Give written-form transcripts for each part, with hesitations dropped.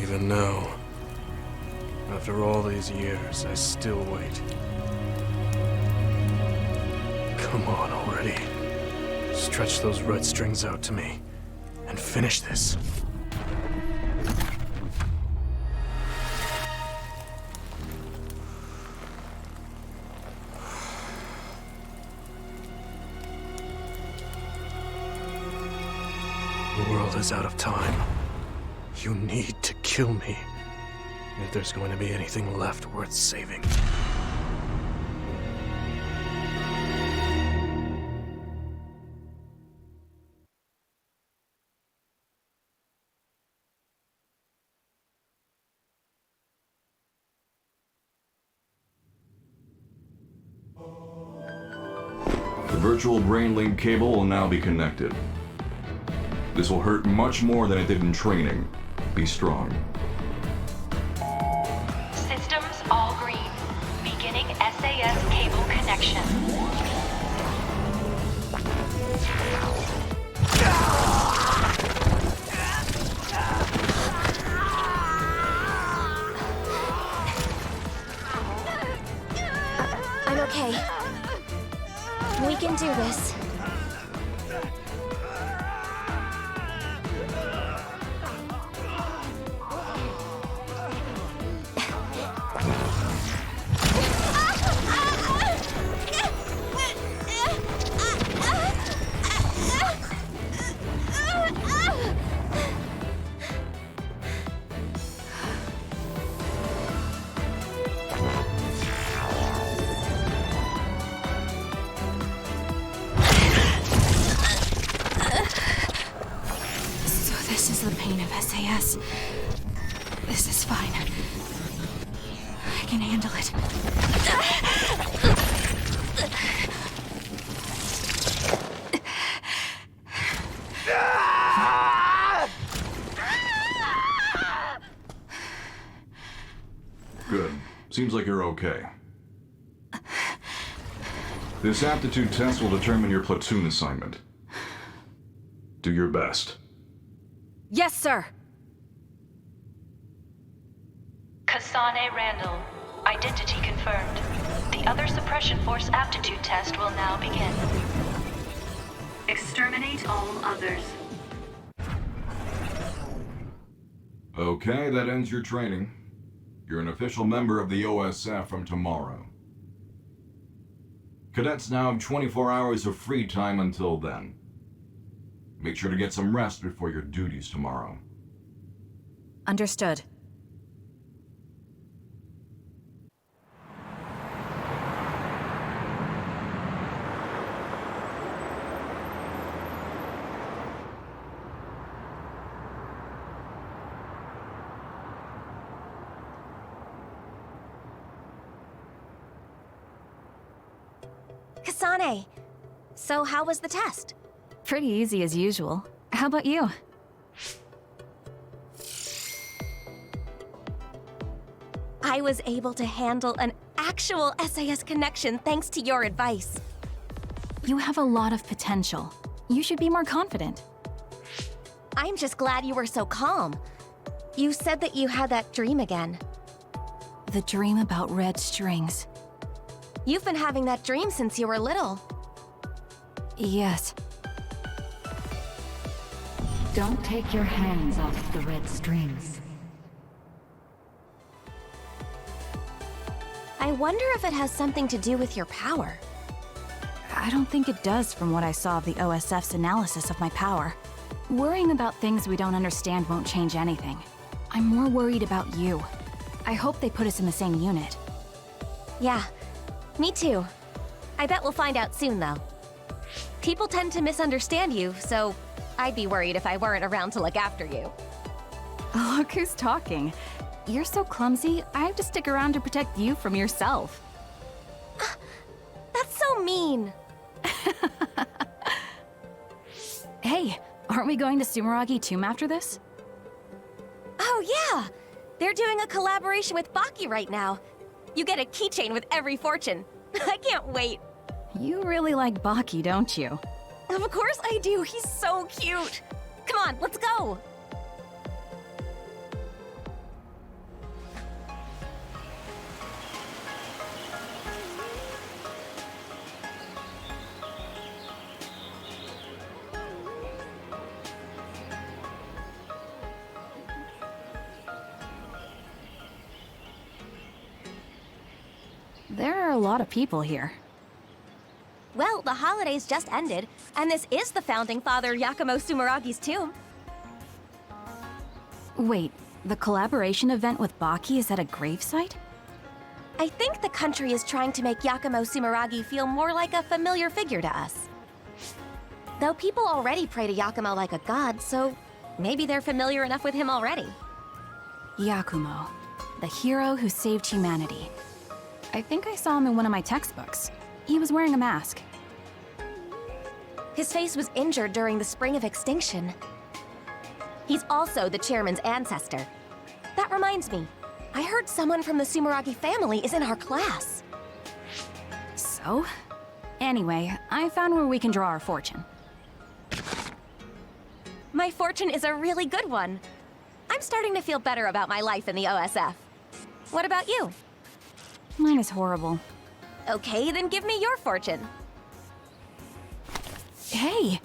Even now, after all these years, I still wait. Come on already. Stretch those red strings out to me, and finish this. The world is out of time. You need to kill me, if there's going to be anything left worth saving. The virtual brain link cable will now be connected. This will hurt much more than it did in training. Be strong. Systems all green. Beginning SAS cable connection. I'm okay. We can do this. The pain of SAS. This is fine. I can handle it. Good. Seems like you're okay. This aptitude test will determine your platoon assignment. Do your best. Yes, sir. Kasane Randall. Identity confirmed. The Other Suppression Force aptitude test will now begin. Exterminate all others. Okay, that ends your training. You're an official member of the OSF from tomorrow. Cadets now have 24 hours of free time until then. Make sure to get some rest before your duties tomorrow. Understood. Kasane, so how was the test? Pretty easy as usual. How about you? I was able to handle an actual SAS connection thanks to your advice. You have a lot of potential. You should be more confident. I'm just glad you were so calm. You said that you had that dream again. The dream about red strings. You've been having that dream since you were little. Yes. Don't take your hands off the red strings. I wonder if it has something to do with your power. I don't think it does from what I saw of the OSF's analysis of my power. Worrying about things we don't understand won't change anything. I'm more worried about you. I hope they put us in the same unit. Yeah, me too. I bet we'll find out soon, though. People tend to misunderstand you, so I'd be worried if I weren't around to look after you. Look who's talking. You're so clumsy, I have to stick around to protect you from yourself. That's so mean. Hey, aren't we going to Sumeragi Tomb after this? Oh yeah! They're doing a collaboration with Baki right now. You get a keychain with every fortune. I can't wait. You really like Baki, don't you? Of course I do, he's so cute. Come on, let's go. There are a lot of people here. Well, the holidays just ended, and this is the founding father Yakumo Sumeragi's tomb. Wait, the collaboration event with Baki is at a gravesite? I think the country is trying to make Yakumo Sumeragi feel more like a familiar figure to us. Though people already pray to Yakumo like a god, so maybe they're familiar enough with him already. Yakumo, the hero who saved humanity. I think I saw him in one of my textbooks. He was wearing a mask. His face was injured during the Spring of Extinction. He's also the chairman's ancestor. That reminds me, I heard someone from the Sumeragi family is in our class. So? Anyway, I found where we can draw our fortune. My fortune is a really good one. I'm starting to feel better about my life in the OSF. What about you? Mine is horrible. Okay, then give me your fortune. Hey!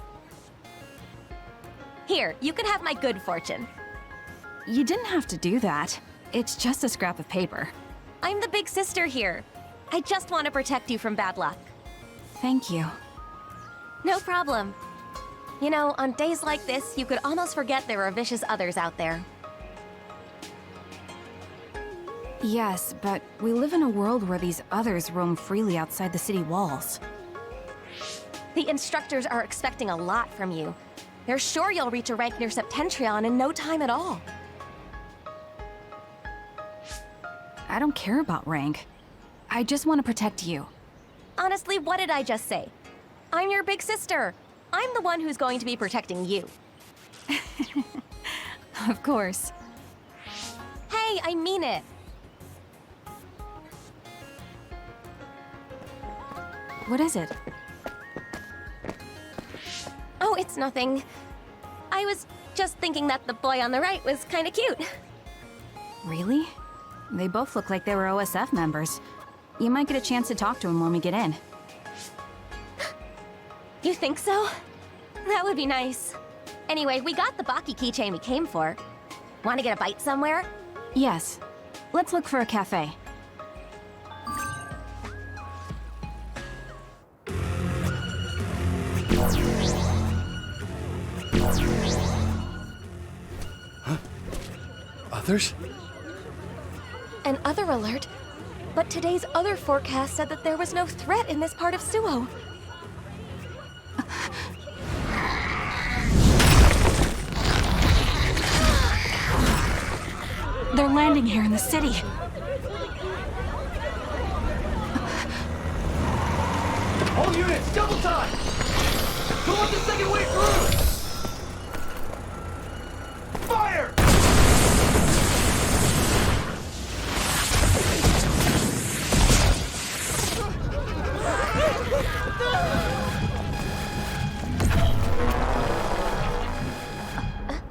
Here, you can have my good fortune. You didn't have to do that. It's just a scrap of paper. I'm the big sister here. I just want to protect you from bad luck. Thank you. No problem. You know, on days like this, you could almost forget there are vicious others out there. Yes, but we live in a world where these others roam freely outside the city walls. The instructors are expecting a lot from you. They're sure you'll reach a rank near Septentrion in no time at all. I don't care about rank. I just want to protect you. Honestly, what did I just say? I'm your big sister. I'm the one who's going to be protecting you. Of course. Hey, I mean it. What is it? Oh, it's nothing. I was just thinking that the boy on the right was kind of cute. Really? They both look like they were OSF members. You might get a chance to talk to him when we get in. You think so? That would be nice. Anyway, we got the Baki keychain we came for. Want to get a bite somewhere? Yes. Let's look for a cafe. Others? An other alert? But today's other forecast said that there was no threat in this part of Suo. They're landing here in the city. All units, double time! Go up the second way through! Fire!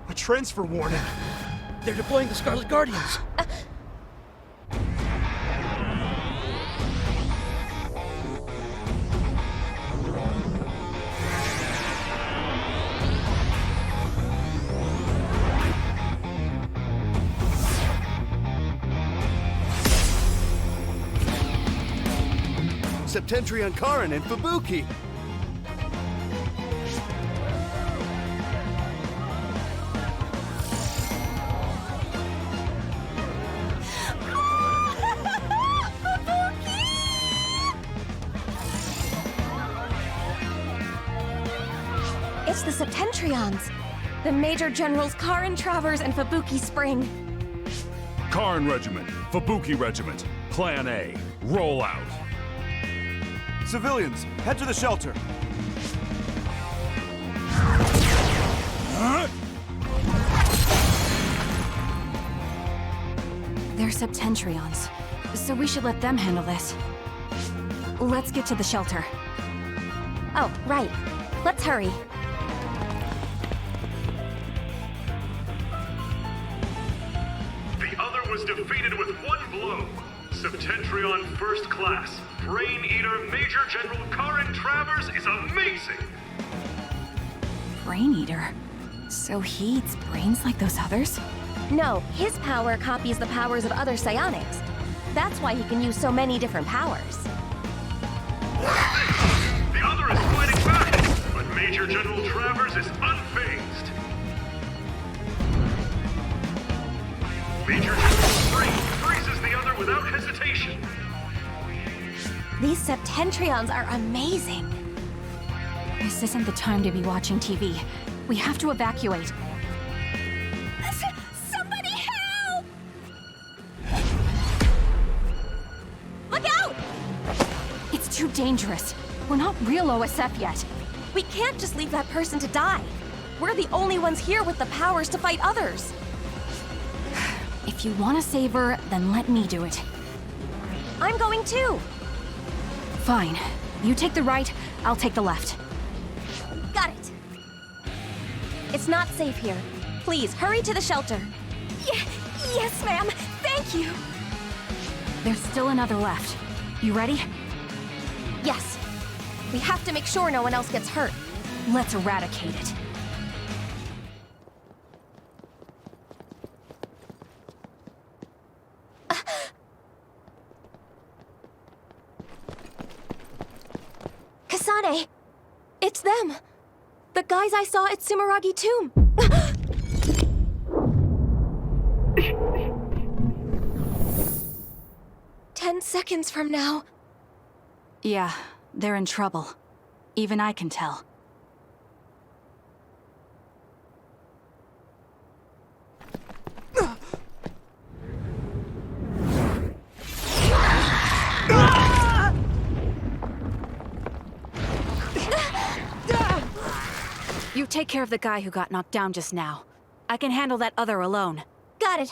A transfer warning. They're deploying the Scarlet Guardians. Septentrion Karin and Fubuki. It's the Septentrions. The Major Generals Karin Travers and Fubuki Spring. Karin Regiment, Fubuki Regiment, Plan A, roll out. Civilians, head to the shelter. They're Septentrions, so we should let them handle this. Let's get to the shelter. Oh, right. Let's hurry. The other was defeated with one blow. Septentrion First Class, Brain Eater Major General Karin Travers is amazing! Brain Eater? So he eats brains like those others? No, his power copies the powers of other psionics. That's why he can use so many different powers. The other is fighting back, but Major General Travers is unfazed. Major General Spring freezes the other without hesitation. These Septentrions are amazing. This isn't the time to be watching TV. We have to evacuate. Somebody help! Look out! It's too dangerous. We're not real OSF yet. We can't just leave that person to die. We're the only ones here with the powers to fight others. If you want to save her, then let me do it. I'm going too. Fine. You take the right, I'll take the left. Got it. It's not safe here. Please, hurry to the shelter. Yes, ma'am. Thank you. There's still another left. You ready? Yes. We have to make sure no one else gets hurt. Let's eradicate it. Kasane! It's them! The guys I saw at Sumeragi Tomb! 10 seconds from now. Yeah, they're in trouble. Even I can tell. You take care of the guy who got knocked down just now. I can handle that other alone. Got it.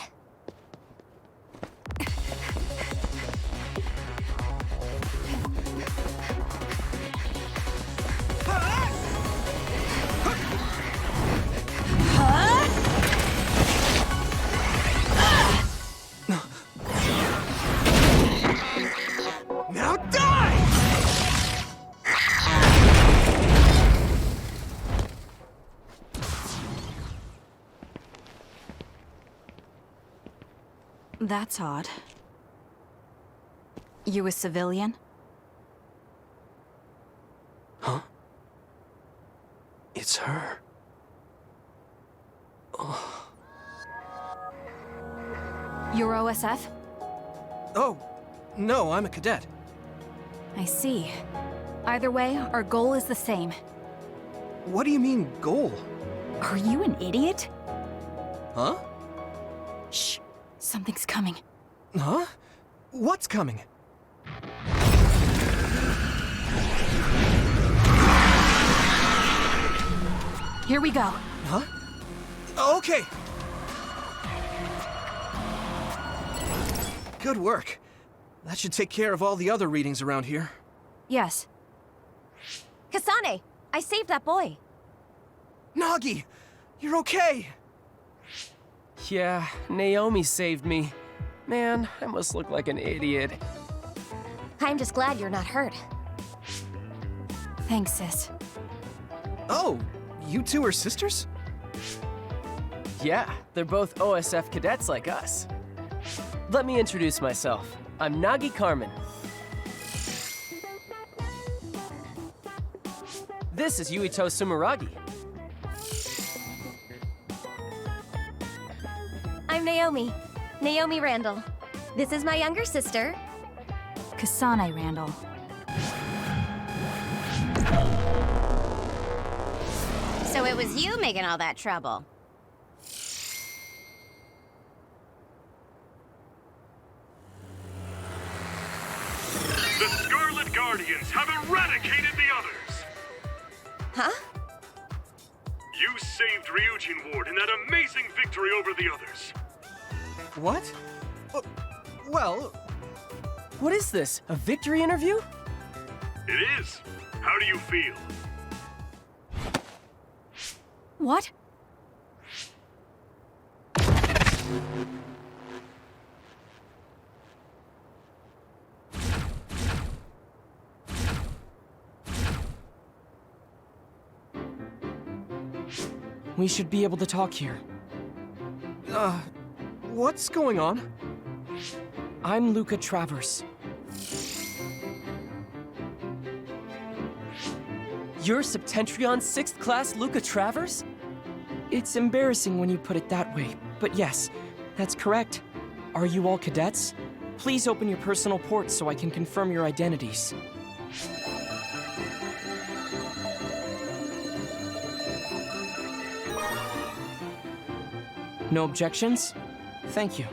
Now die! That's odd. You a civilian? Huh? It's her. You're OSF? Oh, no, I'm a cadet. I see. Either way, our goal is the same. What do you mean, goal? Are you an idiot? Huh? Shh. Something's coming. Huh? What's coming? Here we go. Huh? Okay. Good work. That should take care of all the other readings around here. Yes. Kasane, I saved that boy. Nagi, you're okay. Yeah, Naomi saved me. Man, I must look like an idiot. I'm just glad you're not hurt. Thanks, sis. Oh, you two are sisters? Yeah, they're both OSF cadets like us. Let me introduce myself. I'm Nagi Carmen. This is Yuito Sumeragi. I'm Naomi. Naomi Randall. This is my younger sister. Kasane Randall. So it was you making all that trouble. The Scarlet Guardians have eradicated the others! Huh? You saved Ryujin Ward in that amazing victory over the others. What? Well, What is this? A victory interview? It is. How do you feel? What? We should be able to talk here. what's going on? I'm Luca Travers. You're Septentrion 6th Class Luca Travers? It's embarrassing when you put it that way, but yes, that's correct. Are you all cadets? Please open your personal ports so I can confirm your identities. No objections? Thank you.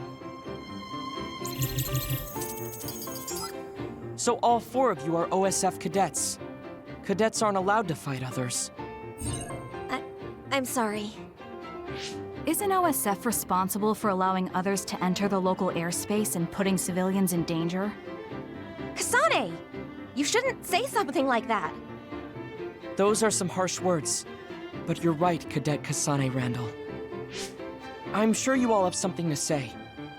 So all 4 of you are OSF cadets. Cadets aren't allowed to fight others. I'm sorry. Isn't OSF responsible for allowing others to enter the local airspace and putting civilians in danger? Kasane! You shouldn't say something like that. Those are some harsh words. But you're right, Cadet Kasane Randall. I'm sure you all have something to say.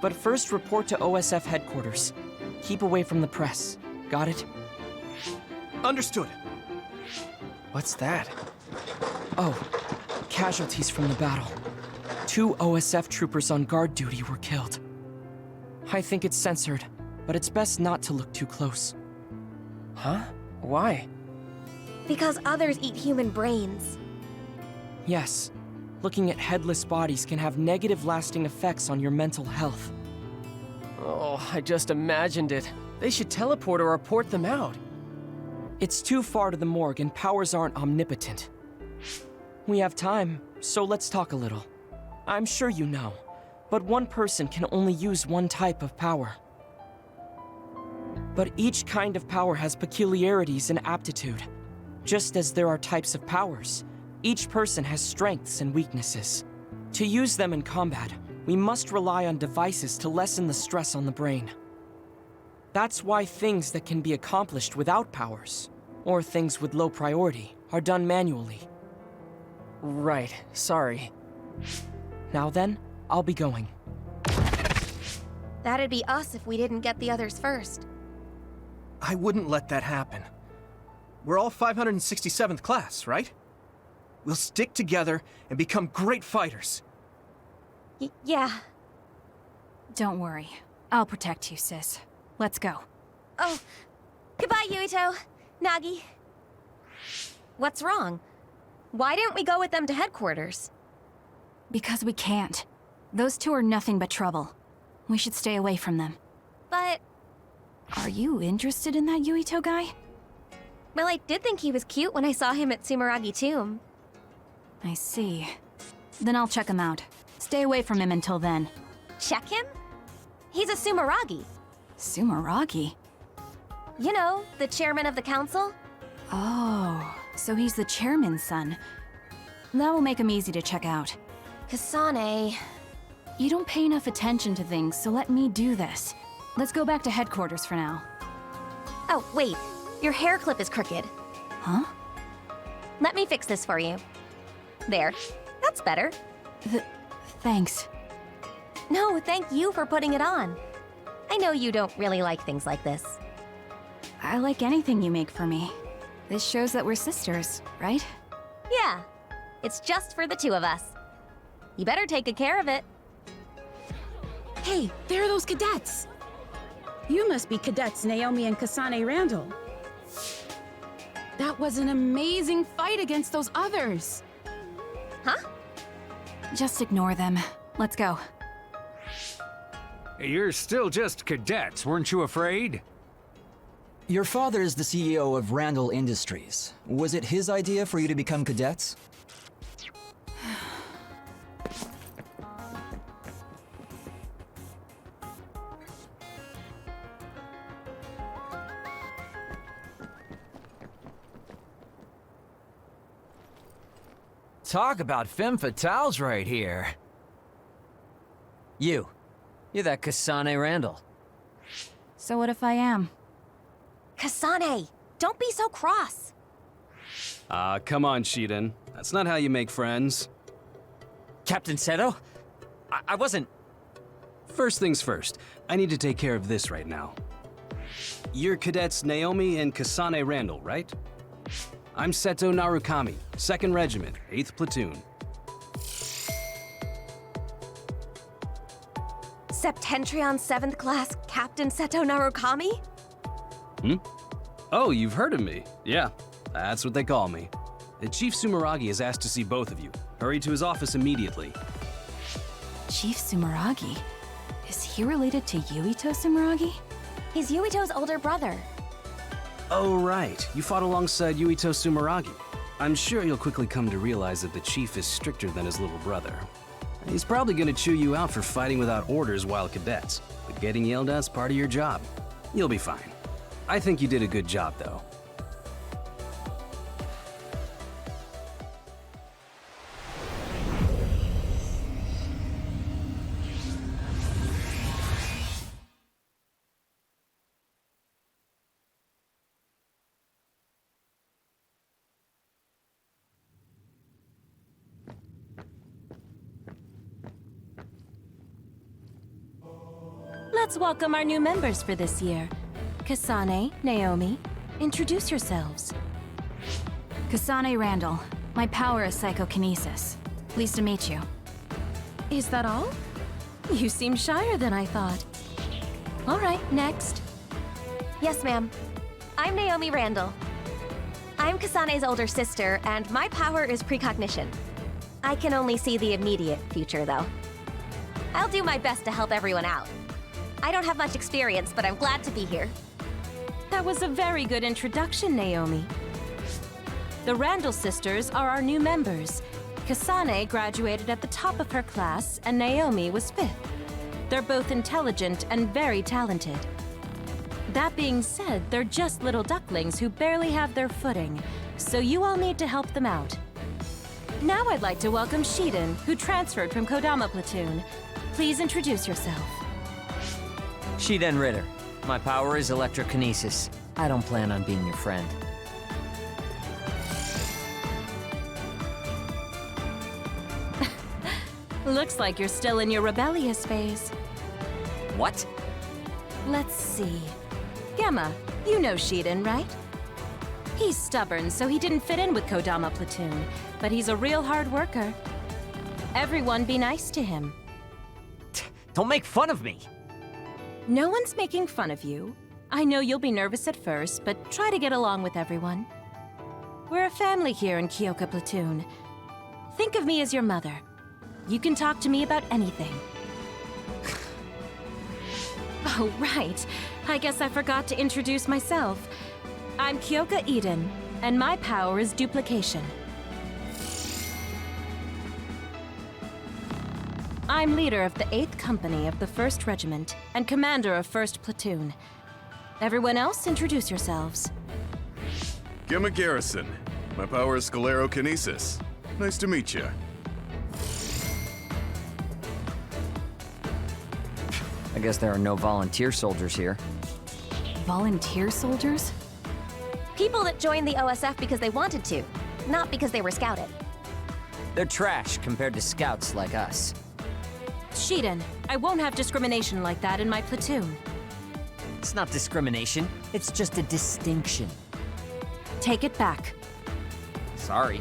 But first report to OSF headquarters. Keep away from the press. Got it? Understood. What's that? Oh, casualties from the battle. 2 OSF troopers on guard duty were killed. I think it's censored, but it's best not to look too close. Huh? Why? Because others eat human brains. Yes. Looking at headless bodies can have negative lasting effects on your mental health. Oh, I just imagined it. They should teleport or report them out. It's too far to the morgue and powers aren't omnipotent. We have time, so let's talk a little. I'm sure you know, but one person can only use one type of power. But each kind of power has peculiarities and aptitude. Just as there are types of powers, each person has strengths and weaknesses. To use them in combat, we must rely on devices to lessen the stress on the brain. That's why things that can be accomplished without powers, or things with low priority, are done manually. Right, sorry. Now then, I'll be going. That'd be us if we didn't get the others first. I wouldn't let that happen. We're all 567th class, right? We'll stick together and become great fighters. Yeah. Don't worry. I'll protect you, sis. Let's go. Oh, goodbye, Yuito. Nagi. What's wrong? Why didn't we go with them to headquarters? Because we can't. Those 2 are nothing but trouble. We should stay away from them. But... Are you interested in that Yuito guy? Well, I did think he was cute when I saw him at Sumeragi Tomb. I see. Then I'll check him out. Stay away from him until then. Check him? He's a Sumeragi. Sumeragi? You know, the chairman of the council? Oh, so he's the chairman's son. That will make him easy to check out. Kasane... You don't pay enough attention to things, so let me do this. Let's go back to headquarters for now. Oh, wait. Your hair clip is crooked. Huh? Let me fix this for you. There. That's better. Thanks. No, thank you for putting it on. I know you don't really like things like this. I like anything you make for me. This shows that we're sisters, right? Yeah. It's just for the 2 of us. You better take good care of it. Hey, there are those cadets! You must be cadets Naomi and Kasane Randall. That was an amazing fight against those others! Huh? Just ignore them. Let's go. You're still just cadets, weren't you afraid? Your father is the CEO of Randall Industries. Was it his idea for you to become cadets? Talk about femme fatales right here. You're that Kasane Randall. So what if I am? Kasane, don't be so cross. Come on, Shiden. That's not how you make friends. Captain Seto? I wasn't... First things first, I need to take care of this right now. You're cadets Naomi and Kasane Randall, right? I'm Seto Narukami, 2nd Regiment, 8th Platoon. Septentrion 7th Class Captain Seto Narukami? Oh, you've heard of me. Yeah, that's what they call me. The Chief Sumeragi has asked to see both of you. Hurry to his office immediately. Chief Sumeragi? Is he related to Yuito Sumeragi? He's Yuito's older brother. Oh, right. You fought alongside Yuito Sumeragi. I'm sure you'll quickly come to realize that the Chief is stricter than his little brother. He's probably gonna chew you out for fighting without orders while cadets, but getting yelled at's part of your job. You'll be fine. I think you did a good job, though. Let's welcome our new members for this year. Kasane, Naomi, introduce yourselves. Kasane Randall. My power is psychokinesis. Pleased to meet you. Is that all? You seem shyer than I thought. All right, next. Yes, ma'am. I'm Naomi Randall. I'm Kasane's older sister, and my power is precognition. I can only see the immediate future, though. I'll do my best to help everyone out. I don't have much experience, but I'm glad to be here. That was a very good introduction, Naomi. The Randall sisters are our new members. Kasane graduated at the top of her class, and Naomi was 5th. They're both intelligent and very talented. That being said, they're just little ducklings who barely have their footing, so you all need to help them out. Now I'd like to welcome Shiden, who transferred from Kodama Platoon. Please introduce yourself. Shiden Ritter. My power is electrokinesis. I don't plan on being your friend. Looks like you're still in your rebellious phase. What? Let's see. Gemma, you know Shiden, right? He's stubborn, so he didn't fit in with Kodama Platoon, but he's a real hard worker. Everyone be nice to him. Don't make fun of me! No one's making fun of you. I know you'll be nervous at first, but try to get along with everyone. We're a family here in Kyoka Platoon. Think of me as your mother. You can talk to me about anything. Oh, right. I guess I forgot to introduce myself. I'm Kyoka Eden, and my power is duplication. I'm leader of the 8th Company of the 1st Regiment and commander of 1st Platoon. Everyone else, introduce yourselves. Gemma Garrison. My power is sclerokinesis. Nice to meet you. I guess there are no volunteer soldiers here. Volunteer soldiers? People that joined the OSF because they wanted to, not because they were scouted. They're trash compared to scouts like us. Shiden, I won't have discrimination like that in my platoon. It's not discrimination, it's just a distinction. Take it back. Sorry.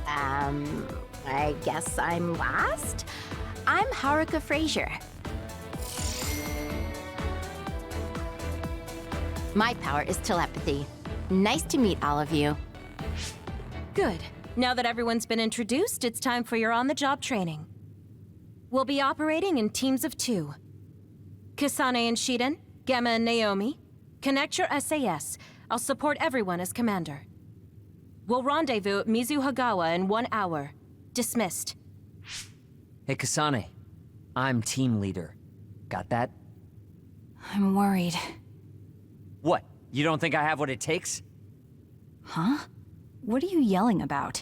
I guess I'm last? I'm Haruka Frazier. My power is telepathy. Nice to meet all of you. Good. Now that everyone's been introduced, it's time for your on-the-job training. We'll be operating in teams of 2. Kasane and Shiden, Gemma and Naomi, connect your SAS. I'll support everyone as commander. We'll rendezvous at Mizuhagawa in 1 hour. Dismissed. Hey, Kasane. I'm team leader. Got that? I'm worried. What? You don't think I have what it takes? Huh? What are you yelling about?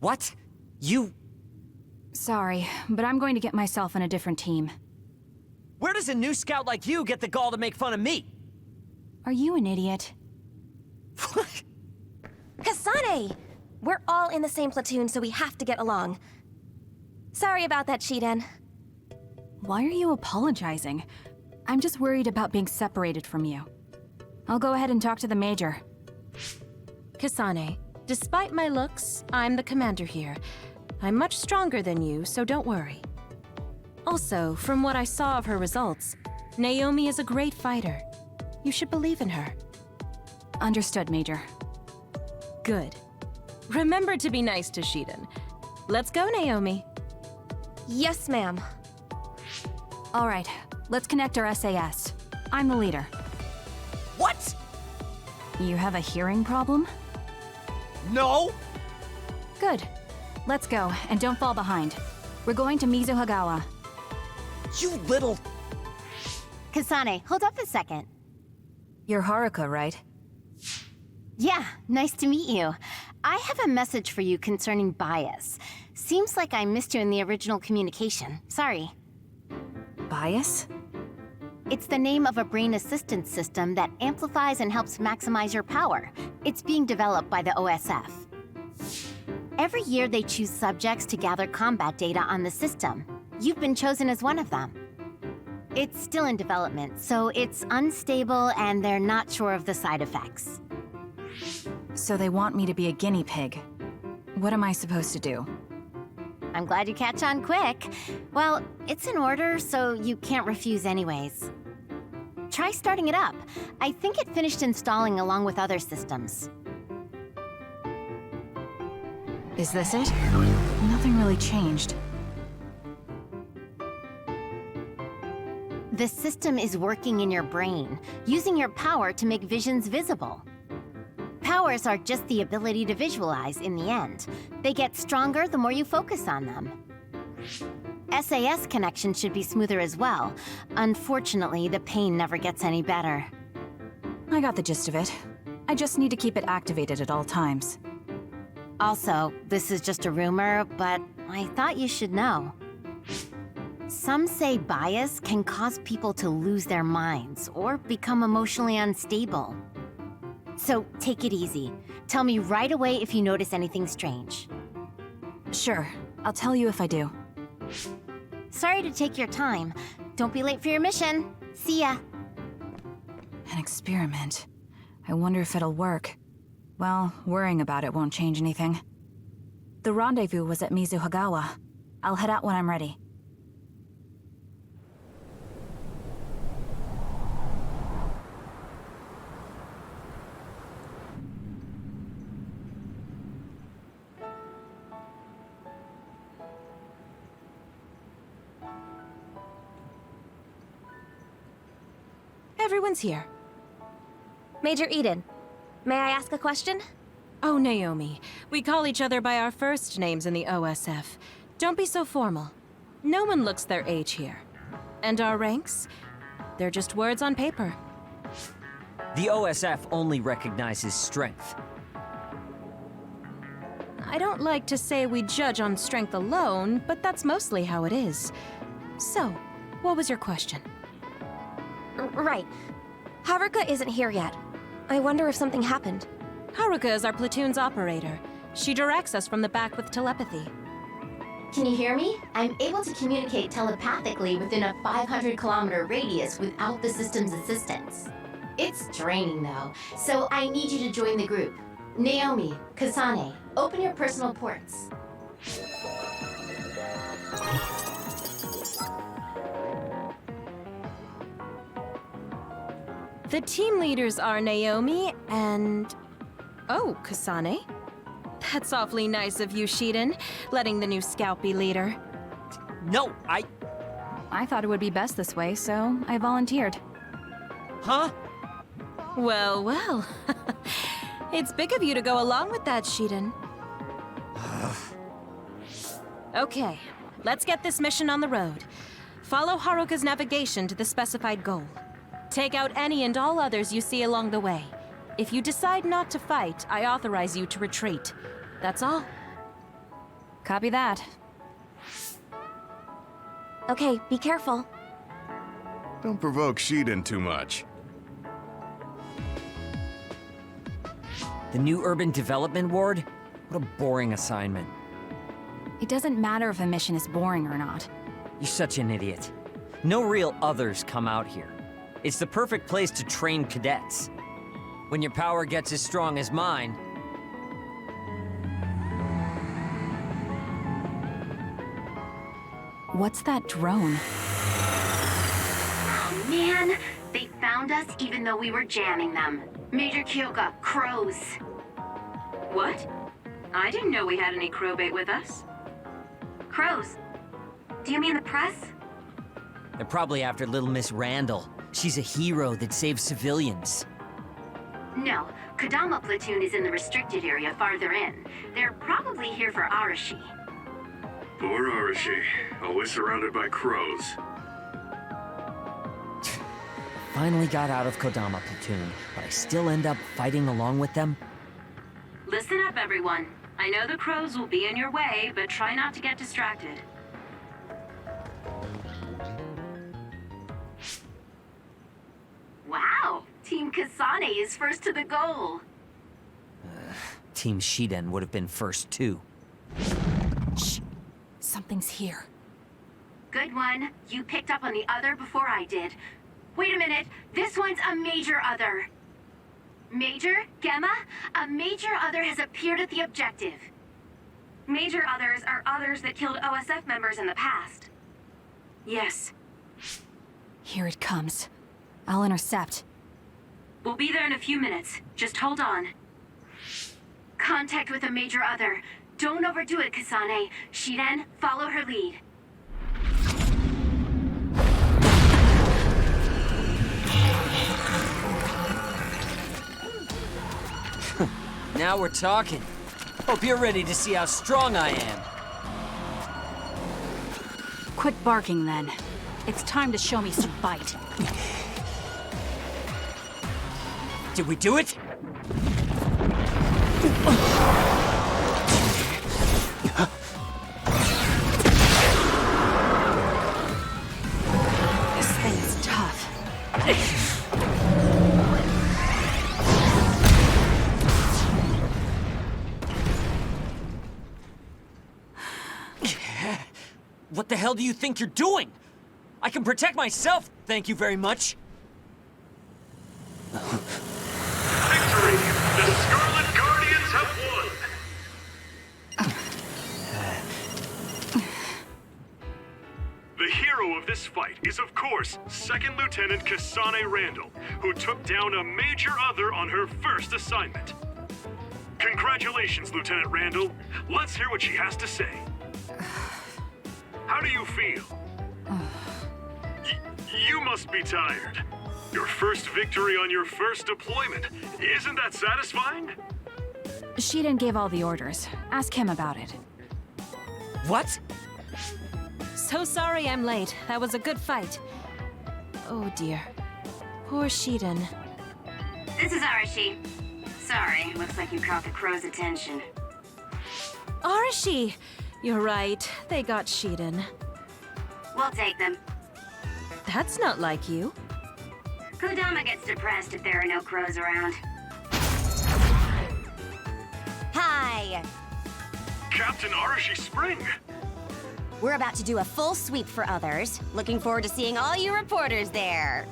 What? You... Sorry, but I'm going to get myself on a different team. Where does a new scout like you get the gall to make fun of me? Are you an idiot? Kasane! We're all in the same platoon, so we have to get along. Sorry about that, Shiden. Why are you apologizing? I'm just worried about being separated from you. I'll go ahead and talk to the Major. Kasane, despite my looks, I'm the commander here. I'm much stronger than you, so don't worry. Also, from what I saw of her results, Naomi is a great fighter. You should believe in her. Understood, Major. Good. Remember to be nice to Shiden. Let's go, Naomi. Yes, ma'am. All right, let's connect our SAS. I'm the leader. What? You have a hearing problem? No! Good. Let's go, and don't fall behind. We're going to Mizuhagawa. You little... Kasane, hold up a second. You're Haruka, right? Yeah, nice to meet you. I have a message for you concerning bias. Seems like I missed you in the original communication. Sorry. Bias? It's the name of a brain assistance system that amplifies and helps maximize your power. It's being developed by the OSF. Every year they choose subjects to gather combat data on the system. You've been chosen as one of them. It's still in development, so it's unstable and they're not sure of the side effects. So they want me to be a guinea pig. What am I supposed to do? I'm glad you catch on quick. Well, it's in order, so you can't refuse anyways. Try starting it up. I think it finished installing along with other systems. Is this it? Nothing really changed. The system is working in your brain, using your power to make visions visible. Powers are just the ability to visualize in the end. They get stronger the more you focus on them. SAS connection should be smoother as well. Unfortunately, the pain never gets any better. I got the gist of it. I just need to keep it activated at all times. Also, this is just a rumor, but I thought you should know. Some say bias can cause people to lose their minds or become emotionally unstable. So take it easy. Tell me right away if you notice anything strange. Sure, I'll tell you if I do. Sorry to take your time. Don't be late for your mission. See ya. An experiment. I wonder if it'll work. Well, worrying about it won't change anything. The rendezvous was at Mizuhagawa. I'll head out when I'm ready. Everyone's here. Major Eden, may I ask a question? Oh, Naomi. We call each other by our first names in the OSF. Don't be so formal. No one looks their age here. And our ranks? They're just words on paper. The OSF only recognizes strength. I don't like to say we judge on strength alone, but that's mostly how it is. So, what was your question? Right. Haruka isn't here yet. I wonder if something happened. Haruka is our platoon's operator. She directs us from the back with telepathy. Can you hear me? I'm able to communicate telepathically within a 500-kilometer radius without the system's assistance. It's draining though, so I need you to join the group. Naomi, Kasane, open your personal ports. The team leaders are Naomi and... Oh, Kasane. That's awfully nice of you, Shiden, letting the new scout be leader. No, I thought it would be best this way, so I volunteered. Huh? Well, well. It's big of you to go along with that, Shiden. Okay, let's get this mission on the road. Follow Haruka's navigation to the specified goal. Take out any and all others you see along the way. If you decide not to fight, I authorize you to retreat. That's all. Copy that. Okay, be careful. Don't provoke Shiden too much. The new urban development ward? What a boring assignment. It doesn't matter if a mission is boring or not. You're such an idiot. No real others come out here. It's the perfect place to train cadets. When your power gets as strong as mine... What's that drone? Oh man, they found us even though we were jamming them. Major Kyoka, crows. What? I didn't know we had any crow bait with us. Crows? Do you mean the press? They're probably after little Miss Randall. She's a hero that saves civilians. No, Kodama platoon is in the restricted area farther in. They're probably here for Arashi. Poor Arashi, always surrounded by crows. Finally got out of Kodama platoon, but I still end up fighting along with them. Listen up, everyone. I know the crows will be in your way, but try not to get distracted. Wow, Team Kasane is first to the goal. Team Shiden would have been first too. Shh. Something's here. Good one. You picked up on the other before I did. Wait a minute. This one's a major other. Major? Gemma? A major other has appeared at the objective. Major others are others that killed OSF members in the past. Yes. Here it comes. I'll intercept. We'll be there in a few minutes. Just hold on. Contact with a major other. Don't overdo it, Kasane. Shiden, follow her lead. Now we're talking. Hope you're ready to see how strong I am. Quit barking then. It's time to show me some bite. Did we do it? This thing's tough. What the hell do you think you're doing? I can protect myself, thank you very much. Victory! The Scarlet Guardians have won! The hero of this fight is, of course, 2nd Lieutenant Kasane Randall, who took down a major other on her first assignment. Congratulations, Lieutenant Randall. Let's hear what she has to say. How do you feel? You must be tired. Your first victory on your first deployment. Isn't that satisfying? Shiden gave all the orders. Ask him about it. What? So sorry I'm late. That was a good fight. Oh dear. Poor Shiden. This is Arashi. Sorry, looks like you caught the crow's attention. Arashi! You're right. They got Shiden. We'll take them. That's not like you. Kodama gets depressed if there are no crows around. Hi! Captain Arashi Spring! We're about to do a full sweep for others. Looking forward to seeing all you reporters there.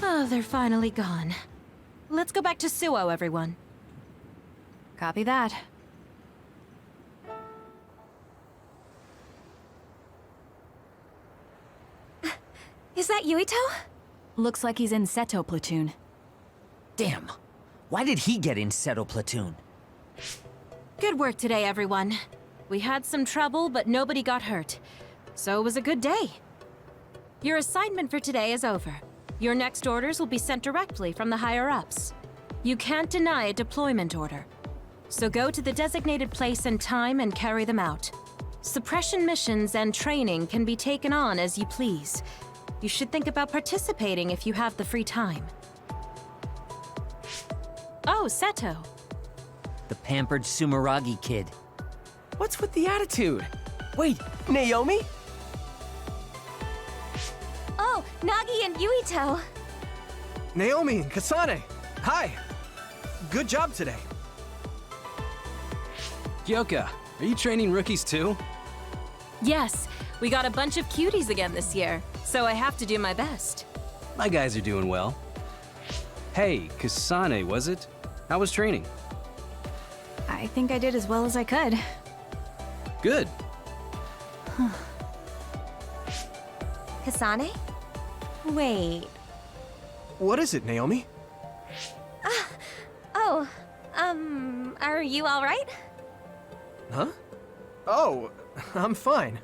Oh, they're finally gone. Let's go back to Suo, everyone. Copy that. Is that Yuito? Looks like he's in Seto platoon. Damn. Why did he get in Seto platoon? Good work today, everyone. We had some trouble, but nobody got hurt. So it was a good day. Your assignment for today is over. Your next orders will be sent directly from the higher-ups. You can't deny a deployment order. So go to the designated place and time and carry them out. Suppression missions and training can be taken on as you please. You should think about participating if you have the free time. Oh, Seto. The pampered Sumeragi kid. What's with the attitude? Wait, Naomi? Oh, Nagi and Yuito. Naomi and Kasane. Hi. Good job today. Kyoka, are you training rookies too? Yes, we got a bunch of cuties again this year, so I have to do my best. My guys are doing well. Hey, Kasane, was it? How was training? I think I did as well as I could. Good. Kasane? Wait. What is it, Naomi? Oh, are you alright? Huh? Oh, I'm fine.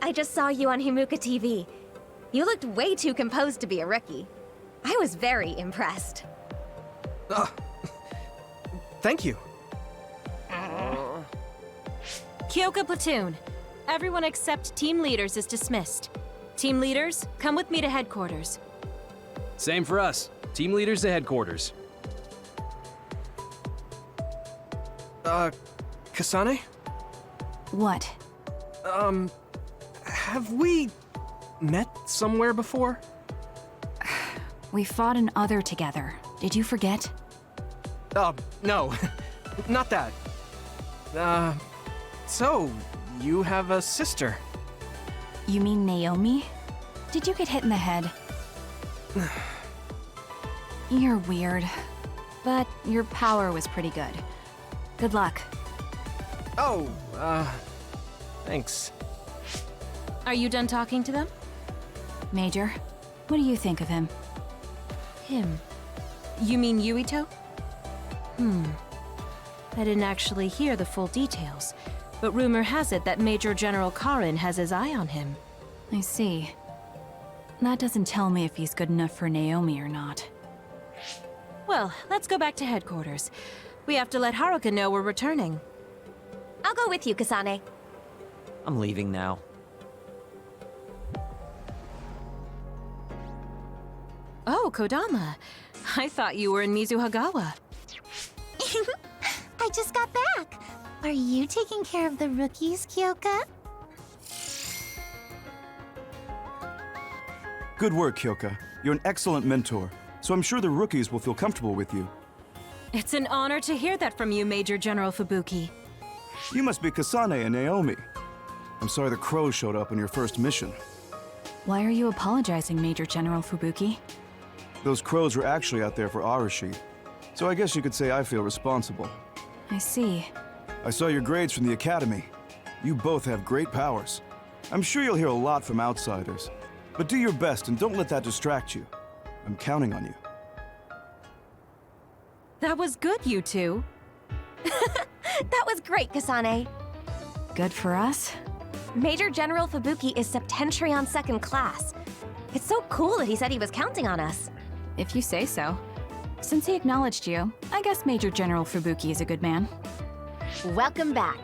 I just saw you on Himuka TV. You looked way too composed to be a rookie. I was very impressed. Thank you. Kyoka Platoon. Everyone except team leaders is dismissed. Team leaders, come with me to headquarters. Same for us. Team leaders to headquarters. Kasane? What? Have we met somewhere before? We fought an Other together. Did you forget? No. Not that. So, you have a sister? You mean Naomi? Did you get hit in the head? You're weird. But your power was pretty good. Good luck. Oh, thanks. Are you done talking to them? Major, what do you think of him? Him? You mean Yuito? I didn't actually hear the full details, but rumor has it that Major General Karin has his eye on him. I see. That doesn't tell me if he's good enough for Naomi or not. Well, let's go back to headquarters. We have to let Haruka know we're returning. I'll go with you, Kasane. I'm leaving now. Oh, Kodama. I thought you were in Mizuhagawa. I just got back. Are you taking care of the rookies, Kyoka? Good work, Kyoka. You're an excellent mentor, so I'm sure the rookies will feel comfortable with you. It's an honor to hear that from you, Major General Fubuki. You must be Kasane and Naomi. I'm sorry the crows showed up on your first mission. Why are you apologizing, Major General Fubuki? Those crows were actually out there for Arashi, so I guess you could say I feel responsible. I see. I saw your grades from the academy. You both have great powers. I'm sure you'll hear a lot from outsiders, but do your best and don't let that distract you. I'm counting on you. That was good, you two. That was great, Kasane. Good for us? Major General Fubuki is Septentrion second class. It's so cool that he said he was counting on us. If you say so. Since he acknowledged you, I guess Major General Fubuki is a good man. Welcome back.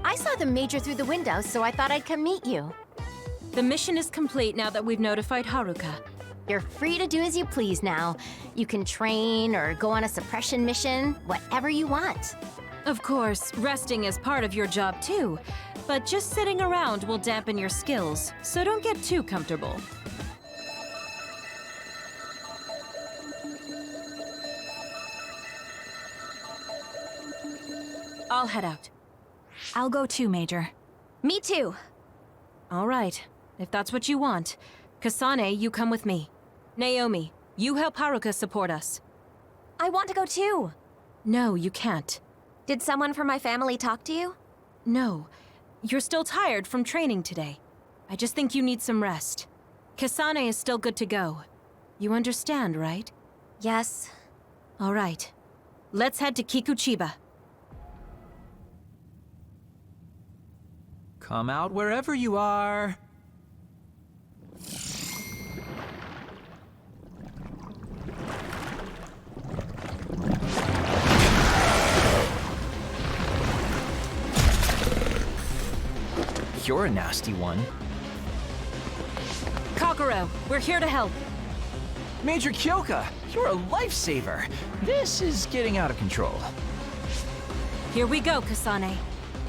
I saw the Major through the window, so I thought I'd come meet you. The mission is complete now that we've notified Haruka. You're free to do as you please now. You can train or go on a suppression mission, whatever you want. Of course, resting is part of your job too, but just sitting around will dampen your skills, so don't get too comfortable. I'll head out. I'll go too, Major. Me too. All right, if that's what you want. Kasane, you come with me. Naomi, you help Haruka support us. I want to go too. No, you can't. Did someone from my family talk to you? No. You're still tired from training today. I just think you need some rest. Kasane is still good to go. You understand, right? Yes. All right. Let's head to Kikuchiba. Come out wherever you are. You're a nasty one. Kokoro, we're here to help. Major Kyoka, you're a lifesaver. This is getting out of control. Here we go, Kasane.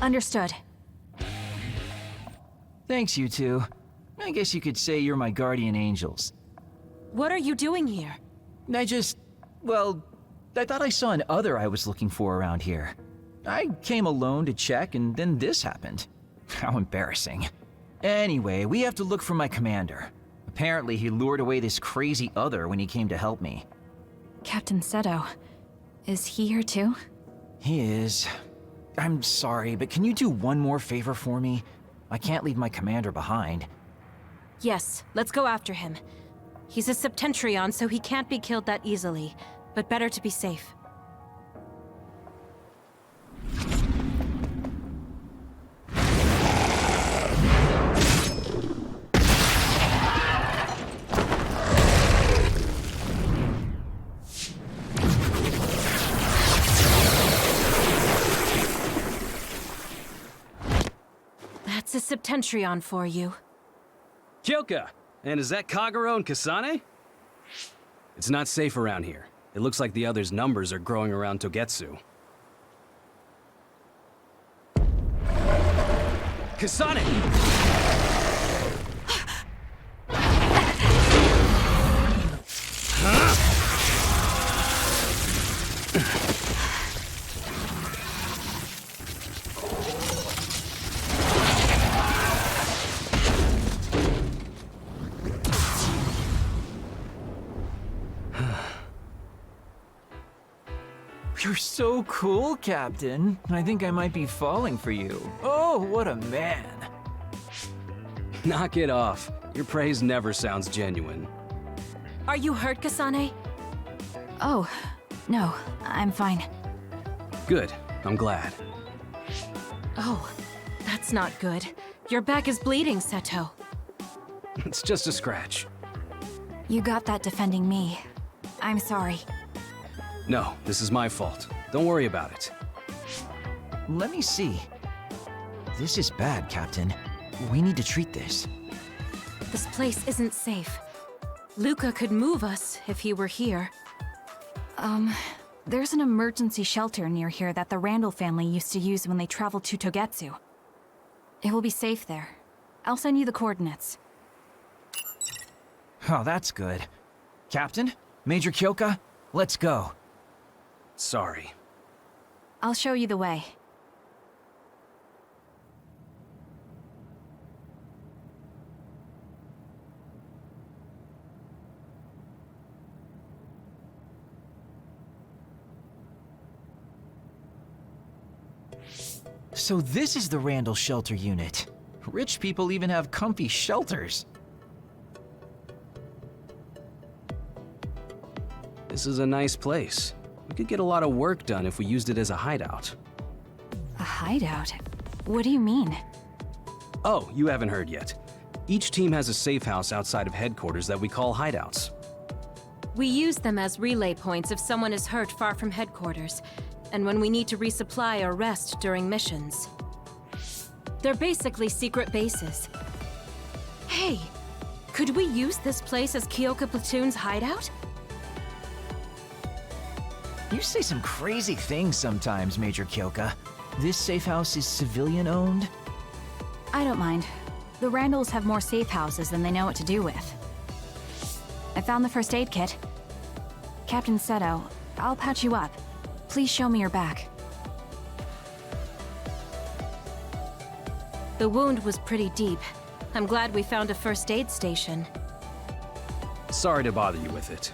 Understood. Thanks, you two. I guess you could say you're my guardian angels. What are you doing here? Well, I thought I saw an Other I was looking for around here. I came alone to check, and then this happened. How embarrassing. Anyway, we have to look for my commander. Apparently, he lured away this crazy Other when he came to help me. Captain Seto. Is he here too? He is. I'm sorry, but can you do one more favor for me? I can't leave my commander behind. Yes, let's go after him. He's a Septentrion, so he can't be killed that easily, but better to be safe. That's a Septentrion for you. Kyoka! And is that Kagero and Kasane? It's not safe around here. It looks like the others' numbers are growing around Togetsu. Kasane! You're so cool, Captain. I think I might be falling for you. Oh, what a man. Knock it off. Your praise never sounds genuine. Are you hurt, Kasane? Oh, no, I'm fine. Good. I'm glad. Oh, that's not good. Your back is bleeding, Seto. It's just a scratch. You got that defending me. I'm sorry. No, this is my fault. Don't worry about it. Let me see. This is bad, Captain. We need to treat this. This place isn't safe. Luca could move us if he were here. There's an emergency shelter near here that the Randall family used to use when they traveled to Togetsu. It will be safe there. I'll send you the coordinates. Oh, that's good. Captain? Major Kyoka? Let's go. Sorry. I'll show you the way. So this is the Randall Shelter Unit. Rich people even have comfy shelters. This is a nice place. We could get a lot of work done if we used it as a hideout. A hideout? What do you mean? Oh, you haven't heard yet. Each team has a safe house outside of headquarters that we call hideouts. We use them as relay points if someone is hurt far from headquarters, and when we need to resupply or rest during missions. They're basically secret bases. Hey, could we use this place as Kyoka Platoon's hideout? You say some crazy things sometimes, Major Kyoka. This safe house is civilian-owned? I don't mind. The Randalls have more safe houses than they know what to do with. I found the first aid kit. Captain Seto, I'll patch you up. Please show me your back. The wound was pretty deep. I'm glad we found a first aid station. Sorry to bother you with it.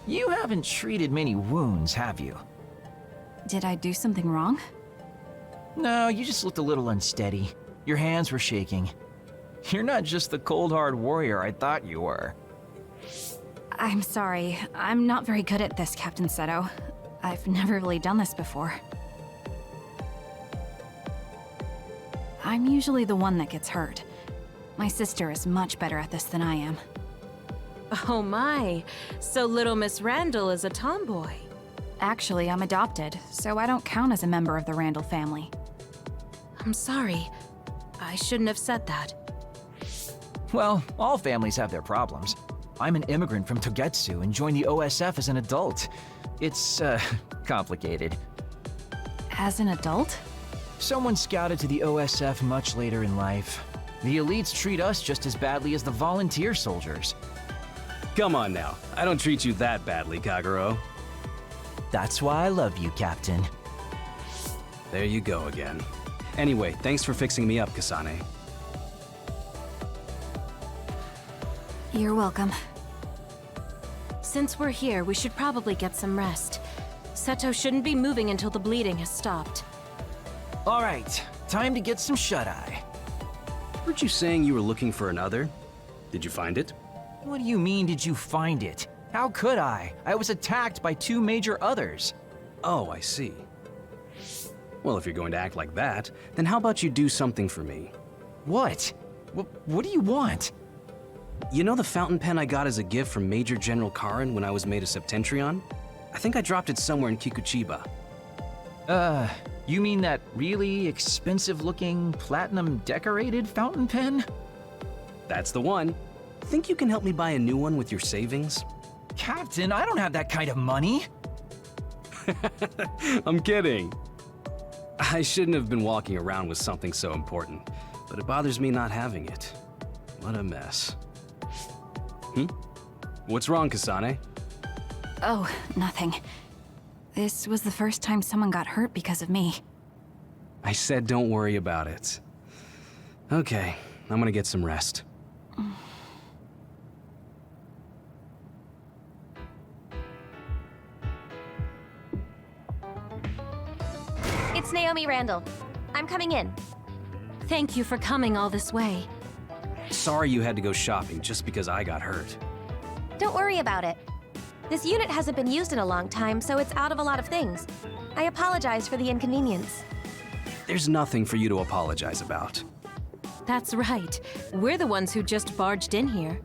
You haven't treated many wounds, have you? Did I do something wrong? No, you just looked a little unsteady. Your hands were shaking. You're not just the cold hard warrior I thought you were. I'm sorry. I'm not very good at this, Captain Seto. I've never really done this before. I'm usually the one that gets hurt. My sister is much better at this than I am. Oh my, so little Miss Randall is a tomboy. Actually, I'm adopted, so I don't count as a member of the Randall family. I'm sorry. I shouldn't have said that. Well, all families have their problems. I'm an immigrant from Togetsu and joined the OSF as an adult. It's, complicated. As an adult? Someone scouted to the OSF much later in life. The elites treat us just as badly as the volunteer soldiers. Come on now. I don't treat you that badly, Kagero. That's why I love you, Captain. There you go again. Anyway, thanks for fixing me up, Kasane. You're welcome. Since we're here, we should probably get some rest. Seto shouldn't be moving until the bleeding has stopped. All right, time to get some shut-eye. Weren't you saying you were looking for another? Did you find it? What do you mean, did you find it? How could I? I was attacked by 2 major others. Oh, I see. Well, if you're going to act like that, then how about you do something for me? What? What do you want? You know the fountain pen I got as a gift from Major General Karin when I was made a Septentrion? I think I dropped it somewhere in Kikuchiba. You mean that really expensive-looking, platinum-decorated fountain pen? That's the one. Think you can help me buy a new one with your savings? Captain, I don't have that kind of money. I'm kidding. I shouldn't have been walking around with something so important, but it bothers me not having it. What a mess. What's wrong, Kasane? Oh, nothing. This was the first time someone got hurt because of me. I said don't worry about it. Okay, I'm gonna get some rest. It's Naomi Randall. I'm coming in. Thank you for coming all this way. Sorry you had to go shopping just because I got hurt. Don't worry about it. This unit hasn't been used in a long time, so it's out of a lot of things. I apologize for the inconvenience. There's nothing for you to apologize about. That's right. We're the ones who just barged in here.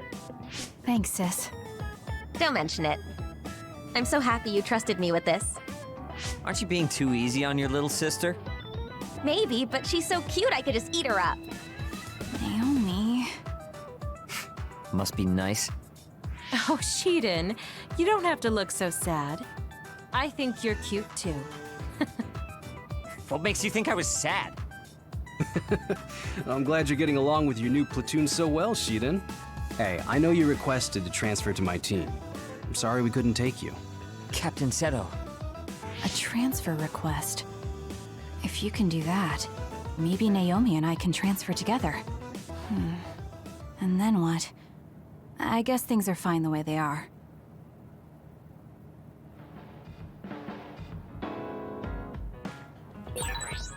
Thanks, sis. Don't mention it. I'm so happy you trusted me with this. Aren't you being too easy on your little sister? Maybe, but she's so cute I could just eat her up. Naomi... Must be nice. Oh, Shiden, you don't have to look so sad. I think you're cute too. What makes you think I was sad? I'm glad you're getting along with your new platoon so well, Shiden. Hey, I know you requested to transfer to my team. I'm sorry we couldn't take you. Captain Seto. A transfer request. If you can do that, maybe Naomi and I can transfer together. And then what? I guess things are fine the way they are.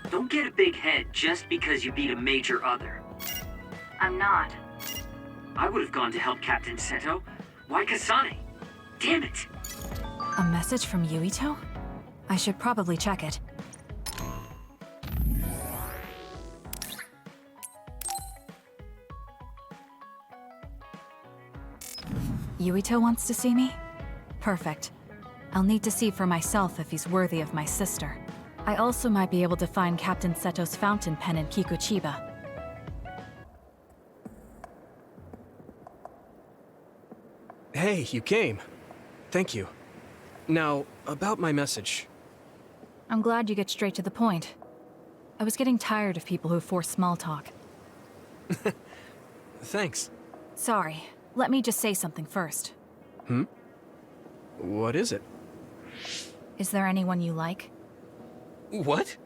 Don't get a big head just because you beat a major other. I'm not. I would have gone to help Captain Seto. Why Kasane? Damn it! A message from Yuito? I should probably check it. Yuito wants to see me? Perfect. I'll need to see for myself if he's worthy of my sister. I also might be able to find Captain Seto's fountain pen in Kikuchiba. Hey, you came. Thank you. Now, about my message. I'm glad you get straight to the point. I was getting tired of people who force small talk. Thanks. Sorry. Let me just say something first. What is it? Is there anyone you like? What?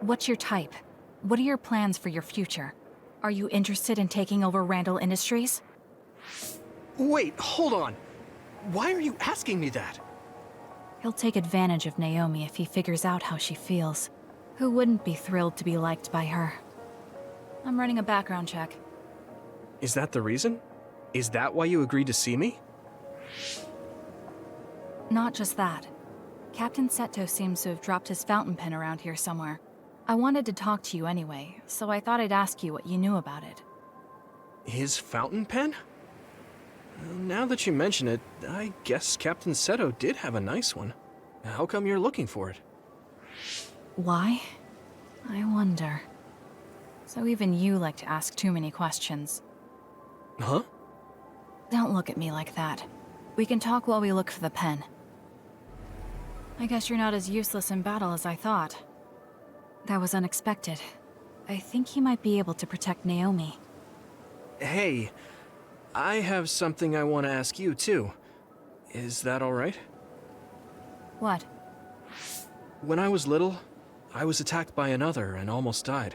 What's your type? What are your plans for your future? Are you interested in taking over Randall Industries? Wait, hold on. Why are you asking me that? He'll take advantage of Naomi if he figures out how she feels. Who wouldn't be thrilled to be liked by her? I'm running a background check. Is that the reason? Is that why you agreed to see me? Not just that. Captain Seto seems to have dropped his fountain pen around here somewhere. I wanted to talk to you anyway, so I thought I'd ask you what you knew about it. His fountain pen? Now that you mention it, I guess Captain Seto did have a nice one. How come you're looking for it? Why? I wonder. So even you like to ask too many questions. Huh? Don't look at me like that. We can talk while we look for the pen. I guess you're not as useless in battle as I thought. That was unexpected. I think he might be able to protect Naomi. Hey, I have something I want to ask you too. Is that all right? What? When I was little, I was attacked by another and almost died.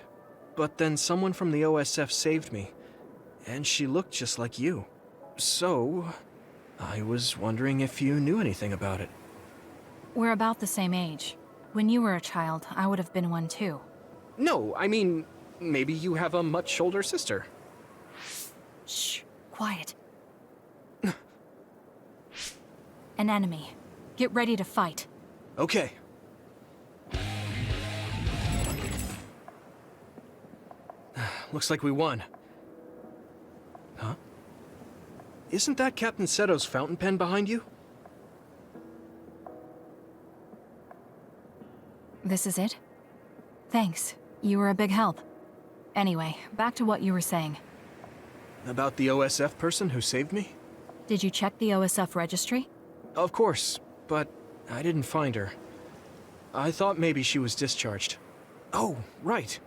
But then someone from the OSF saved me, and she looked just like you. So, I was wondering if you knew anything about it. We're about the same age. When you were a child, I would have been one too. No, I mean, maybe you have a much older sister. Shh, quiet. An enemy. Get ready to fight. Okay. Looks like we won. Huh? Isn't that Captain Seto's fountain pen behind you? This is it? Thanks. You were a big help. Anyway, back to what you were saying. About the OSF person who saved me? Did you check the OSF registry? Of course, but I didn't find her. I thought maybe she was discharged. Oh, right.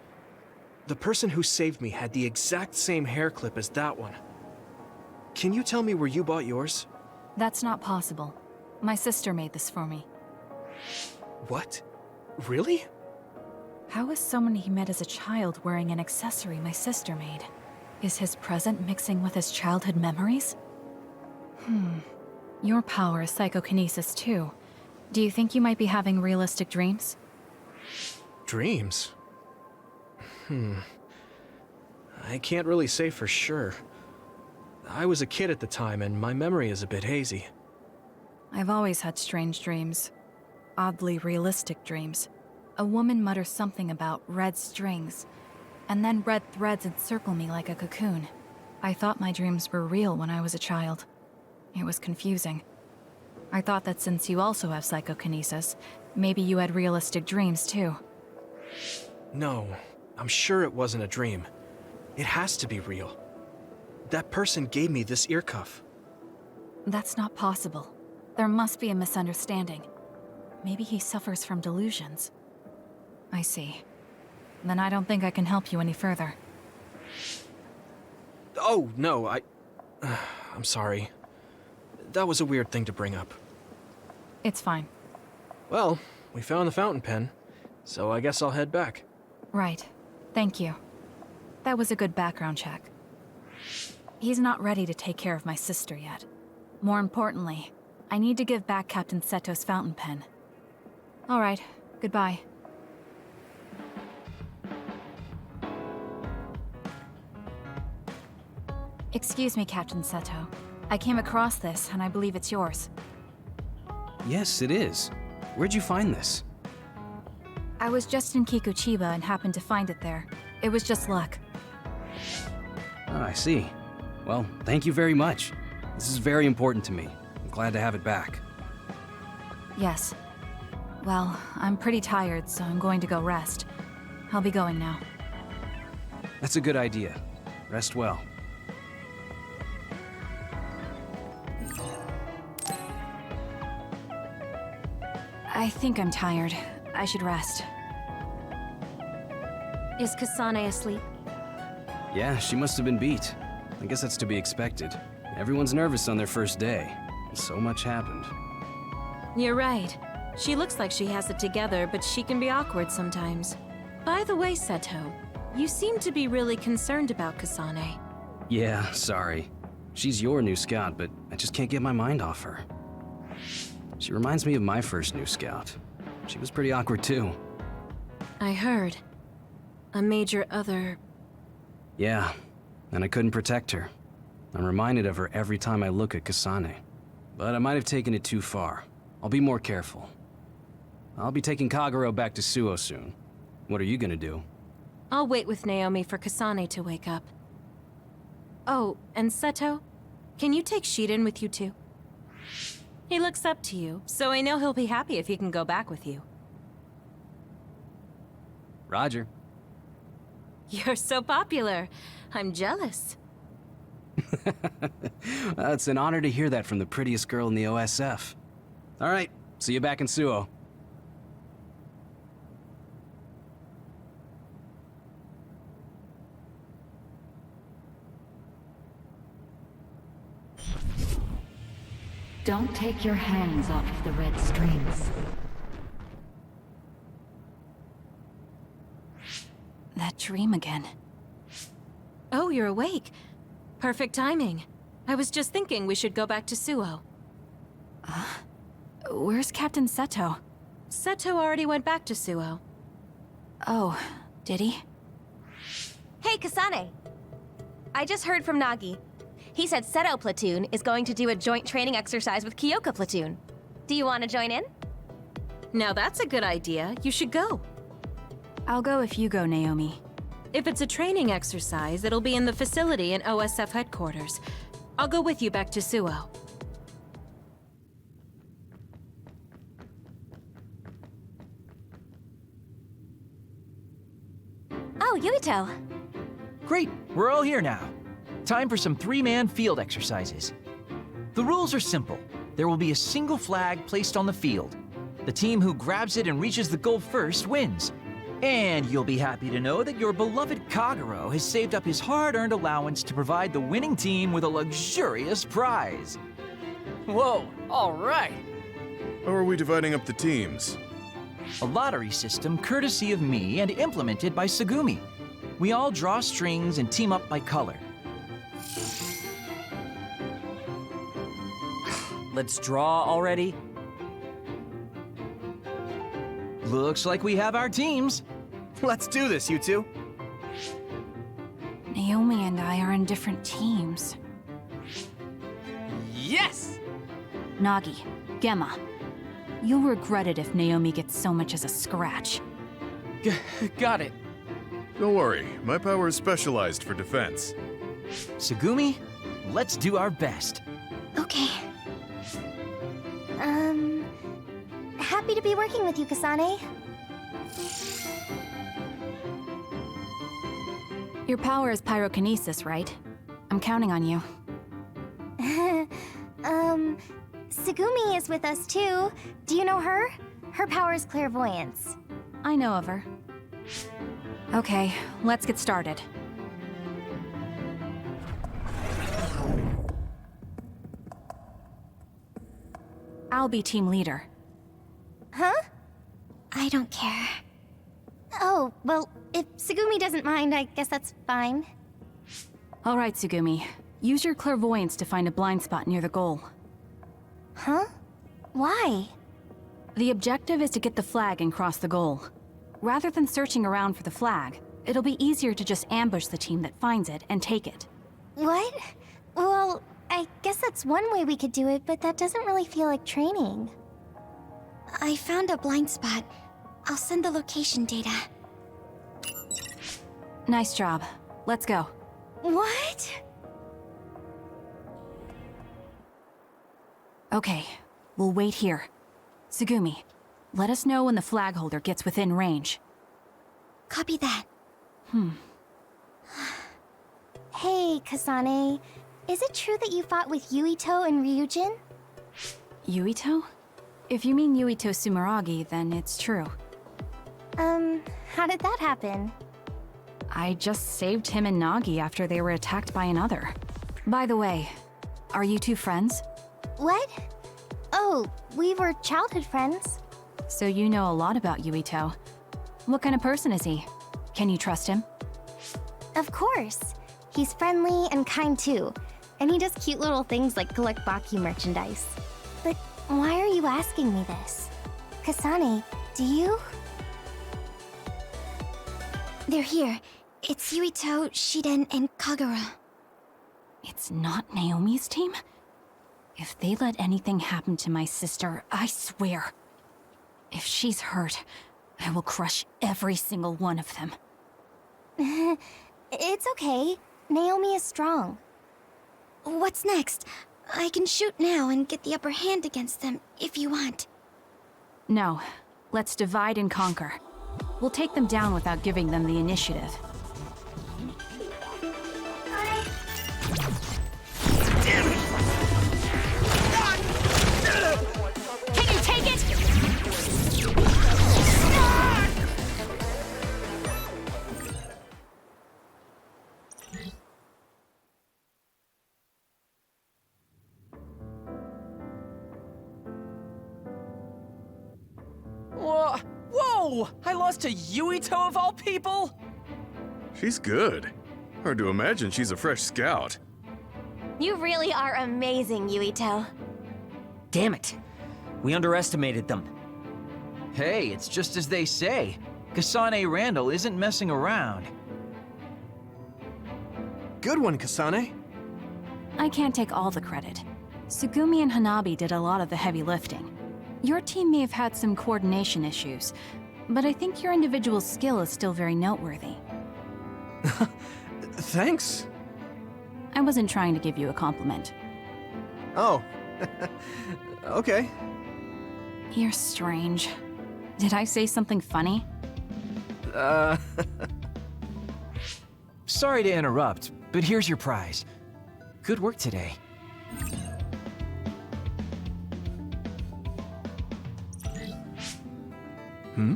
The person who saved me had the exact same hair clip as that one. Can you tell me where you bought yours? That's not possible. My sister made this for me. What? Really? How is someone he met as a child wearing an accessory my sister made? Is his present mixing with his childhood memories? Your power is psychokinesis too. Do you think you might be having realistic dreams? Dreams? I can't really say for sure. I was a kid at the time, and my memory is a bit hazy. I've always had strange dreams. Oddly realistic dreams. A woman mutters something about red strings, and then red threads encircle me like a cocoon. I thought my dreams were real when I was a child. It was confusing. I thought that since you also have psychokinesis, maybe you had realistic dreams too. No, I'm sure it wasn't a dream. It has to be real. That person gave me this ear cuff. That's not possible. There must be a misunderstanding. Maybe he suffers from delusions. I see. Then I don't think I can help you any further. Oh, no, I'm sorry. That was a weird thing to bring up. It's fine. Well, we found the fountain pen, so I guess I'll head back. Right. Thank you. That was a good background check. He's not ready to take care of my sister yet. More importantly, I need to give back Captain Seto's fountain pen. All right, goodbye. Excuse me, Captain Seto. I came across this, and I believe it's yours. Yes, it is. Where'd you find this? I was just in Kikuchiba and happened to find it there. It was just luck. Oh, I see. Well, thank you very much. This is very important to me. I'm glad to have it back. Yes. Well, I'm pretty tired, so I'm going to go rest. I'll be going now. That's a good idea. Rest well. I think I'm tired. I should rest. Is Kasane asleep? Yeah, she must have been beat. I guess that's to be expected. Everyone's nervous on their first day. So much happened. You're right. She looks like she has it together, but she can be awkward sometimes. By the way, Seto, you seem to be really concerned about Kasane. Yeah, sorry. She's your new scout, but I just can't get my mind off her. She reminds me of my first new scout. She was pretty awkward too. I heard. A major other... Yeah, and I couldn't protect her. I'm reminded of her every time I look at Kasane. But I might have taken it too far. I'll be more careful. I'll be taking Kagero back to Suo soon. What are you gonna do? I'll wait with Naomi for Kasane to wake up. Oh, and Seto, can you take Shiden with you too? He looks up to you, so I know he'll be happy if he can go back with you. Roger. You're so popular. I'm jealous. It's an honor to hear that from the prettiest girl in the OSF. All right, see you back in Suo. Don't take your hands off the red strings. That dream again. Oh, you're awake. Perfect timing. I was just thinking we should go back to Suo. Where's Captain Seto? Seto already went back to Suo. Oh, did he? Hey, Kasane! I just heard from Nagi. He said Seto Platoon is going to do a joint training exercise with Kyoka Platoon. Do you want to join in? Now that's a good idea. You should go. I'll go if you go, Naomi. If it's a training exercise, it'll be in the facility in OSF headquarters. I'll go with you back to Suo. Oh, Yuito! Great, we're all here now. Time for some three-man field exercises. The rules are simple. There will be a single flag placed on the field. The team who grabs it and reaches the goal first wins. And you'll be happy to know that your beloved Kagero has saved up his hard-earned allowance to provide the winning team with a luxurious prize. Whoa, all right. How are we dividing up the teams? A lottery system courtesy of me and implemented by Tsugumi. We all draw strings and team up by color. Let's draw already. Looks like we have our teams. Let's do this, you two. Naomi and I are in different teams. Yes! Nagi, Gemma. You'll regret it if Naomi gets so much as a scratch. Got it. Don't worry, my power is specialized for defense. Tsugumi, let's do our best. Okay. Happy to be working with you, Kasane. Your power is pyrokinesis, right? I'm counting on you. Tsugumi is with us too. Do you know her? Her power is clairvoyance. I know of her. Okay, let's get started. I'll be team leader. Huh? I don't care. Oh, well, if Tsugumi doesn't mind, I guess that's fine. All right, Tsugumi. Use your clairvoyance to find a blind spot near the goal. Huh? Why? The objective is to get the flag and cross the goal. Rather than searching around for the flag, it'll be easier to just ambush the team that finds it and take it. What? Well, I guess that's one way we could do it, but that doesn't really feel like training. I found a blind spot. I'll send the location data. Nice job. Let's go. What? Okay, we'll wait here. Tsugumi, let us know when the flag holder gets within range. Copy that. Hey, Kasane. Is it true that you fought with Yuito and Ryujin? Yuito? If you mean Yuito Sumeragi, then it's true. How did that happen? I just saved him and Nagi after they were attacked by another. By the way, are you two friends? What? Oh, we were childhood friends. So you know a lot about Yuito. What kind of person is he? Can you trust him? Of course. He's friendly and kind too. And he does cute little things like collect Baki merchandise. But why are you asking me this? Kasane, do you? They're here. It's Yuito, Shiden, and Kagero. It's not Naomi's team? If they let anything happen to my sister, I swear. If she's hurt, I will crush every single one of them. It's okay. Naomi is strong. What's next? I can shoot now and get the upper hand against them, if you want. No. Let's divide and conquer. We'll take them down without giving them the initiative. Can you take it? Whoa! I lost to Yuito of all people? She's good. Hard to imagine she's a fresh scout. You really are amazing, Yuito. Damn it. We underestimated them. Hey, it's just as they say. Kasane Randall isn't messing around. Good one, Kasane. I can't take all the credit. Sugumi and Hanabi did a lot of the heavy lifting. Your team may have had some coordination issues, but I think your individual skill is still very noteworthy. Thanks. I wasn't trying to give you a compliment. Oh. Okay. You're strange. Did I say something funny? Sorry to interrupt, but here's your prize. Good work today. Hmm?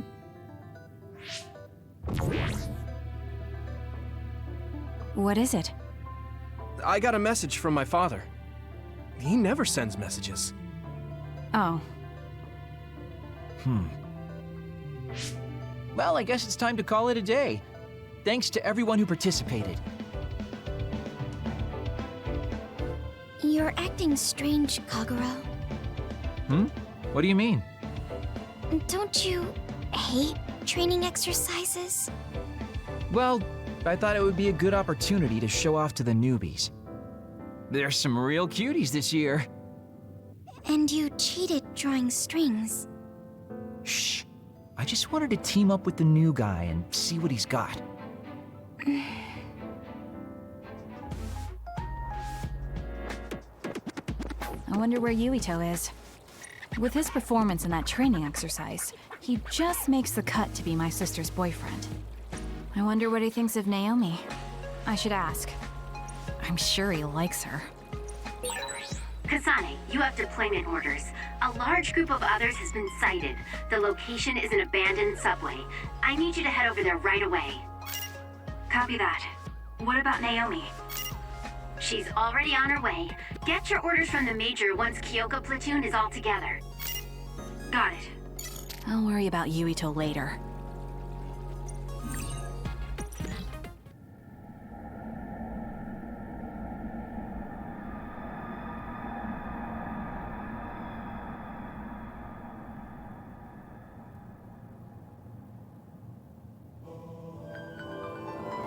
What is it? I got a message from my father. He never sends messages. Oh. Well, I guess it's time to call it a day. Thanks to everyone who participated. You're acting strange, Kagura. What do you mean? Don't you hate training exercises? Well, I thought it would be a good opportunity to show off to the newbies. There's some real cuties this year. And you cheated drawing strings. Shh. I just wanted to team up with the new guy and see what he's got. I wonder where Yuito is. With his performance in that training exercise, he just makes the cut to be my sister's boyfriend. I wonder what he thinks of Naomi. I should ask. I'm sure he likes her. Kasane, you have deployment orders. A large group of others has been sighted. The location is an abandoned subway. I need you to head over there right away. Copy that. What about Naomi? She's already on her way. Get your orders from the Major once Kyoko Platoon is all together. Got it. I'll worry about Yuito later.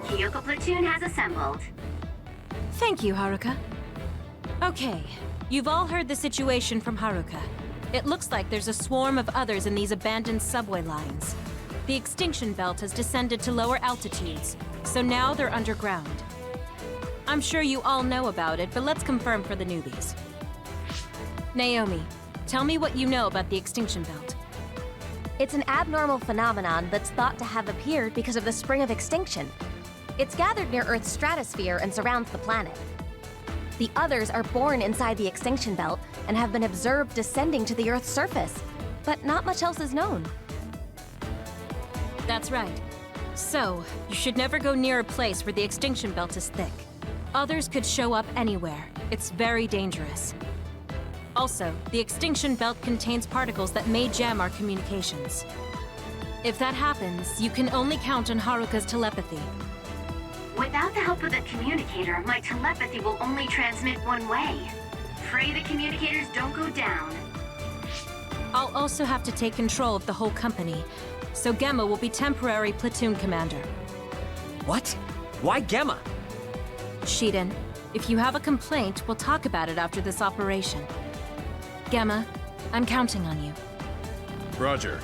Kyoko Platoon has assembled. Thank you, Haruka. Okay, you've all heard the situation from Haruka. It looks like there's a swarm of others in these abandoned subway lines. The extinction belt has descended to lower altitudes, so now they're underground. I'm sure you all know about it, but let's confirm for the newbies. Naomi, tell me what you know about the extinction belt. It's an abnormal phenomenon that's thought to have appeared because of the spring of extinction. It's gathered near Earth's stratosphere and surrounds the planet. The others are born inside the extinction belt and have been observed descending to the Earth's surface, but not much else is known. That's right. So, you should never go near a place where the extinction belt is thick. Others could show up anywhere. It's very dangerous. Also, the extinction belt contains particles that may jam our communications. If that happens, you can only count on Haruka's telepathy. Without the help of the communicator, my telepathy will only transmit one way. Pray the communicators don't go down. I'll also have to take control of the whole company, so Gemma will be temporary platoon commander. What? Why Gemma? Shiden, if you have a complaint, we'll talk about it after this operation. Gemma, I'm counting on you. Roger.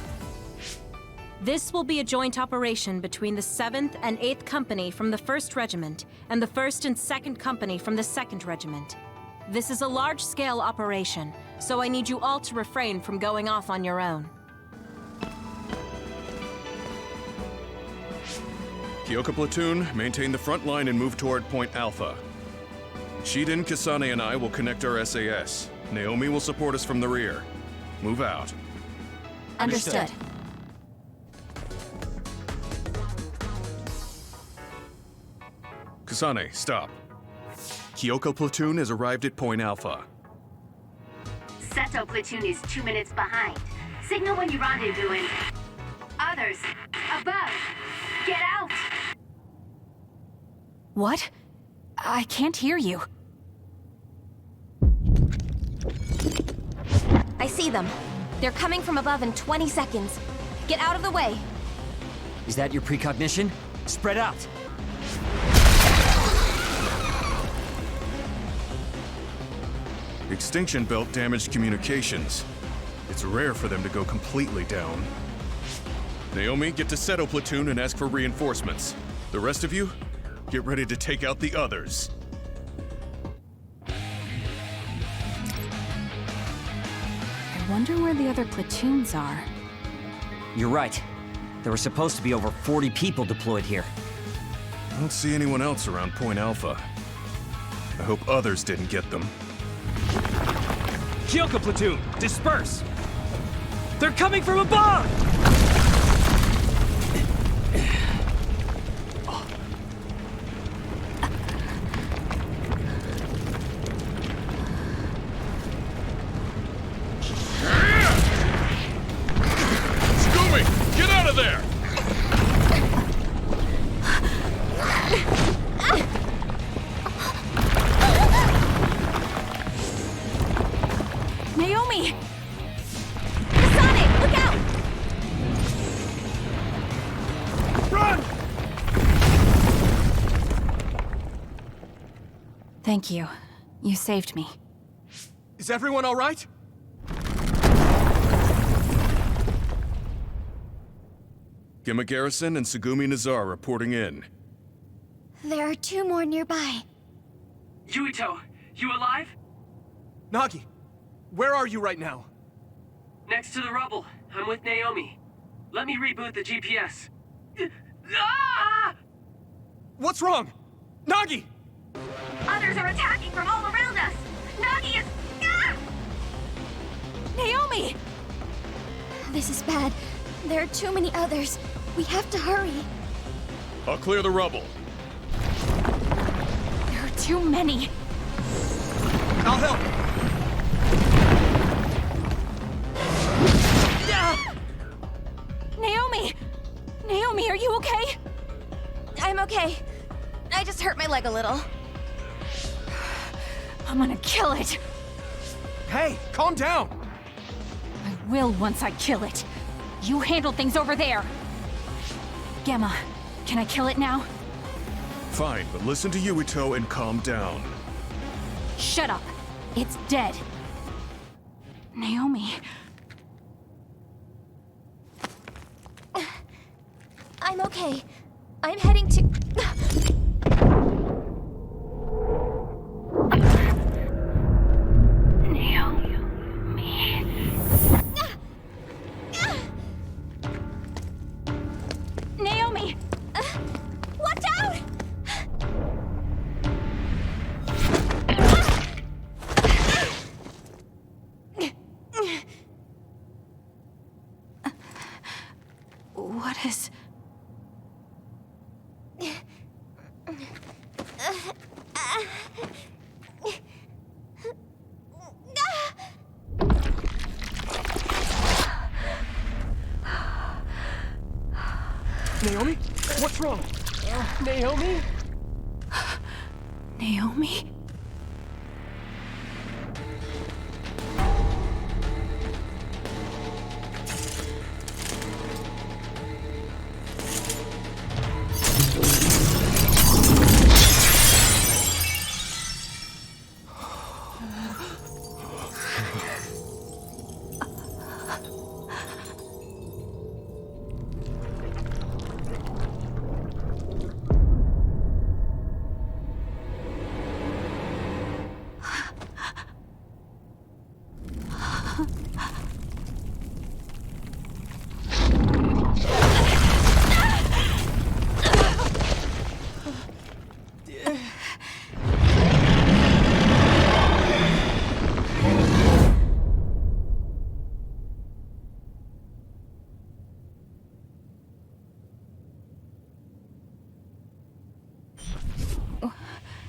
This will be a joint operation between the 7th and 8th Company from the 1st Regiment and the 1st and 2nd Company from the 2nd Regiment. This is a large-scale operation, so I need you all to refrain from going off on your own. Kyoko Platoon, maintain the front line and move toward Point Alpha. Shiden, Kasane, and I will connect our SAS. Naomi will support us from the rear. Move out. Understood. Kasane, stop. Kyoko Platoon has arrived at Point Alpha. Seto Platoon is 2 minutes behind. Signal when you rendezvous and... Others, above, get out! What? I can't hear you. I see them. They're coming from above in 20 seconds. Get out of the way! Is that your precognition? Spread out! Extinction belt damaged communications. It's rare for them to go completely down. Naomi, get to Seto platoon and ask for reinforcements. The rest of you, get ready to take out the others. I wonder where the other platoons are. You're right. There were supposed to be over 40 people deployed here. I don't see anyone else around Point Alpha. I hope others didn't get them. Kyoka platoon, disperse! They're coming from above! Scooby, get out of there! Naomi! Kasane, look out! Run! Thank you. You saved me. Is everyone all right? Gema Garrison and Sugumi Nazar reporting in. There are 2 more nearby. Yuito, you alive? Nagi, where are you right now? Next to the rubble. I'm with Naomi. Let me reboot the GPS. Ah! What's wrong? Nagi! Others are attacking from all around us! Nagi is... Ah! Naomi! This is bad. There are too many others. We have to hurry. I'll clear the rubble. There are too many. I'll help. Naomi! Naomi, are you okay? I'm okay. I just hurt my leg a little. I'm gonna kill it. Hey, calm down. I will once I kill it. You handle things over there. Gemma, can I kill it now? Fine, but listen to Yuito and calm down. Shut up. It's dead. Naomi. I'm okay. I'm heading to... Naomi! Watch out! What is... Naomi? What's wrong? Naomi? Naomi?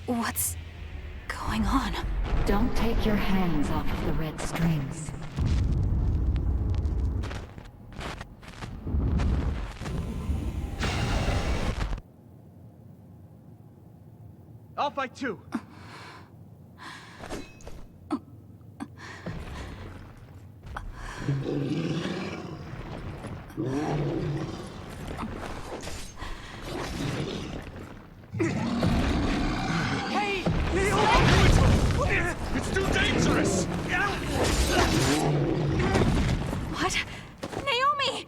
What's going on? Don't take your hands off of the red strings. I'll fight too. Hey! It's too dangerous! What? Naomi!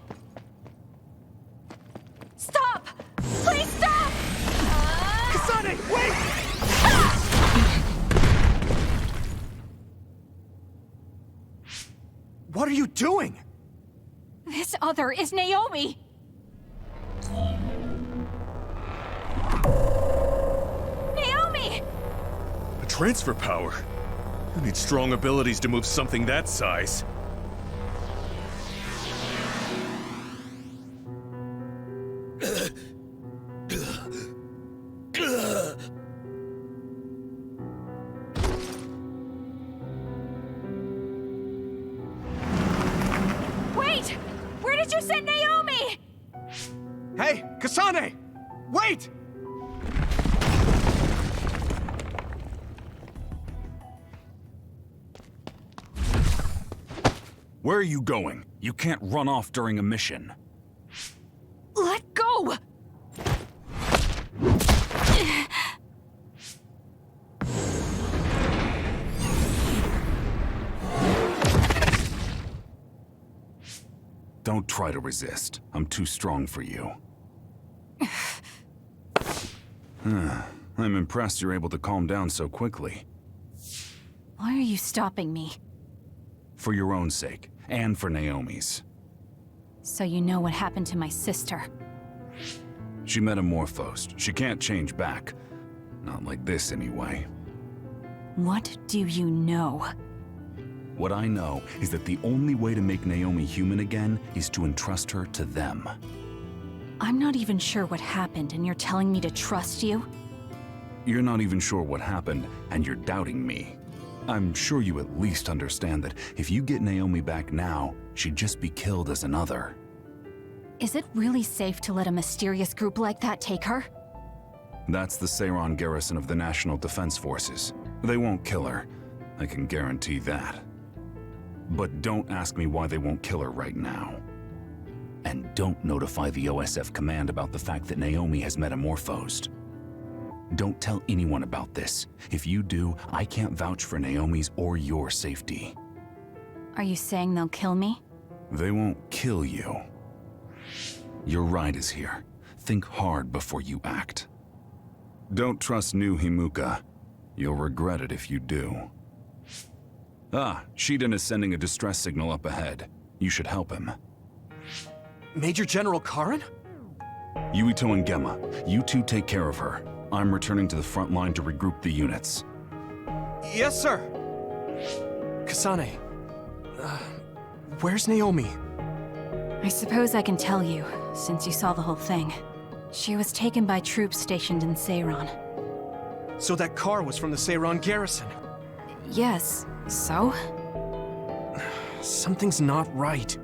Stop! Please stop! Kasane, wait! What are you doing? This other is Naomi! Naomi! A transfer power? You need strong abilities to move something that size. Wait! Where did you send Naomi? Hey, Kasane! Wait! Where are you going? You can't run off during a mission. Let go! Don't try to resist. I'm too strong for you. I'm impressed you're able to calm down so quickly. Why are you stopping me? For your own sake, and for Naomi's. So you know what happened to my sister. She metamorphosed. She can't change back. Not like this, anyway. What do you know? What I know is that the only way to make Naomi human again is to entrust her to them. I'm not even sure what happened, and you're telling me to trust you? You're not even sure what happened, and you're doubting me. I'm sure you at least understand that if you get Naomi back now, she'd just be killed as another. Is it really safe to let a mysterious group like that take her? That's the Seiran garrison of the National Defense Forces. They won't kill her. I can guarantee that. But don't ask me why they won't kill her right now. And don't notify the OSF command about the fact that Naomi has metamorphosed. Don't tell anyone about this. If you do, I can't vouch for Naomi's or your safety. Are you saying they'll kill me? They won't kill you. Your ride is here. Think hard before you act. Don't trust new Himuka. You'll regret it if you do. Ah, Shiden is sending a distress signal up ahead. You should help him. Major General Karin? Yuito and Gemma, you two take care of her. I'm returning to the front line to regroup the units. Yes, sir. Kasane, where's Naomi? I suppose I can tell you, since you saw the whole thing. She was taken by troops stationed in Seiran. So that car was from the Seiran garrison? Yes, so? Something's not right.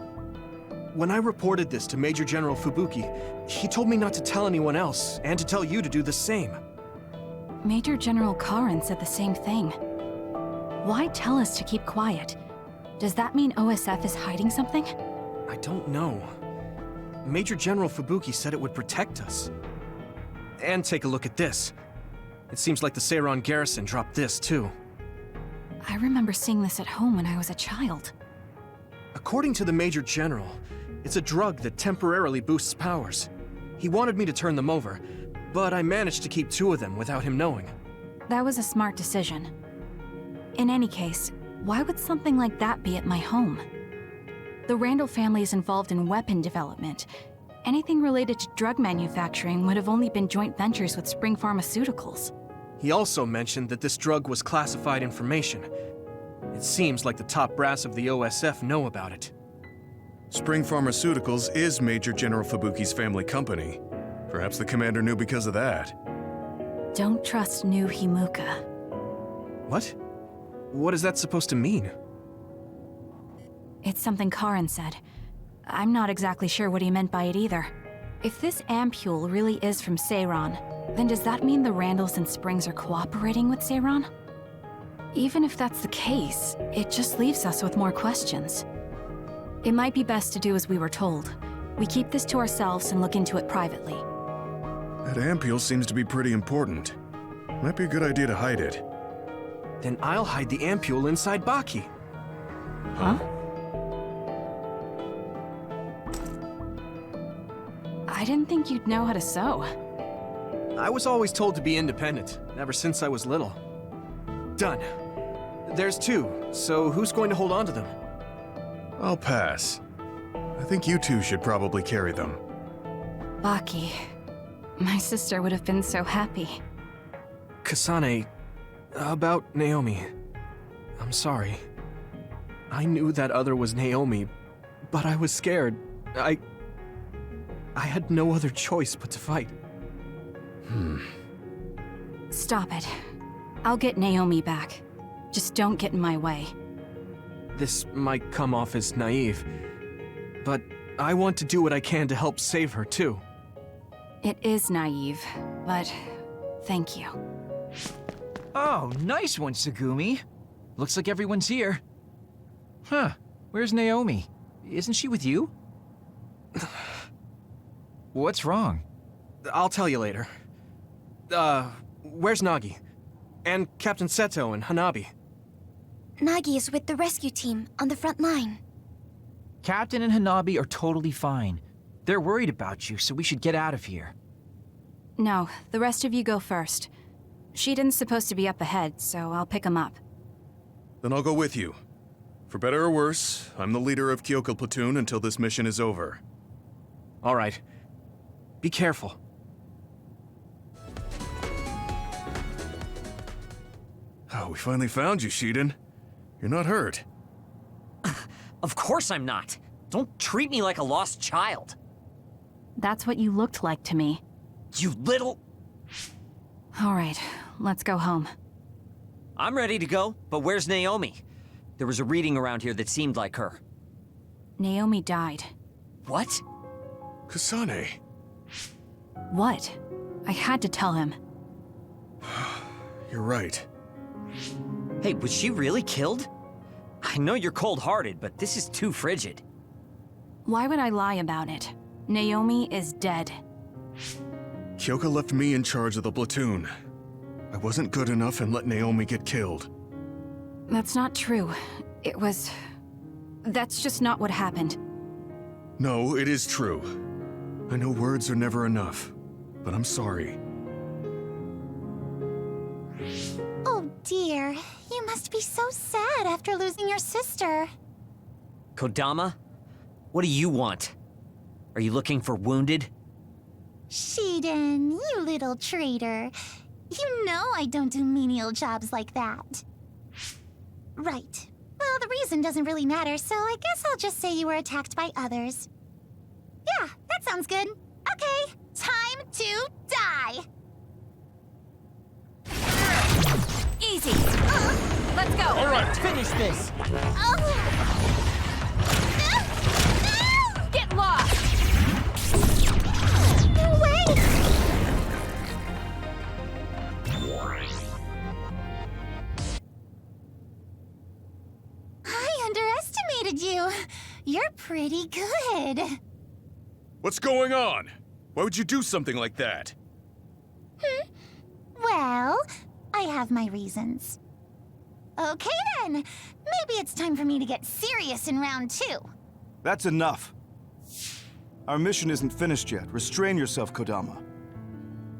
When I reported this to Major General Fubuki, he told me not to tell anyone else, and to tell you to do the same. Major General Karin said the same thing. Why tell us to keep quiet? Does that mean OSF is hiding something? I don't know. Major General Fubuki said it would protect us. And take a look at this. It seems like the Seiran garrison dropped this, too. I remember seeing this at home when I was a child. According to the Major General, it's a drug that temporarily boosts powers. He wanted me to turn them over, but I managed to keep 2 of them without him knowing. That was a smart decision. In any case, why would something like that be at my home? The Randall family is involved in weapon development. Anything related to drug manufacturing would have only been joint ventures with Spring Pharmaceuticals. He also mentioned that this drug was classified information. It seems like the top brass of the OSF know about it. Spring Pharmaceuticals is Major General Fubuki's family company. Perhaps the commander knew because of that. Don't trust new Himuka. What? What is that supposed to mean? It's something Karin said. I'm not exactly sure what he meant by it either. If this ampule really is from Seiran, then does that mean the Randalls and Springs are cooperating with Seiran? Even if that's the case, it just leaves us with more questions. It might be best to do as we were told. We keep this to ourselves and look into it privately. That ampule seems to be pretty important. Might be a good idea to hide it. Then I'll hide the ampule inside Baki. Huh? I didn't think you'd know how to sew. I was always told to be independent, ever since I was little. Done. There's 2, so who's going to hold on to them? I'll pass. I think you two should probably carry them. Baki. My sister would have been so happy. Kasane, about Naomi. I'm sorry. I knew that other was Naomi, but I was scared. I had no other choice but to fight. Stop it. I'll get Naomi back. Just don't get in my way. This might come off as naive, but I want to do what I can to help save her, too. It is naive, but thank you. Oh, nice one, Tsugumi. Looks like everyone's here. Huh, where's Naomi? Isn't she with you? What's wrong? I'll tell you later. Where's Nagi? And Captain Seto and Hanabi? Nagi is with the rescue team on the front line. Captain and Hanabi are totally fine. They're worried about you, so we should get out of here. No, the rest of you go first. Shiden's supposed to be up ahead, so I'll pick him up. Then I'll go with you. For better or worse, I'm the leader of Kyoka Platoon until this mission is over. All right. Be careful. Oh, we finally found you, Shiden. You're not hurt. Of course I'm not. Don't treat me like a lost child. That's what you looked like to me. You little... All right, let's go home. I'm ready to go, but where's Naomi? There was a reading around here that seemed like her. Naomi died. What? Kasane. What? I had to tell him. You're right. Hey, was she really killed? I know you're cold-hearted, but this is too frigid. Why would I lie about it? Naomi is dead. Kyoka left me in charge of the platoon. I wasn't good enough and let Naomi get killed. That's not true. It was... That's just not what happened. No, it is true. I know words are never enough, but I'm sorry. Oh dear, you must be so sad after losing your sister. Kodama? What do you want? Are you looking for wounded? Shiden, you little traitor. You know I don't do menial jobs like that. Right. Well, the reason doesn't really matter, so I guess I'll just say you were attacked by others. Yeah, that sounds good. Okay, time to die! Easy! Let's go! All right, finish this! Get lost! No way! I underestimated you. You're pretty good. What's going on? Why would you do something like that? Well, I have my reasons. Okay then, maybe it's time for me to get serious in round 2. That's enough. Our mission isn't finished yet. Restrain yourself, Kodama.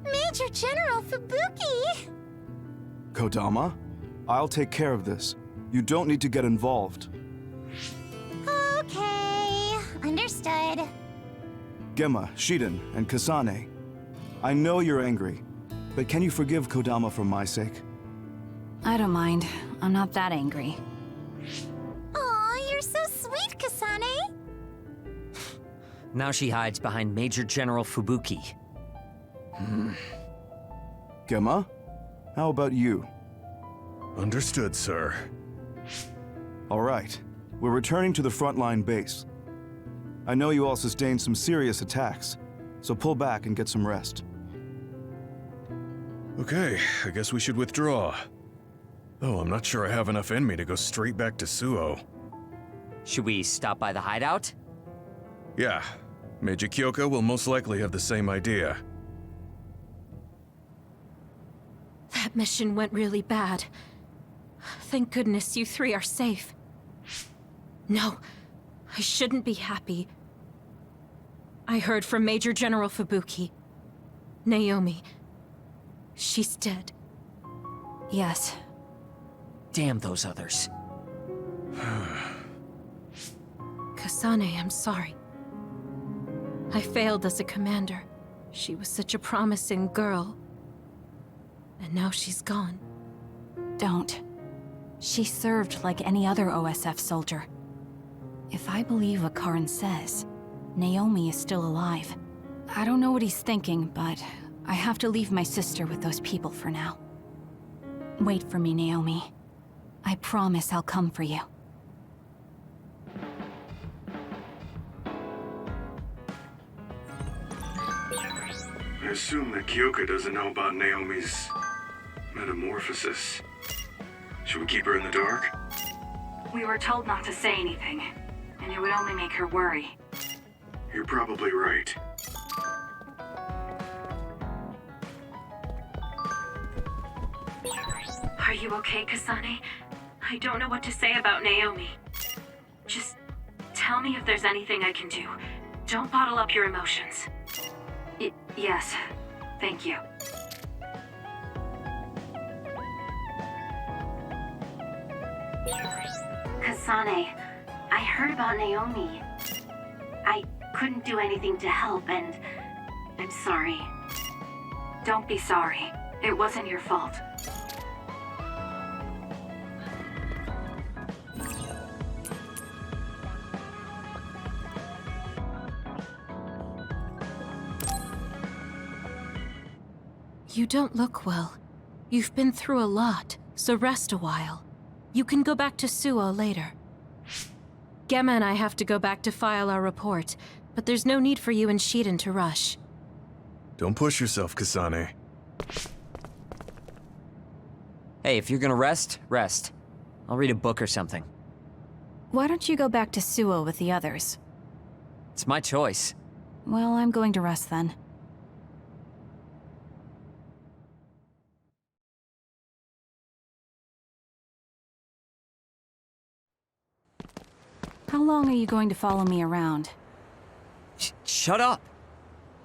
Major General Fubuki! Kodama, I'll take care of this. You don't need to get involved. Okay, understood. Gemma, Shiden, and Kasane, I know you're angry, but can you forgive Kodama for my sake? I don't mind. I'm not that angry. Aw, you're so sweet, Kasane! Now she hides behind Major General Fubuki. Gemma, how about you? Understood, sir. All right, we're returning to the frontline base. I know you all sustained some serious attacks, so pull back and get some rest. Okay, I guess we should withdraw. Though I'm not sure I have enough in me to go straight back to Suo. Should we stop by the hideout? Yeah, Major Kyoko will most likely have the same idea. That mission went really bad. Thank goodness you three are safe. No, I shouldn't be happy. I heard from Major General Fubuki. Naomi. She's dead. Yes. Damn those others. Kasane, I'm sorry. I failed as a commander. She was such a promising girl. And now she's gone. Don't. She served like any other OSF soldier. If I believe what Karin says, Naomi is still alive. I don't know what he's thinking, but I have to leave my sister with those people for now. Wait for me, Naomi. I promise I'll come for you. I assume that Kyoko doesn't know about Naomi's metamorphosis. Should we keep her in the dark? We were told not to say anything, and it would only make her worry. You're probably right. Are you okay, Kasane? I don't know what to say about Naomi. Just tell me if there's anything I can do. Don't bottle up your emotions. Yes, thank you. Kasane, I heard about Naomi. I couldn't do anything to help, and I'm sorry. Don't be sorry. It wasn't your fault. You don't look well. You've been through a lot, so rest a while. You can go back to Suo later. Gemma and I have to go back to file our report, but there's no need for you and Shiden to rush. Don't push yourself, Kasane. Hey, if you're gonna rest, rest. I'll read a book or something. Why don't you go back to Suo with the others? It's my choice. Well, I'm going to rest then. How long are you going to follow me around? Shut up!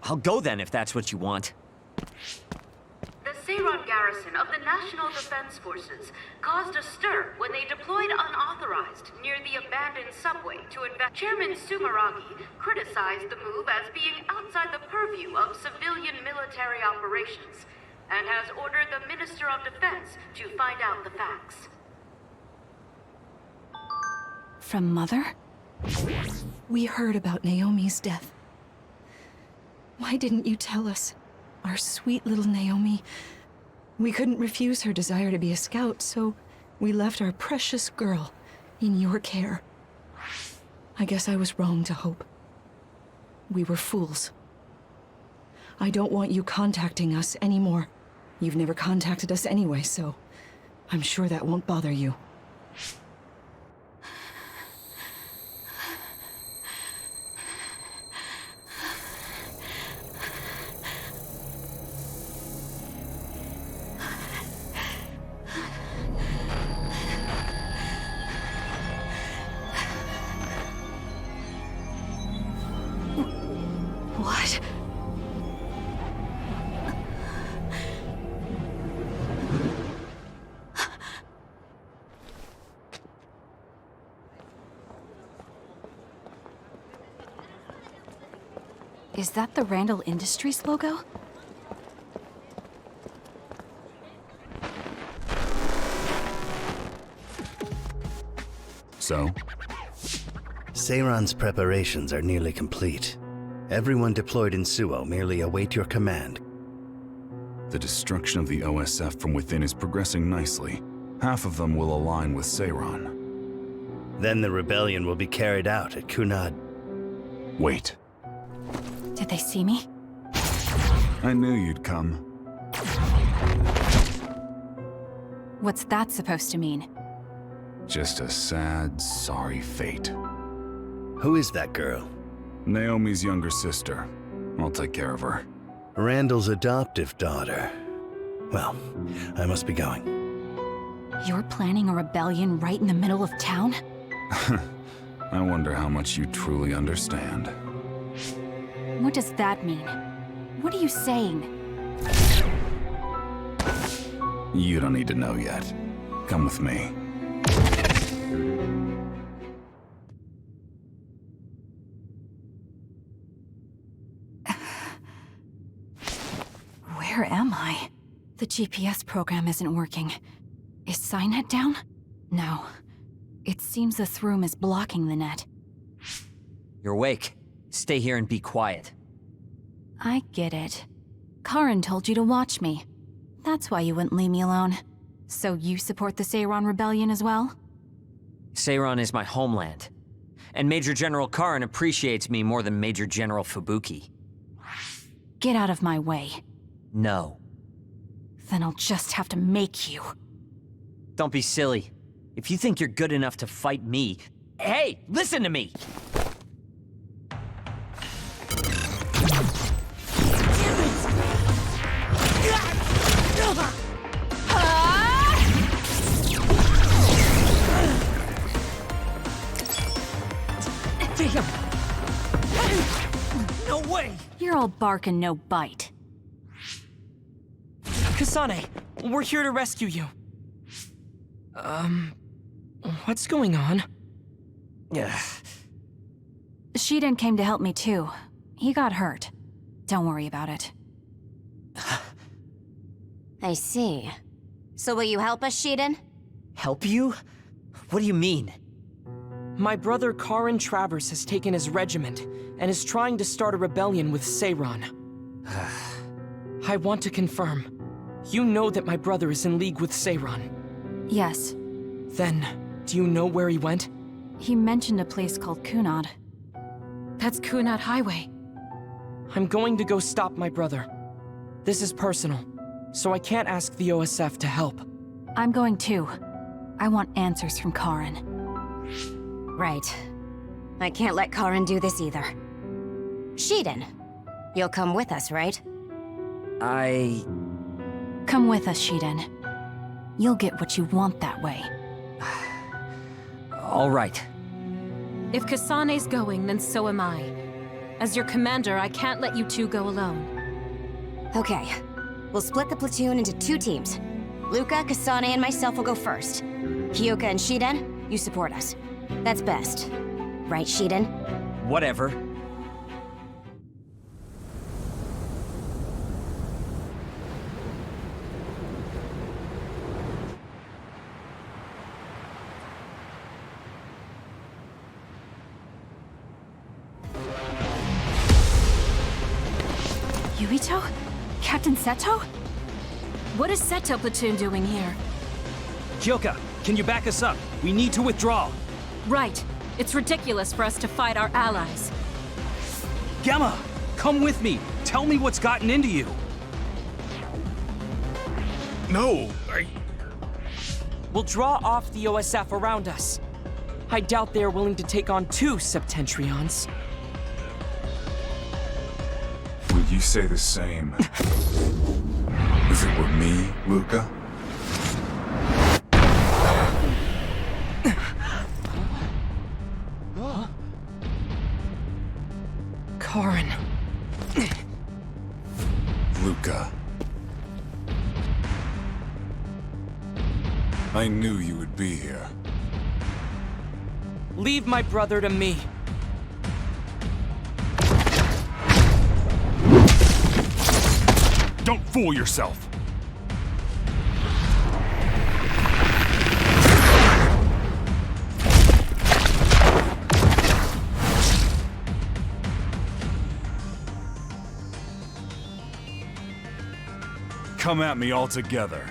I'll go then if that's what you want. The Seiron garrison of the National Defense Forces caused a stir when they deployed unauthorized near the abandoned subway to invest. Chairman Sumeragi criticized the move as being outside the purview of civilian military operations and has ordered the Minister of Defense to find out the facts. From Mother? We heard about Naomi's death. Why didn't you tell us? Our sweet little Naomi. We couldn't refuse her desire to be a scout, so we left our precious girl in your care. I guess I was wrong to hope. We were fools. I don't want you contacting us anymore. You've never contacted us anyway, so I'm sure that won't bother you. What? Is that the Randall Industries logo? So? Seiron's preparations are nearly complete. Everyone deployed in Suo merely await your command. The destruction of the OSF from within is progressing nicely. Half of them will align with Seiron. Then the rebellion will be carried out at Kunad. Wait. Did they see me? I knew you'd come. What's that supposed to mean? Just a sad, sorry fate. Who is that girl? Naomi's younger sister. I'll take care of her. Randall's adoptive daughter. Well, I must be going. You're planning a rebellion right in the middle of town? I wonder how much you truly understand. What does that mean? What are you saying? You don't need to know yet. Come with me. Where am I? The GPS program isn't working. Is Psynet down? No. It seems the Throom is blocking the net. You're awake. Stay here and be quiet. I get it. Karin told you to watch me. That's why you wouldn't leave me alone. So you support the Seiron Rebellion as well? Seiron is my homeland. And Major General Karin appreciates me more than Major General Fubuki. Get out of my way. No. Then I'll just have to make you. Don't be silly. If you think you're good enough to fight me... Hey, listen to me! Damn! No way! You're all bark and no bite. Kasane, we're here to rescue you. What's going on? Shiden came to help me too. He got hurt. Don't worry about it. I see. So will you help us, Shiden? Help you? What do you mean? My brother Karin Travers has taken his regiment and is trying to start a rebellion with Seiron. I want to confirm. You know that my brother is in league with Seiron. Yes. Then, do you know where he went? He mentioned a place called Kunad. That's Kunad Highway. I'm going to go stop my brother. This is personal, so I can't ask the OSF to help. I'm going too. I want answers from Karin. Right. I can't let Karin do this either. Shiden, you'll come with us, right? Come with us, Shiden. You'll get what you want that way. All right. If Kasane's going, then so am I. As your commander, I can't let you two go alone. Okay. We'll split the platoon into 2 teams. Luca, Kasane, and myself will go first. Kyoka and Shiden, you support us. That's best. Right, Shiden? Whatever. Yuito? Captain Seto? What is Seto platoon doing here? Kyoka, can you back us up? We need to withdraw. Right. It's ridiculous for us to fight our allies. Gamma, come with me. Tell me what's gotten into you. No, We'll draw off the OSF around us. I doubt they are willing to take on 2 Septentrions. Would you say the same if it were me, Luca? Karin. Luca. I knew you would be here. Leave my brother to me. Don't fool yourself! Come at me all together.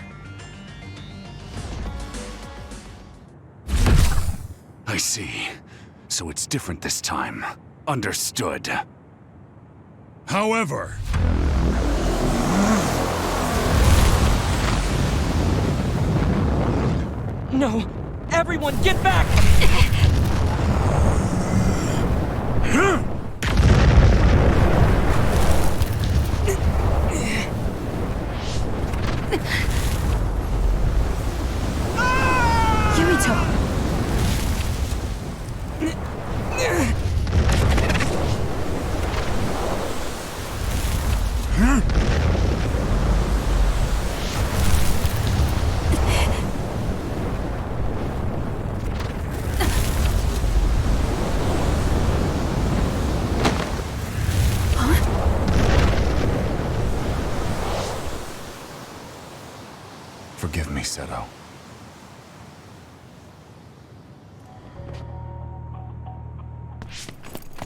I see. So it's different this time. Understood. However... No! Everyone, get back! Forgive me, Seto.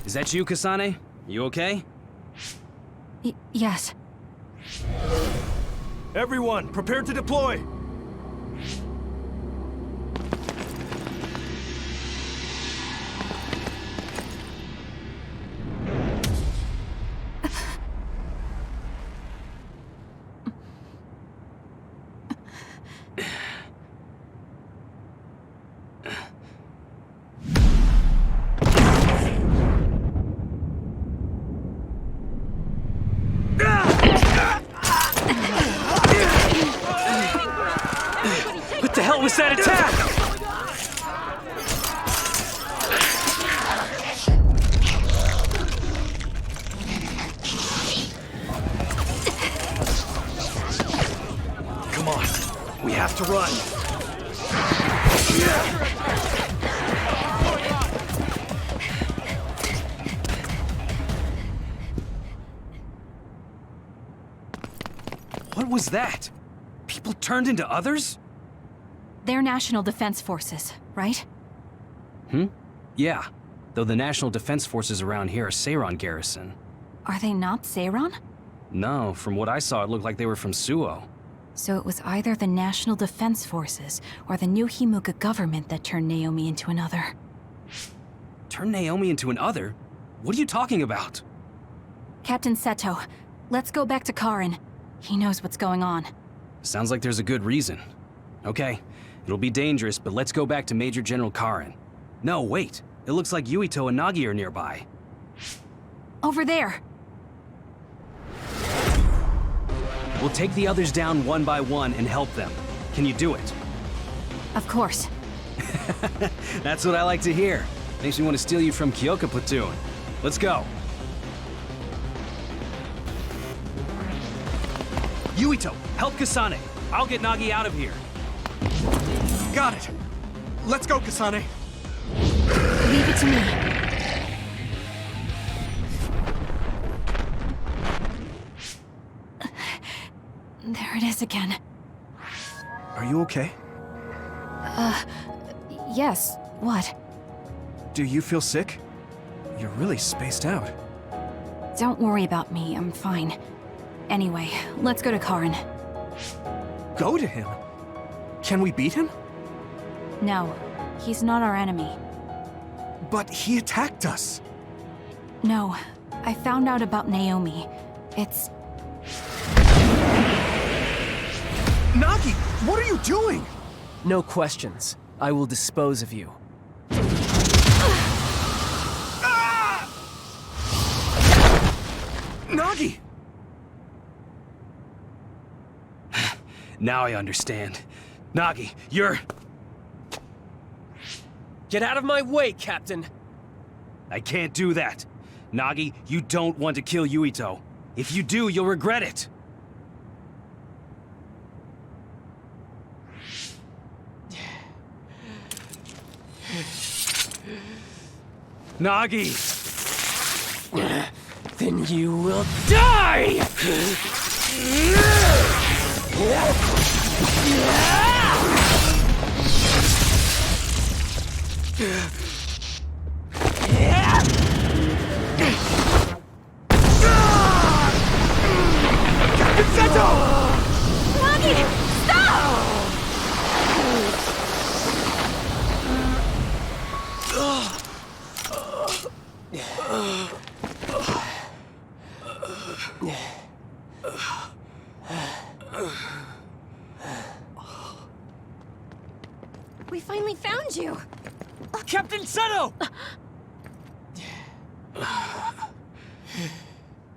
Is that you, Kasane? You okay? Yes. Everyone, prepare to deploy! What the hell was that attack? Come on, we have to run. What was that? People turned into others? They're National Defense Forces, right? Yeah. Though the National Defense Forces around here are Seiron garrison. Are they not Seiron? No, from what I saw, it looked like they were from Suo. So it was either the National Defense Forces or the new Himuka government that turned Naomi into another. Turn Naomi into an other? What are you talking about? Captain Seto, let's go back to Karin. He knows what's going on. Sounds like there's a good reason. Okay, it'll be dangerous, but let's go back to Major General Karin. No, wait. It looks like Yuito and Nagi are nearby. Over there! We'll take the others down one by one and help them. Can you do it? Of course. That's what I like to hear. Makes me want to steal you from Kyoka Platoon. Let's go. Yuito, help Kasane. I'll get Nagi out of here. Got it. Let's go, Kasane. Leave it to me. There it is again. Are you okay? Yes. What? Do you feel sick? You're really spaced out. Don't worry about me, I'm fine. Anyway, let's go to Karin. Go to him? Can we beat him? No, he's not our enemy. But he attacked us. No, I found out about Naomi. It's... Nagi, what are you doing? No questions. I will dispose of you. Nagi! Now I understand. Nagi, you're... Get out of my way, Captain! I can't do that. Nagi, you don't want to kill Yuito. If you do, you'll regret it. Nagi! Then you will die! Nagi! Stop! We finally found you! Captain Seto!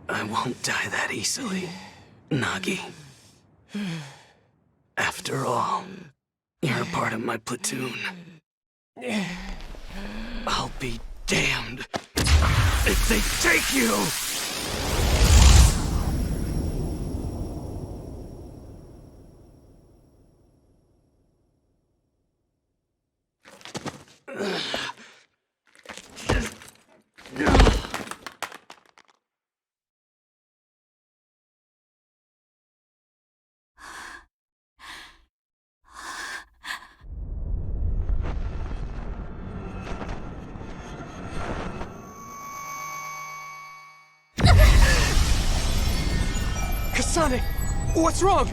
I won't die that easily, Nagi. After all, you're a part of my platoon. I'll be damned if they take you! Kasane! What's wrong?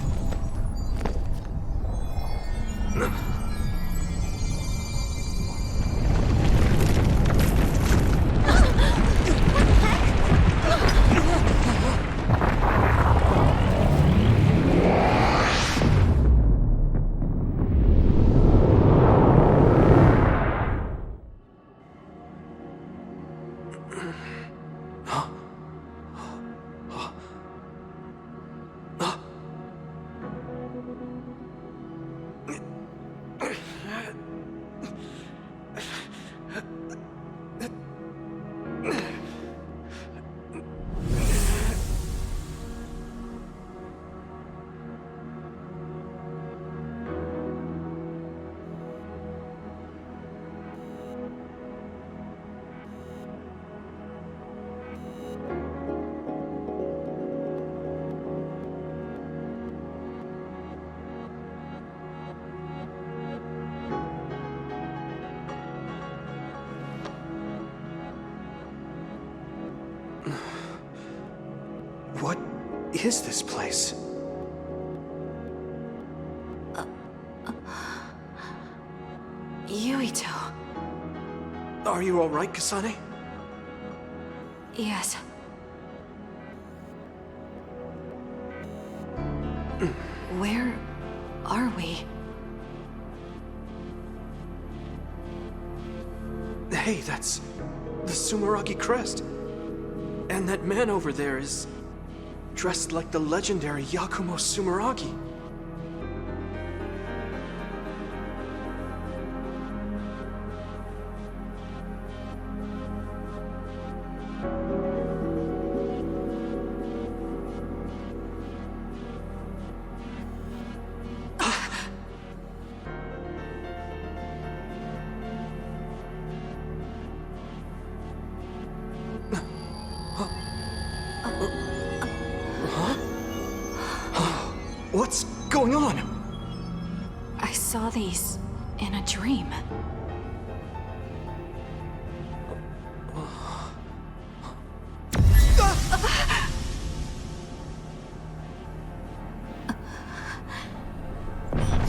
What is this place? Yuito. Are you all right, Kasane? Yes. Where are we? Hey, that's the Sumeragi crest. And that man over there is dressed like the legendary Yakumo Sumeragi. What's going on? I saw these in a dream.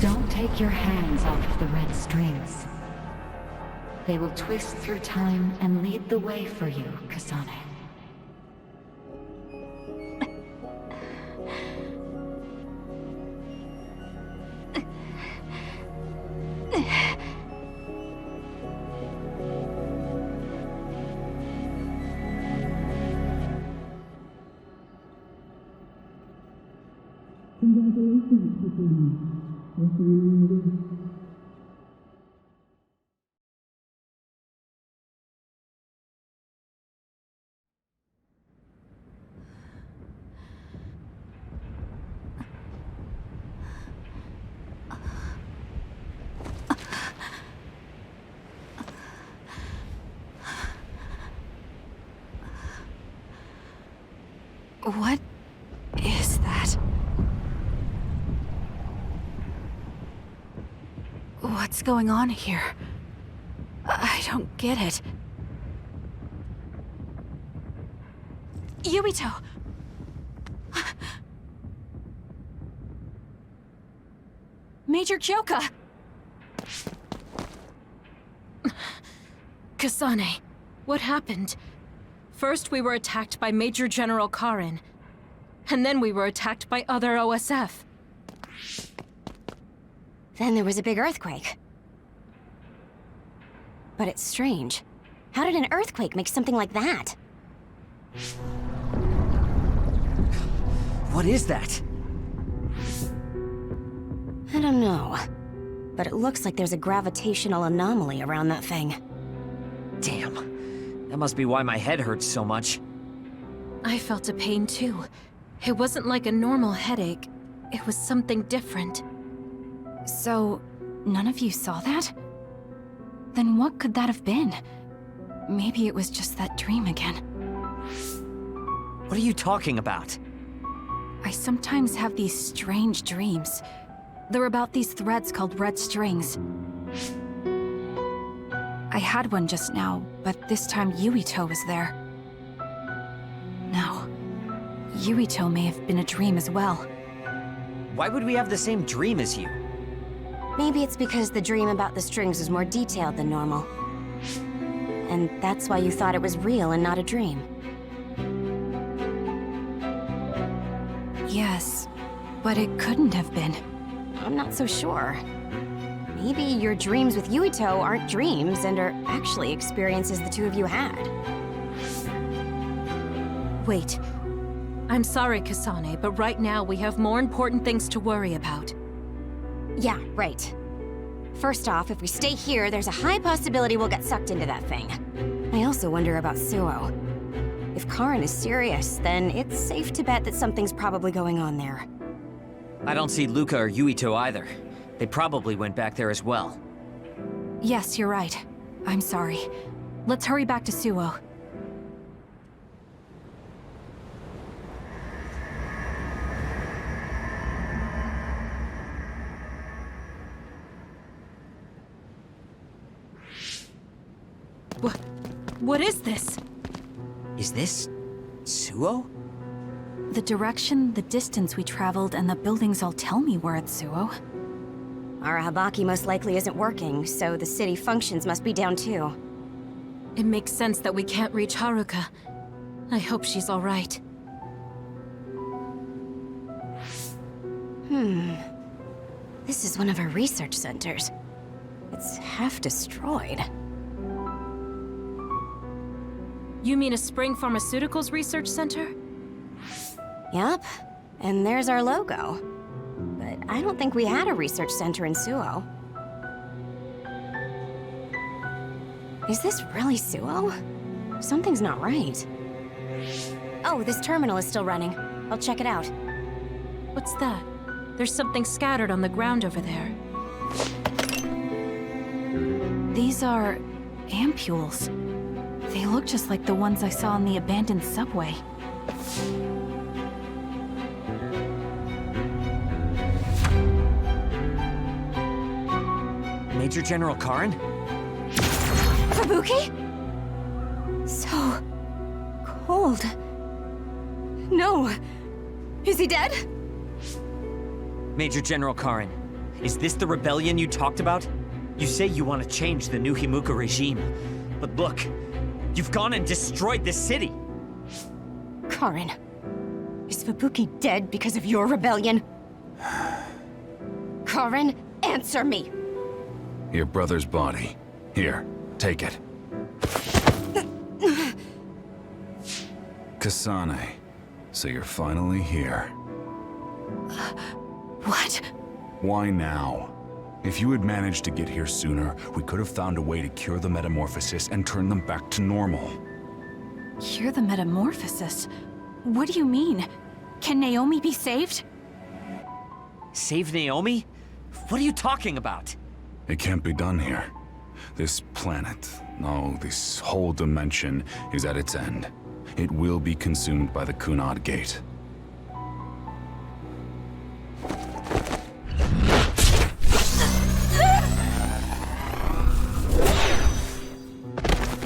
Don't take your hands off the red strings. They will twist through time and lead the way for you, Kasane. What is that? What's going on here? I don't get it. Yuito! Major Kyoka! Kasane, what happened? First we were attacked by Major General Karin, and then we were attacked by other OSF. Then there was a big earthquake. But it's strange. How did an earthquake make something like that? What is that? I don't know. But it looks like there's a gravitational anomaly around that thing. Damn. That must be why my head hurts so much. I felt a pain too. It wasn't like a normal headache. It was something different. So, none of you saw that? Then what could that have been? Maybe it was just that dream again. What are you talking about? I sometimes have these strange dreams. They're about these threads called red strings. I had one just now, but this time Yuito was there. Now, Yuito may have been a dream as well. Why would we have the same dream as you? Maybe it's because the dream about the strings was more detailed than normal. And that's why you thought it was real and not a dream. Yes, but it couldn't have been. I'm not so sure. Maybe your dreams with Yuito aren't dreams and are actually experiences the two of you had. Wait. I'm sorry, Kasane, but right now we have more important things to worry about. Yeah, right. First off, if we stay here, there's a high possibility we'll get sucked into that thing. I also wonder about Suo. If Karin is serious, then it's safe to bet that something's probably going on there. I don't see Luca or Yuito either. They probably went back there as well. Yes, you're right. I'm sorry. Let's hurry back to Suo. What is this? Is this Suo? The direction, the distance we traveled, and the buildings all tell me we're at Suo. Our Habaki most likely isn't working, so the city functions must be down too. It makes sense that we can't reach Haruka. I hope she's all right. This is one of our research centers. It's half destroyed. You mean a Spring Pharmaceuticals Research Center? Yup, and there's our logo. But I don't think we had a research center in Suo. Is this really Suo? Something's not right. Oh, this terminal is still running. I'll check it out. What's that? There's something scattered on the ground over there. These are ampules. They look just like the ones I saw in the abandoned subway. Major General Karin? Fubuki? So... cold. No. Is he dead? Major General Karin, is this the rebellion you talked about? You say you want to change the new Himuka regime, but look, you've gone and destroyed this city! Karin, is Fubuki dead because of your rebellion? Karin, answer me! Your brother's body. Here, take it. Kasane, so you're finally here. What? Why now? If you had managed to get here sooner, we could have found a way to cure the metamorphosis and turn them back to normal. Cure the metamorphosis? What do you mean? Can Naomi be saved? Save Naomi? What are you talking about? It can't be done here. This planet, no, this whole dimension is at its end. It will be consumed by the Kunad Gate.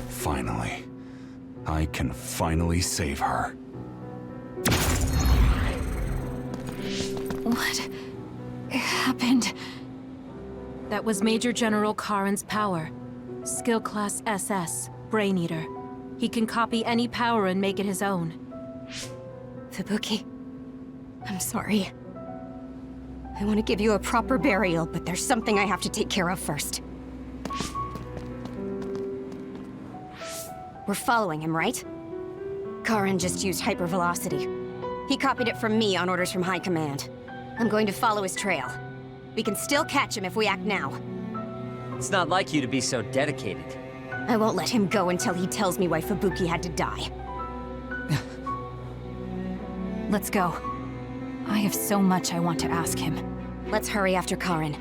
Finally. I can finally save her. What happened? That was Major General Karin's power. Skill class SS, Brain Eater. He can copy any power and make it his own. Fubuki, I'm sorry. I want to give you a proper burial, but there's something I have to take care of first. We're following him, right? Karin just used hypervelocity. He copied it from me on orders from High Command. I'm going to follow his trail. We can still catch him if we act now. It's not like you to be so dedicated. I won't let him go until he tells me why Fubuki had to die. Let's go. I have so much I want to ask him. Let's hurry after Karin.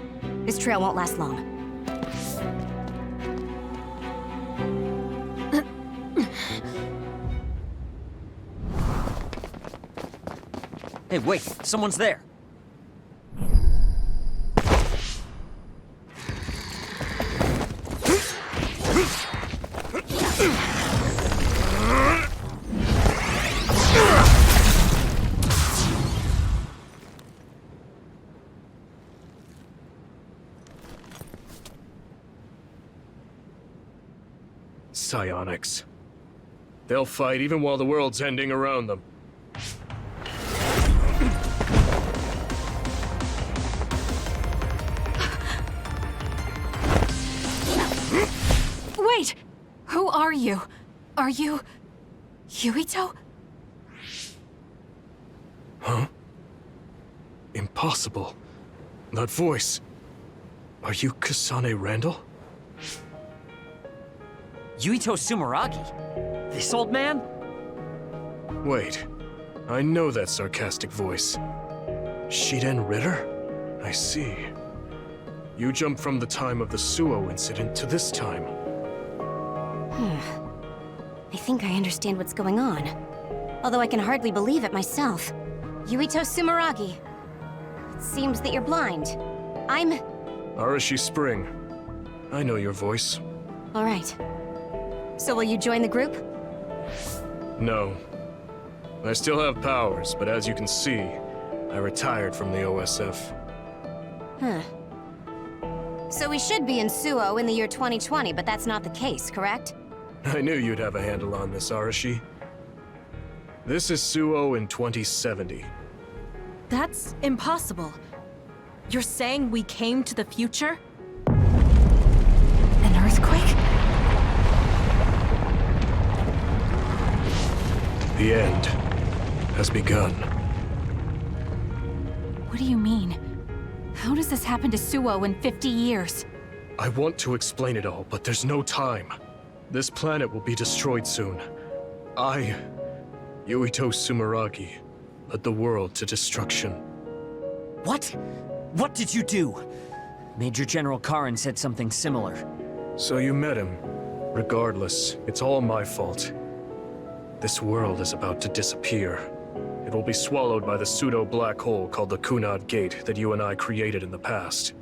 His trail won't last long. Hey, wait! Someone's there! psionics. They'll fight even while the world's ending around them. Wait! Who are you? Are you... Yuito? Huh? Impossible. That voice. Are you Kasane Randall? Yuito Sumeragi? This old man? Wait. I know that sarcastic voice. Shiden Ritter? I see. You jumped from the time of the Suo incident to this time. I think I understand what's going on. Although I can hardly believe it myself. Yuito Sumeragi. It seems that you're blind. I'm... Arashi Spring. I know your voice. All right. So will you join the group? No. I still have powers, but as you can see, I retired from the OSF. Huh. So we should be in Suo in the year 2020, but that's not the case, correct? I knew you'd have a handle on this, Arashi. This is Suo in 2070. That's impossible. You're saying we came to the future? An earthquake? The end has begun. What do you mean? How does this happen to Suo in 50 years? I want to explain it all, but there's no time. This planet will be destroyed soon. I, Yuito Sumeragi, led the world to destruction. What? What did you do? Major General Karin said something similar. So you met him. Regardless, it's all my fault. This world is about to disappear. It will be swallowed by the pseudo-black hole called the Kunad Gate that you and I created in the past.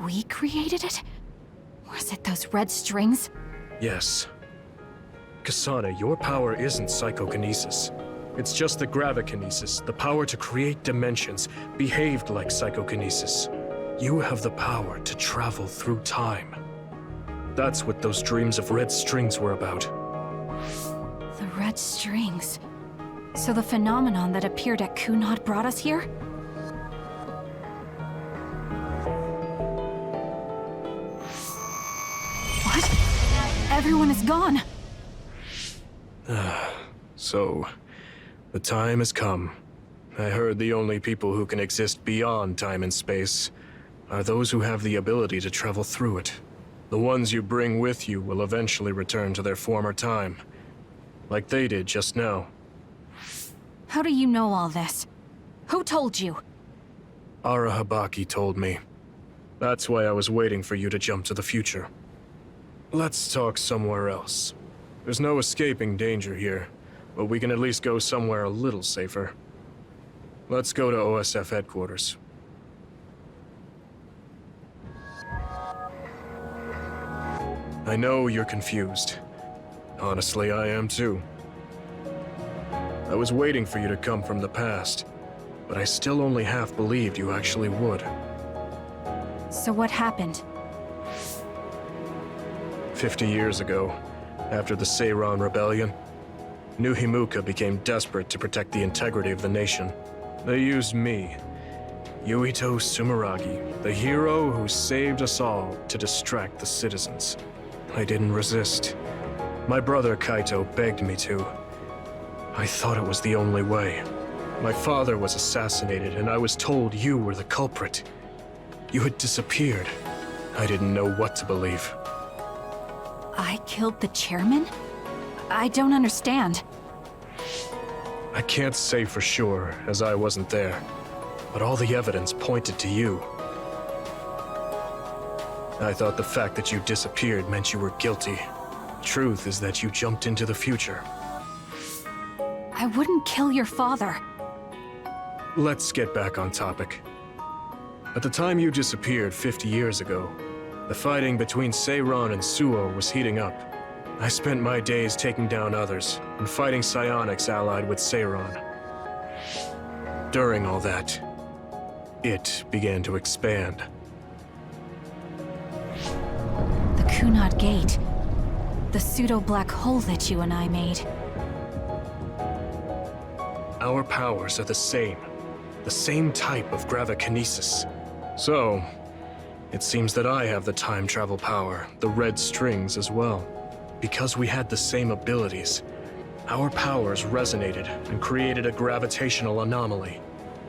We created it? Was it those red strings? Yes. Kasane, your power isn't psychokinesis. It's just the gravikinesis, the power to create dimensions, behaved like psychokinesis. You have the power to travel through time. That's what those dreams of red strings were about. The red strings. So the phenomenon that appeared at Kunad brought us here? What? Everyone is gone. So, the time has come. I heard the only people who can exist beyond time and space are those who have the ability to travel through it. The ones you bring with you will eventually return to their former time, like they did just now. How do you know all this? Who told you? Ara Habaki told me. That's why I was waiting for you to jump to the future. Let's talk somewhere else. There's no escaping danger here, but we can at least go somewhere a little safer. Let's go to OSF headquarters. I know you're confused. Honestly, I am too. I was waiting for you to come from the past, but I still only half believed you actually would. So what happened? 50 years ago, after the Seiran Rebellion, New Himuka became desperate to protect the integrity of the nation. They used me, Yuito Sumeragi, the hero who saved us all, to distract the citizens. I didn't resist. My brother Kaito begged me to. I thought it was the only way. My father was assassinated, and I was told you were the culprit. You had disappeared. I didn't know what to believe. I killed the chairman? I don't understand. I can't say for sure, as I wasn't there, but all the evidence pointed to you. I thought the fact that you disappeared meant you were guilty. Truth is that you jumped into the future. I wouldn't kill your father. Let's get back on topic. At the time you disappeared 50 years ago, the fighting between Seiran and Suo was heating up. I spent my days taking down others and fighting psionics allied with Seiran. During all that, it began to expand. The Kunad Gate. The pseudo-black hole that you and I made. Our powers are the same type of gravikinesis. So, it seems that I have the time travel power, the red strings as well. Because we had the same abilities, our powers resonated and created a gravitational anomaly.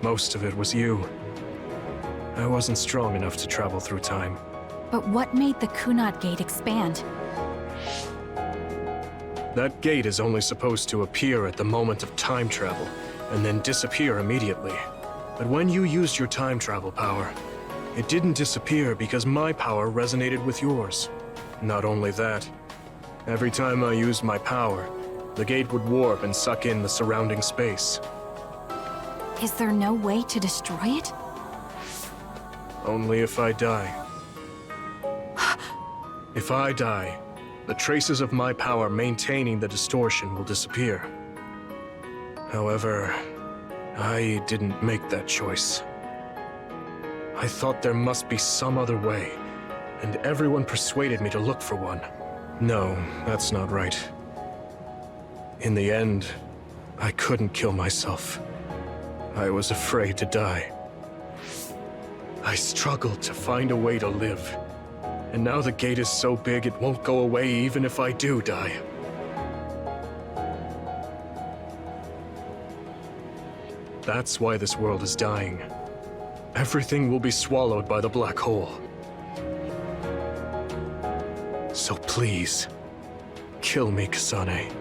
Most of it was you. I wasn't strong enough to travel through time. But what made the Kunad Gate expand? That gate is only supposed to appear at the moment of time travel, and then disappear immediately. But when you used your time travel power, it didn't disappear because my power resonated with yours. Not only that, every time I used my power, the gate would warp and suck in the surrounding space. Is there no way to destroy it? Only if I die. If I die, the traces of my power maintaining the distortion will disappear. However, I didn't make that choice. I thought there must be some other way, and everyone persuaded me to look for one. No, that's not right. In the end, I couldn't kill myself. I was afraid to die. I struggled to find a way to live. And now the gate is so big it won't go away even if I do die. That's why this world is dying. Everything will be swallowed by the black hole. So please, kill me, Kasane.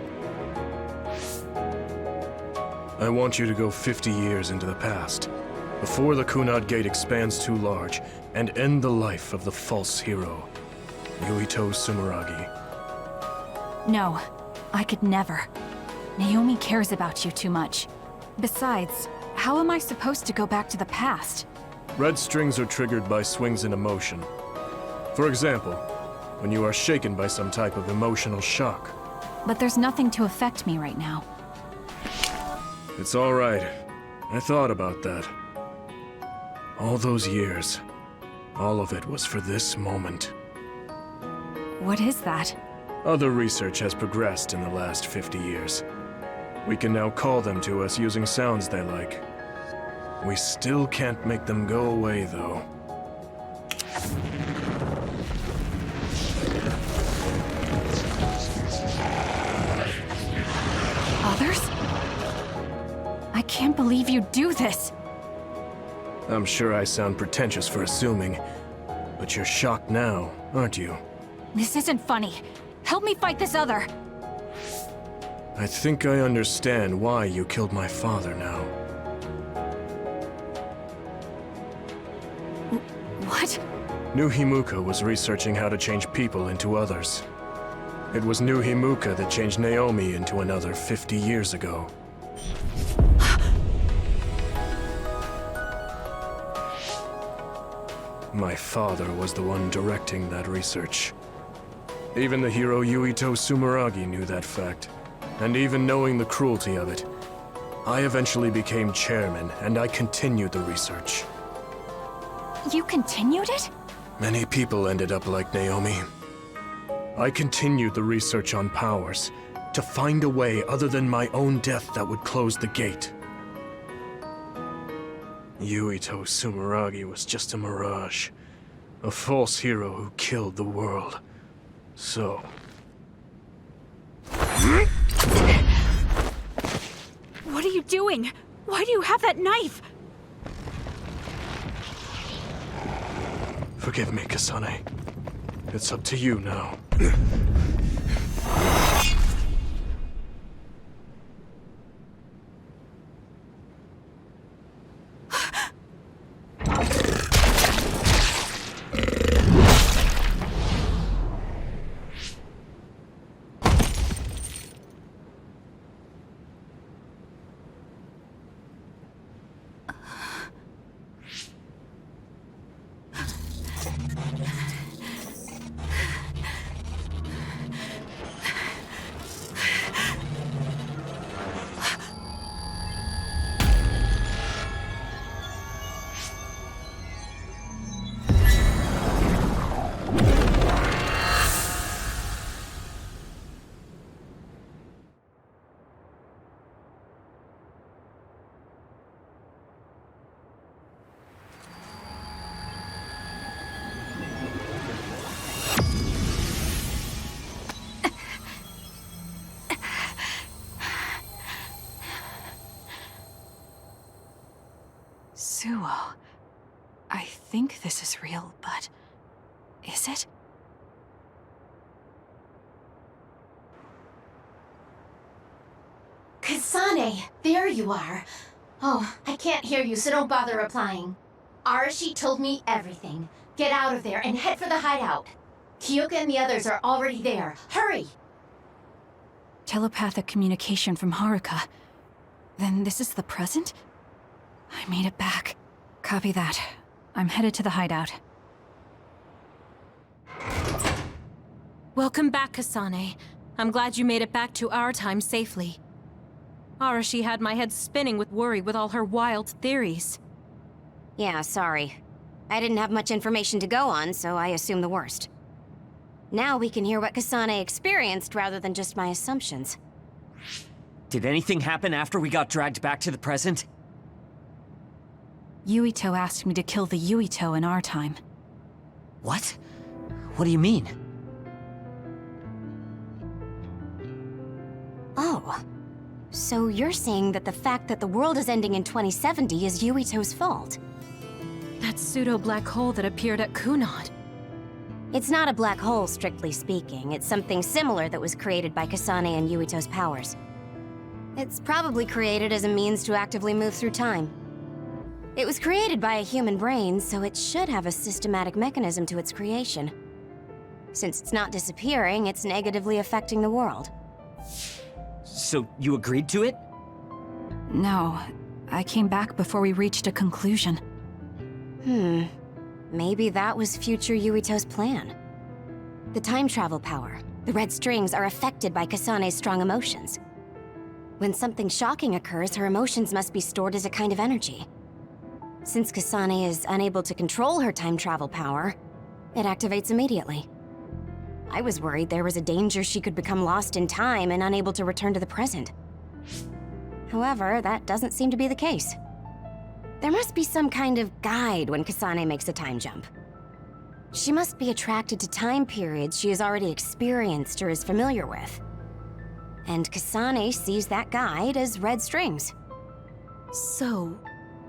I want you to go 50 years into the past, before the Kunad Gate expands too large, and end the life of the false hero, Yuito Sumeragi. No, I could never. Naomi cares about you too much. Besides, how am I supposed to go back to the past? Red strings are triggered by swings in emotion. For example, when you are shaken by some type of emotional shock. But there's nothing to affect me right now. It's all right. I thought about that. All those years, all of it was for this moment. What is that? Other research has progressed in the last 50 years. We can now call them to us using sounds they like. We still can't make them go away, though. Others? I can't believe you do this! I'm sure I sound pretentious for assuming, but you're shocked now, aren't you? This isn't funny. Help me fight this other! I think I understand why you killed my father now. What? New Himuka was researching how to change people into others. It was New Himuka that changed Naomi into another 50 years ago. My father was the one directing that research. Even the hero Yuito Sumeragi knew that fact. And even knowing the cruelty of it, I eventually became chairman and I continued the research. You continued it? Many people ended up like Naomi. I continued the research on powers, to find a way other than my own death that would close the gate. Yuito Sumeragi was just a mirage. A false hero who killed the world. So... What are you doing? Why do you have that knife? Forgive me, Kasane. It's up to you now. Suo. I think this is real, but is it? Kasane, there you are. Oh, I can't hear you, so don't bother replying. Arashi told me everything. Get out of there and head for the hideout. Kyoka and the others are already there. Hurry! Telepathic communication from Haruka. Then this is the present? I made it back. Copy that. I'm headed to the hideout. Welcome back, Kasane. I'm glad you made it back to our time safely. Arashi had my head spinning with worry with all her wild theories. Yeah, sorry. I didn't have much information to go on, so I assumed the worst. Now we can hear what Kasane experienced rather than just my assumptions. Did anything happen after we got dragged back to the present? Yuito asked me to kill the Yuito in our time. What? What do you mean? Oh. So you're saying that the fact that the world is ending in 2070 is Yuito's fault? That pseudo-black hole that appeared at Kunad. It's not a black hole, strictly speaking. It's something similar that was created by Kasane and Yuito's powers. It's probably created as a means to actively move through time. It was created by a human brain, so it should have a systematic mechanism to its creation. Since it's not disappearing, it's negatively affecting the world. So you agreed to it? No, I came back before we reached a conclusion. Maybe that was future Yuito's plan. The time travel power, the red strings, are affected by Kasane's strong emotions. When something shocking occurs, her emotions must be stored as a kind of energy. Since Kasane is unable to control her time travel power, it activates immediately. I was worried there was a danger she could become lost in time and unable to return to the present. However, that doesn't seem to be the case. There must be some kind of guide when Kasane makes a time jump. She must be attracted to time periods she has already experienced or is familiar with. And Kasane sees that guide as red strings. So,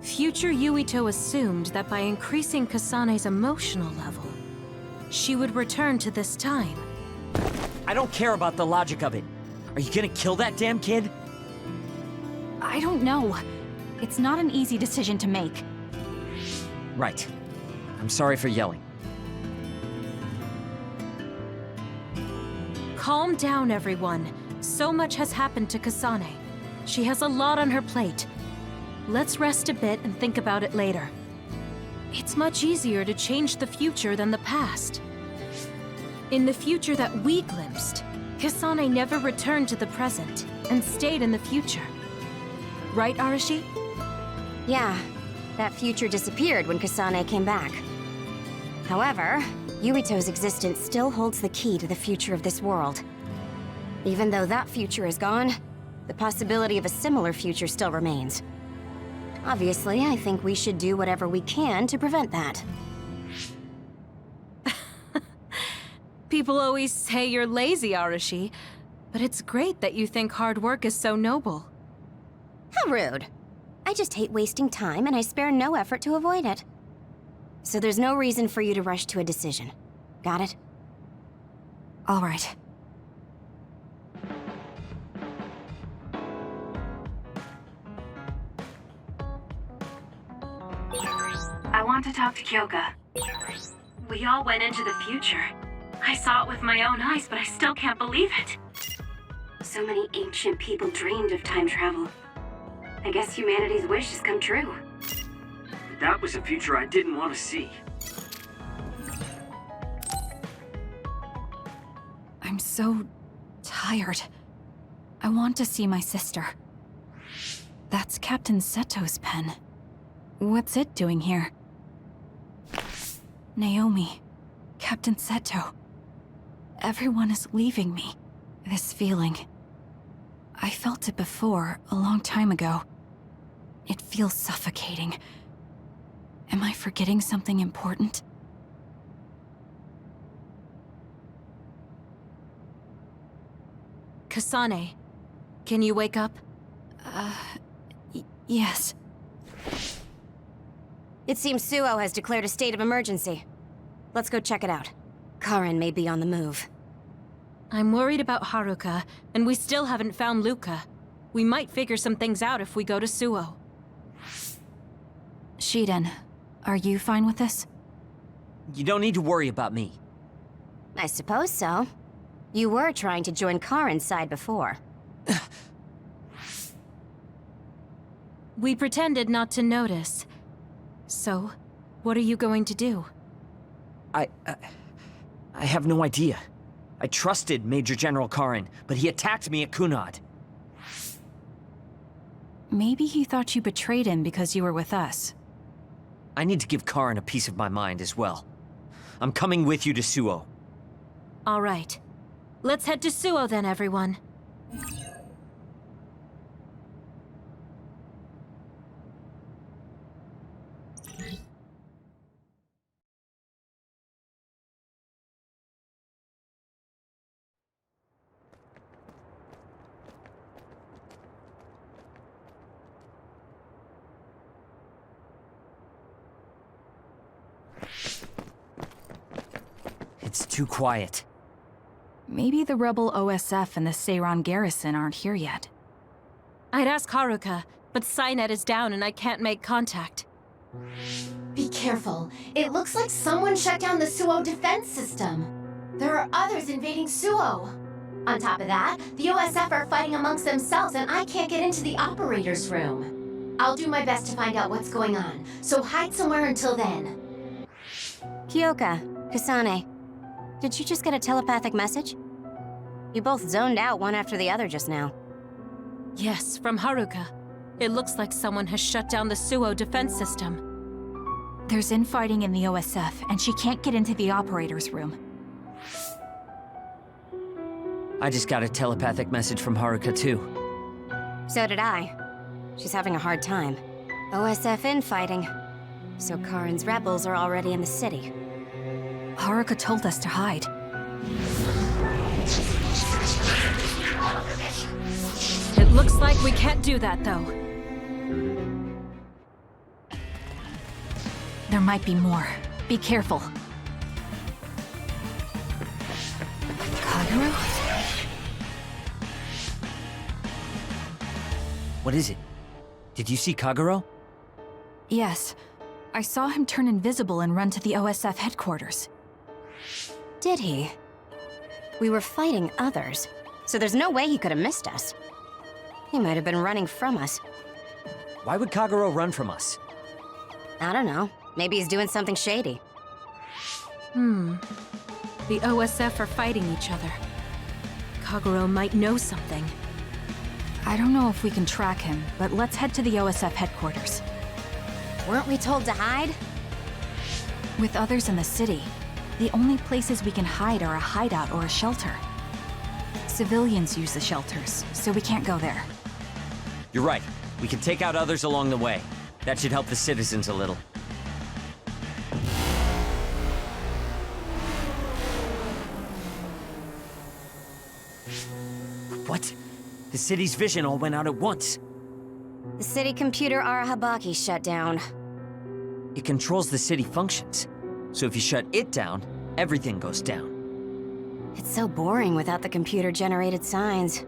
future Yuito assumed that by increasing Kasane's emotional level, she would return to this time. I don't care about the logic of it. Are you gonna kill that damn kid? I don't know. It's not an easy decision to make. Right. I'm sorry for yelling. Calm down, everyone. So much has happened to Kasane. She has a lot on her plate. Let's rest a bit and think about it later. It's much easier to change the future than the past. In the future that we glimpsed, Kasane never returned to the present and stayed in the future. Right, Arashi? Yeah, that future disappeared when Kasane came back. However, Yuito's existence still holds the key to the future of this world. Even though that future is gone, the possibility of a similar future still remains. Obviously, I think we should do whatever we can to prevent that. People always say you're lazy, Arashi, but it's great that you think hard work is so noble. How rude. I just hate wasting time, and I spare no effort to avoid it. So there's no reason for you to rush to a decision. Got it? All right. I want to talk to Kyoka. We all went into the future. I saw it with my own eyes, but I still can't believe it. So many ancient people dreamed of time travel. I guess humanity's wish has come true. That was a future I didn't want to see. I'm so tired. I want to see my sister. That's Captain Seto's pen. What's it doing here? Naomi, Captain Seto. Everyone is leaving me. This feeling. I felt it before, a long time ago. It feels suffocating. Am I forgetting something important? Kasane, can you wake up? Yes. It seems Suo has declared a state of emergency. Let's go check it out. Karen may be on the move. I'm worried about Haruka, and we still haven't found Luca. We might figure some things out if we go to Suo. Shiden, are you fine with this? You don't need to worry about me. I suppose so. You were trying to join Karen's side before. We pretended not to notice. So, what are you going to do? I have no idea. I trusted Major General Karen, but he attacked me at Kunad. Maybe he thought you betrayed him because you were with us. I need to give Karen a piece of my mind as well. I'm coming with you to Suo. All right. Let's head to Suo then, everyone. It's too quiet. Maybe the rebel OSF and the Seiran garrison aren't here yet. I'd ask Haruka, but Psynet is down and I can't make contact. Be careful. It looks like someone shut down the Suo defense system. There are others invading Suo. On top of that, the OSF are fighting amongst themselves and I can't get into the operator's room. I'll do my best to find out what's going on, so hide somewhere until then. Kyoka, Kasane, did you just get a telepathic message? You both zoned out one after the other just now. Yes, from Haruka. It looks like someone has shut down the Suo defense system. There's infighting in the OSF, and she can't get into the operator's room. I just got a telepathic message from Haruka too. So did I. She's having a hard time. OSF infighting. So Karen's rebels are already in the city. Haruka told us to hide. It looks like we can't do that, though. There might be more. Be careful. Kagero? What is it? Did you see Kagero? Yes. I saw him turn invisible and run to the OSF headquarters. Did he? We were fighting others, so there's no way he could have missed us. He might have been running from us. Why would Kagero run from us? I don't know. Maybe he's doing something shady. The OSF are fighting each other. Kagero might know something. I don't know if we can track him, but let's head to the OSF headquarters. Weren't we told to hide? With others in the city, the only places we can hide are a hideout or a shelter. Civilians use the shelters, so we can't go there. You're right. We can take out others along the way. That should help the citizens a little. What? The city's vision all went out at once. The city computer Arahabaki shut down. It controls the city functions. So if you shut it down, everything goes down. It's so boring without the computer-generated signs.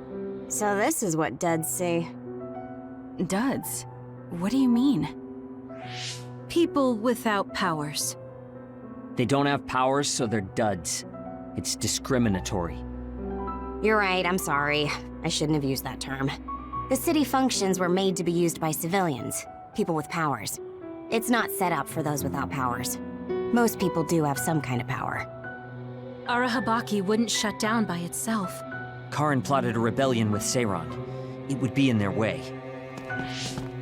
So this is what duds see. Duds? What do you mean? People without powers. They don't have powers, so they're duds. It's discriminatory. You're right, I'm sorry. I shouldn't have used that term. The city functions were made to be used by civilians, people with powers. It's not set up for those without powers. Most people do have some kind of power. Arahabaki wouldn't shut down by itself. Karen plotted a rebellion with Seiran. It would be in their way.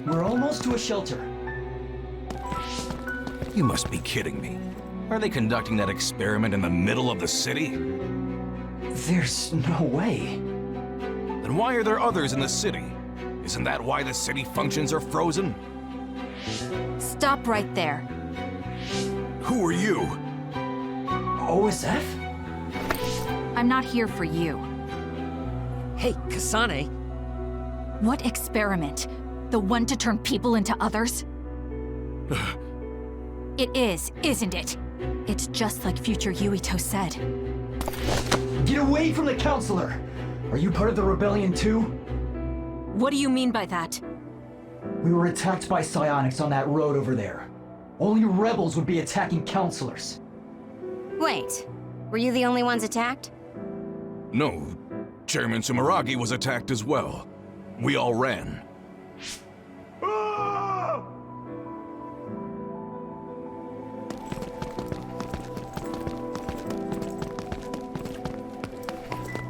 We're almost to a shelter. You must be kidding me. Are they conducting that experiment in the middle of the city? There's no way. Then why are there others in the city? Isn't that why the city functions are frozen? Stop right there. Who are you? OSF? I'm not here for you. Hey, Kasane. What experiment? The one to turn people into others? It is, isn't it? It's just like future Yuito said. Get away from the counselor! Are you part of the rebellion too? What do you mean by that? We were attacked by psionics on that road over there. Only rebels would be attacking counselors. Wait, were you the only ones attacked? No, Chairman Sumeragi was attacked as well. We all ran.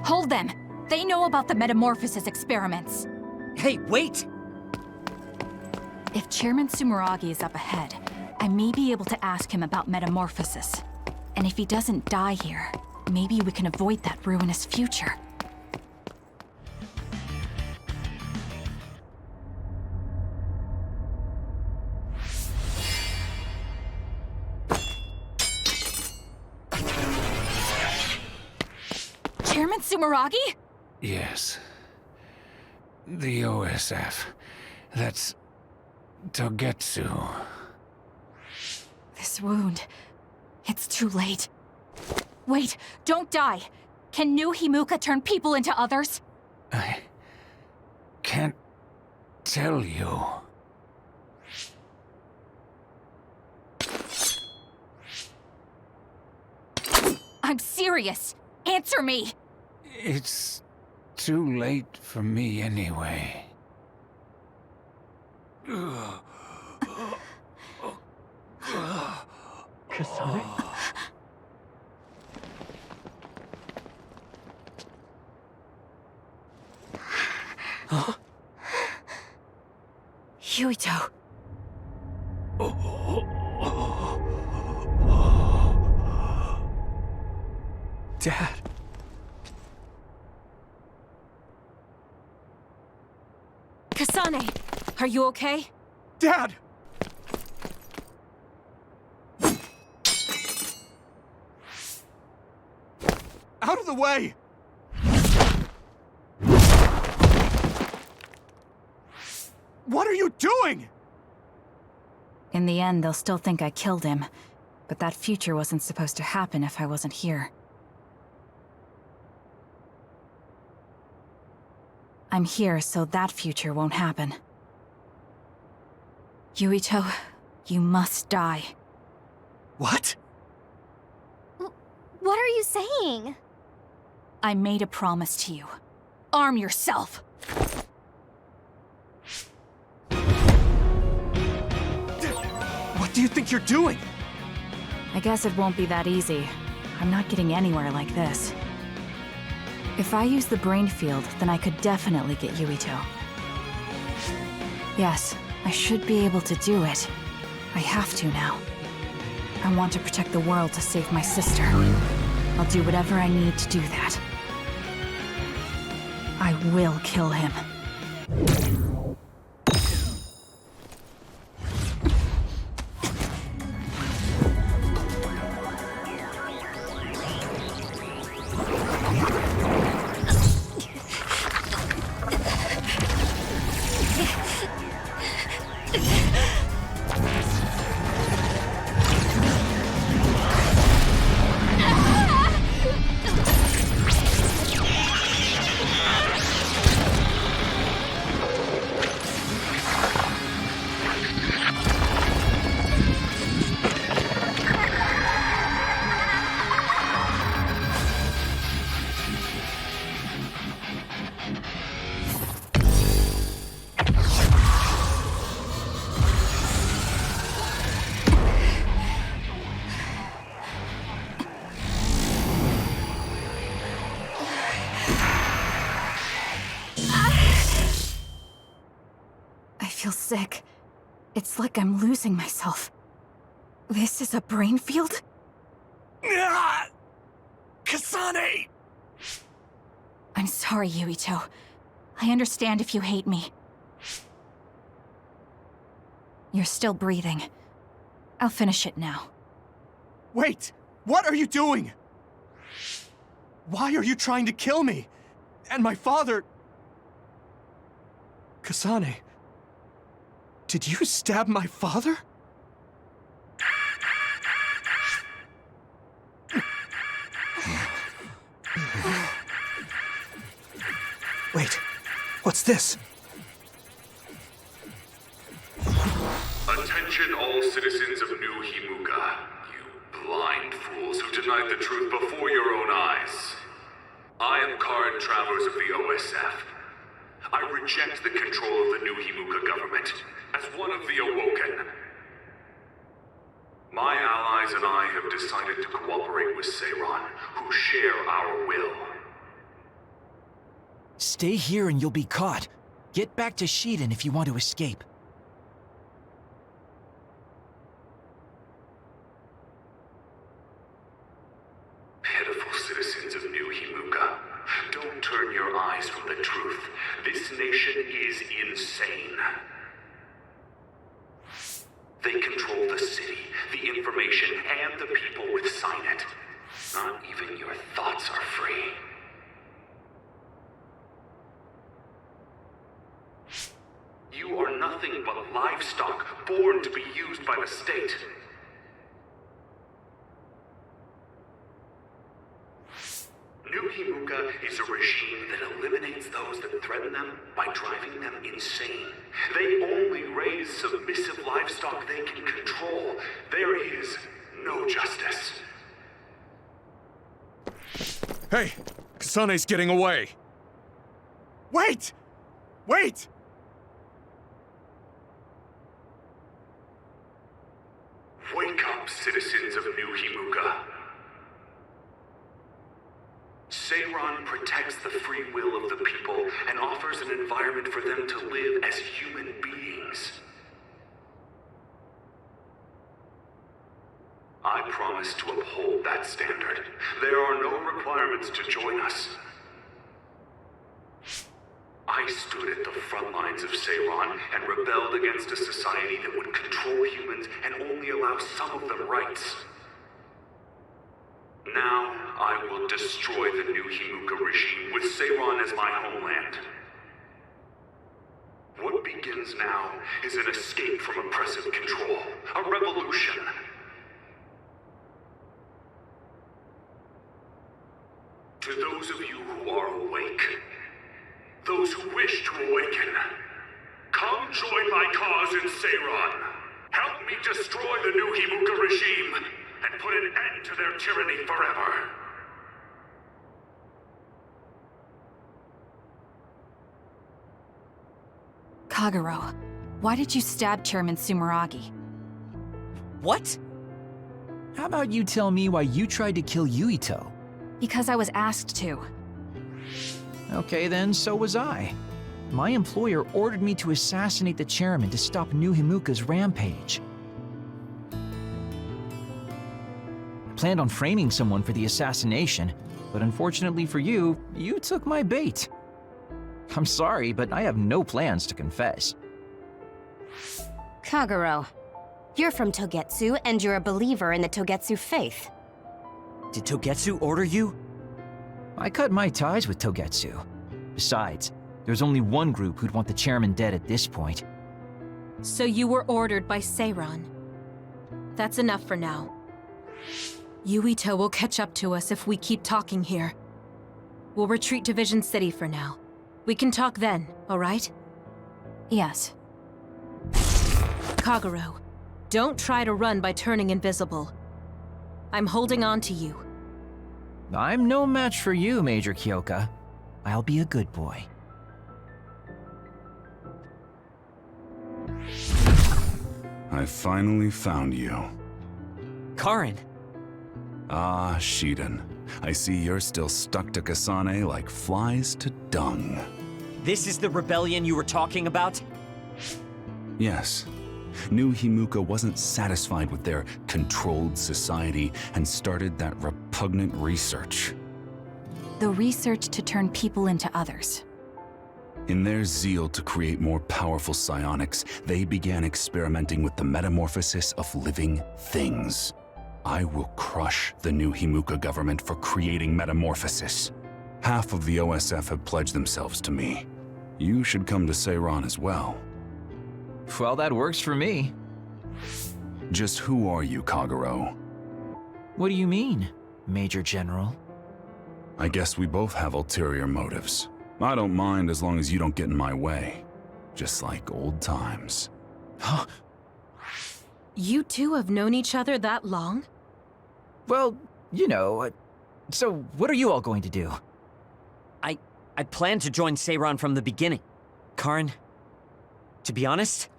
Hold them! They know about the metamorphosis experiments. Hey, wait! If Chairman Sumeragi is up ahead, I may be able to ask him about metamorphosis. And if he doesn't die here, maybe we can avoid that ruinous future. Chairman Sumeragi? Yes. The OSF. That's Togetsu. This wound... it's too late. Wait, don't die! Can new Himuka turn people into others? I can't tell you. I'm serious! Answer me! It's too late for me anyway. Kasane? Huh? Yuito. Dad. Kasane, are you okay? Dad! Out of the way! What are you doing? In the end, they'll still think I killed him. But that future wasn't supposed to happen if I wasn't here. I'm here so that future won't happen. Yuito, you must die. What? What are you saying? I made a promise to you. Arm yourself! What do you think you're doing? I guess it won't be that easy. I'm not getting anywhere like this. If I use the brain field, then I could definitely get Yuito. Yes, I should be able to do it. I have to now. I want to protect the world to save my sister. I'll do whatever I need to do that. I will kill him. Sick. It's like I'm losing myself. This is a brain field? Kasane! I'm sorry, Yuito. I understand if you hate me. You're still breathing. I'll finish it now. Wait! What are you doing? Why are you trying to kill me? And my father... Kasane... Did you stab my father? What's this? Attention all citizens of New Himuka, you blind fools who denied the truth before your own eyes. I am Current Travelers of the OSF. I reject the control of the New Himuka government as one of the Awoken. My allies and I have decided to cooperate with Seiran, who share our will. Stay here and you'll be caught. Get back to Shiden if you want to escape. Pitiful citizens of New Himuka, don't turn your eyes from the truth. This nation is insane. They control the city, the information, and the people with Psionet. Not even your thoughts are free. You are nothing but livestock, born to be used by the state. New Himuka is a regime that eliminates those that threaten them by driving them insane. They only raise submissive livestock they can control. There is no justice. Hey! Kasane's getting away! Wait! Wait! Wake up, citizens of New Himuka. Seiran protects the free will of the people and offers an environment for them to live as human beings. I promise to uphold that standard. There are no requirements to join us. I stood at the front lines of Seiran and rebelled against a society that would control humans and only allow some of them rights. Now, I will destroy the New Himuka regime with Seiran as my homeland. What begins now is an escape from oppressive control, a revolution. To those of you who are awake, those who wish to awaken, come join my cause in Seiran. Help me destroy the New Himuka regime and put an end to their tyranny forever. Kagero, why did you stab Chairman Sumeragi? What? How about you tell me why you tried to kill Yuito? Because I was asked to. Okay then, so was I. My employer ordered me to assassinate the chairman to stop New Himuka's rampage. I planned on framing someone for the assassination, but unfortunately for you, you took my bait. I'm sorry, but I have no plans to confess. Kagero, you're from Togetsu, and you're a believer in the Togetsu faith. Did Togetsu order you? I cut my ties with Togetsu. Besides, there's only one group who'd want the chairman dead at this point. So you were ordered by Seiran. That's enough for now. Yuito will catch up to us if we keep talking here. We'll retreat to Vision City for now. We can talk then, alright? Yes. Kagero, don't try to run by turning invisible. I'm holding on to you. I'm no match for you, Major Kyoka. I'll be a good boy. I finally found you. Karin! Ah, Shiden. I see you're still stuck to Kasane like flies to dung. This is the rebellion you were talking about? Yes. New Himuka wasn't satisfied with their controlled society and started that repugnant research. The research to turn people into others. In their zeal to create more powerful psionics, they began experimenting with the metamorphosis of living things. I will crush the New Himuka government for creating metamorphosis. Half of the OSF have pledged themselves to me. You should come to Seiran as well. Well, that works for me. Just who are you, Kagero? What do you mean, Major General? I guess we both have ulterior motives. I don't mind as long as you don't get in my way. Just like old times. Huh? You two have known each other that long? Well, you know, so what are you all going to do? I planned to join Seiran from the beginning. Karin, to be honest,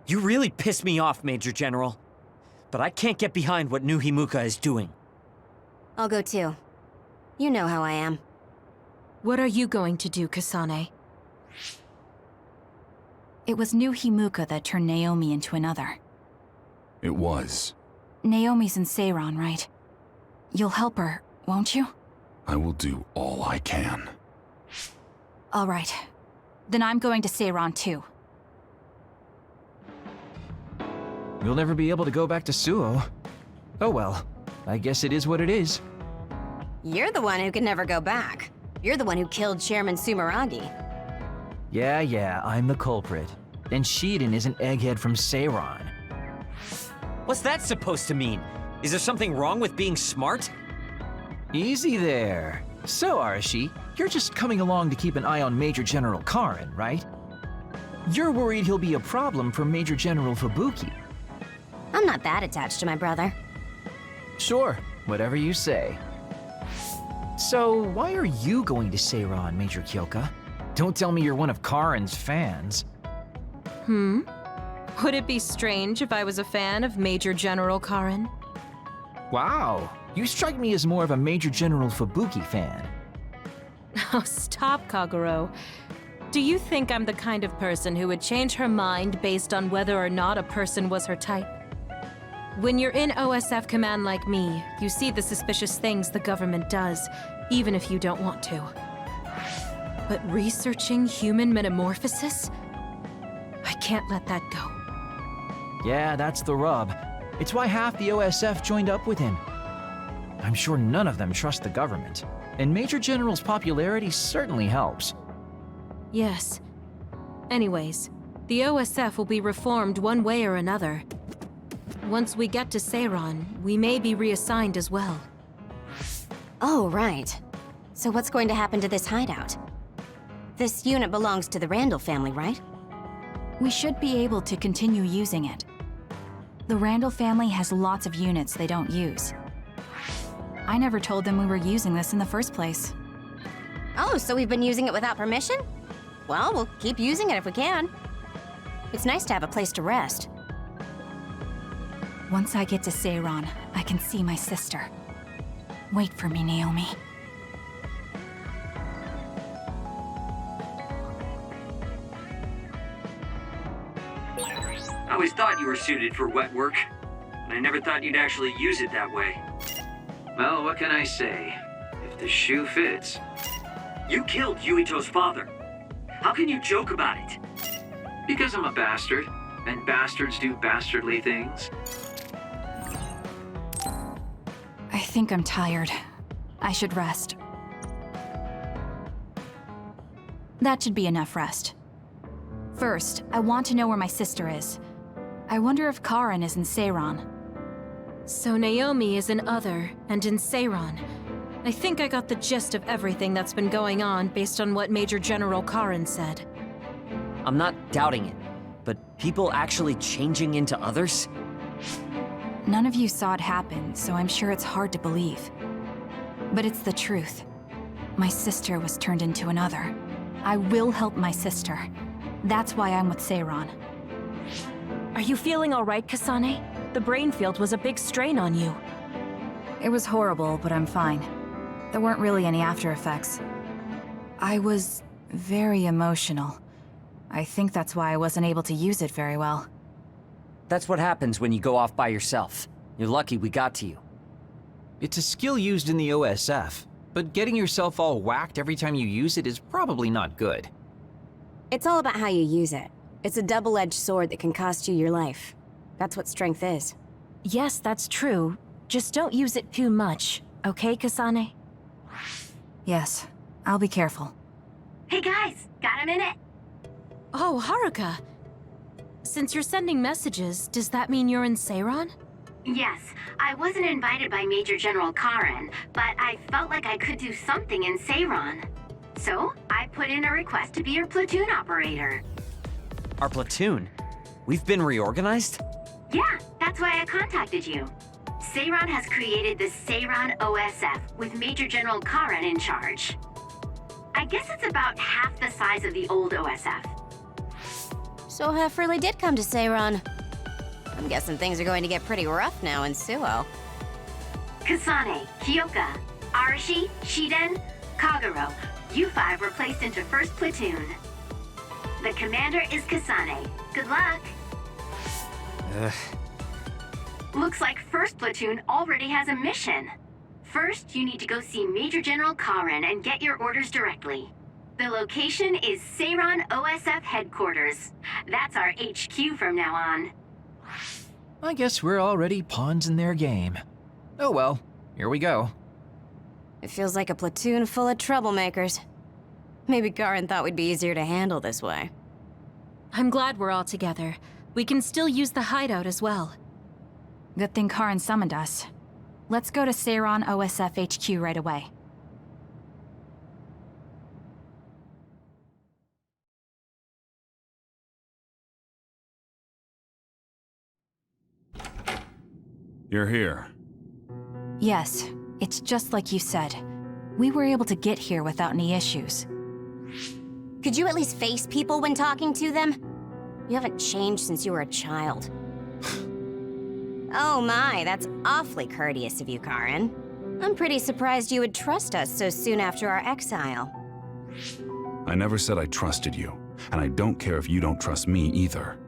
you really piss me off, Major General. But I can't get behind what New Himuka is doing. I'll go too. You know how I am. What are you going to do, Kasane? It was New Himuka that turned Naomi into another. It was. Naomi's in Seiran, right? You'll help her, won't you? I will do all I can. All right. Then I'm going to Seiran too. You'll never be able to go back to Suo. Oh well, I guess it is what it is. You're the one who can never go back. You're the one who killed Chairman Sumeragi. Yeah, I'm the culprit. And Shiden is an egghead from Seiran. What's that supposed to mean? Is there something wrong with being smart? Easy there. So, Arashi, you're just coming along to keep an eye on Major General Karin, right? You're worried he'll be a problem for Major General Fubuki. I'm not that attached to my brother. Sure, whatever you say. So, why are you going to Seiran, Major Kyoka? Don't tell me you're one of Karin's fans. Would it be strange if I was a fan of Major General Karin? Wow, you strike me as more of a Major General Fubuki fan. Oh, stop, Kaguro. Do you think I'm the kind of person who would change her mind based on whether or not a person was her type? When you're in OSF command like me, you see the suspicious things the government does, even if you don't want to. But researching human metamorphosis? I can't let that go. Yeah, that's the rub. It's why half the OSF joined up with him. I'm sure none of them trust the government, and Major General's popularity certainly helps. Yes. Anyways, the OSF will be reformed one way or another. Once we get to Seiran, we may be reassigned as well. Oh, right. So what's going to happen to this hideout? This unit belongs to the Randall family, right? We should be able to continue using it. The Randall family has lots of units they don't use. I never told them we were using this in the first place. Oh, so we've been using it without permission? Well, we'll keep using it if we can. It's nice to have a place to rest. Once I get to Seiran, I can see my sister. Wait for me, Naomi. I always thought you were suited for wet work, and I never thought you'd actually use it that way. Well, what can I say? If the shoe fits. You killed Yuito's father. How can you joke about it? Because I'm a bastard, and bastards do bastardly things. I think I'm tired. I should rest. That should be enough rest. First, I want to know where my sister is. I wonder if Karin is in Seiran. So Naomi is in Other and in Seiran. I think I got the gist of everything that's been going on based on what Major General Karin said. I'm not doubting it, but people actually changing into others? None of you saw it happen, so I'm sure it's hard to believe. But it's the truth. My sister was turned into another. I will help my sister. That's why I'm with Seiran. Are you feeling all right, Kasane? The brain field was a big strain on you. It was horrible, but I'm fine. There weren't really any after effects. I was very emotional. I think that's why I wasn't able to use it very well. That's what happens when you go off by yourself. You're lucky we got to you. It's a skill used in the OSF, but getting yourself all whacked every time you use it is probably not good. It's all about how you use it. It's a double-edged sword that can cost you your life. That's what strength is. Yes, that's true. Just don't use it too much, okay, Kasane? Yes, I'll be careful. Hey guys, got a minute? Oh, Haruka. Since you're sending messages, does that mean you're in Seiran? Yes, I wasn't invited by Major General Karin, but I felt like I could do something in Seiran. So, I put in a request to be your platoon operator. Our platoon? We've been reorganized? Yeah, that's why I contacted you. Seiran has created the Seiran OSF with Major General Karen in charge. I guess it's about half the size of the old OSF. So Hef really did come to Seiran. I'm guessing things are going to get pretty rough now in Suo. Kasane, Kyoka, Arashi, Shiden, Kagero, you 5 were placed into 1st Platoon. The commander is Kasane. Good luck. Looks like 1st Platoon already has a mission. First, you need to go see Major General Karen and get your orders directly. The location is Seiran OSF headquarters. That's our HQ from now on. I guess we're already pawns in their game. Oh well, here we go. It feels like a platoon full of troublemakers. Maybe Karen thought we'd be easier to handle this way. I'm glad we're all together. We can still use the hideout as well. Good thing Karen summoned us. Let's go to Seiran OSF HQ right away. You're here. Yes, it's just like you said. We were able to get here without any issues. Could you at least face people when talking to them? You haven't changed since you were a child. Oh my, that's awfully courteous of you, Karen. I'm pretty surprised you would trust us so soon after our exile. I never said I trusted you, and I don't care if you don't trust me either.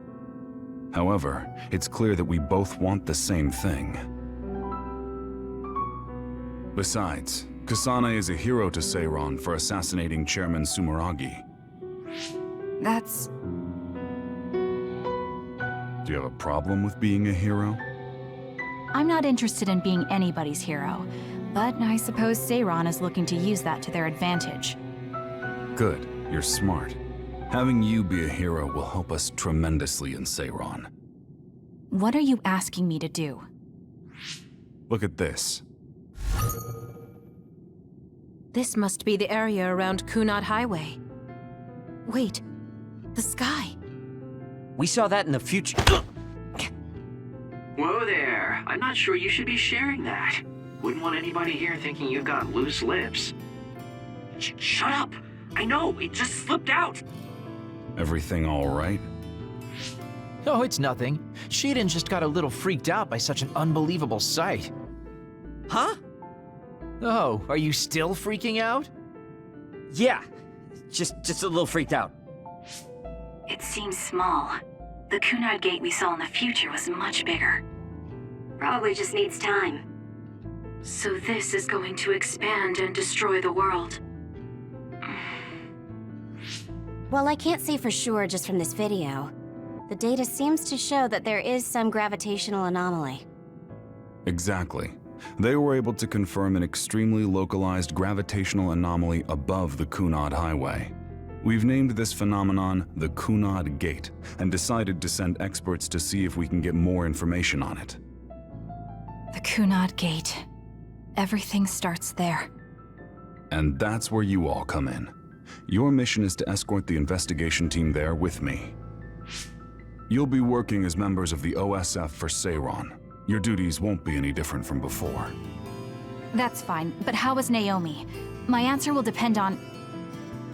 However, it's clear that we both want the same thing. Besides, Kasane is a hero to Seiran for assassinating Chairman Sumeragi. That's... Do you have a problem with being a hero? I'm not interested in being anybody's hero, but I suppose Seiran is looking to use that to their advantage. Good, you're smart. Having you be a hero will help us tremendously in Seiran. What are you asking me to do? Look at this. This must be the area around Kunad Highway. Wait, the sky. We saw that in the future. Whoa there. I'm not sure you should be sharing that. Wouldn't want anybody here thinking you've got loose lips. Shut up! I know, it just slipped out! Everything all right? Oh, it's nothing. Shiden just got a little freaked out by such an unbelievable sight. Huh? Oh, are you still freaking out? Yeah, just a little freaked out. It seems small. The Kunad gate we saw in the future was much bigger. Probably just needs time. So this is going to expand and destroy the world. Well, I can't say for sure just from this video. The data seems to show that there is some gravitational anomaly. Exactly. They were able to confirm an extremely localized gravitational anomaly above the Kunad Highway. We've named this phenomenon the Kunad Gate, and decided to send experts to see if we can get more information on it. The Kunad Gate. Everything starts there. And that's where you all come in. Your mission is to escort the investigation team there with me. You'll be working as members of the OSF for Seiran. Your duties won't be any different from before. That's fine, but how is Naomi? My answer will depend on...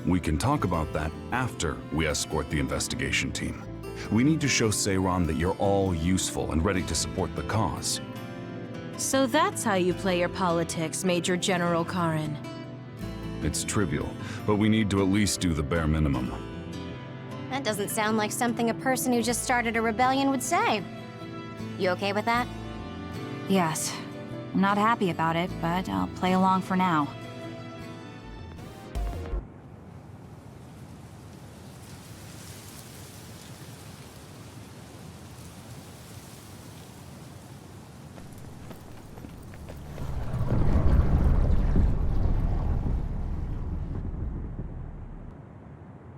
We can talk about that after we escort the investigation team. We need to show Seiran that you're all useful and ready to support the cause. So that's how you play your politics, Major General Karen. It's trivial, but we need to at least do the bare minimum. That doesn't sound like something a person who just started a rebellion would say. You okay with that? Yes. I'm not happy about it, but I'll play along for now.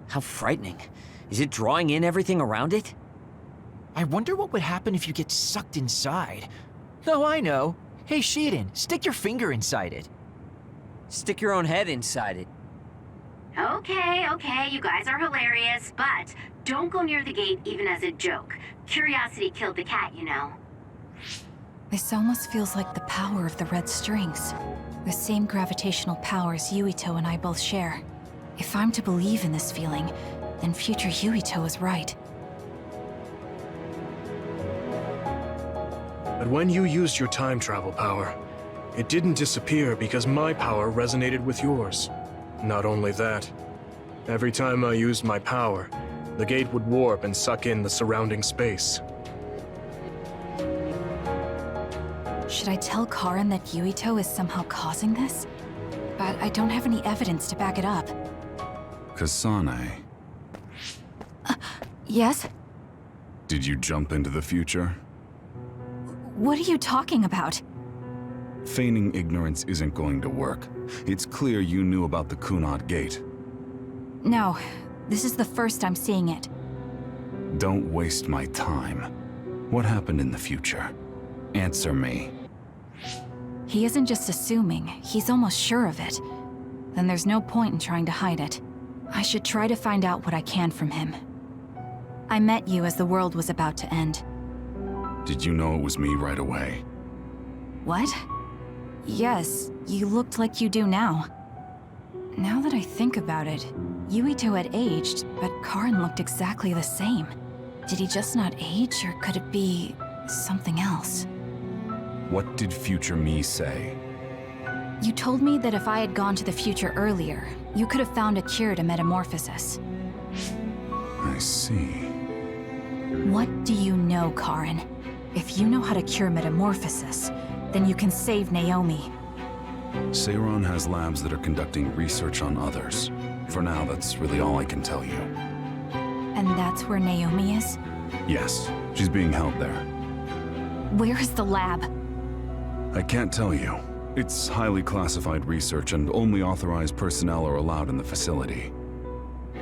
How frightening. Is it drawing in everything around it? I wonder what would happen if you get sucked inside. Oh, I know. Hey, Shiden, stick your finger inside it. Stick your own head inside it. Okay, you guys are hilarious, but don't go near the gate even as a joke. Curiosity killed the cat, you know. This almost feels like the power of the red strings. The same gravitational powers Yuito and I both share. If I'm to believe in this feeling, then future Yuito is right. But when you used your time travel power, it didn't disappear because my power resonated with yours. Not only that, every time I used my power, the gate would warp and suck in the surrounding space. Should I tell Karin that Yuito is somehow causing this? But I don't have any evidence to back it up. Kasane, Yes? did you jump into the future? What are you talking about? Feigning ignorance isn't going to work. It's clear you knew about the Kunad Gate. No, this is the first I'm seeing it. Don't waste my time. What happened in the future? Answer me. He isn't just assuming, he's almost sure of it. Then there's no point in trying to hide it. I should try to find out what I can from him. I met you as the world was about to end. Did you know it was me right away? What? Yes, you looked like you do now. Now that I think about it, Yuito had aged, but Karin looked exactly the same. Did he just not age, or could it be something else? What did future me say? You told me that if I had gone to the future earlier, you could have found a cure to metamorphosis. I see. What do you know, Karin? If you know how to cure metamorphosis, then you can save Naomi. Seiron has labs that are conducting research on others. For now, that's really all I can tell you. And that's where Naomi is? Yes, she's being held there. Where is the lab? I can't tell you. It's highly classified research and only authorized personnel are allowed in the facility.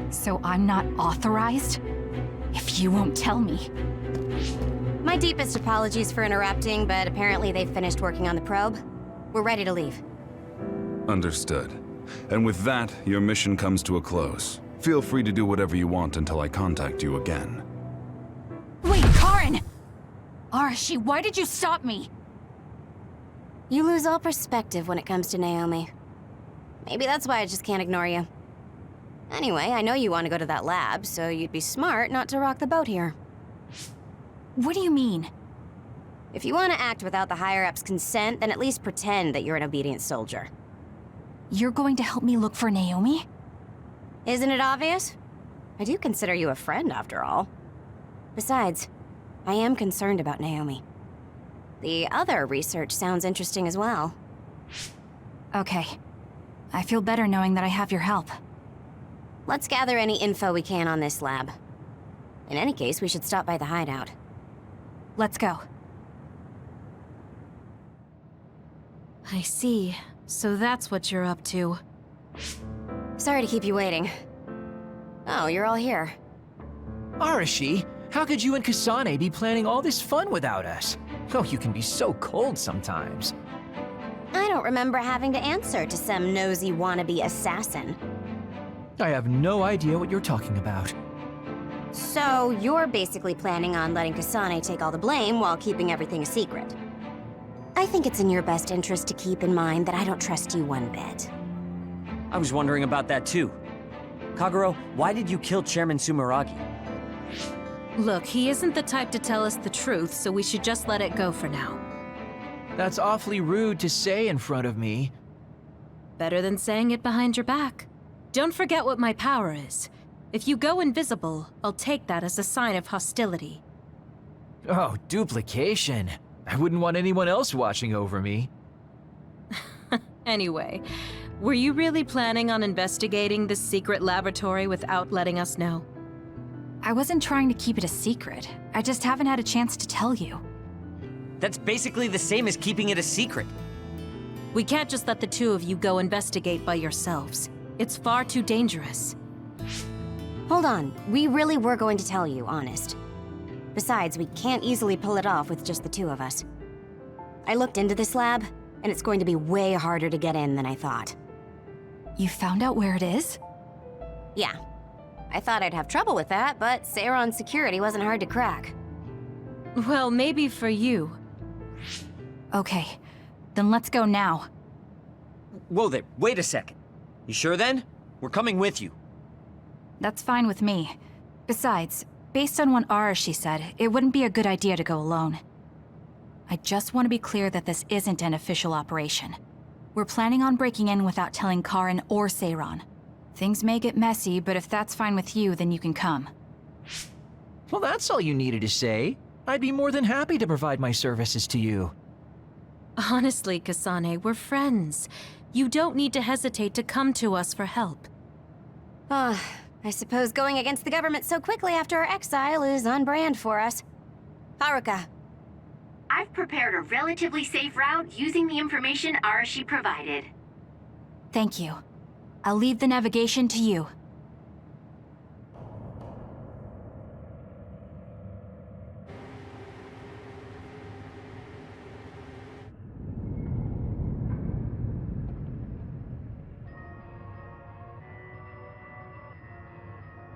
So I'm not authorized? If you won't tell me. My deepest apologies for interrupting, but apparently they've finished working on the probe. We're ready to leave. Understood. And with that, your mission comes to a close. Feel free to do whatever you want until I contact you again. Wait, Karin! Arashi, why did you stop me? You lose all perspective when it comes to Naomi. Maybe that's why I just can't ignore you. Anyway, I know you want to go to that lab, so you'd be smart not to rock the boat here. What do you mean? If you want to act without the higher-ups' consent, then at least pretend that you're an obedient soldier. You're going to help me look for Naomi? Isn't it obvious? I do consider you a friend, after all. Besides, I am concerned about Naomi. The other research sounds interesting as well. Okay. I feel better knowing that I have your help. Let's gather any info we can on this lab. In any case, we should stop by the hideout. Let's go. I see. So that's what you're up to. Sorry to keep you waiting. Oh, you're all here. Arashi, how could you and Kasane be planning all this fun without us? Oh, you can be so cold sometimes. I don't remember having to answer to some nosy wannabe assassin. I have no idea what you're talking about. So, you're basically planning on letting Kasane take all the blame while keeping everything a secret. I think it's in your best interest to keep in mind that I don't trust you one bit. I was wondering about that too. Kagero, why did you kill Chairman Sumeragi? Look, he isn't the type to tell us the truth, so we should just let it go for now. That's awfully rude to say in front of me. Better than saying it behind your back. Don't forget what my power is. If you go invisible, I'll take that as a sign of hostility. Oh, duplication. I wouldn't want anyone else watching over me. Anyway, were you really planning on investigating this secret laboratory without letting us know? I wasn't trying to keep it a secret. I just haven't had a chance to tell you. That's basically the same as keeping it a secret. We can't just let the two of you go investigate by yourselves. It's far too dangerous. Hold on, we really were going to tell you, honest. Besides, we can't easily pull it off with just the two of us. I looked into this lab, and it's going to be way harder to get in than I thought. You found out where it is? Yeah. I thought I'd have trouble with that, but Seiron's security wasn't hard to crack. Well, maybe for you. Okay, then let's go now. Whoa there, wait a second. You sure then? We're coming with you. That's fine with me. Besides, based on what Arashi said, it wouldn't be a good idea to go alone. I just want to be clear that this isn't an official operation. We're planning on breaking in without telling Karin or Seiron. Things may get messy, but if that's fine with you, then you can come. Well, that's all you needed to say. I'd be more than happy to provide my services to you. Honestly, Kasane, we're friends. You don't need to hesitate to come to us for help. I suppose going against the government so quickly after our exile is on brand for us. Haruka. I've prepared a relatively safe route using the information Arashi provided. Thank you. I'll leave the navigation to you.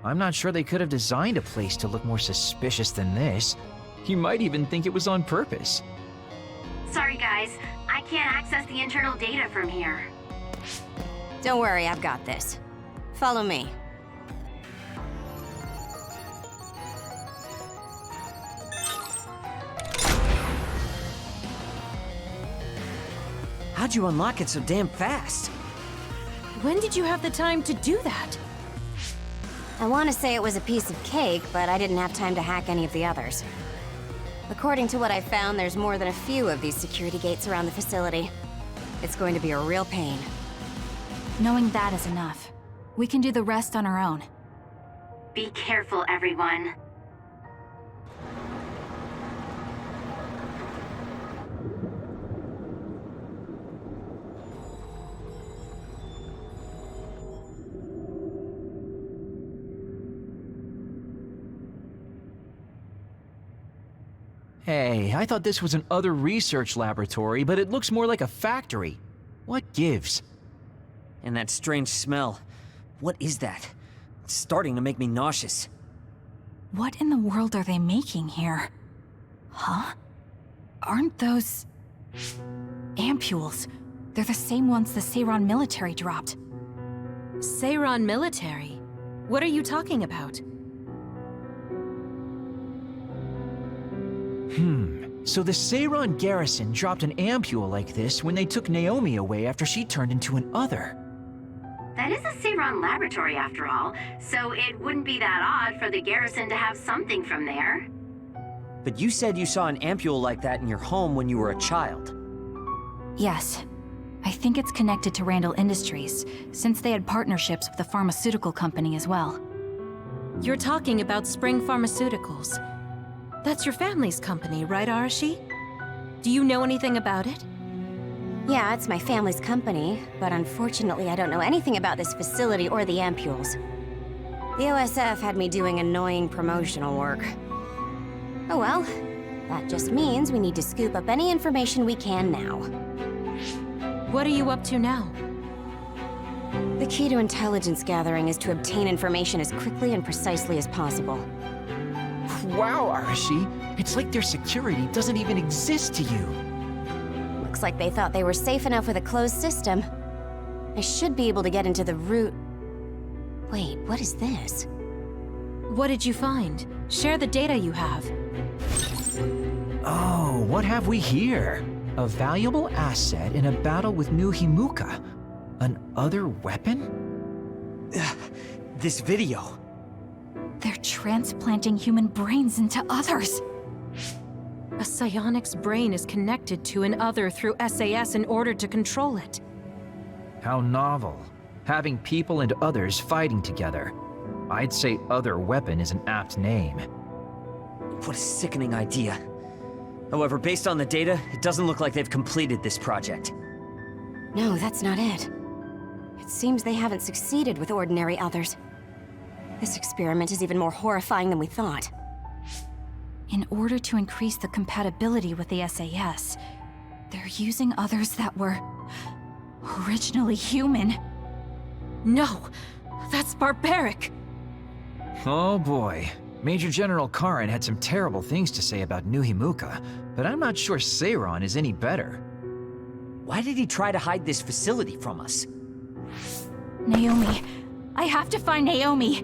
I'm not sure they could have designed a place to look more suspicious than this. You might even think it was on purpose. Sorry guys, I can't access the internal data from here. Don't worry, I've got this. Follow me. How'd you unlock it so damn fast? When did you have the time to do that? I want to say it was a piece of cake, but I didn't have time to hack any of the others. According to what I found, there's more than a few of these security gates around the facility. It's going to be a real pain. Knowing that is enough. We can do the rest on our own. Be careful, everyone. Hey, I thought this was an other research laboratory, but it looks more like a factory. What gives? And that strange smell. What is that? It's starting to make me nauseous. What in the world are they making here? Huh? Aren't those... ampules? They're the same ones the Seiron military dropped. Seiron military? What are you talking about? So the Seiron garrison dropped an ampule like this when they took Naomi away after she turned into an Other. That is a Seiron laboratory after all, so it wouldn't be that odd for the garrison to have something from there. But you said you saw an ampule like that in your home when you were a child. Yes. I think it's connected to Randall Industries, since they had partnerships with a pharmaceutical company as well. You're talking about Spring Pharmaceuticals. That's your family's company, right, Arashi? Do you know anything about it? Yeah, it's my family's company, but unfortunately I don't know anything about this facility or the ampules. The OSF had me doing annoying promotional work. Oh well, that just means we need to scoop up any information we can now. What are you up to now? The key to intelligence gathering is to obtain information as quickly and precisely as possible. Wow, Arashi, it's like their security doesn't even exist to you. Looks like they thought they were safe enough with a closed system. I should be able to get into the root... Wait, what is this? What did you find? Share the data you have. Oh, what have we here? A valuable asset in a battle with New Himuka. An other weapon? This video. They're transplanting human brains into others. A psionics brain is connected to an Other through SAS in order to control it. How novel. Having people and others fighting together. I'd say other weapon is an apt name. What a sickening idea. However, based on the data, it doesn't look like they've completed this project. No, that's not it. It seems they haven't succeeded with ordinary Others. This experiment is even more horrifying than we thought. In order to increase the compatibility with the SAS, they're using Others that were... originally human. No! That's barbaric. Oh boy. Major General Karin had some terrible things to say about New Himuka, but I'm not sure Seiron is any better. Why did he try to hide this facility from us? Naomi. I have to find Naomi.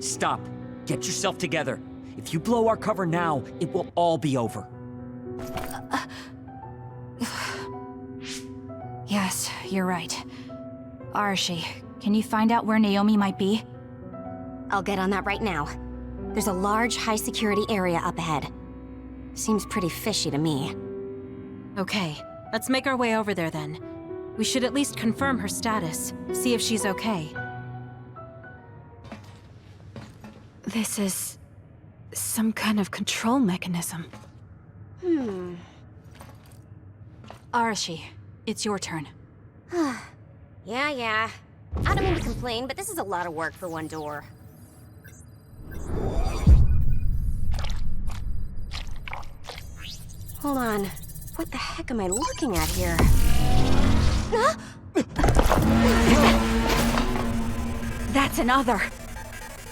Stop. Get yourself together. If you blow our cover now, it will all be over. Yes, you're right. Arashi, can you find out where Naomi might be? I'll get on that right now. There's a large, high-security area up ahead. Seems pretty fishy to me. Okay, let's make our way over there then. We should at least confirm her status, see if she's okay. This is... some kind of control mechanism. Arashi, it's your turn. Yeah. I don't mean to complain, but this is a lot of work for one door. Hold on. What the heck am I looking at here? That's an Other,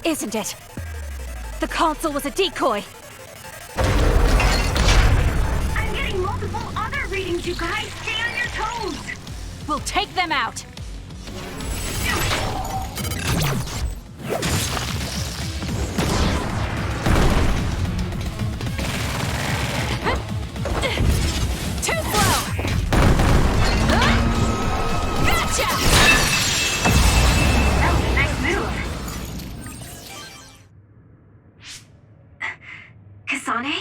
isn't it? The console was a decoy. I'm getting multiple Other readings, you guys. Stay on your toes. We'll take them out. Too slow. Gotcha. That was a nice move. Kasane?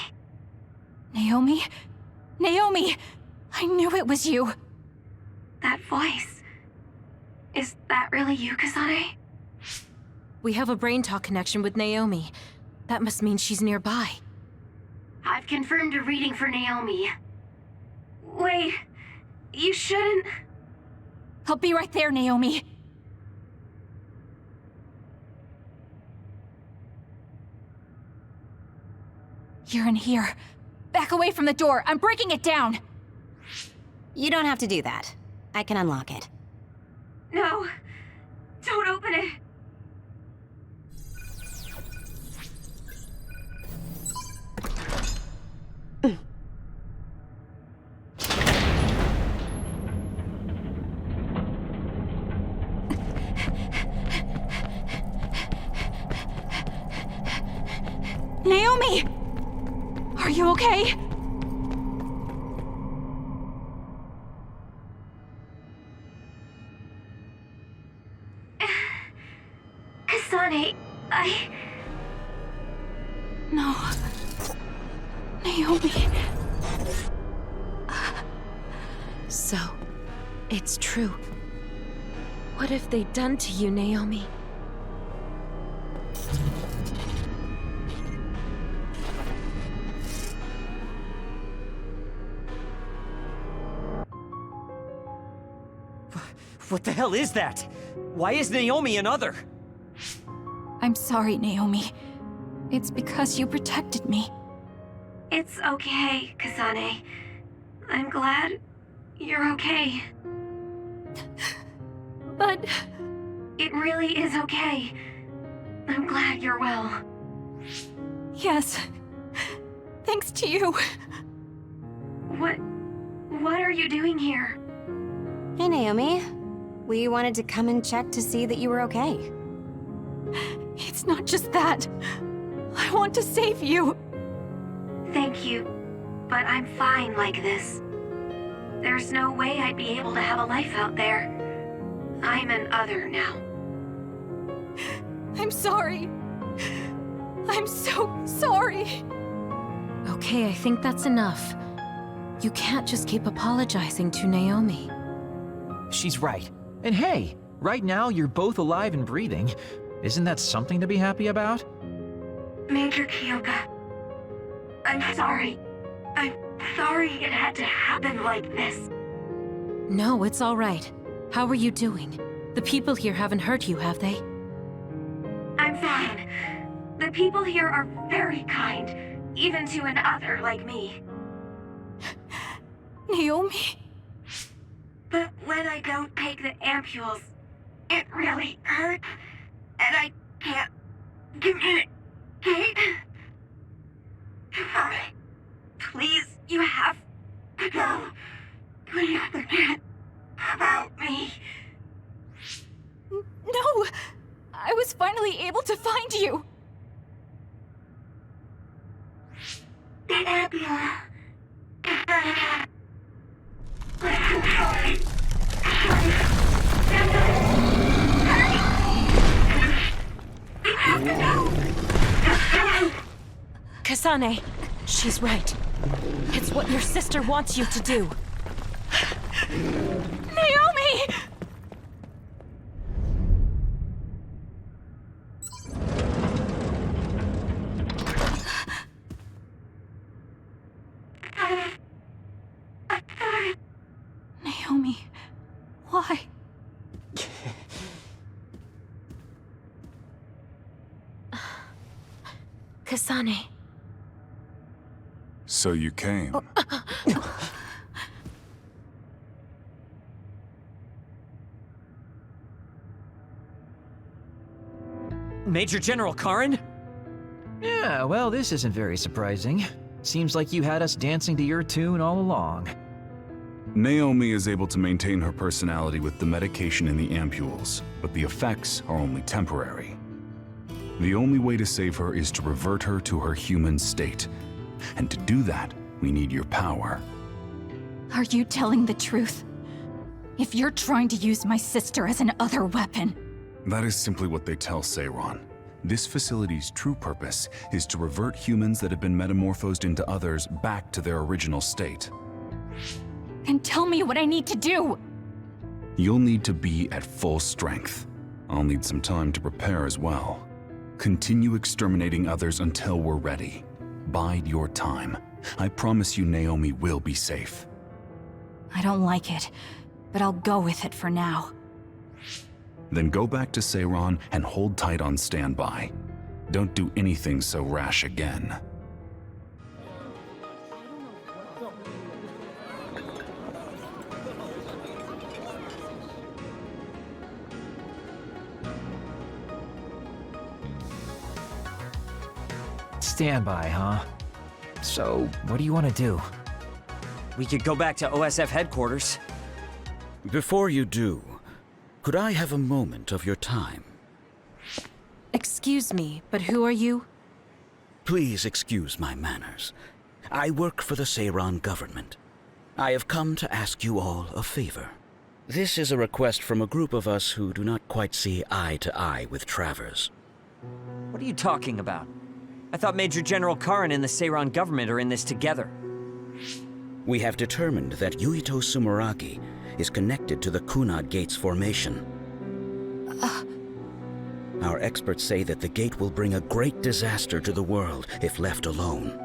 Naomi? Naomi! I knew it was you. That voice. Is that really you, Kasane? We have a brain talk connection with Naomi. That must mean she's nearby. I've confirmed a reading for Naomi. Wait, you shouldn't... I'll be right there, Naomi. You're in here. Back away from the door. I'm breaking it down. You don't have to do that. I can unlock it. No, don't open it. Naomi! Are you okay? Kasane, No. Naomi. So, it's true. What have they done to you, Naomi? What the hell is that? Why is Naomi an Other? I'm sorry, Naomi. It's because you protected me. it's okay, Kasane. I'm glad you're okay. But... It really is okay. I'm glad you're well. Yes. Thanks to you. What are you doing here? Hey, Naomi. We wanted to come and check to see that you were okay. It's not just that. I want to save you. Thank you, but I'm fine like this. There's no way I'd be able to have a life out there. I'm an Other now. I'm sorry. I'm so sorry. Okay, I think that's enough. You can't just keep apologizing to Naomi. She's right. And hey, right now you're both alive and breathing. Isn't that something to be happy about? Major Kyoka, I'm sorry. I'm sorry it had to happen like this. No, it's all right. How are you doing? The people here haven't hurt you, have they? I'm fine. The people here are very kind, even to an Other like me. Naomi? But when I don't take the ampules, It really hurts, and I can't communicate. Kasane, please, you have to go. Please forget about me. No! I was finally able to find you! The ambulance. Kasane, she's right. It's what your sister wants you to do. Naomi! Naomi, why? Kasane. So you came. Major General Karin? Yeah, well, this isn't very surprising. Seems like you had us dancing to your tune all along. Naomi is able to maintain her personality with the medication in the ampules, but the effects are only temporary. The only way to save her is to revert her to her human state. And to do that, we need your power. Are you telling the truth? If you're trying to use my sister as an other weapon... That is simply what they tell Seiron. This facility's true purpose is to revert humans that have been metamorphosed into others back to their original state. Then tell me what I need to do! You'll need to be at full strength. I'll need some time to prepare as well. Continue exterminating others until we're ready. Bide your time. I promise you Naomi will be safe. I don't like it, but I'll go with it for now. Then go back to Seiron and hold tight on standby. Don't do anything so rash again. Standby, huh? So, what do you want to do? We could go back to OSF headquarters. Before you do, could I have a moment of your time? Excuse me, but who are you? Please excuse my manners. I work for the Seiron government. I have come to ask you all a favor. This is a request from a group of us who do not quite see eye to eye with Travers. What are you talking about? I thought Major General Karin and the Seiron government are in this together. We have determined that Yuito Sumeragi is connected to the Kunad Gate's formation. Our experts say that the gate will bring a great disaster to the world if left alone.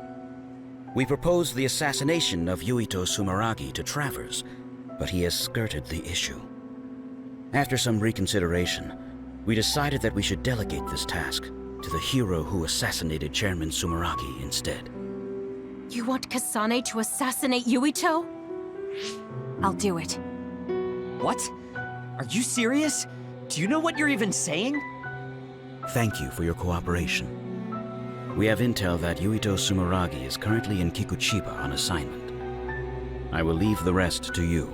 We proposed the assassination of Yuito Sumeragi to Travers, but he has skirted the issue. After some reconsideration, we decided that we should delegate this task to the hero who assassinated Chairman Sumeragi instead. You want Kasane to assassinate Yuito? I'll do it. What? Are you serious? Do you know what you're even saying? Thank you for your cooperation. We have intel that Yuito Sumeragi is currently in Kikuchiba on assignment. I will leave the rest to you.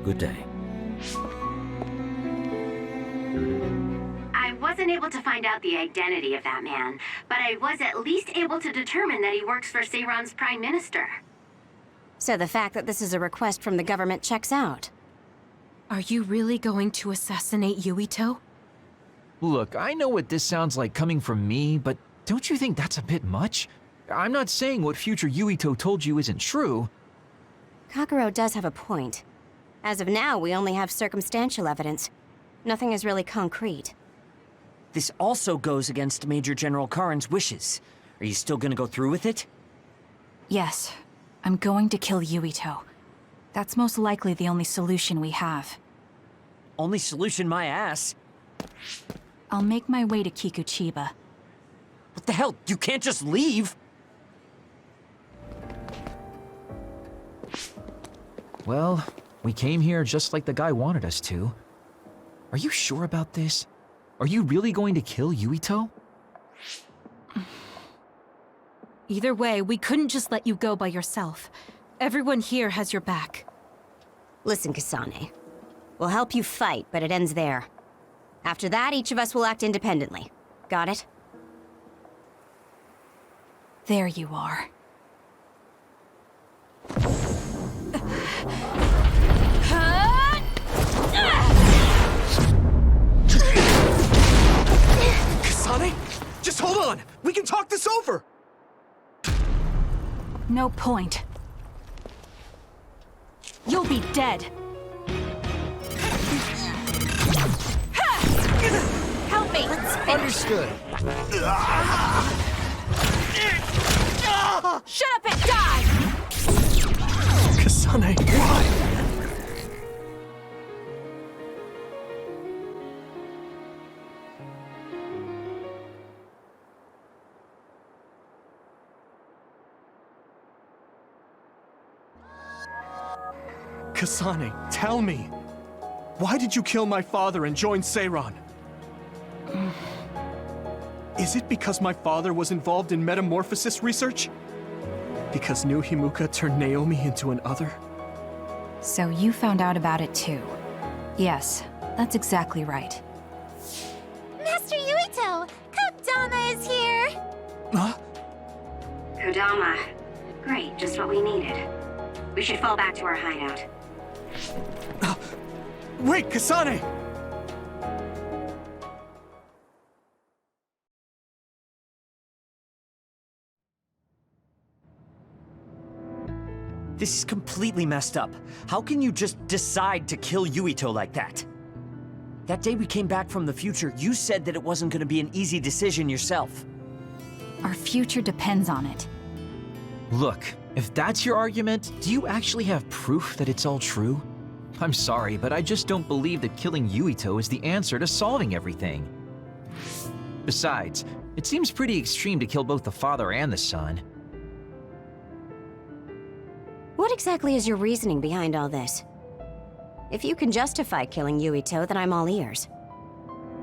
Good day. I wasn't able to find out the identity of that man, but I was at least able to determine that he works for Seiron's Prime Minister. So the fact that this is a request from the government checks out. Are you really going to assassinate Yuito? Look, I know what this sounds like coming from me, but don't you think that's a bit much? I'm not saying what future Yuito told you isn't true. Kakuro does have a point. As of now, we only have circumstantial evidence. Nothing is really concrete. This also goes against Major General Karin's wishes. Are you still gonna go through with it? Yes, I'm going to kill Yuito. That's most likely the only solution we have. Only solution, my ass. I'll make my way to Kikuchiba. What the hell? You can't just leave! Well, we came here just like the guy wanted us to. Are you sure about this? Are you really going to kill Yuito? Either way, we couldn't just let you go by yourself. Everyone here has your back. Listen, Kasane. We'll help you fight, but it ends there. After that, each of us will act independently. Got it? There you are. Kasane? Just hold on! We can talk this over! No point. You'll be dead. Help me! Understood. Shut up and die! Kasane, why? Kasane, tell me. Why did you kill my father and join Seiran? Is it because my father was involved in metamorphosis research? Because New Himuka turned Naomi into an other? So you found out about it too. Yes, that's exactly right. Master Yuito! Kodama is here! Huh? Kodama. Great, just what we needed. We should fall back to our hideout. Wait, Kasane! This is completely messed up. How can you just decide to kill Yuito like that? That day we came back from the future, you said that it wasn't going to be an easy decision yourself. Our future depends on it. Look, if that's your argument, do you actually have proof that it's all true? I'm sorry, but I just don't believe that killing Yuito is the answer to solving everything. Besides, it seems pretty extreme to kill both the father and the son. What exactly is your reasoning behind all this? If you can justify killing Yuito, then I'm all ears.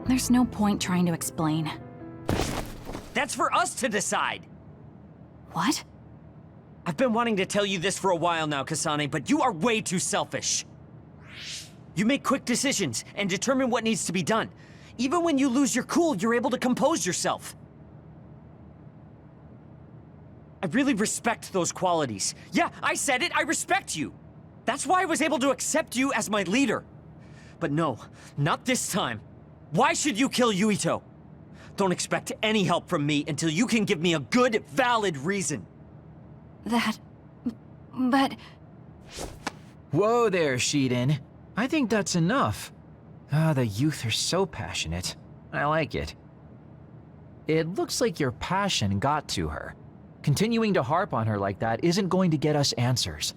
There's no point trying to explain. That's for us to decide! What? I've been wanting to tell you this for a while now, Kasane, but you are way too selfish. You make quick decisions and determine what needs to be done. Even when you lose your cool, you're able to compose yourself. I really respect those qualities. Yeah, I said it, I respect you. That's why I was able to accept you as my leader. But no, not this time. Why should you kill Yuito? Don't expect any help from me until you can give me a good, valid reason. But... Whoa there, Shiden. I think that's enough. The youth are so passionate. I like it. It looks like your passion got to her. Continuing to harp on her like that isn't going to get us answers.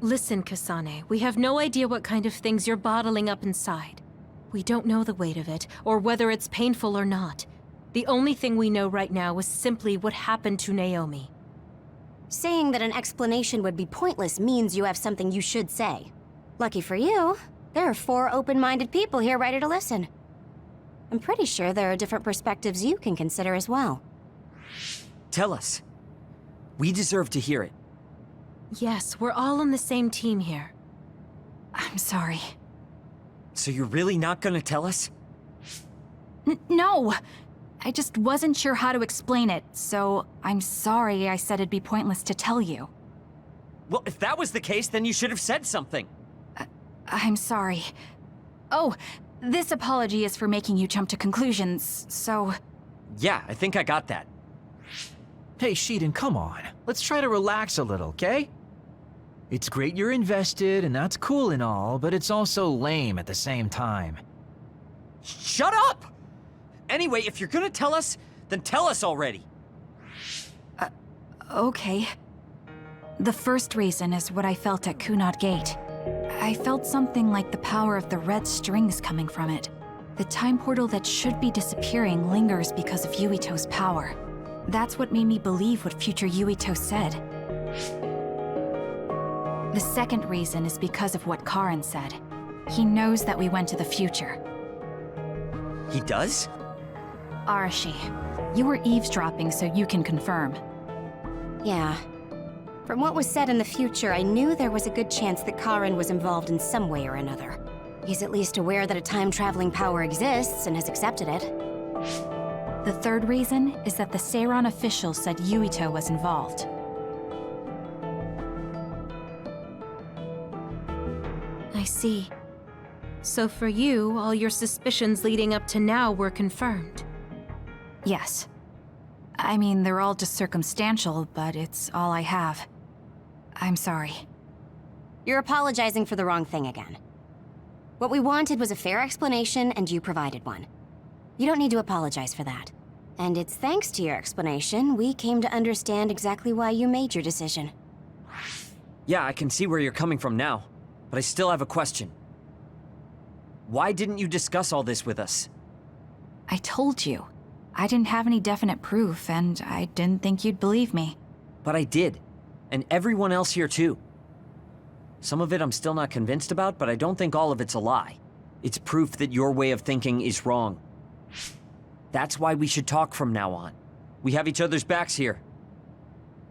Listen, Kasane, we have no idea what kind of things you're bottling up inside. We don't know the weight of it, or whether it's painful or not. The only thing we know right now is simply what happened to Naomi. Saying that an explanation would be pointless means you have something you should say. Lucky for you, there are 4 open-minded people here ready to listen. I'm pretty sure there are different perspectives you can consider as well. Tell us. We deserve to hear it. Yes, we're all on the same team here. I'm sorry. So you're really not gonna tell us? No! I just wasn't sure how to explain it, so I'm sorry I said it'd be pointless to tell you. Well, if that was the case, then you should have said something. I'm sorry. Oh, this apology is for making you jump to conclusions, so... Yeah, I think I got that. Hey, Shiden, come on. Let's try to relax a little, okay? It's great you're invested, and that's cool and all, but it's also lame at the same time. Shut up! Anyway, if you're gonna tell us, then tell us already. Okay. The first reason is what I felt at Kunad Gate. I felt something like the power of the red strings coming from it. The time portal that should be disappearing lingers because of Yuito's power. That's what made me believe what future Yuito said. The second reason is because of what Karin said. He knows that we went to the future. He does? Arashi, you were eavesdropping so you can confirm. Yeah. From what was said in the future, I knew there was a good chance that Karin was involved in some way or another. He's at least aware that a time-traveling power exists and has accepted it. The third reason is that the Seiran officials said Yuito was involved. I see. So for you, all your suspicions leading up to now were confirmed. Yes. I mean, they're all just circumstantial, but it's all I have. I'm sorry. You're apologizing for the wrong thing again. What we wanted was a fair explanation, and you provided one. You don't need to apologize for that. And it's thanks to your explanation, we came to understand exactly why you made your decision. Yeah, I can see where you're coming from now, but I still have a question. Why didn't you discuss all this with us? I told you. I didn't have any definite proof, and I didn't think you'd believe me. But I did. And everyone else here too. Some of it I'm still not convinced about, but I don't think all of it's a lie. It's proof that your way of thinking is wrong. That's why we should talk from now on. We have each other's backs here.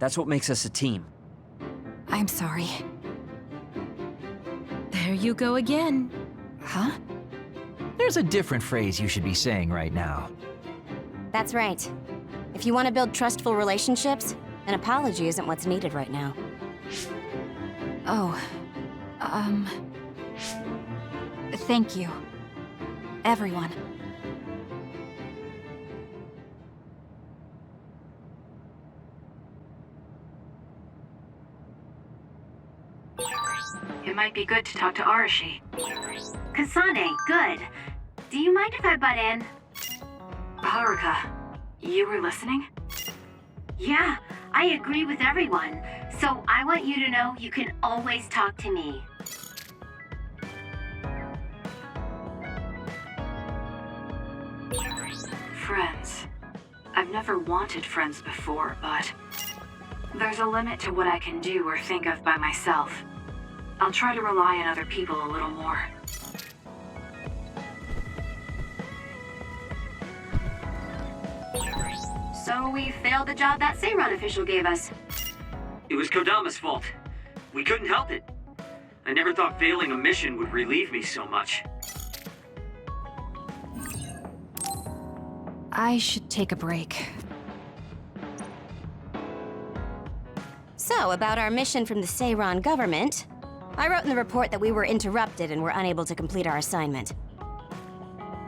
That's what makes us a team. I'm sorry. There you go again. Huh? There's a different phrase you should be saying right now. That's right. If you want to build trustful relationships, an apology isn't what's needed right now. Oh, thank you. Everyone. It might be good to talk to Arashi. Kasane, good. Do you mind if I butt in? Haruka, you were listening? Yeah, I agree with everyone. So I want you to know you can always talk to me. Friends. I've never wanted friends before, but there's a limit to what I can do or think of by myself. I'll try to rely on other people a little more. So we failed the job that Seiran official gave us. It was Kodama's fault. We couldn't help it. I never thought failing a mission would relieve me so much. I should take a break. So, about our mission from the Seiran government, I wrote in the report that we were interrupted and were unable to complete our assignment.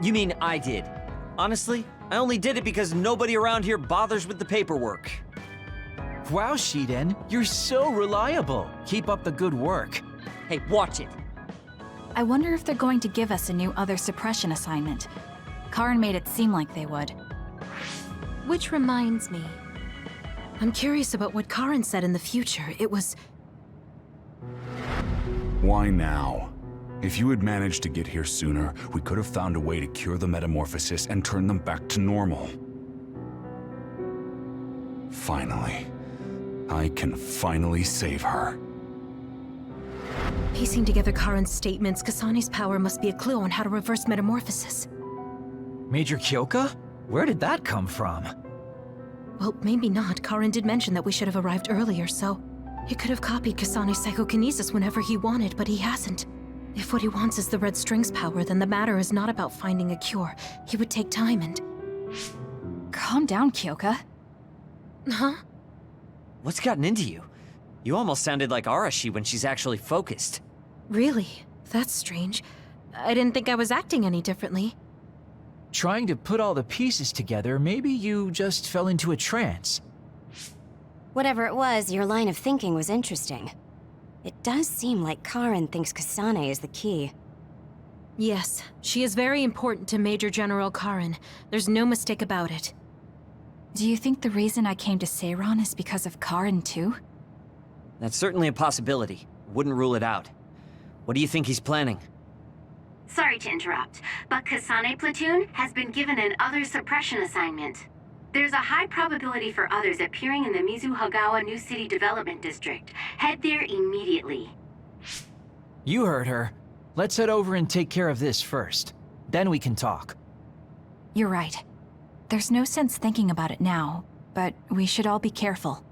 You mean I did? Honestly, I only did it because nobody around here bothers with the paperwork. Wow, Shiden, you're so reliable. Keep up the good work. Hey, watch it. I wonder if they're going to give us a new Other Suppression assignment. Karin made it seem like they would. Which reminds me, I'm curious about what Karin said in the future. It was... Why now? If you had managed to get here sooner, we could have found a way to cure the metamorphosis and turn them back to normal. Finally. I can finally save her. Piecing together Karin's statements, Kasane's power must be a clue on how to reverse metamorphosis. Major Kyoka? Where did that come from? Well, maybe not. Karin did mention that we should have arrived earlier, so... he could have copied Kasane's psychokinesis whenever he wanted, but he hasn't. If what he wants is the Red String's power, then the matter is not about finding a cure. He would take time and... Calm down, Kyoka. Huh? What's gotten into you? You almost sounded like Arashi when she's actually focused. Really? That's strange. I didn't think I was acting any differently. Trying to put all the pieces together, maybe you just fell into a trance. Whatever it was, your line of thinking was interesting. It does seem like Karin thinks Kasane is the key. Yes, she is very important to Major General Karin. There's no mistake about it. Do you think the reason I came to Seiran is because of Karin too? That's certainly a possibility. Wouldn't rule it out. What do you think he's planning? Sorry to interrupt, but Kasane Platoon has been given an Other Suppression assignment. There's a high probability for others appearing in the Mizuhagawa New City Development District. Head there immediately. You heard her. Let's head over and take care of this first. Then we can talk. You're right. There's no sense thinking about it now, but we should all be careful.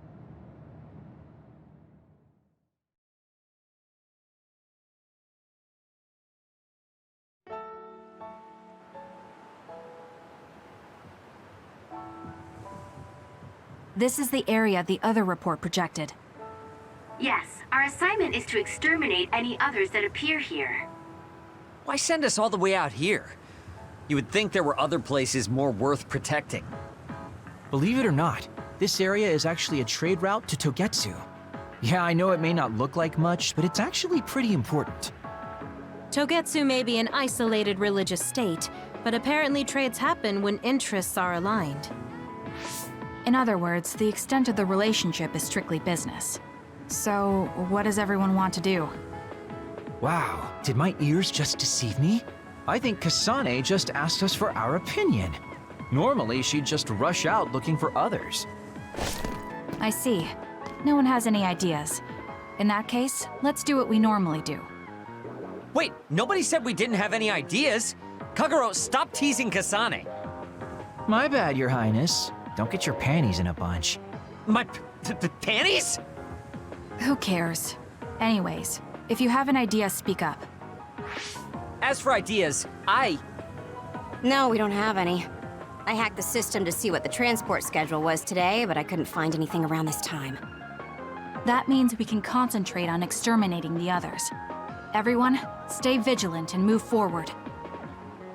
This is the area the other report projected. Yes, our assignment is to exterminate any others that appear here. Why send us all the way out here? You would think there were other places more worth protecting. Believe it or not, this area is actually a trade route to Togetsu. Yeah, I know it may not look like much, but it's actually pretty important. Togetsu may be an isolated religious state, but apparently trades happen when interests are aligned. In other words, the extent of the relationship is strictly business. So, what does everyone want to do? Wow, did my ears just deceive me? I think Kasane just asked us for our opinion. Normally, she'd just rush out looking for others. I see. No one has any ideas. In that case, let's do what we normally do. Wait, nobody said we didn't have any ideas. Kagero, stop teasing Kasane. My bad, Your Highness. Don't get your panties in a bunch. My panties? Who cares? Anyways, if you have an idea, speak up. As for ideas, No, we don't have any. I hacked the system to see what the transport schedule was today, but I couldn't find anything around this time. That means we can concentrate on exterminating the others. Everyone, stay vigilant and move forward.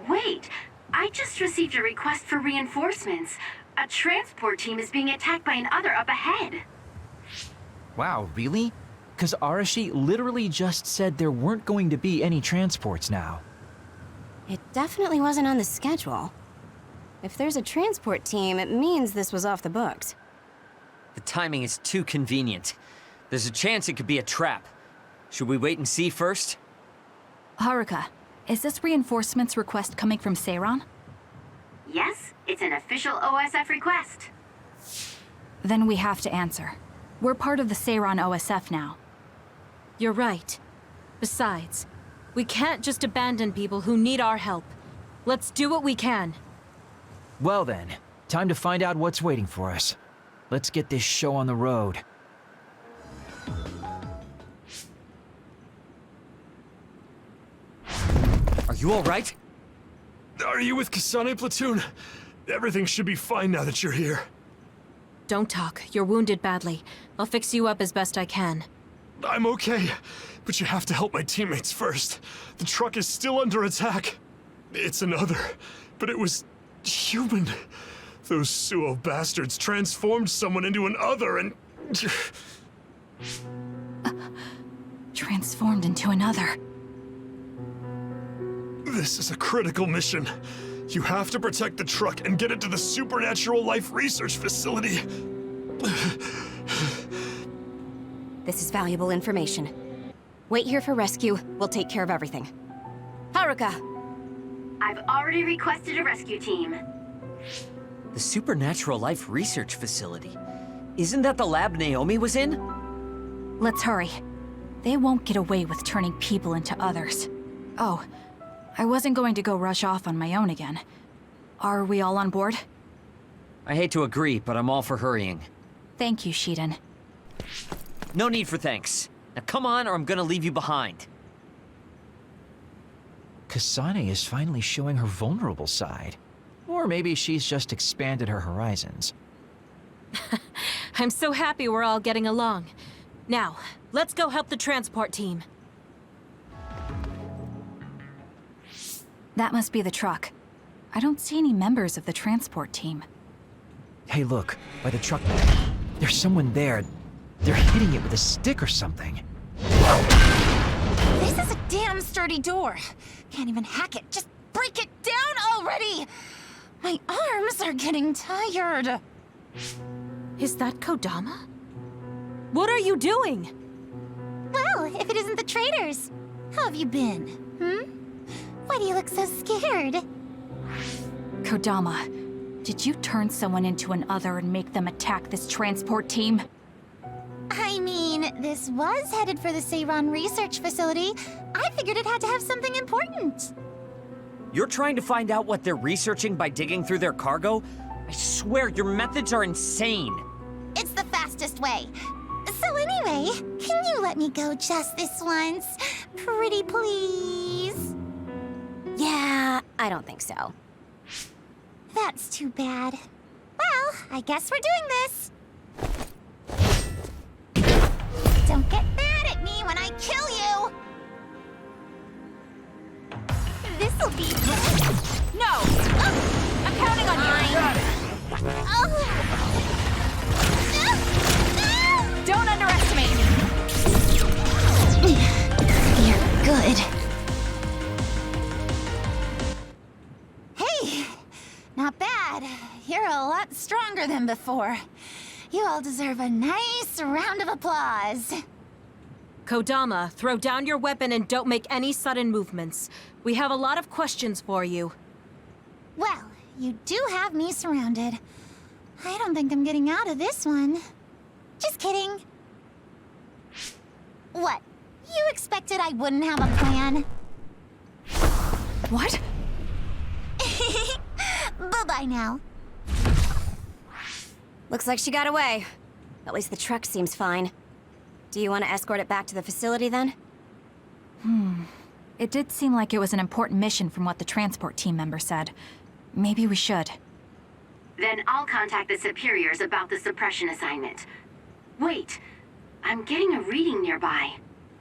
Wait, I just received a request for reinforcements. A transport team is being attacked by an other up ahead. Wow, really? Because Arashi literally just said there weren't going to be any transports now. It definitely wasn't on the schedule. If there's a transport team, it means this was off the books. The timing is too convenient. There's a chance it could be a trap. Should we wait and see first? Haruka, is this reinforcements request coming from Seiran? Yes, it's an official OSF request. Then we have to answer. We're part of the Seiran OSF now. You're right. Besides, we can't just abandon people who need our help. Let's do what we can. Well then, time to find out what's waiting for us. Let's get this show on the road. Are you all right? Are you with Kasane Platoon? Everything should be fine now that you're here. Don't talk. You're wounded badly. I'll fix you up as best I can. I'm okay, but you have to help my teammates first. The truck is still under attack. It's another, but it was human. Those Suo bastards transformed someone into an other and... Transformed into another. This is a critical mission. You have to protect the truck and get it to the Supernatural Life Research Facility. This is valuable information. Wait here for rescue. We'll take care of everything. Haruka! I've already requested a rescue team. The Supernatural Life Research Facility. Isn't that the lab Naomi was in? Let's hurry. They won't get away with turning people into others. Oh, I wasn't going to go rush off on my own again. Are we all on board? I hate to agree, but I'm all for hurrying. Thank you, Shiden. No need for thanks. Now come on, or I'm gonna leave you behind. Kasane is finally showing her vulnerable side. Or maybe she's just expanded her horizons. I'm so happy we're all getting along. Now, let's go help the transport team. That must be the truck. I don't see any members of the transport team. Hey look, by the truck. There's someone there. They're hitting it with a stick or something. This is a damn sturdy door. Can't even hack it. Just break it down already! My arms are getting tired. Is that Kodama? What are you doing? Well, if it isn't the traitors. How have you been? Why do you look so scared? Kodama, did you turn someone into an other and make them attack this transport team? I mean, this was headed for the Seiron research facility. I figured it had to have something important. You're trying to find out what they're researching by digging through their cargo? I swear, your methods are insane. It's the fastest way. So anyway, can you let me go just this once? Pretty please? Yeah, I don't think so. That's too bad. Well, I guess we're doing this. Don't get mad at me when I kill you! This'll be good. No! I'm counting on you! Got it! Don't underestimate me! You're good. Hey! Not bad. You're a lot stronger than before. You all deserve a nice round of applause. Kodama, throw down your weapon and don't make any sudden movements. We have a lot of questions for you. Well, you do have me surrounded. I don't think I'm getting out of this one. Just kidding. What? You expected I wouldn't have a plan? What? Bye-bye now. Looks like she got away. At least the truck seems fine. Do you want to escort it back to the facility then? It did seem like it was an important mission from what the transport team member said. Maybe we should. Then I'll contact the superiors about the suppression assignment. Wait, I'm getting a reading nearby.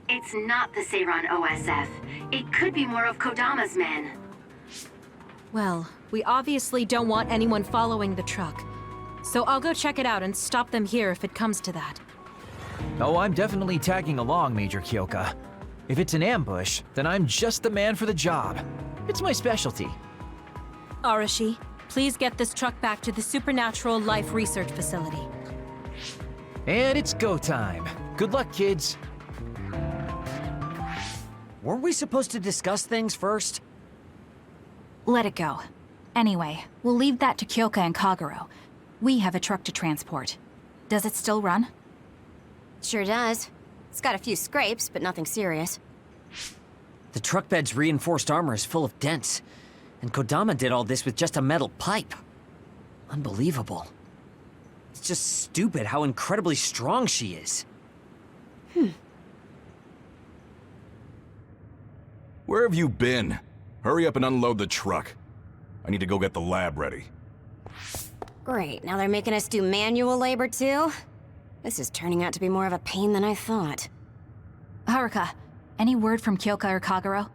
It's not the Seiron OSF. It could be more of Kodama's men. Well, we obviously don't want anyone following the truck. So I'll go check it out and stop them here if it comes to that. Oh, I'm definitely tagging along, Major Kyoka. If it's an ambush, then I'm just the man for the job. It's my specialty. Arashi, please get this truck back to the Supernatural Life Research Facility. And it's go time. Good luck, kids. Weren't we supposed to discuss things first? Let it go. Anyway, we'll leave that to Kyoka and Kagero. We have a truck to transport. Does it still run? Sure does. It's got a few scrapes, but nothing serious. The truck bed's reinforced armor is full of dents. And Kodama did all this with just a metal pipe. Unbelievable. It's just stupid how incredibly strong she is. Where have you been? Hurry up and unload the truck. I need to go get the lab ready. Great, now they're making us do manual labor too? This is turning out to be more of a pain than I thought. Haruka, any word from Kyoka or Kagero?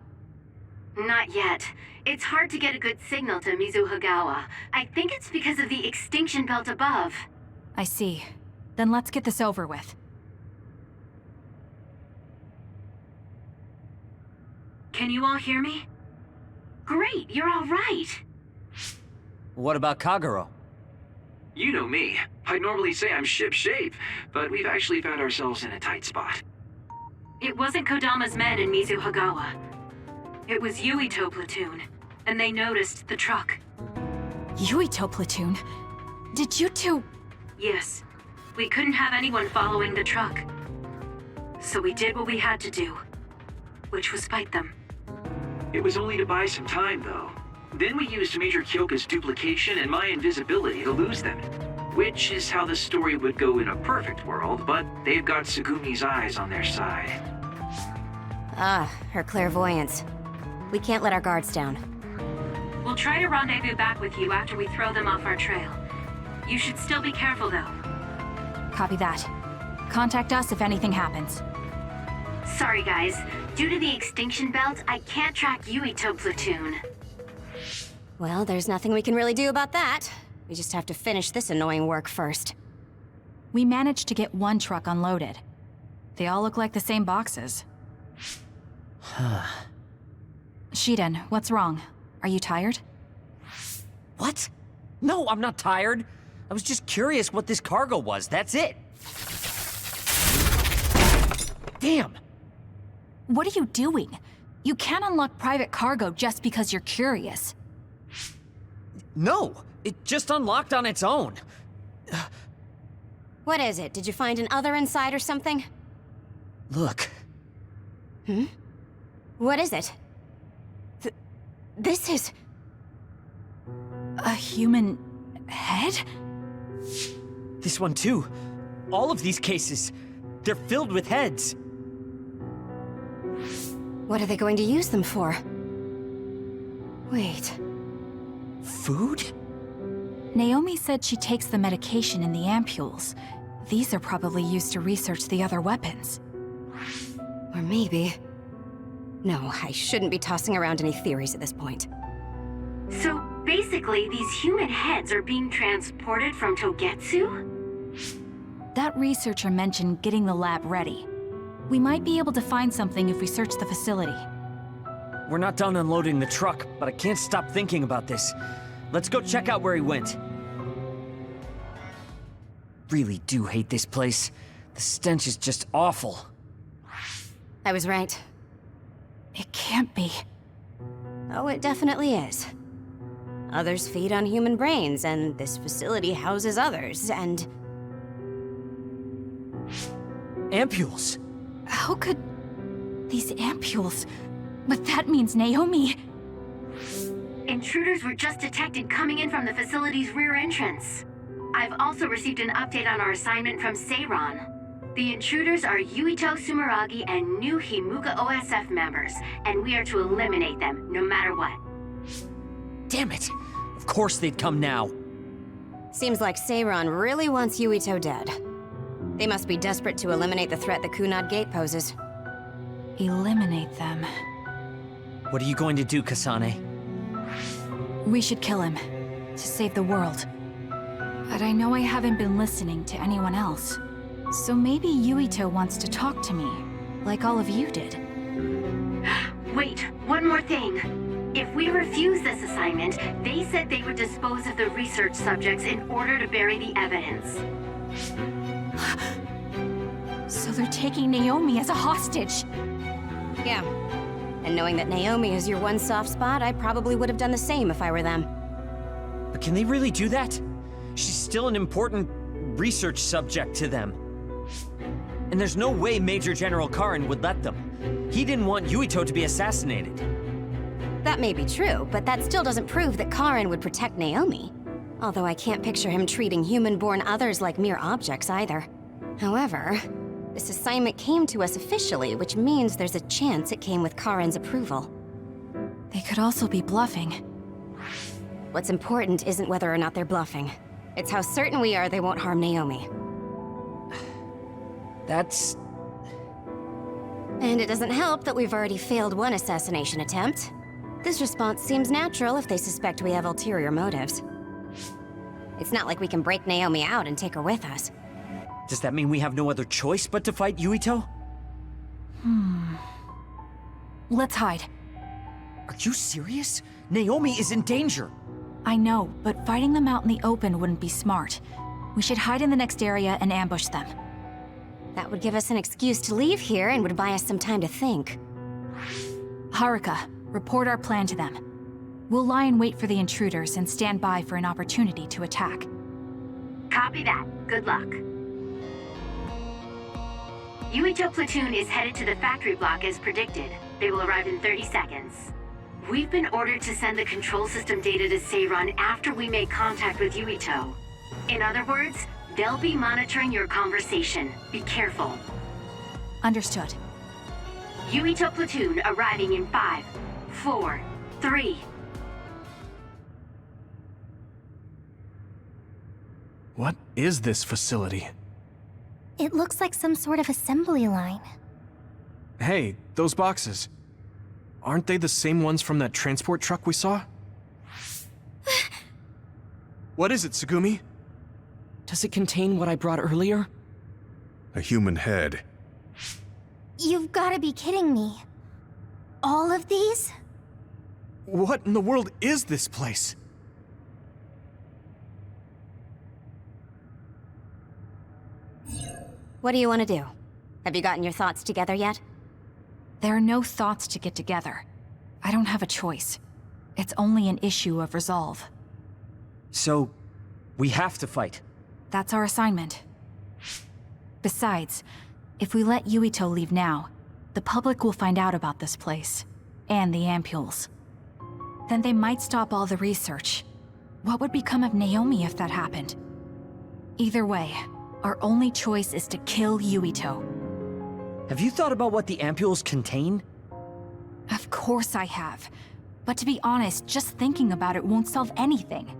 Not yet. It's hard to get a good signal to Mizuhagawa. I think it's because of the extinction belt above. I see. Then let's get this over with. Can you all hear me? Great, you're all right. What about Kagero? You know me. I'd normally say I'm ship-shape, but we've actually found ourselves in a tight spot. It wasn't Kodama's men in Mizuhagawa. It was Yuito platoon, and they noticed the truck. Yuito platoon? Did you two... Yes. We couldn't have anyone following the truck. So we did what we had to do, which was fight them. It was only to buy some time, though. Then we used Major Kyoka's duplication and my invisibility to lose them. Which is how the story would go in a perfect world, but they've got Tsugumi's eyes on their side. Ah, her clairvoyance. We can't let our guards down. We'll try to rendezvous back with you after we throw them off our trail. You should still be careful, though. Copy that. Contact us if anything happens. Sorry, guys. Due to the extinction belt, I can't track Yuito platoon. Well, there's nothing we can really do about that. We just have to finish this annoying work first. We managed to get one truck unloaded. They all look like the same boxes. Shiden, what's wrong? Are you tired? What? No, I'm not tired. I was just curious what this cargo was, that's it. Damn! What are you doing? You can't unlock private cargo just because you're curious. No, it just unlocked on its own. What is it? Did you find an other inside or something? Look. Hmm? What is it? This is... a human head? This one too. All of these cases, they're filled with heads. What are they going to use them for? Wait. Food? Naomi said she takes the medication in the ampules. These are probably used to research the other weapons. Or maybe... No, I shouldn't be tossing around any theories at this point. So basically, these human heads are being transported from Togetsu? That researcher mentioned getting the lab ready. We might be able to find something if we search the facility. We're not done unloading the truck, but I can't stop thinking about this. Let's go check out where he went. Really do hate this place. The stench is just awful. I was right. It can't be. Oh, it definitely is. Others feed on human brains, and this facility houses others, and... Ampules! How could... these ampules... But that means Naomi... Intruders were just detected coming in from the facility's rear entrance. I've also received an update on our assignment from Seiran. The intruders are Yuito Sumeragi and new Himuka OSF members, and we are to eliminate them, no matter what. Damn it! Of course they'd come now. Seems like Seiran really wants Yuito dead. They must be desperate to eliminate the threat the Kunad Gate poses. Eliminate them. What are you going to do, Kasane? We should kill him, to save the world. But I know I haven't been listening to anyone else. So maybe Yuito wants to talk to me, like all of you did. Wait, one more thing. If we refuse this assignment, they said they would dispose of the research subjects in order to bury the evidence. So they're taking Naomi as a hostage. Yeah. And knowing that Naomi is your one soft spot, I probably would have done the same if I were them. But can they really do that? She's still an important research subject to them. And there's no way Major General Karin would let them. He didn't want Yuito to be assassinated. That may be true, but that still doesn't prove that Karin would protect Naomi. Although I can't picture him treating human-born others like mere objects either. However, this assignment came to us officially, which means there's a chance it came with Karin's approval. They could also be bluffing. What's important isn't whether or not they're bluffing. It's how certain we are they won't harm Naomi. That's... And it doesn't help that we've already failed one assassination attempt. This response seems natural if they suspect we have ulterior motives. It's not like we can break Naomi out and take her with us. Does that mean we have no other choice but to fight Yuito? Let's hide. Are you serious? Naomi is in danger. I know, but fighting them out in the open wouldn't be smart. We should hide in the next area and ambush them. That would give us an excuse to leave here and would buy us some time to think. Haruka, report our plan to them. We'll lie in wait for the intruders and stand by for an opportunity to attack. Copy that. Good luck. Yuito platoon is headed to the factory block as predicted. They will arrive in 30 seconds. We've been ordered to send the control system data to Seiran after we make contact with Yuito. In other words, they'll be monitoring your conversation. Be careful. Understood. Yuito platoon arriving in 5, 4, 3. What is this facility? It looks like some sort of assembly line. Hey, those boxes. Aren't they the same ones from that transport truck we saw? What is it, Tsugumi? Does it contain what I brought earlier? A human head. You've gotta be kidding me. All of these? What in the world is this place? What do you want to do? Have you gotten your thoughts together yet? There are no thoughts to get together. I don't have a choice. It's only an issue of resolve. So, we have to fight. That's our assignment. Besides, if we let Yuito leave now, the public will find out about this place, and the ampules. Then they might stop all the research. What would become of Naomi if that happened? Either way, our only choice is to kill Yuito. Have you thought about what the ampules contain? Of course I have. But to be honest, just thinking about it won't solve anything.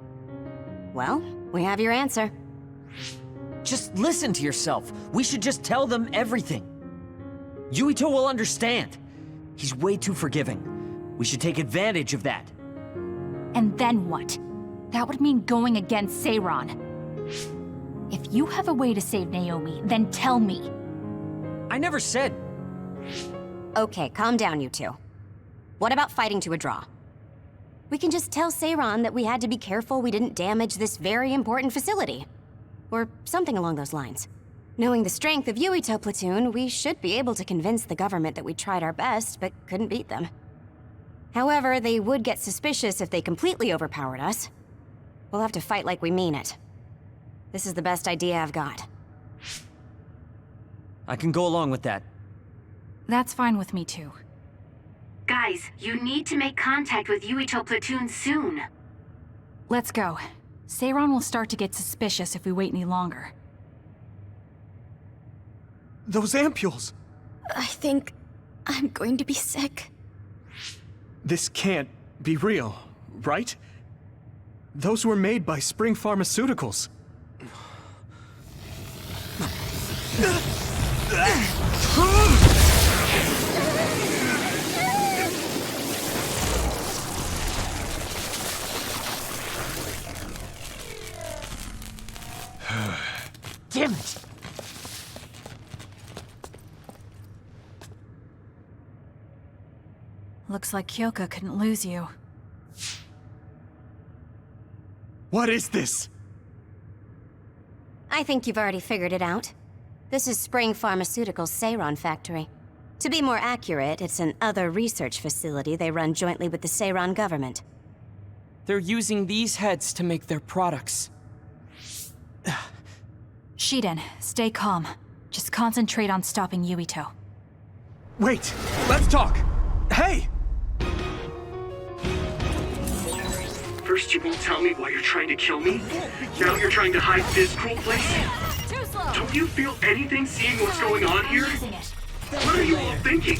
Well, we have your answer. Just listen to yourself. We should just tell them everything. Yuito will understand. He's way too forgiving. We should take advantage of that. And then what? That would mean going against Seiran. If you have a way to save Naomi, then tell me. I never said... Okay, calm down, you two. What about fighting to a draw? We can just tell Seiran that we had to be careful we didn't damage this very important facility. Or something along those lines. Knowing the strength of Yuito Platoon, we should be able to convince the government that we tried our best, but couldn't beat them. However, they would get suspicious if they completely overpowered us. We'll have to fight like we mean it. This is the best idea I've got. I can go along with that. That's fine with me too. Guys, you need to make contact with Yuito Platoon soon. Let's go. Seiran will start to get suspicious if we wait any longer. Those ampules! I think I'm going to be sick. This can't be real, right? Those were made by Spring Pharmaceuticals. Damn it! Looks like Kyoka couldn't lose you. What is this? I think you've already figured it out. This is Spring Pharmaceuticals' Seiran factory. To be more accurate, it's an other research facility they run jointly with the Seiran government. They're using these heads to make their products. Shiden, stay calm. Just concentrate on stopping Yuito. Wait! Let's talk! Hey! First you won't tell me why you're trying to kill me. Now you're trying to hide this cool place. Don't you feel anything seeing what's going on here? What are you all thinking?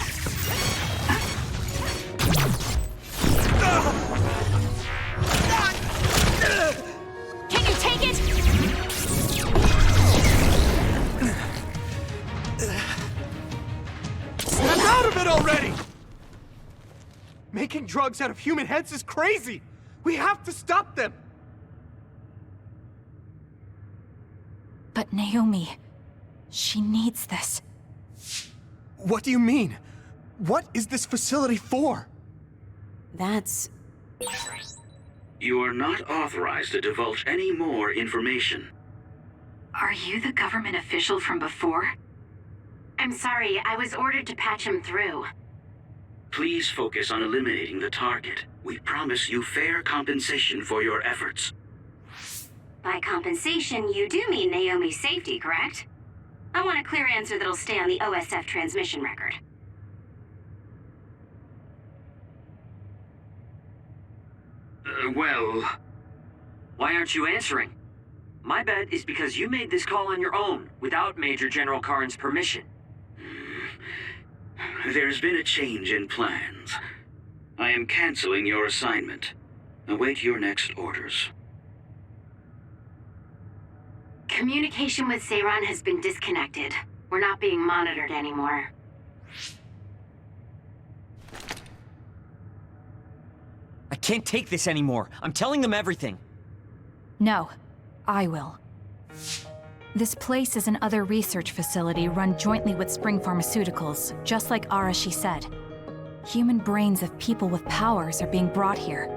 Can you take it? Snap out of it already! Making drugs out of human heads is crazy! We have to stop them! But Naomi, she needs this. What do you mean? What is this facility for? That's... You are not authorized to divulge any more information. Are you the government official from before? I'm sorry, I was ordered to patch him through. Please focus on eliminating the target. We promise you fair compensation for your efforts. By compensation, you do mean Naomi's safety, correct? I want a clear answer that'll stay on the OSF transmission record. Well... Why aren't you answering? My bet is because you made this call on your own, without Major General Karn's permission. There's been a change in plans. I am canceling your assignment. Await your next orders. Communication with Seiran has been disconnected. We're not being monitored anymore. I can't take this anymore. I'm telling them everything. No, I will. This place is an other research facility run jointly with Spring Pharmaceuticals, just like Arashi said. Human brains of people with powers are being brought here.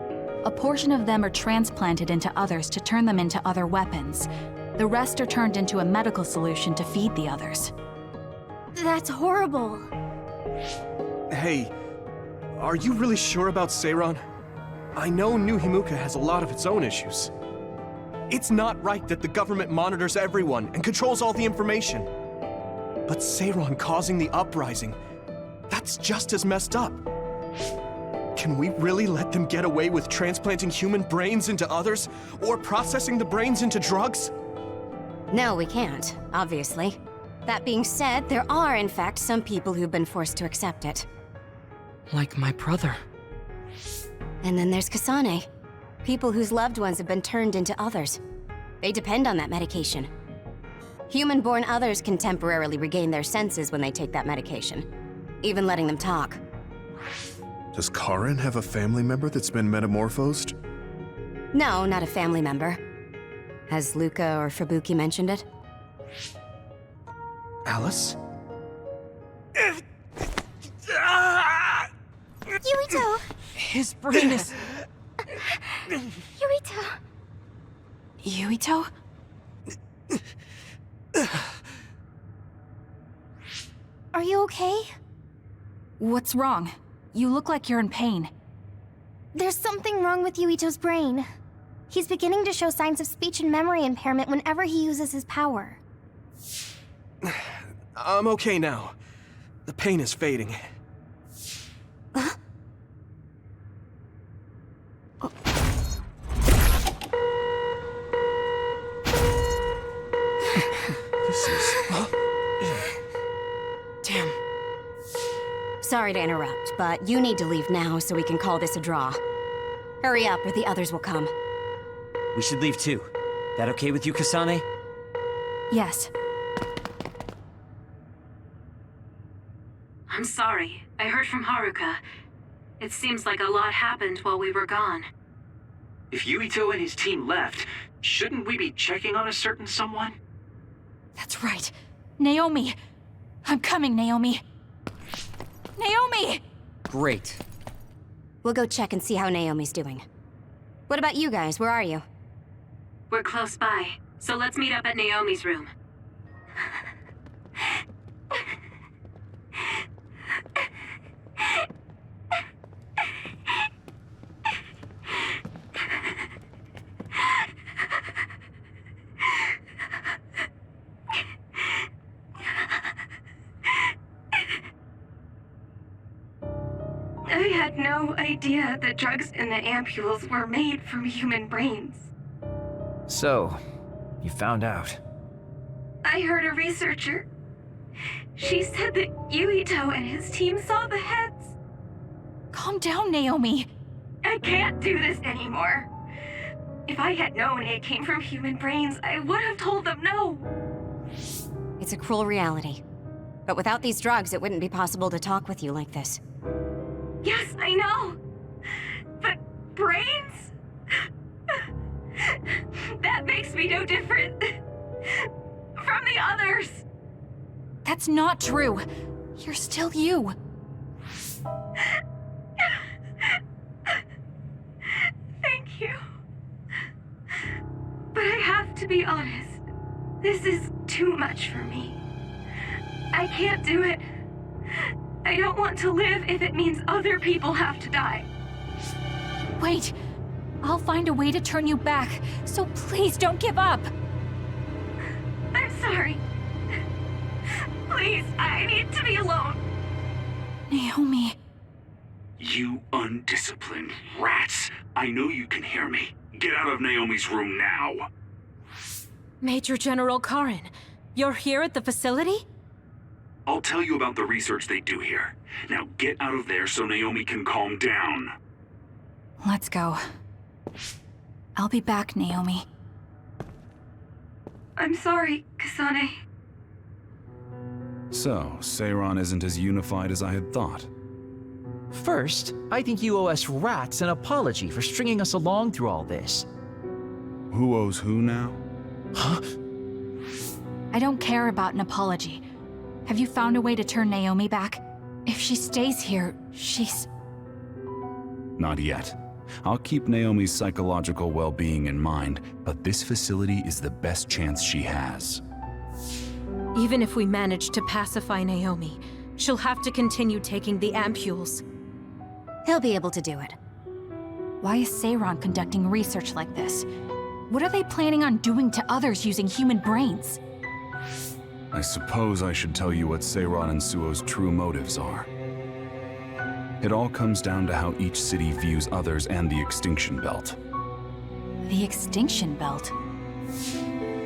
A portion of them are transplanted into others to turn them into other weapons. The rest are turned into a medical solution to feed the others. That's horrible. Hey, are you really sure about Seiran? I know New Himuka has a lot of its own issues. It's not right that the government monitors everyone and controls all the information. But Seiron causing the uprising, that's just as messed up. Can we really let them get away with transplanting human brains into others? Or processing the brains into drugs? No, we can't, obviously. That being said, there are, in fact, some people who've been forced to accept it. Like my brother. And then there's Kasane. People whose loved ones have been turned into others. They depend on that medication. Human-born others can temporarily regain their senses when they take that medication, even letting them talk. Does Karin have a family member that's been metamorphosed? No, not a family member. Has Luca or Fubuki mentioned it? Alice? Yuito! His brain is... Yuito! Yuito? Are you okay? What's wrong? You look like you're in pain. There's something wrong with Yuito's brain. He's beginning to show signs of speech and memory impairment whenever he uses his power. I'm okay now. The pain is fading. This is... Damn. Sorry to interrupt, but you need to leave now so we can call this a draw. Hurry up or the others will come. We should leave too. That okay with you, Kasane? Yes. I'm sorry. I heard from Haruka. It seems like a lot happened while we were gone. If Yuito and his team left, shouldn't we be checking on a certain someone? That's right. Naomi! I'm coming, Naomi! Naomi! Great. We'll go check and see how Naomi's doing. What about you guys? Where are you? We're close by, so let's meet up at Naomi's room. I had no idea the drugs in the ampules were made from human brains. So, you found out. I heard a researcher. She said that Yuito and his team saw the heads. Calm down, Naomi. I can't do this anymore. If I had known it came from human brains, I would have told them no. It's a cruel reality. But without these drugs, it wouldn't be possible to talk with you like this. Yes, I know. But brains? That makes me no different from the others. That's not true. You're still you. Thank you. But I have to be honest. This is too much for me. I can't do it. I don't want to live if it means other people have to die. Wait. I'll find a way to turn you back, so please don't give up. I'm sorry. Please, I need to be alone. Naomi. You undisciplined rats. I know you can hear me. Get out of Naomi's room now. Major General Karin, you're here at the facility? I'll tell you about the research they do here. Now get out of there so Naomi can calm down. Let's go. I'll be back, Naomi. I'm sorry, Kasane. So, Seiron isn't as unified as I had thought. First, I think you owe us rats an apology for stringing us along through all this. Who owes who now? Huh? I don't care about an apology. Have you found a way to turn Naomi back? If she stays here, she's... Not yet. I'll keep Naomi's psychological well-being in mind, but this facility is the best chance she has. Even if we manage to pacify Naomi, she'll have to continue taking the ampules. He'll be able to do it. Why is Seiron conducting research like this? What are they planning on doing to others using human brains? I suppose I should tell you what Seiran and Suo's true motives are. It all comes down to how each city views others and the Extinction Belt. The Extinction Belt?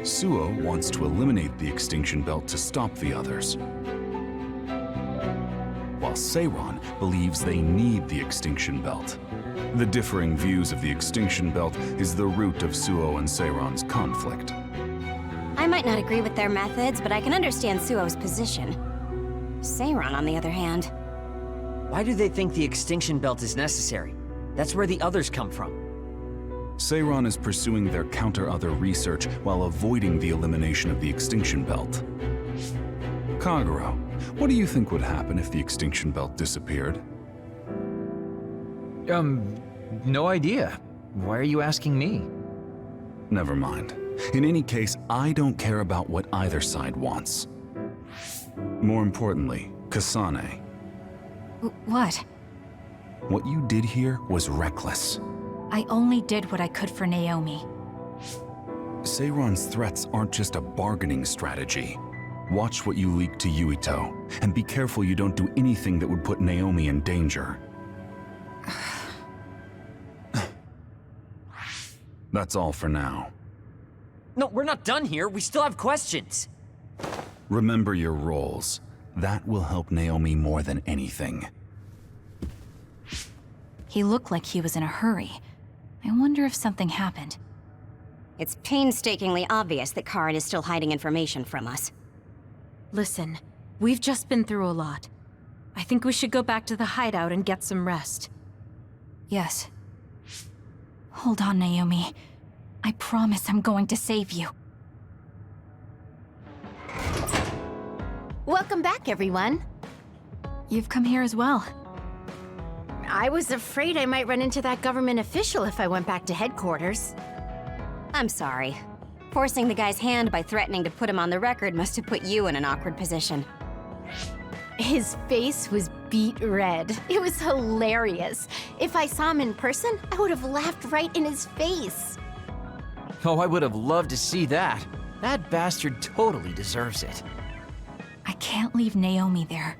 Suo wants to eliminate the Extinction Belt to stop the others, while Seiran believes they need the Extinction Belt. The differing views of the Extinction Belt is the root of Suo and Seiran's conflict. I might not agree with their methods, but I can understand Suo's position. Seiran, on the other hand... Why do they think the Extinction Belt is necessary? That's where the others come from. Seiran is pursuing their counter-other research while avoiding the elimination of the Extinction Belt. Kagero, what do you think would happen if the Extinction Belt disappeared? No idea. Why are you asking me? Never mind. In any case, I don't care about what either side wants. More importantly, Kasane. What? What you did here was reckless. I only did what I could for Naomi. Seiran's threats aren't just a bargaining strategy. Watch what you leak to Yuito, and be careful you don't do anything that would put Naomi in danger. That's all for now. No, we're not done here. We still have questions. Remember your roles. That will help Naomi more than anything. He looked like he was in a hurry. I wonder if something happened. It's painstakingly obvious that Karen is still hiding information from us. Listen, we've just been through a lot. I think we should go back to the hideout and get some rest. Yes. Hold on, Naomi. I promise I'm going to save you. Welcome back, everyone. You've come here as well. I was afraid I might run into that government official if I went back to headquarters. I'm sorry. Forcing the guy's hand by threatening to put him on the record must have put you in an awkward position. His face was beet red. It was hilarious. If I saw him in person, I would have laughed right in his face. Oh, I would have loved to see that. That bastard totally deserves it. I can't leave Naomi there.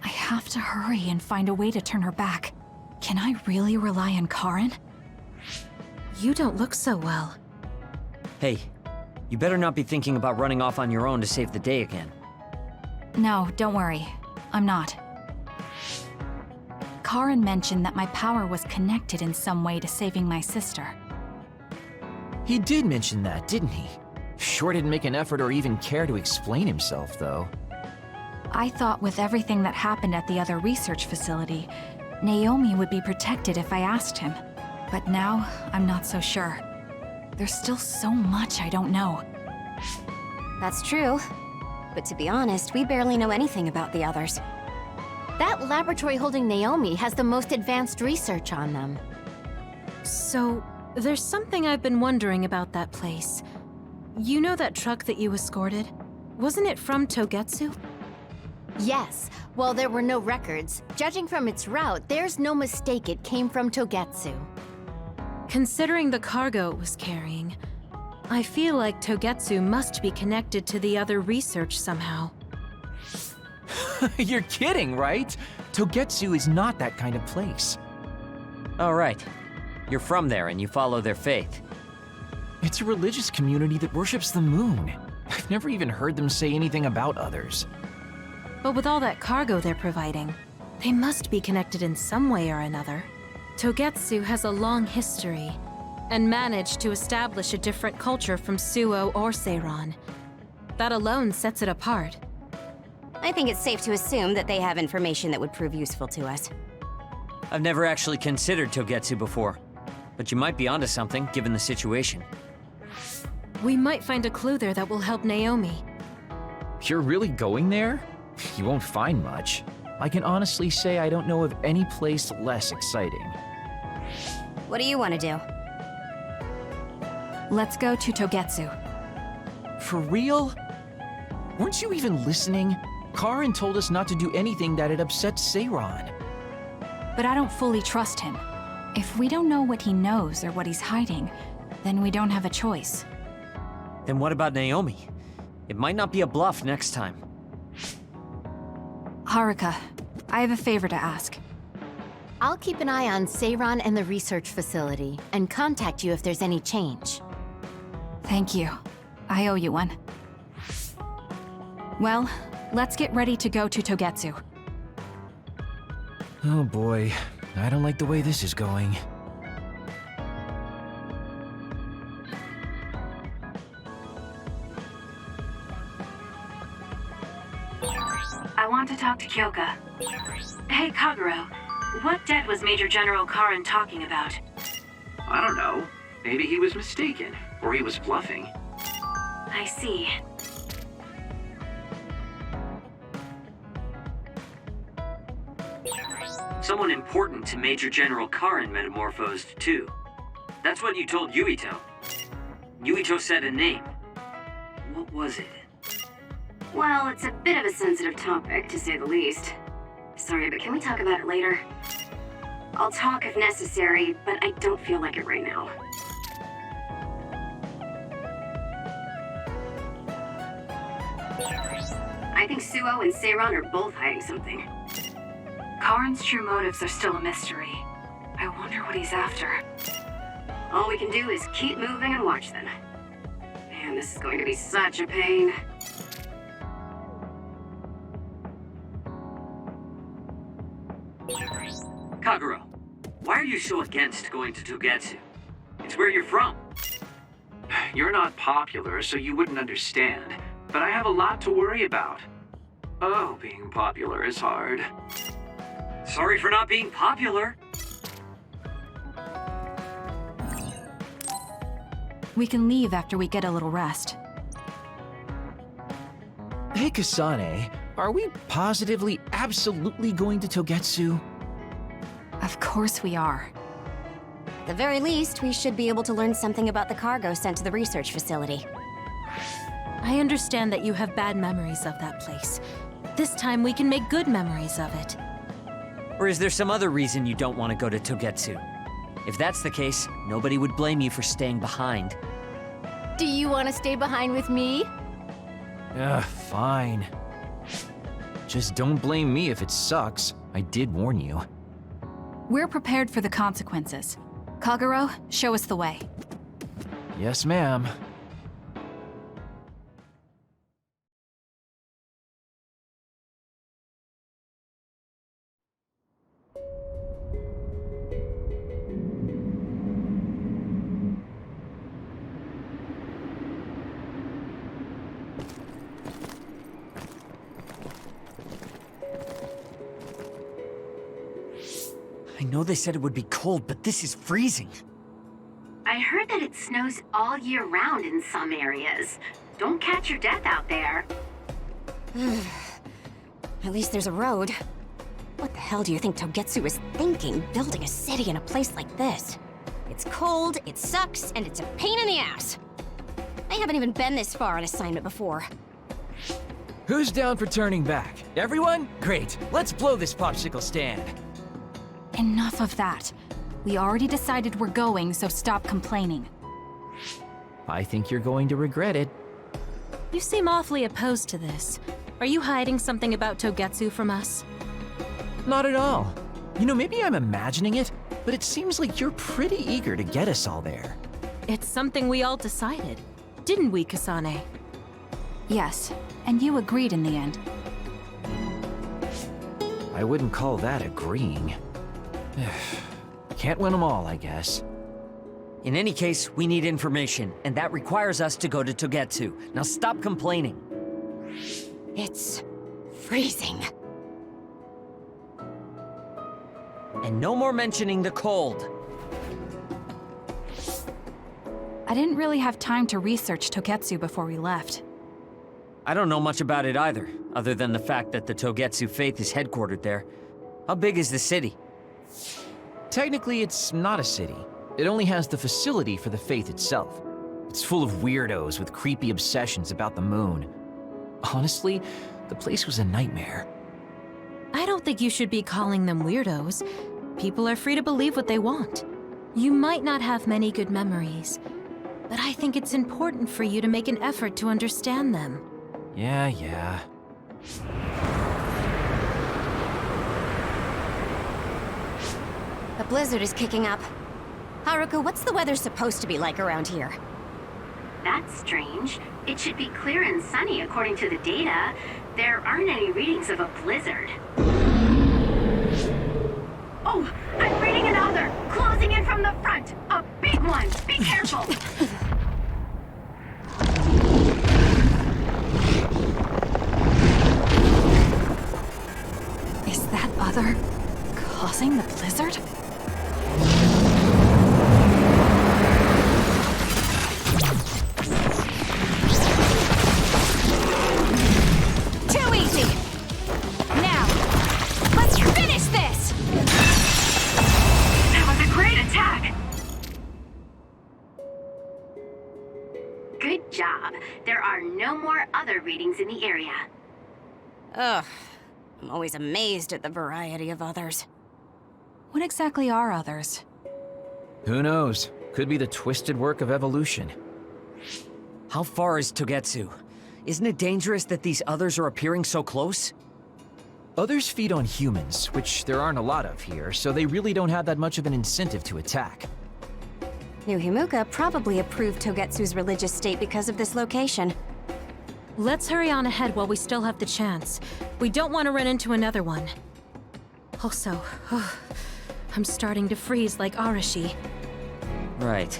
I have to hurry and find a way to turn her back. Can I really rely on Karen? You don't look so well. Hey, you better not be thinking about running off on your own to save the day again. No, don't worry. I'm not. Karen mentioned that my power was connected in some way to saving my sister. He did mention that, didn't he? Sure didn't make an effort or even care to explain himself, though. I thought with everything that happened at the other research facility, Naomi would be protected if I asked him. But now, I'm not so sure. There's still so much I don't know. That's true. But to be honest, we barely know anything about the others. That laboratory holding Naomi has the most advanced research on them. So, there's something I've been wondering about that place. You know that truck that you escorted? Wasn't it from Togetsu? Yes. Well, there were no records. Judging from its route, there's no mistake it came from Togetsu. Considering the cargo it was carrying, I feel like Togetsu must be connected to the other research somehow. You're kidding, right? Togetsu is not that kind of place. All right. You're from there and you follow their faith. It's a religious community that worships the moon. I've never even heard them say anything about others. But with all that cargo they're providing, they must be connected in some way or another. Togetsu has a long history, and managed to establish a different culture from Suo or Seiran. That alone sets it apart. I think it's safe to assume that they have information that would prove useful to us. I've never actually considered Togetsu before, but you might be onto something given the situation. We might find a clue there that will help Naomi. You're really going there? You won't find much. I can honestly say I don't know of any place less exciting. What do you want to do? Let's go to Togetsu. For real? Weren't you even listening? Karen told us not to do anything that'd upset Seiran. But I don't fully trust him. If we don't know what he knows or what he's hiding, then we don't have a choice. Then what about Naomi? It might not be a bluff next time. Haruka, I have a favor to ask. I'll keep an eye on Seiran and the research facility, and contact you if there's any change. Thank you. I owe you one. Well, let's get ready to go to Togetsu. Oh boy, I don't like the way this is going. I want to talk to Kyoka. Hey, Kagero. What debt was Major General Karin talking about? I don't know. Maybe he was mistaken, or he was bluffing. I see. Someone important to Major General Karin metamorphosed, too. That's what you told Yuito. Yuito said a name. What was it? Well, it's a bit of a sensitive topic, to say the least. Sorry, but can we talk about it later? I'll talk if necessary, but I don't feel like it right now. I think Suo and Seiran are both hiding something. Karin's true motives are still a mystery. I wonder what he's after. All we can do is keep moving and watch them. Man, this is going to be such a pain. Kagero, why are you so against going to Togetsu? It's where you're from. You're not popular, so you wouldn't understand. But I have a lot to worry about. Oh, being popular is hard. Sorry for not being popular. We can leave after we get a little rest. Hey Kasane, are we positively, absolutely going to Togetsu? Of course we are. At the very least, we should be able to learn something about the cargo sent to the research facility. I understand that you have bad memories of that place. This time we can make good memories of it. Or is there some other reason you don't want to go to Togetsu? If that's the case, nobody would blame you for staying behind. Do you want to stay behind with me? Fine. Just don't blame me if it sucks. I did warn you. We're prepared for the consequences. Kagero, show us the way. Yes, ma'am. I know they said it would be cold, but this is freezing. I heard that it snows all year round in some areas. Don't catch your death out there. At least there's a road. What the hell do you think Togetsu is thinking, building a city in a place like this? It's cold, it sucks, and it's a pain in the ass. I haven't even been this far on assignment before. Who's down for turning back? Everyone? Great. Let's blow this popsicle stand. Enough of that. We already decided we're going, so stop complaining. I think you're going to regret it. You seem awfully opposed to this. Are you hiding something about Togetsu from us? Not at all. You know, maybe I'm imagining it, but it seems like you're pretty eager to get us all there. It's something we all decided. Didn't we, Kasane? Yes, and you agreed in the end. I wouldn't call that agreeing. Can't win them all, I guess. In any case, we need information, and that requires us to go to Togetsu. Now stop complaining. It's freezing. And no more mentioning the cold. I didn't really have time to research Togetsu before we left. I don't know much about it either, other than the fact that the Togetsu Faith is headquartered there. How big is the city? Technically, it's not a city. It only has the facility for the Faith itself. It's full of weirdos with creepy obsessions about the moon. Honestly, the place was a nightmare. I don't think you should be calling them weirdos. People are free to believe what they want. You might not have many good memories, but I think it's important for you to make an effort to understand them. Yeah. The blizzard is kicking up. Haruka, what's the weather supposed to be like around here? That's strange. It should be clear and sunny according to the data. There aren't any readings of a blizzard. Oh, I'm reading another! Closing in from the front! A big one! Be careful! Is that Other causing the blizzard? Too easy! Now, let's finish this! That was a great attack! Good job. There are no more other readings in the area. Ugh. I'm always amazed at the variety of others. What exactly are others? Who knows? Could be the twisted work of evolution. How far is Togetsu? Isn't it dangerous that these others are appearing so close? Others feed on humans, which there aren't a lot of here, so they really don't have that much of an incentive to attack. New Himuka probably approved Togetsu's religious state because of this location. Let's hurry on ahead while we still have the chance. We don't want to run into another one. Also, I'm starting to freeze like Arashi. Right.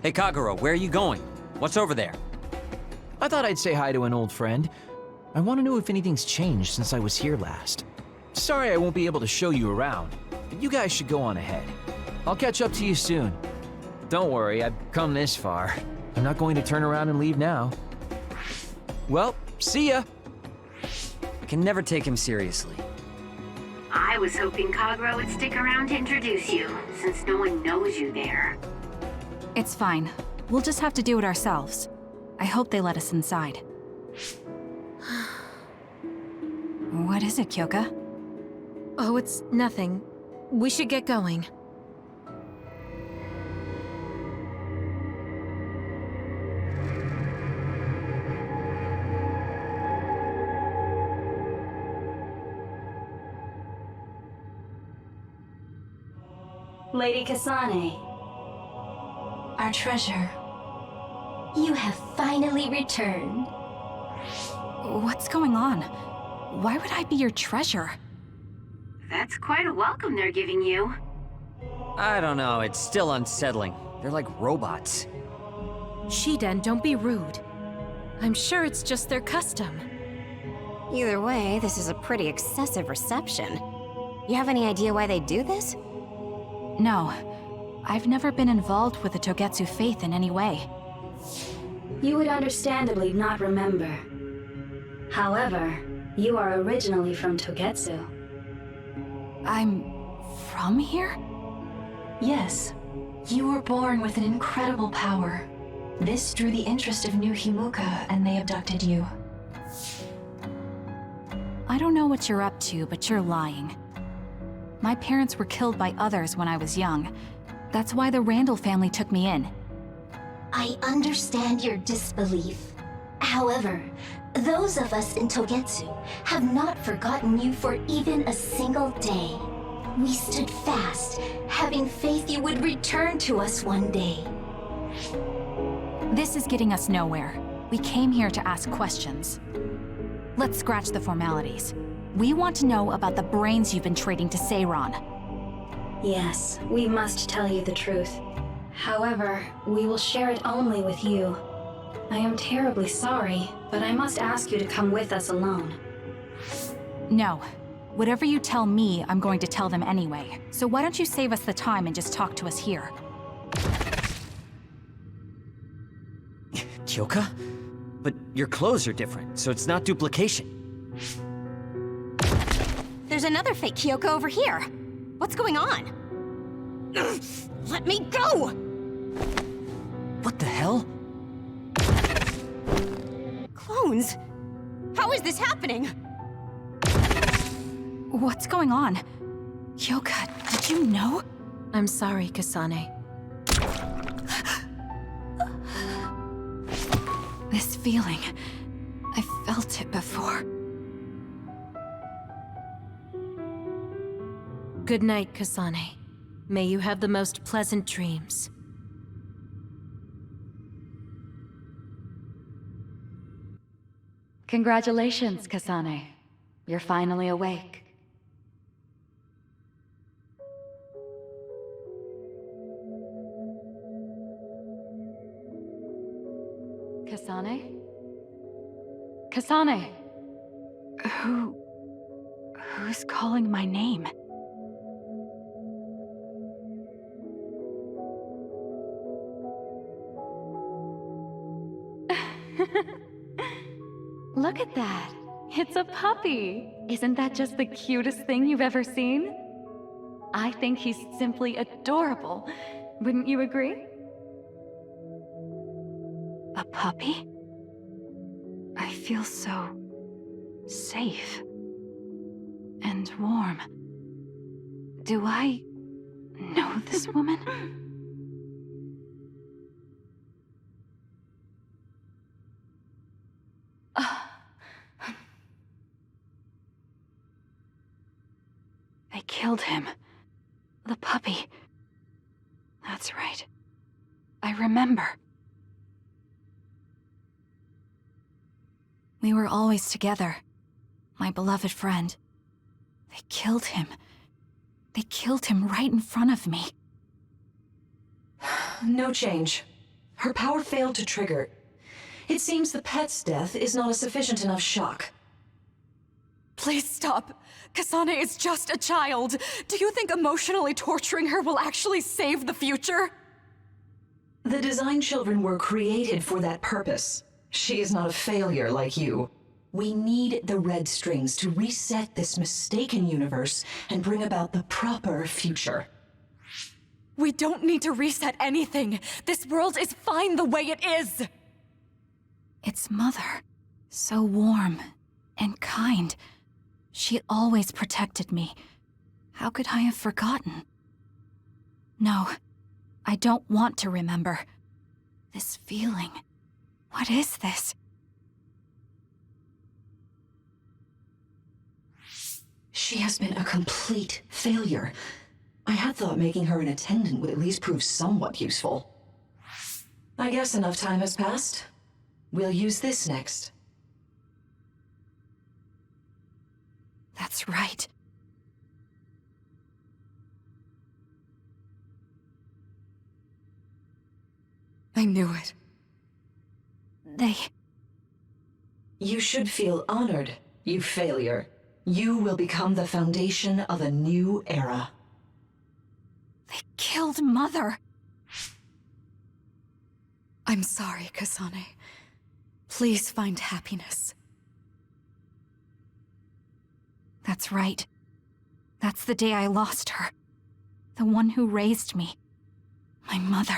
Hey Kagero, where are you going? What's over there? I thought I'd say hi to an old friend. I want to know if anything's changed since I was here last. Sorry I won't be able to show you around, but you guys should go on ahead. I'll catch up to you soon. Don't worry, I've come this far. I'm not going to turn around and leave now. Well, see ya! I can never take him seriously. I was hoping Kagero would stick around to introduce you, since no one knows you there. It's fine. We'll just have to do it ourselves. I hope they let us inside. What is it, Kyoka? Oh, it's nothing. We should get going. Lady Kasane, our treasure. You have finally returned. What's going on? Why would I be your treasure? That's quite a welcome they're giving you. I don't know, it's still unsettling. They're like robots. Shiden, don't be rude. I'm sure it's just their custom. Either way, this is a pretty excessive reception. You have any idea why they do this? No. I've never been involved with the Togetsu faith in any way. You would understandably not remember. However, you are originally from Togetsu. I'm from here? Yes. You were born with an incredible power. This drew the interest of New Himuka, and they abducted you. I don't know what you're up to, but you're lying. My parents were killed by others when I was young. That's why the Randall family took me in. I understand your disbelief. However, those of us in Togetsu have not forgotten you for even a single day. We stood fast, having faith you would return to us one day. This is getting us nowhere. We came here to ask questions. Let's scratch the formalities. We want to know about the brains you've been trading to Seiron. Yes, we must tell you the truth. However, we will share it only with you. I am terribly sorry, but I must ask you to come with us alone. No. Whatever you tell me, I'm going to tell them anyway. So why don't you save us the time and just talk to us here? Kyoka? But your clothes are different, so it's not duplication. There's another fake Kyoko over here. What's going on? Let me go! What the hell? Clones? How is this happening? What's going on? Kyoka, did you know? I'm sorry, This feeling, I felt it before. Good night, Kasane. May you have the most pleasant dreams. Congratulations, Kasane. You're finally awake. Kasane? Kasane! Who's calling my name? Look at that! It's a puppy! Isn't that just the cutest thing you've ever seen? I think he's simply adorable. Wouldn't you agree? A puppy? I feel so safe and warm. Do I know this woman? They killed him. The puppy. That's right. I remember. We were always together. My beloved friend. They killed him. They killed him right in front of me. No change. Her power failed to trigger. It seems the pet's death is not a sufficient enough shock. Please stop. Kasane is just a child. Do you think emotionally torturing her will actually save the future? The design children were created for that purpose. She is not a failure like you. We need the red strings to reset this mistaken universe and bring about the proper future. We don't need to reset anything. This world is fine the way it is. It's Mother. So warm and kind. She always protected me. How could I have forgotten? No, I don't want to remember. This feeling. What is this? She has been a complete failure. I had thought making her an attendant would at least prove somewhat useful. I guess enough time has passed. We'll use this next. That's right. I knew it. You should feel honored, you failure. You will become the foundation of a new era. They killed Mother. I'm sorry, Kasane. Please find happiness. That's right. That's the day I lost her. The one who raised me. My mother.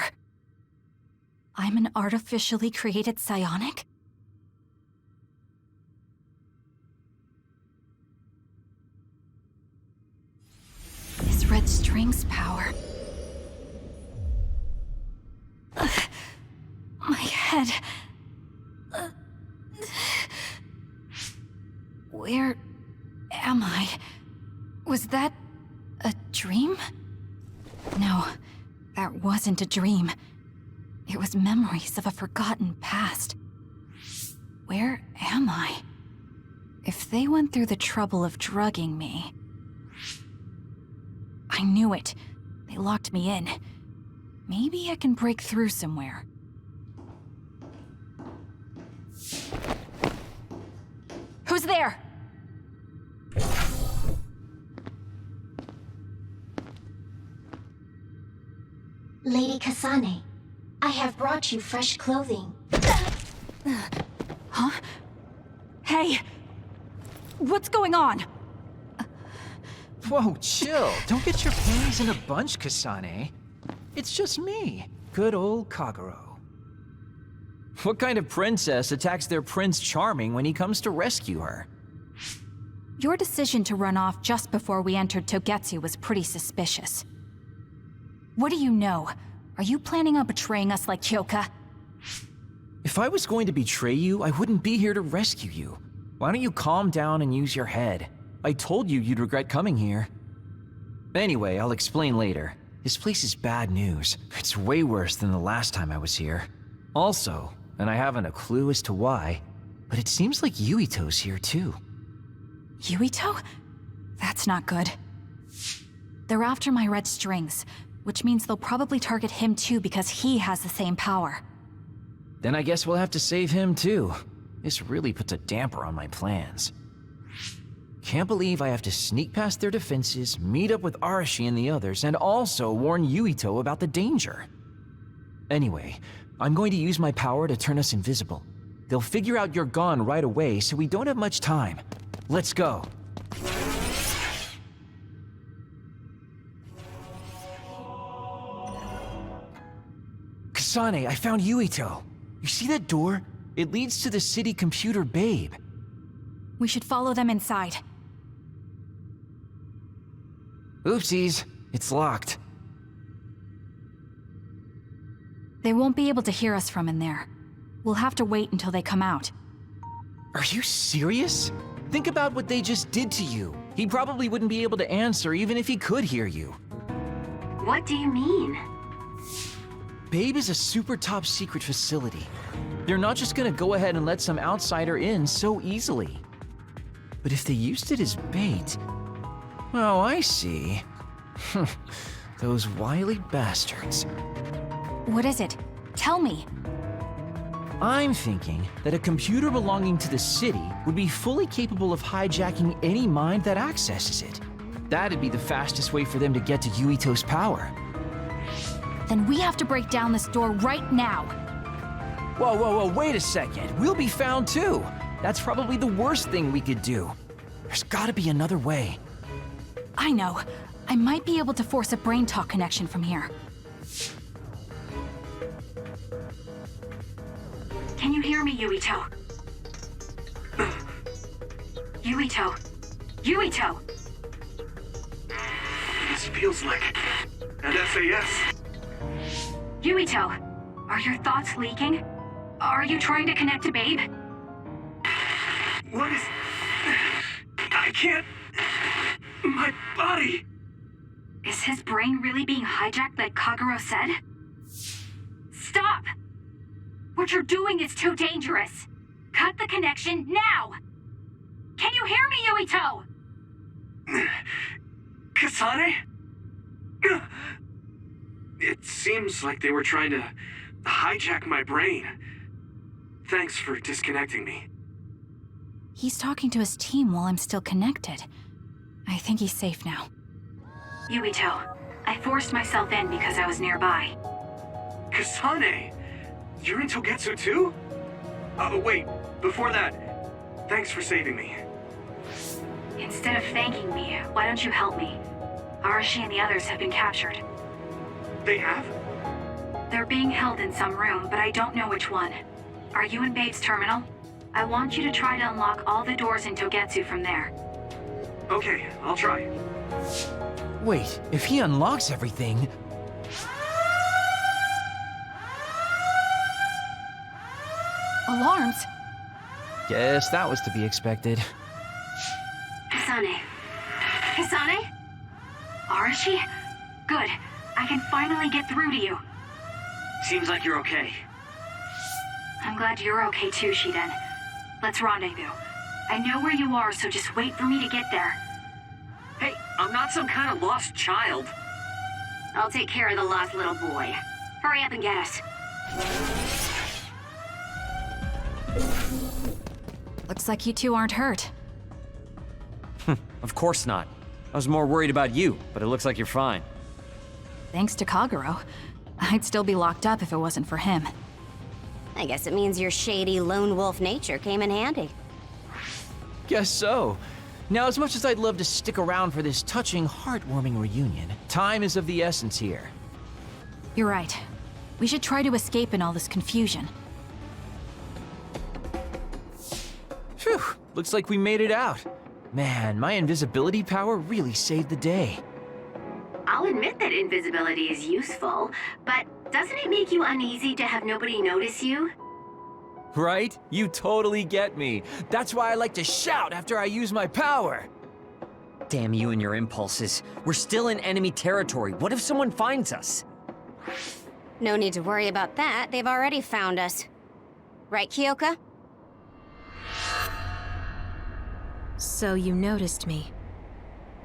I'm an artificially created psionic? This red string's power. My head. Where am I? Was that a dream? No, that wasn't a dream. It was memories of a forgotten past. Where am I? If they went through the trouble of drugging me... I knew it. They locked me in. Maybe I can break through somewhere. Who's there? Lady Kasane, I have brought you fresh clothing. Huh? Hey! What's going on? Whoa, chill. Don't get your panties in a bunch, Kasane. It's just me, good old Kagero. What kind of princess attacks their Prince Charming when he comes to rescue her? Your decision to run off just before we entered Togetsu was pretty suspicious. What do you know? Are you planning on betraying us like Kyoka? If I was going to betray you, I wouldn't be here to rescue you. Why don't you calm down and use your head? I told you you'd regret coming here. Anyway, I'll explain later. This place is bad news. It's way worse than the last time I was here. Also, and I haven't a clue as to why, but it seems like Yuito's here too. Yuito? That's not good. They're after my red strings, which means they'll probably target him too because he has the same power. Then I guess we'll have to save him too. This really puts a damper on my plans. Can't believe I have to sneak past their defenses, meet up with Arashi and the others, and also warn Yuito about the danger. Anyway, I'm going to use my power to turn us invisible. They'll figure out you're gone right away, so we don't have much time. Let's go. Kasane, I found Yuito. You see that door? It leads to the city computer babe. We should follow them inside. Oopsies, it's locked. They won't be able to hear us from in there. We'll have to wait until they come out. Are you serious? Think about what they just did to you. He probably wouldn't be able to answer even if he could hear you. What do you mean? Babe is a super top secret facility. They're not just gonna go ahead and let some outsider in so easily. But if they used it as bait... Oh, I see. Those wily bastards. What is it? Tell me. I'm thinking that a computer belonging to the city would be fully capable of hijacking any mind that accesses it. That'd be the fastest way for them to get to Yuito's power. Then we have to break down this door right now. Whoa, wait a second. We'll be found too. That's probably the worst thing we could do. There's gotta be another way. I know. I might be able to force a brain talk connection from here. Can you hear me, Yuito? Yuito! Yuito! This feels like an SAS. Yuito! Are your thoughts leaking? Are you trying to connect to Babe? What is... I can't... My body... Is his brain really being hijacked like Kagero said? Stop! What you're doing is too dangerous. Cut the connection now! Can you hear me, Yuito? Kasane? It seems like they were trying to hijack my brain. Thanks for disconnecting me. He's talking to his team while I'm still connected. I think he's safe now. Yuito, I forced myself in because I was nearby. Kasane! You're in Togetsu too? Oh, wait. Before that, thanks for saving me. Instead of thanking me, why don't you help me? Arashi and the others have been captured. They have? They're being held in some room, but I don't know which one. Are you in Babe's terminal? I want you to try to unlock all the doors in Togetsu from there. Okay, I'll try. Wait, if he unlocks everything... Alarms? Guess that was to be expected. Kasane. Kasane? Arashi? Good. I can finally get through to you. Seems like you're okay. I'm glad you're okay too, Shiden. Let's rendezvous. I know where you are, so just wait for me to get there. Hey, I'm not some kind of lost child. I'll take care of the lost little boy. Hurry up and get us. Looks like you two aren't hurt. Of course not. I was more worried about you, but it looks like you're fine. Thanks to Kagero. I'd still be locked up if it wasn't for him. I guess it means your shady lone wolf nature came in handy. Guess so. Now, as much as I'd love to stick around for this touching, heartwarming reunion, time is of the essence here. You're right. We should try to escape in all this confusion. Phew, looks like we made it out. Man, my invisibility power really saved the day. I'll admit that invisibility is useful, but doesn't it make you uneasy to have nobody notice you? Right? You totally get me. That's why I like to shout after I use my power. Damn you and your impulses. We're still in enemy territory. What if someone finds us? No need to worry about that. They've already found us. Right, Kyoka? So you noticed me.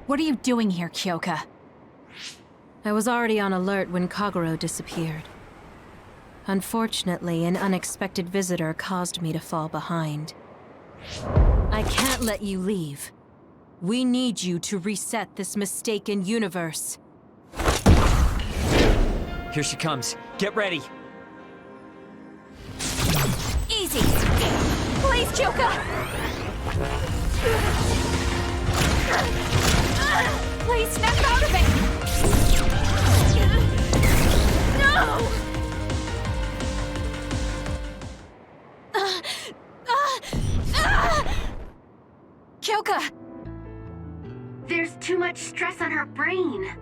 What are you doing here, Kyoka? I was already on alert when Kagero disappeared. Unfortunately, an unexpected visitor caused me to fall behind. I can't let you leave. We need you to reset this mistaken universe. Here she comes. Get ready. Easy! Please, Kyoka! Please snap out of it! No! Kyoka! There's too much stress on her brain.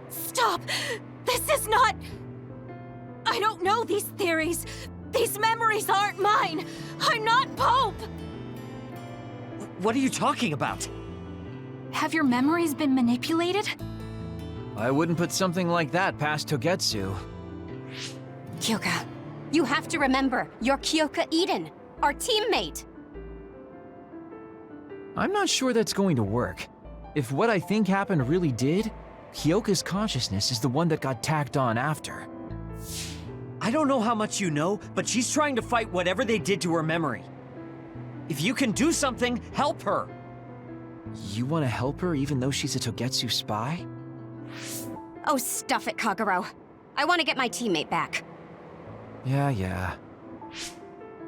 Stop! This is not... I don't know these theories. These memories aren't mine. I'm not Pope! What are you talking about? Have your memories been manipulated? I wouldn't put something like that past Togetsu. Kyoka, you have to remember, you're Kyoka Eden, our teammate. I'm not sure that's going to work. If what I think happened really did, Kyoka's consciousness is the one that got tacked on after. I don't know how much you know, but she's trying to fight whatever they did to her memory. If you can do something, help her! You want to help her even though she's a Togetsu spy? Oh, stuff it, Kagero. I want to get my teammate back. Yeah.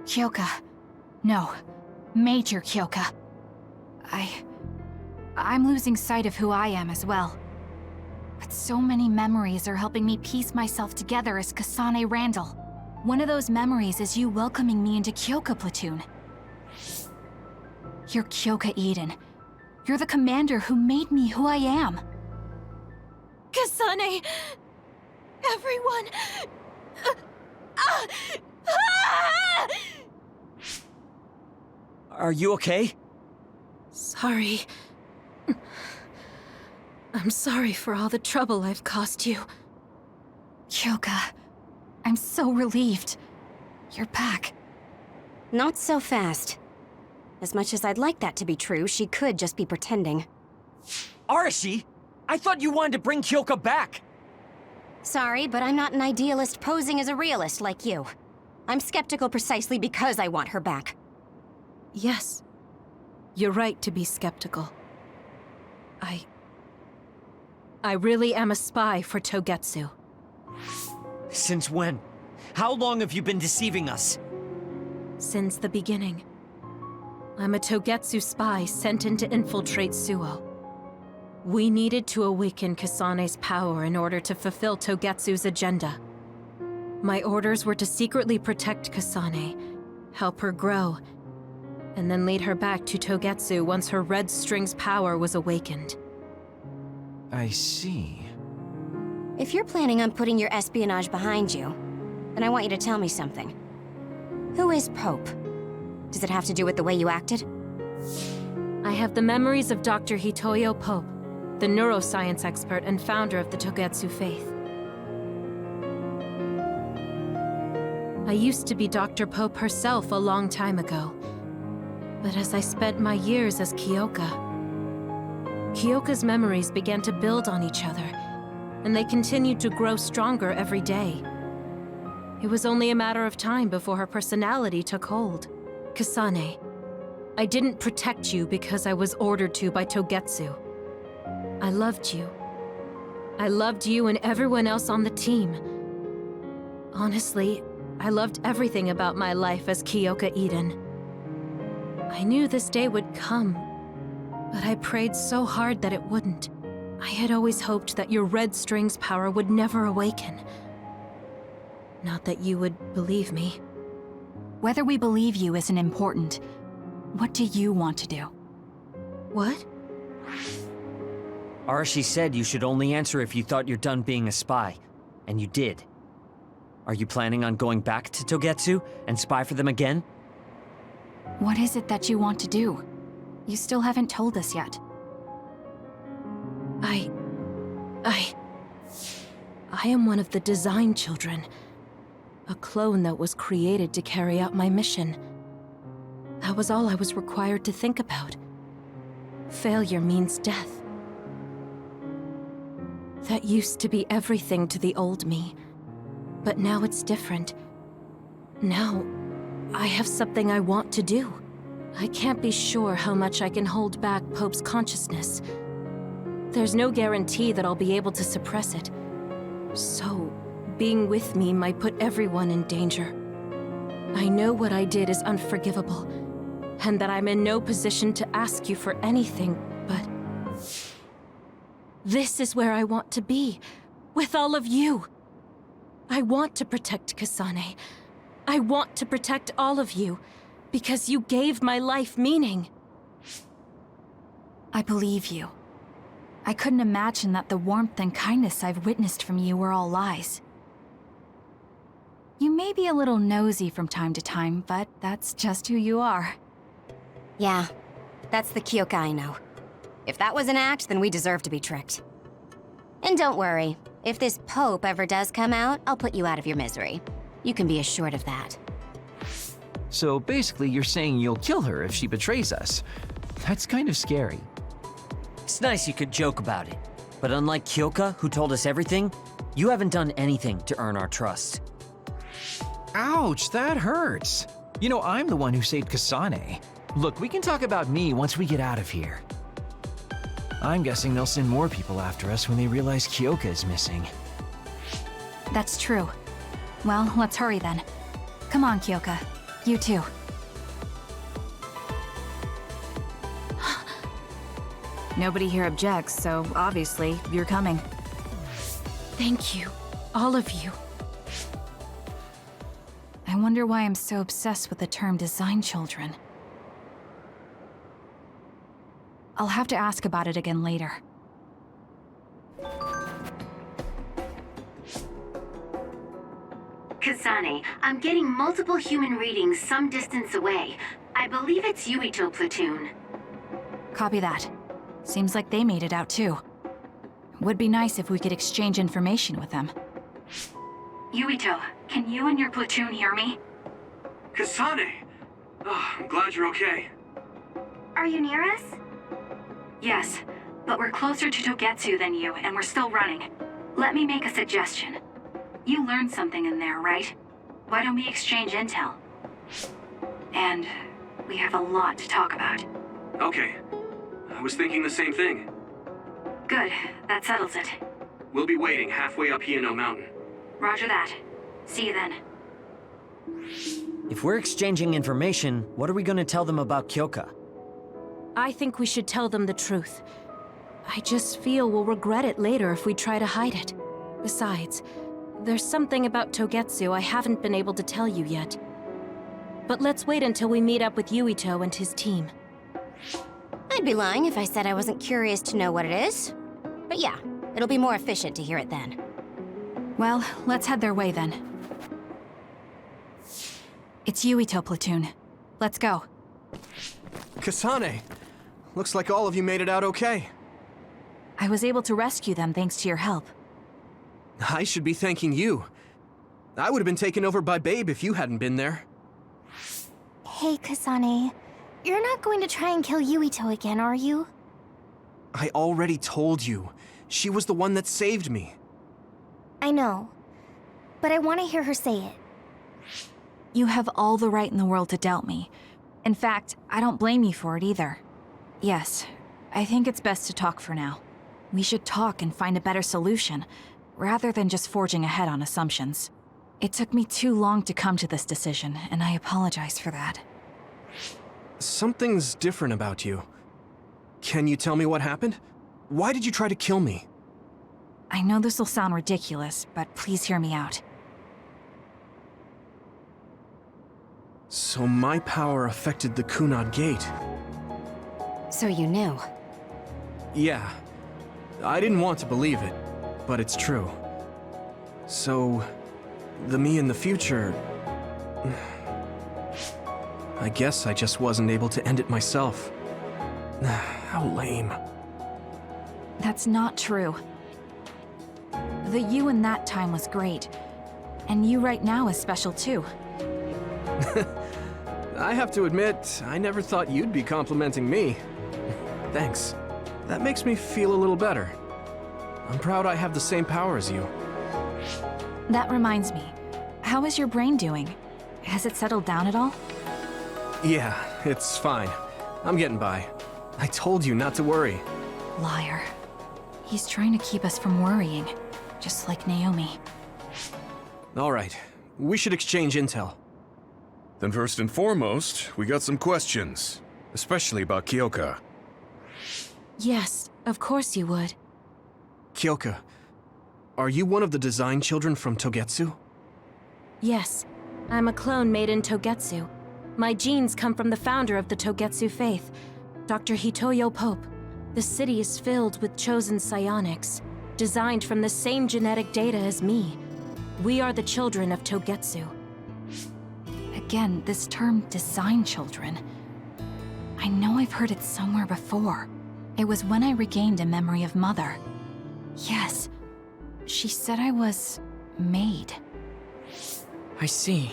Kyoka. No. Major Kyoka. I'm losing sight of who I am as well. But so many memories are helping me piece myself together as Kasane Randall. One of those memories is you welcoming me into Kyoka Platoon. You're Kyoka Eden. You're the commander who made me who I am. Kasane! Everyone! Are you okay? Sorry. I'm sorry for all the trouble I've caused you. Kyoka, I'm so relieved. You're back. Not so fast. As much as I'd like that to be true, she could just be pretending. Arashi! I thought you wanted to bring Kyoka back! Sorry, but I'm not an idealist posing as a realist like you. I'm skeptical precisely because I want her back. Yes. You're right to be skeptical. I really am a spy for Togetsu. Since when? How long have you been deceiving us? Since the beginning. I'm a Togetsu spy sent in to infiltrate Suo. We needed to awaken Kasane's power in order to fulfill Togetsu's agenda. My orders were to secretly protect Kasane, help her grow, and then lead her back to Togetsu once her red string's power was awakened. I see. If you're planning on putting your espionage behind you, then I want you to tell me something. Who is Pope? Does it have to do with the way you acted? I have the memories of Dr. Hitoyo Pope, the neuroscience expert and founder of the Togetsu faith. I used to be Dr. Pope herself a long time ago. But as I spent my years as Kyoka's memories began to build on each other, and they continued to grow stronger every day. It was only a matter of time before her personality took hold. Kasane, I didn't protect you because I was ordered to by Togetsu. I loved you. I loved you and everyone else on the team. Honestly, I loved everything about my life as Kyoka Eden. I knew this day would come, but I prayed so hard that it wouldn't. I had always hoped that your red string's power would never awaken. Not that you would believe me. Whether we believe you isn't important. What do you want to do? What? Arashi said you should only answer if you thought you're done being a spy. And you did. Are you planning on going back to Togetsu and spy for them again? What is it that you want to do? You still haven't told us yet. I am one of the design children. A clone that was created to carry out my mission. That was all I was required to think about. Failure means death. That used to be everything to the old me. But now it's different. Now, I have something I want to do. I can't be sure how much I can hold back Pope's consciousness. There's no guarantee that I'll be able to suppress it. So, being with me might put everyone in danger. I know what I did is unforgivable, and that I'm in no position to ask you for anything, but... this is where I want to be, with all of you. I want to protect Kasane. I want to protect all of you, because you gave my life meaning. I believe you. I couldn't imagine that the warmth and kindness I've witnessed from you were all lies. You may be a little nosy from time to time, but that's just who you are. Yeah, that's the Kyoka I know. If that was an act, then we deserve to be tricked. And don't worry, if this Pope ever does come out, I'll put you out of your misery. You can be assured of that. So basically, you're saying you'll kill her if she betrays us. That's kind of scary. It's nice you could joke about it. But unlike Kyoka, who told us everything, you haven't done anything to earn our trust. Ouch, that hurts. You know, I'm the one who saved Kasane. Look, we can talk about me once we get out of here. I'm guessing they'll send more people after us when they realize Kyoka is missing. That's true. Well, let's hurry then. Come on, Kyoka. You too. Nobody here objects, so obviously, you're coming. Thank you, all of you. I wonder why I'm so obsessed with the term design children. I'll have to ask about it again later. Kasane, I'm getting multiple human readings some distance away. I believe it's Yuito platoon. Copy that. Seems like they made it out too. Would be nice if we could exchange information with them. Yuito, can you and your platoon hear me? Kasane! Oh, I'm glad you're okay. Are you near us? Yes, but we're closer to Togetsu than you, and we're still running. Let me make a suggestion. You learned something in there, right? Why don't we exchange intel? And we have a lot to talk about. Okay. I was thinking the same thing. Good, that settles it. We'll be waiting halfway up Hieno Mountain. Roger that. See you then. If we're exchanging information, what are we going to tell them about Kyoka? I think we should tell them the truth. I just feel we'll regret it later if we try to hide it. Besides, there's something about Togetsu I haven't been able to tell you yet. But let's wait until we meet up with Yuito and his team. I'd be lying if I said I wasn't curious to know what it is. But yeah, it'll be more efficient to hear it then. Well, let's head their way then. It's Yuito platoon. Let's go. Kasane! Looks like all of you made it out okay. I was able to rescue them thanks to your help. I should be thanking you. I would have been taken over by Babe if you hadn't been there. Hey, Kasane. You're not going to try and kill Yuito again, are you? I already told you. She was the one that saved me. I know. But I want to hear her say it. You have all the right in the world to doubt me. In fact, I don't blame you for it either. Yes, I think it's best to talk for now. We should talk and find a better solution, rather than just forging ahead on assumptions. It took me too long to come to this decision, and I apologize for that. Something's different about you. Can you tell me what happened? Why did you try to kill me? I know this will sound ridiculous, but please hear me out. So my power affected the Kunad Gate. So you knew? Yeah. I didn't want to believe it, but it's true. So, the me in the future... I guess I just wasn't able to end it myself. How lame. That's not true. The you in that time was great. And you right now is special too. I have to admit, I never thought you'd be complimenting me. Thanks. That makes me feel a little better. I'm proud I have the same power as you. That reminds me. How is your brain doing? Has it settled down at all? Yeah, it's fine. I'm getting by. I told you not to worry. Liar. He's trying to keep us from worrying, just like Naomi. All right, we should exchange intel. Then first and foremost, we got some questions, especially about Kyoka. Yes, of course you would. Kyoka, are you one of the design children from Togetsu? Yes, I'm a clone made in Togetsu. My genes come from the founder of the Togetsu faith, Dr. Hitoyo Pope. The city is filled with chosen psionics, designed from the same genetic data as me. We are the children of Togetsu. Again, this term, design children. I know I've heard it somewhere before. It was when I regained a memory of Mother. Yes, she said I was... made. I see.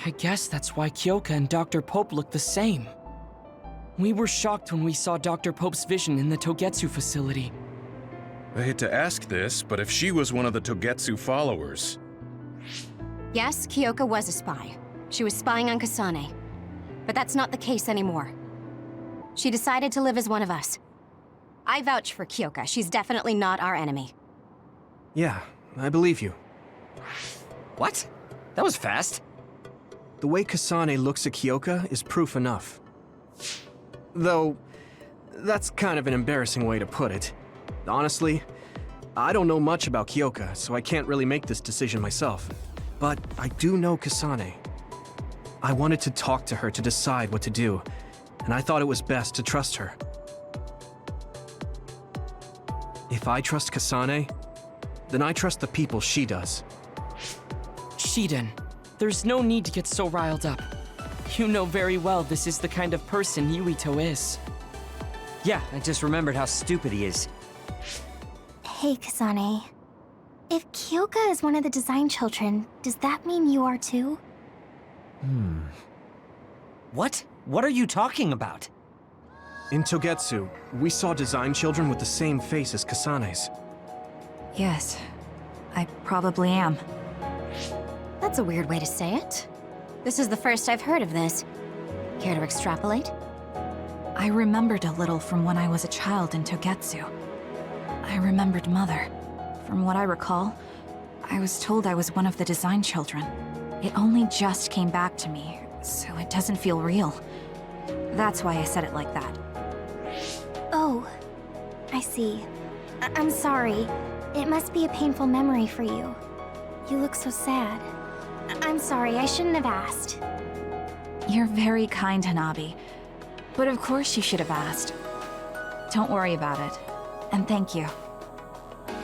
I guess that's why Kyoka and Dr. Pope look the same. We were shocked when we saw Dr. Pope's vision in the Togetsu facility. I hate to ask this, but if she was one of the Togetsu followers... Yes, Kyoka was a spy. She was spying on Kasane. But that's not the case anymore. She decided to live as one of us. I vouch for Kyoka. She's definitely not our enemy. Yeah, I believe you. What? That was fast. The way Kasane looks at Kyoka is proof enough. Though, that's kind of an embarrassing way to put it. Honestly, I don't know much about Kyoka, so I can't really make this decision myself. But I do know Kasane. I wanted to talk to her to decide what to do, and I thought it was best to trust her. If I trust Kasane, then I trust the people she does. Shiden, there's no need to get so riled up. You know very well this is the kind of person Yuito is. Yeah, I just remembered how stupid he is. Hey, Kasane. If Kyoka is one of the design children, does that mean you are too? What? What are you talking about? In Togetsu, we saw design children with the same face as Kasane's. Yes, I probably am. That's a weird way to say it. This is the first I've heard of this. Care to extrapolate? I remembered a little from when I was a child in Togetsu. I remembered Mother. From what I recall, I was told I was one of the design children. It only just came back to me, so it doesn't feel real. That's why I said it like that. Oh, I see. I'm sorry. It must be a painful memory for you. You look so sad. I'm sorry, I shouldn't have asked. You're very kind, Hanabi. But of course you should have asked. Don't worry about it. And thank you.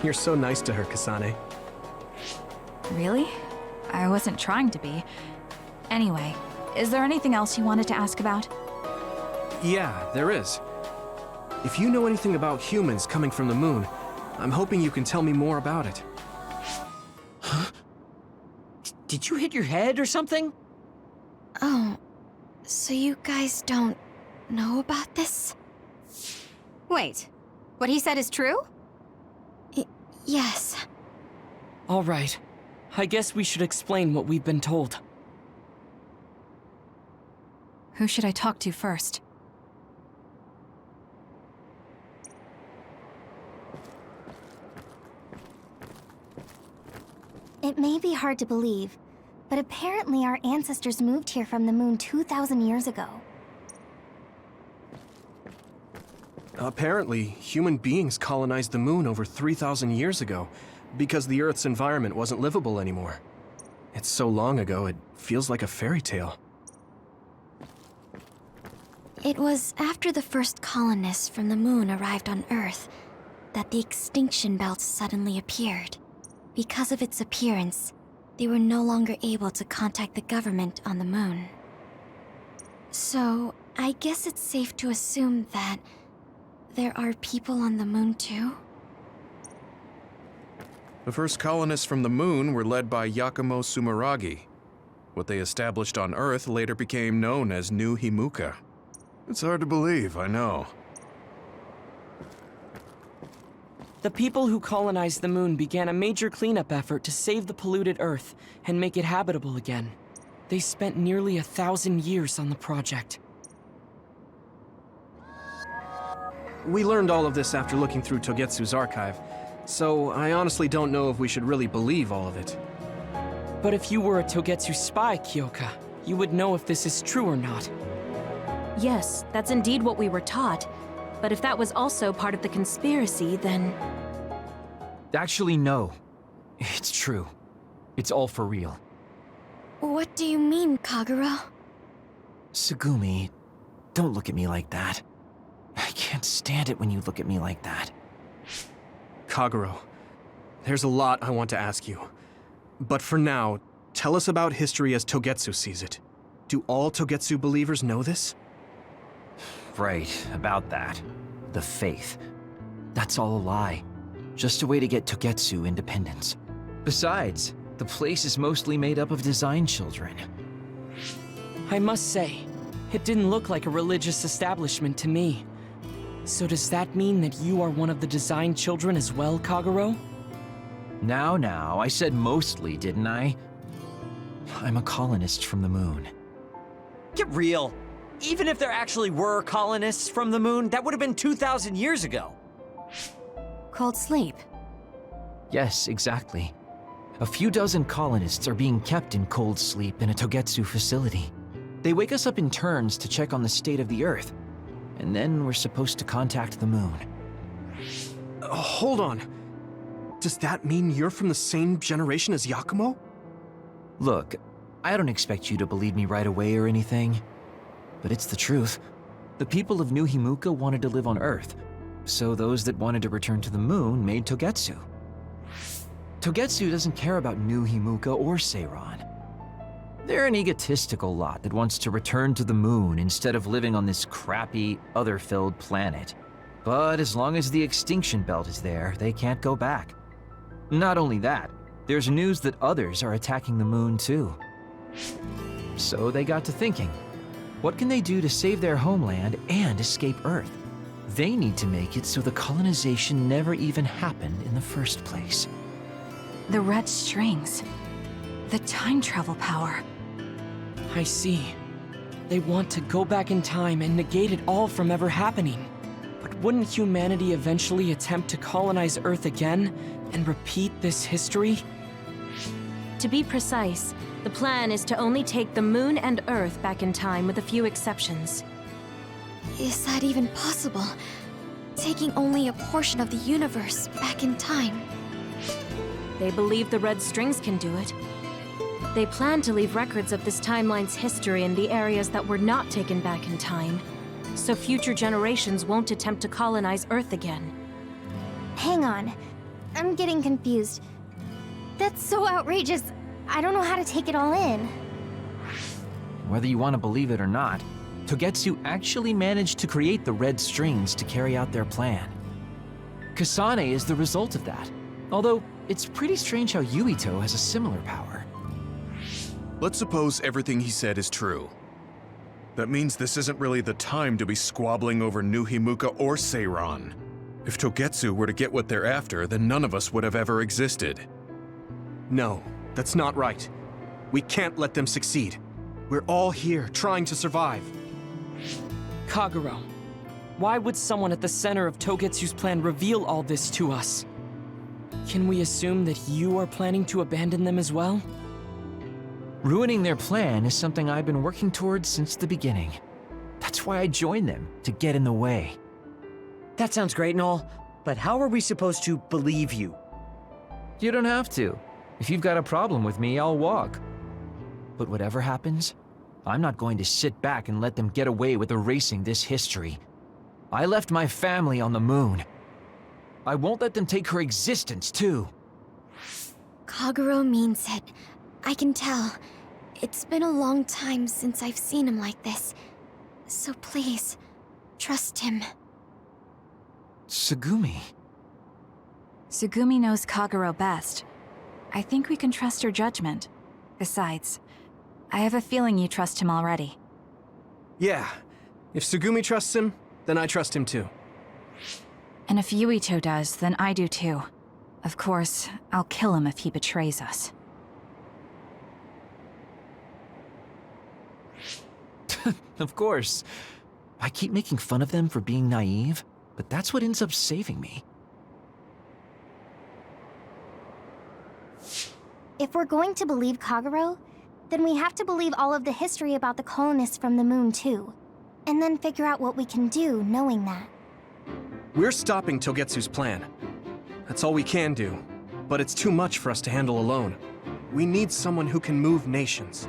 You're so nice to her, Kasane. Really? I wasn't trying to be. Anyway, is there anything else you wanted to ask about? Yeah, there is. If you know anything about humans coming from the moon, I'm hoping you can tell me more about it. Huh? Did you hit your head or something? Oh, so you guys don't know about this? Wait, what he said is true? Yes. All right. I guess we should explain what we've been told. Who should I talk to first? It may be hard to believe, but apparently our ancestors moved here from the moon 2,000 years ago. Apparently, human beings colonized the moon over 3,000 years ago because the Earth's environment wasn't livable anymore. It's so long ago, it feels like a fairy tale. It was after the first colonists from the moon arrived on Earth that the extinction belt suddenly appeared. Because of its appearance, they were no longer able to contact the government on the moon. So, I guess it's safe to assume that there are people on the moon too? The first colonists from the moon were led by Yakumo Sumeragi. What they established on Earth later became known as New Himuka. It's hard to believe, I know. The people who colonized the moon began a major cleanup effort to save the polluted Earth and make it habitable again. They spent nearly 1,000 years on the project. We learned all of this after looking through Togetsu's archive, so I honestly don't know if we should really believe all of it. But if you were a Togetsu spy, Kyoka, you would know if this is true or not. Yes, that's indeed what we were taught. But if that was also part of the conspiracy, then... Actually, no. It's true. It's all for real. What do you mean, Kagura? Tsugumi, don't look at me like that. I can't stand it when you look at me like that. Kaguro, there's a lot I want to ask you. But for now, tell us about history as Togetsu sees it. Do all Togetsu believers know this? Right, about that. The faith. That's all a lie. Just a way to get Togetsu independence. Besides, the place is mostly made up of design children. I must say, it didn't look like a religious establishment to me. So does that mean that you are one of the design children as well, Kaguro? Now, I said mostly, didn't I? I'm a colonist from the moon. Get real. Even if there actually were colonists from the moon, that would have been 2,000 years ago. Cold sleep. Yes, exactly. A few dozen colonists are being kept in cold sleep in a Togetsu facility. They wake us up in turns to check on the state of the Earth, and then we're supposed to contact the moon. Hold on. Does that mean you're from the same generation as Yakumo? Look, I don't expect you to believe me right away or anything, but it's the truth. The people of New Himuka wanted to live on Earth, so those that wanted to return to the moon made Togetsu. Togetsu doesn't care about New Himuka or Seiran. They're an egotistical lot that wants to return to the moon instead of living on this crappy, other-filled planet. But as long as the extinction belt is there, they can't go back. Not only that, there's news that others are attacking the moon too. So they got to thinking, what can they do to save their homeland and escape Earth? They need to make it so the colonization never even happened in the first place. The red strings. The time travel power. I see. They want to go back in time and negate it all from ever happening. But wouldn't humanity eventually attempt to colonize Earth again and repeat this history? To be precise, the plan is to only take the moon and Earth back in time with a few exceptions. Is that even possible? Taking only a portion of the universe back in time? They believe the red strings can do it. They plan to leave records of this timeline's history in the areas that were not taken back in time, so future generations won't attempt to colonize Earth again. Hang on. I'm getting confused. That's so outrageous. I don't know how to take it all in. Whether you want to believe it or not, Togetsu actually managed to create the red strings to carry out their plan. Kasane is the result of that, although it's pretty strange how Yuito has a similar power. Let's suppose everything he said is true. That means this isn't really the time to be squabbling over New Himuka or Seiran. If Togetsu were to get what they're after, then none of us would have ever existed. No, that's not right. We can't let them succeed. We're all here, trying to survive. Kaguro, why would someone at the center of Togetsu's plan reveal all this to us? Can we assume that you are planning to abandon them as well? Ruining their plan is something I've been working towards since the beginning. That's why I joined them, to get in the way. That sounds great and all, but how are we supposed to believe you? You don't have to. If you've got a problem with me, I'll walk. But whatever happens, I'm not going to sit back and let them get away with erasing this history. I left my family on the moon. I won't let them take her existence, too. Kaguro means it. I can tell. It's been a long time since I've seen him like this. So please, trust him. Tsugumi. Tsugumi knows Kagero best. I think we can trust her judgment. Besides, I have a feeling you trust him already. Yeah. If Tsugumi trusts him, then I trust him too. And if Yuito does, then I do too. Of course, I'll kill him if he betrays us. Of course. I keep making fun of them for being naive, but that's what ends up saving me. If we're going to believe Kagero, then we have to believe all of the history about the colonists from the moon too. And then figure out what we can do knowing that. We're stopping Togetsu's plan. That's all we can do. But it's too much for us to handle alone. We need someone who can move nations.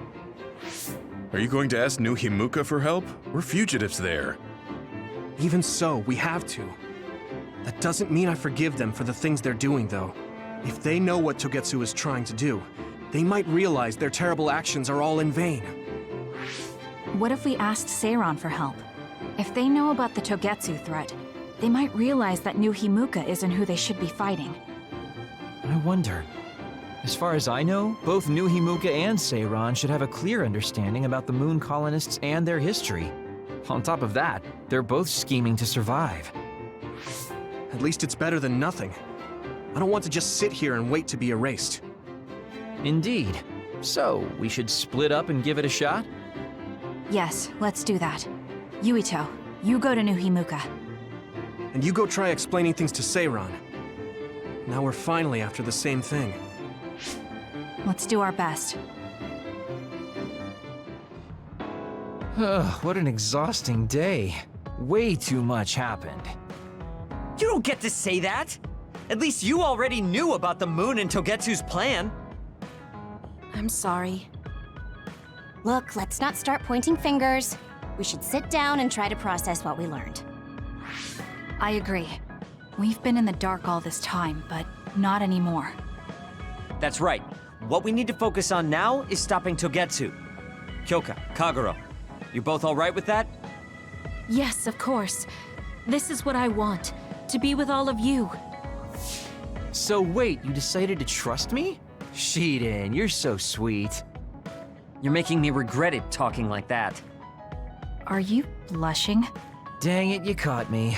Are you going to ask New Himuka for help? We're fugitives there. Even so, we have to. That doesn't mean I forgive them for the things they're doing, though. If they know what Togetsu is trying to do, they might realize their terrible actions are all in vain. What if we asked Seiron for help? If they know about the Togetsu threat, they might realize that New Himuka isn't who they should be fighting. I wonder. As far as I know, both New Himuka and Seiron should have a clear understanding about the moon colonists and their history. On top of that, they're both scheming to survive. At least it's better than nothing. I don't want to just sit here and wait to be erased. Indeed. So, we should split up and give it a shot? Yes, let's do that. Yuito, you go to New Himuka. And you go try explaining things to Seiron. Now we're finally after the same thing. Let's do our best. What an exhausting day. Way too much happened. You don't get to say that! At least you already knew about the moon and Togetsu's plan. I'm sorry. Look, let's not start pointing fingers. We should sit down and try to process what we learned. I agree. We've been in the dark all this time, but not anymore. That's right. What we need to focus on now is stopping Togetsu. Kyoka, Kagero, you both all right with that? Yes, of course. This is what I want, to be with all of you. So wait, you decided to trust me? Shiden, you're so sweet. You're making me regret it talking like that. Are you blushing? Dang it, you caught me.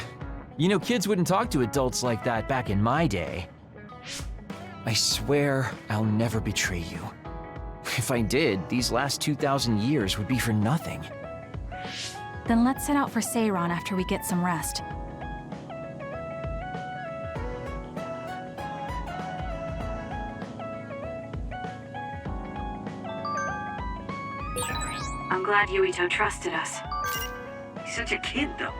You know, kids wouldn't talk to adults like that back in my day. I swear I'll never betray you. If I did, these last 2,000 years would be for nothing. Then let's set out for Seiron after we get some rest. I'm glad Yuito trusted us. He's such a kid, though.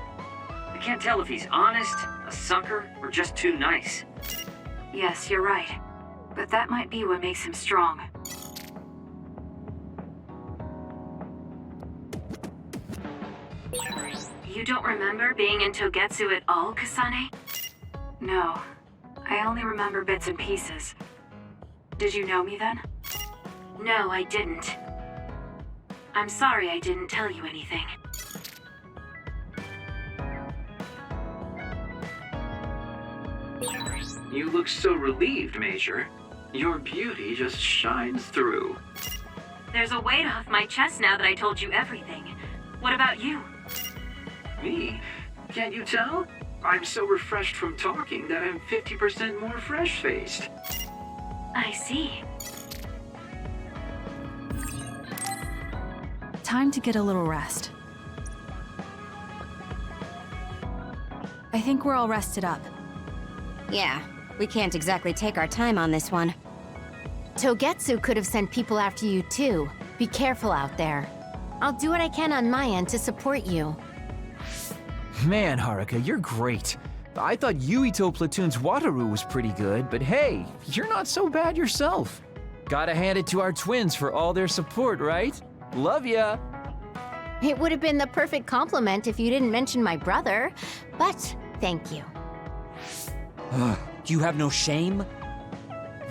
I can't tell if he's honest, a sucker, or just too nice. Yes, you're right. But that might be what makes him strong. You don't remember being in Togetsu at all, Kasane? No. I only remember bits and pieces. Did you know me then? No, I didn't. I'm sorry I didn't tell you anything. You look so relieved, Major. Your beauty just shines through. There's a weight off my chest now that I told you everything. What about you? Me? Can't you tell? I'm so refreshed from talking that I'm 50% more fresh-faced. I see. Time to get a little rest. I think we're all rested up. Yeah, we can't exactly take our time on this one. Togetsu could have sent people after you too. Be careful out there. I'll do what I can on my end to support you. Man, Haruka, you're great. I thought Yuito Platoon's Wataru was pretty good, but hey, you're not so bad yourself. Gotta hand it to our twins for all their support, right? Love ya! It would have been the perfect compliment if you didn't mention my brother, but thank you. You have no shame?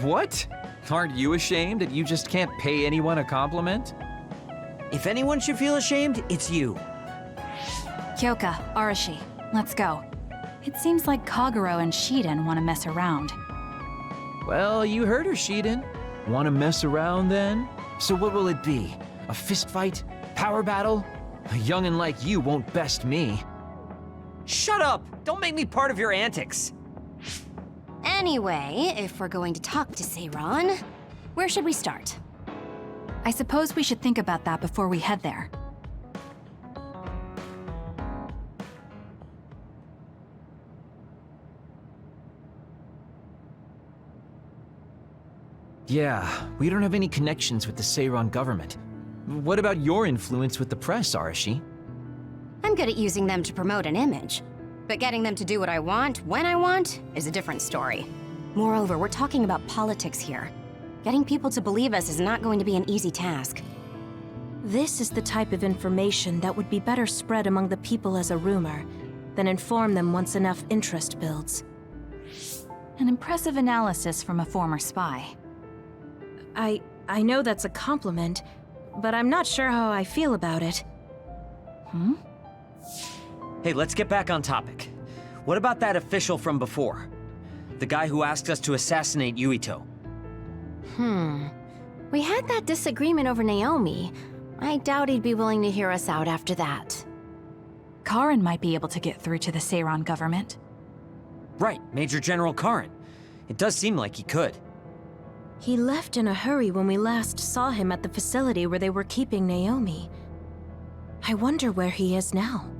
What? Aren't you ashamed that you just can't pay anyone a compliment? If anyone should feel ashamed, it's you. Kyoka, Arashi, let's go. It seems like Kagero and Shiden want to mess around. Well, you heard her, Shiden. Want to mess around then? So what will it be? A fist fight? Power battle? A youngin' like you won't best me. Shut up! Don't make me part of your antics. Anyway, if we're going to talk to Seiran, where should we start? I suppose we should think about that before we head there. Yeah, we don't have any connections with the Seiran government. What about your influence with the press, Arashi? I'm good at using them to promote an image. But getting them to do what I want, when I want, is a different story. Moreover, we're talking about politics here. Getting people to believe us is not going to be an easy task. This is the type of information that would be better spread among the people as a rumor, than inform them once enough interest builds. An impressive analysis from a former spy. I know that's a compliment, but I'm not sure how I feel about it. Hey, let's get back on topic. What about that official from before? The guy who asked us to assassinate Yuito? We had that disagreement over Naomi. I doubt he'd be willing to hear us out after that. Karin might be able to get through to the Seiran government. Right, Major General Karin. It does seem like he could. He left in a hurry when we last saw him at the facility where they were keeping Naomi. I wonder where he is now.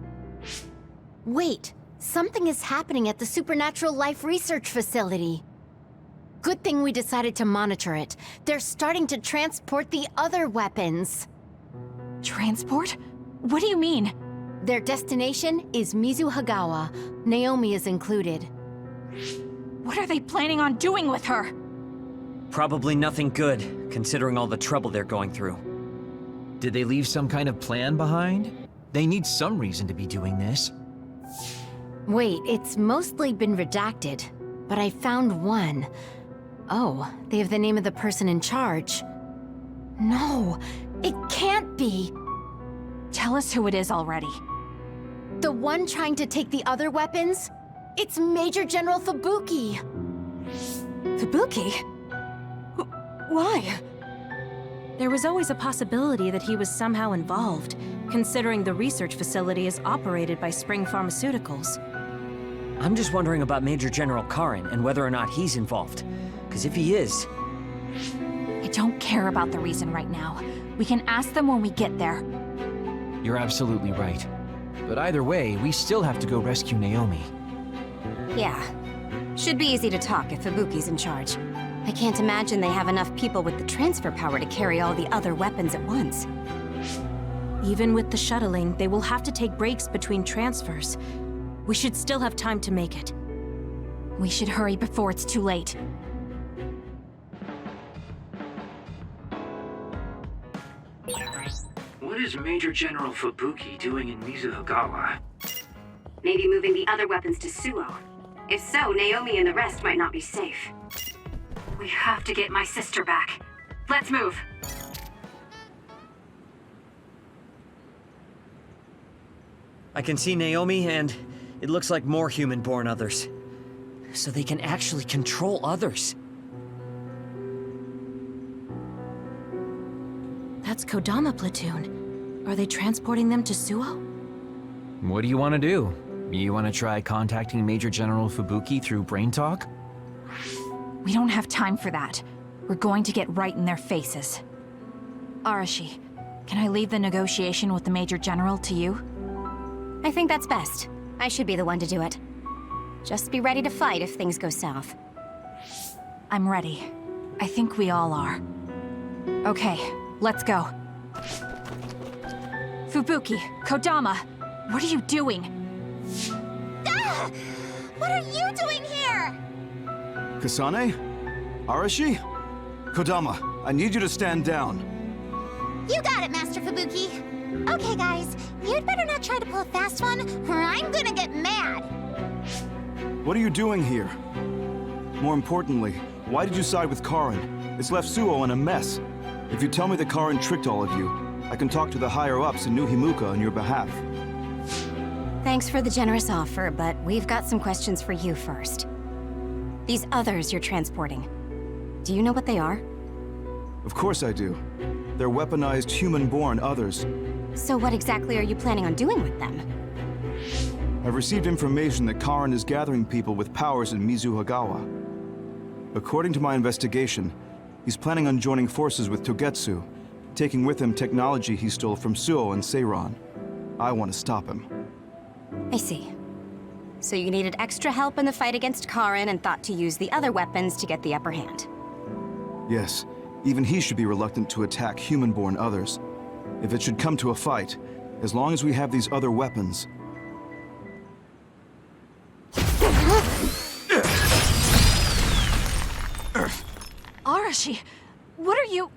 Wait, something is happening at the Supernatural Life Research Facility. Good thing we decided to monitor it. They're starting to transport the other weapons. Transport? What do you mean? Their destination is Mizuhagawa. Naomi is included. What are they planning on doing with her? Probably nothing good, considering all the trouble they're going through. Did they leave some kind of plan behind? They need some reason to be doing this. Wait, it's mostly been redacted, but I found one. Oh, they have the name of the person in charge. No, it can't be. Tell us who it is already. The one trying to take the other weapons? It's Major General Fubuki. Fubuki? Why? There was always a possibility that he was somehow involved, considering the research facility is operated by Spring Pharmaceuticals. I'm just wondering about Major General Karin and whether or not he's involved. Because if he is... I don't care about the reason right now. We can ask them when we get there. You're absolutely right. But either way, we still have to go rescue Naomi. Yeah. Should be easy to talk if Fubuki's in charge. I can't imagine they have enough people with the transfer power to carry all the other weapons at once. Even with the shuttling, they will have to take breaks between transfers. We should still have time to make it. We should hurry before it's too late. What is Major General Fubuki doing in Mizuhagawa? Maybe moving the other weapons to Suo. If so, Naomi and the rest might not be safe. We have to get my sister back. Let's move. I can see Naomi, and it looks like more human-born others. So they can actually control others. That's Kodama Platoon. Are they transporting them to Suo? What do you want to do? You want to try contacting Major General Fubuki through Brain Talk? We don't have time for that. We're going to get right in their faces. Arashi, can I leave the negotiation with the Major General to you? I think that's best. I should be the one to do it. Just be ready to fight if things go south. I'm ready. I think we all are. Okay, let's go. Fubuki, Kodama, what are you doing? Ah! What are you doing here? Kasane? Arashi? Kodama, I need you to stand down. You got it, Master Fubuki. Okay, guys, you'd better not try to pull a fast one, or I'm gonna get mad. What are you doing here? More importantly, why did you side with Karin? It's left Suo in a mess. If you tell me that Karin tricked all of you, I can talk to the higher-ups in New Himuka on your behalf. Thanks for the generous offer, but we've got some questions for you first. These others you're transporting, do you know what they are? Of course I do. They're weaponized human-born others. So what exactly are you planning on doing with them? I've received information that Karin is gathering people with powers in Mizuhagawa. According to my investigation, he's planning on joining forces with Togetsu, taking with him technology he stole from Suo and Seiran. I want to stop him. I see. So you needed extra help in the fight against Karin and thought to use the other weapons to get the upper hand. Yes, even he should be reluctant to attack human-born others. If it should come to a fight, as long as we have these other weapons... Arashi, what are you...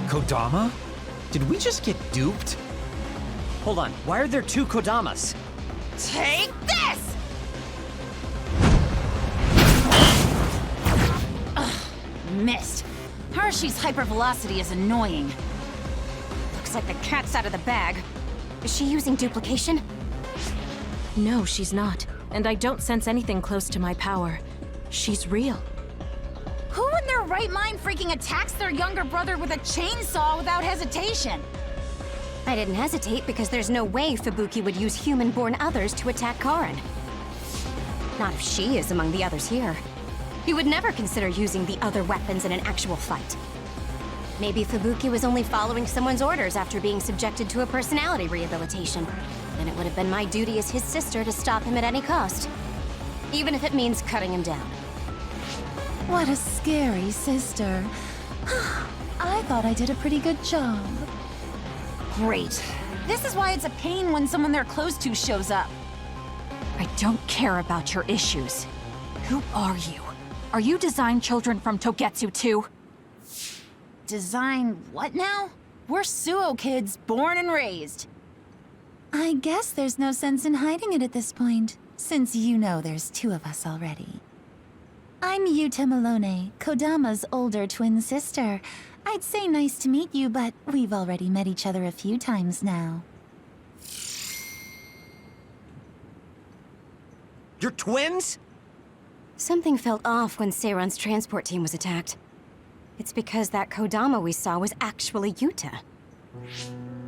Kodama? Did we just get duped? Hold on, why are there two Kodamas? Take this! Ugh, missed. Arashi's hypervelocity is annoying. Looks like the cat's out of the bag. Is she using duplication? No, she's not. And I don't sense anything close to my power. She's real. Who in their right mind freaking attacks their younger brother with a chainsaw without hesitation? I didn't hesitate because there's no way Fubuki would use human-born others to attack Karin. Not if she is among the others here. He would never consider using the other weapons in an actual fight. Maybe Fubuki was only following someone's orders after being subjected to a personality rehabilitation. Then it would have been my duty as his sister to stop him at any cost. Even if it means cutting him down. What a scary sister. I thought I did a pretty good job. Great. This is why it's a pain when someone they're close to shows up. I don't care about your issues. Who are you? Are you design children from Togetsu too? Design what now? We're Suo kids, born and raised. I guess there's no sense in hiding it at this point, since you know there's two of us already. I'm Yuta Malone, Kodama's older twin sister. I'd say nice to meet you, but we've already met each other a few times now. You're twins? Something felt off when Seiran's transport team was attacked. It's because that Kodama we saw was actually Yuta.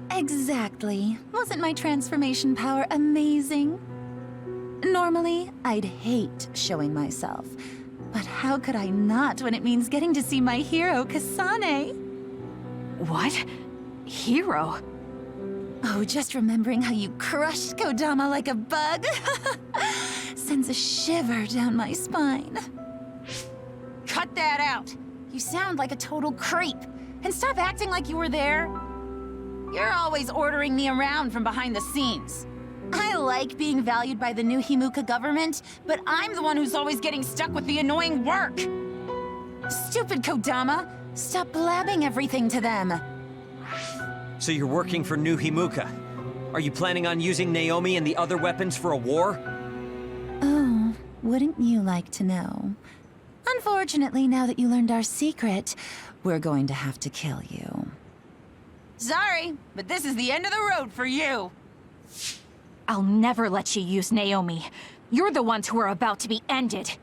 Exactly. Wasn't my transformation power amazing? Normally, I'd hate showing myself. But how could I not when it means getting to see my hero, Kasane? What? Hero? Oh, just remembering how you crushed Kodama like a bug sends a shiver down my spine. Cut that out! You sound like a total creep. And stop acting like you were there. You're always ordering me around from behind the scenes. I like being valued by the New Himuka government, but I'm the one who's always getting stuck with the annoying work. Stupid Kodama! Stop blabbing everything to them. So you're working for New Himuka. Are you planning on using Naomi and the other weapons for a war? Oh, wouldn't you like to know? Unfortunately, now that you learned our secret, we're going to have to kill you. Sorry, but this is the end of the road for you. I'll never let you use Naomi. You're the ones who are about to be ended.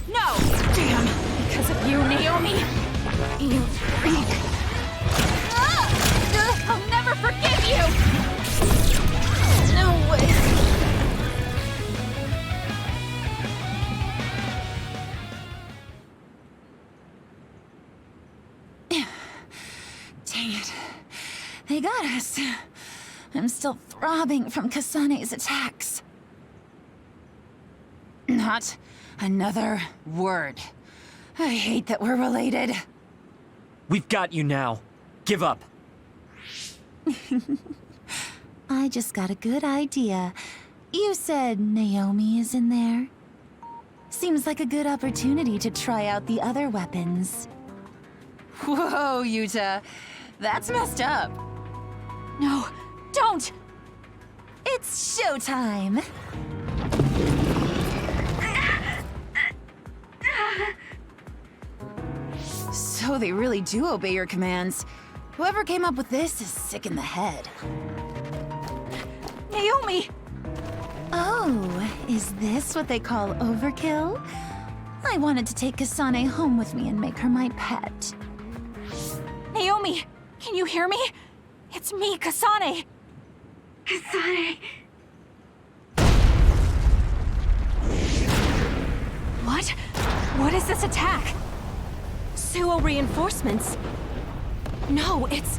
No! Damn! Because of you, Naomi! You freak! I'll never forgive you! No way! Dang it. They got us. I'm still throbbing from Kasane's attacks. Not another word. I hate that we're related. We've got you now. Give up. I just got a good idea. You said Naomi is in there? Seems like a good opportunity to try out the other weapons. Whoa, Yuta. That's messed up. No, don't! It's showtime. So they really do obey your commands. Whoever came up with this is sick in the head. Naomi! Oh, is this what they call overkill? I wanted to take Kasane home with me and make her my pet. Naomi, can you hear me? It's me, Kasane. Kasane. What? What is this attack? Suo reinforcements? No, it's...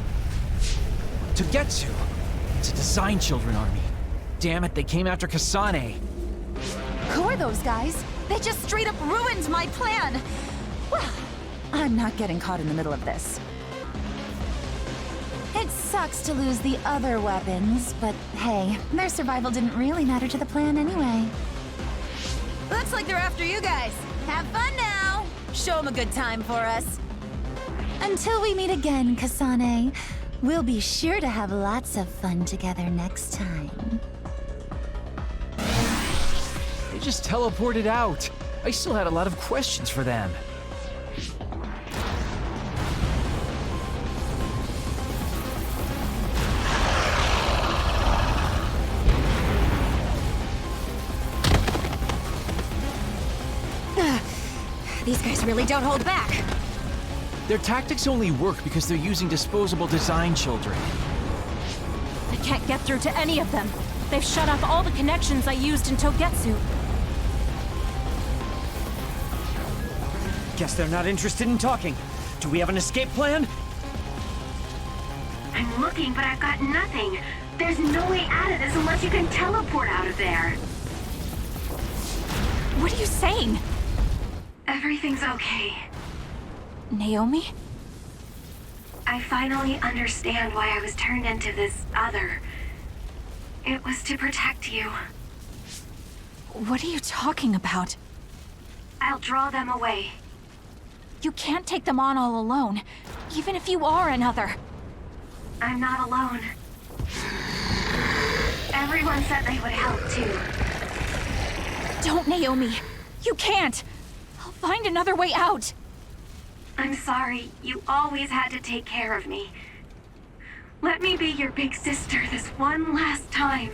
Togetsu! It's a Design Children army. Damn it, they came after Kasane. Who are those guys? They just straight up ruined my plan! Well, I'm not getting caught in the middle of this. It sucks to lose the other weapons, but hey, their survival didn't really matter to the plan anyway. Looks like they're after you guys. Have fun now! Show them a good time for us. Until we meet again, Kasane, we'll be sure to have lots of fun together next time. They just teleported out. I still had a lot of questions for them. These guys really don't hold back. Their tactics only work because they're using disposable Design Children. I can't get through to any of them. They've shut off all the connections I used in Togetsu. Guess they're not interested in talking. Do we have an escape plan? I'm looking, but I've got nothing. There's no way out of this unless you can teleport out of there. What are you saying? Everything's okay. Naomi? I finally understand why I was turned into this other. It was to protect you. What are you talking about? I'll draw them away. You can't take them on all alone, even if you are another. I'm not alone. Everyone said they would help too. Don't, Naomi. You can't. I'll find another way out. I'm sorry. You always had to take care of me. Let me be your big sister this one last time.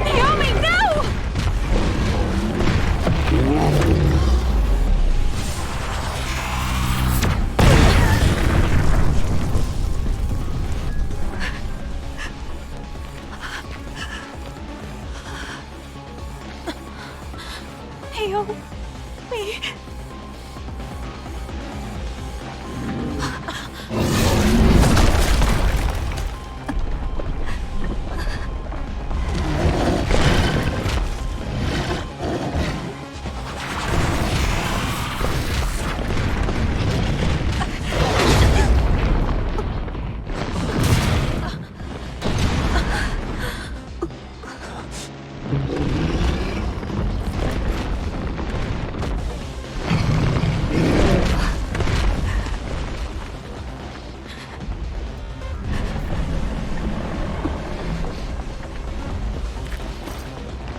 Naomi, no! Naomi.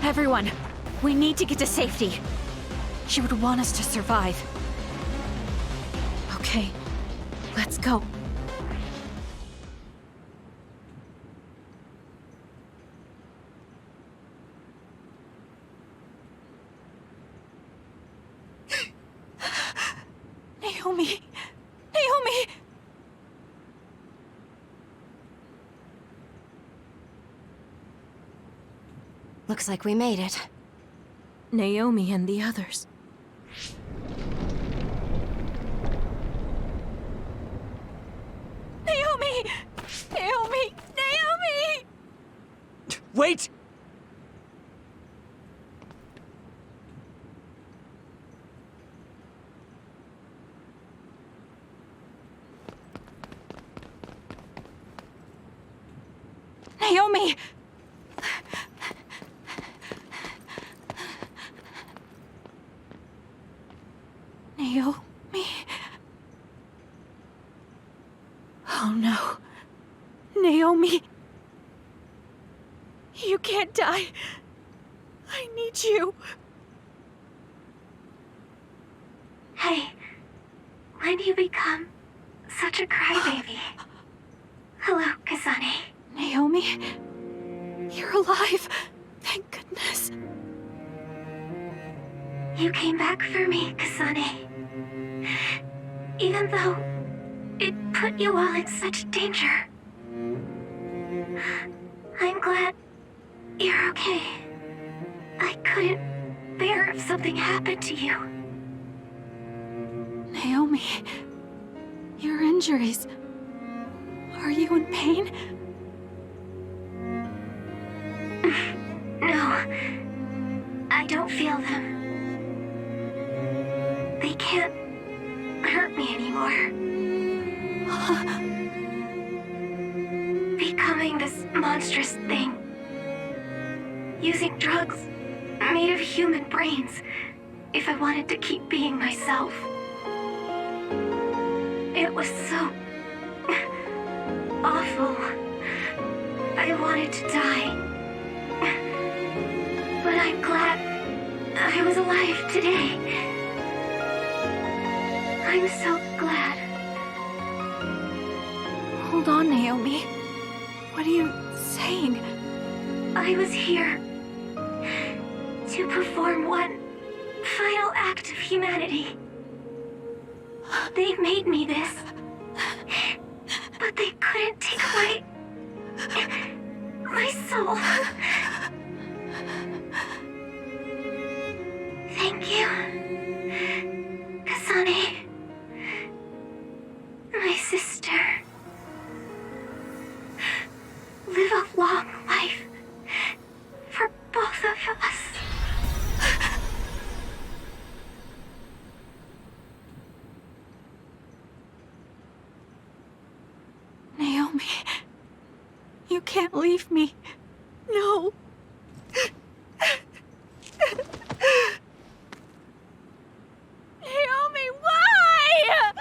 Everyone, we need to get to safety. She would want us to survive. Okay, let's go. Naomi! Naomi! Looks like we made it. Naomi and the others. Naomi! Naomi! Naomi! Wait! Naomi! You can't die. I need you. Hey, when do you become such a crybaby? Hello, Kasane. Naomi, you're alive. Thank goodness. You came back for me, Kasane. Even though it put you all in such danger. I'm glad you're okay. I couldn't bear if something happened to you. Naomi, your injuries. Are you in pain? No, I don't feel them. They can't hurt me anymore. Becoming this monstrous thing. Using drugs made of human brains if I wanted to keep being myself. It was so awful. I wanted to die. But I'm glad I was alive today. I'm so glad. Hold on, Naomi. What are you saying? I was here to perform one final act of humanity. They made me this, but they couldn't take away my soul. Thank you, Kasane, my sister. Live a long life for both of us. Naomi, you can't leave me. No. Naomi, why?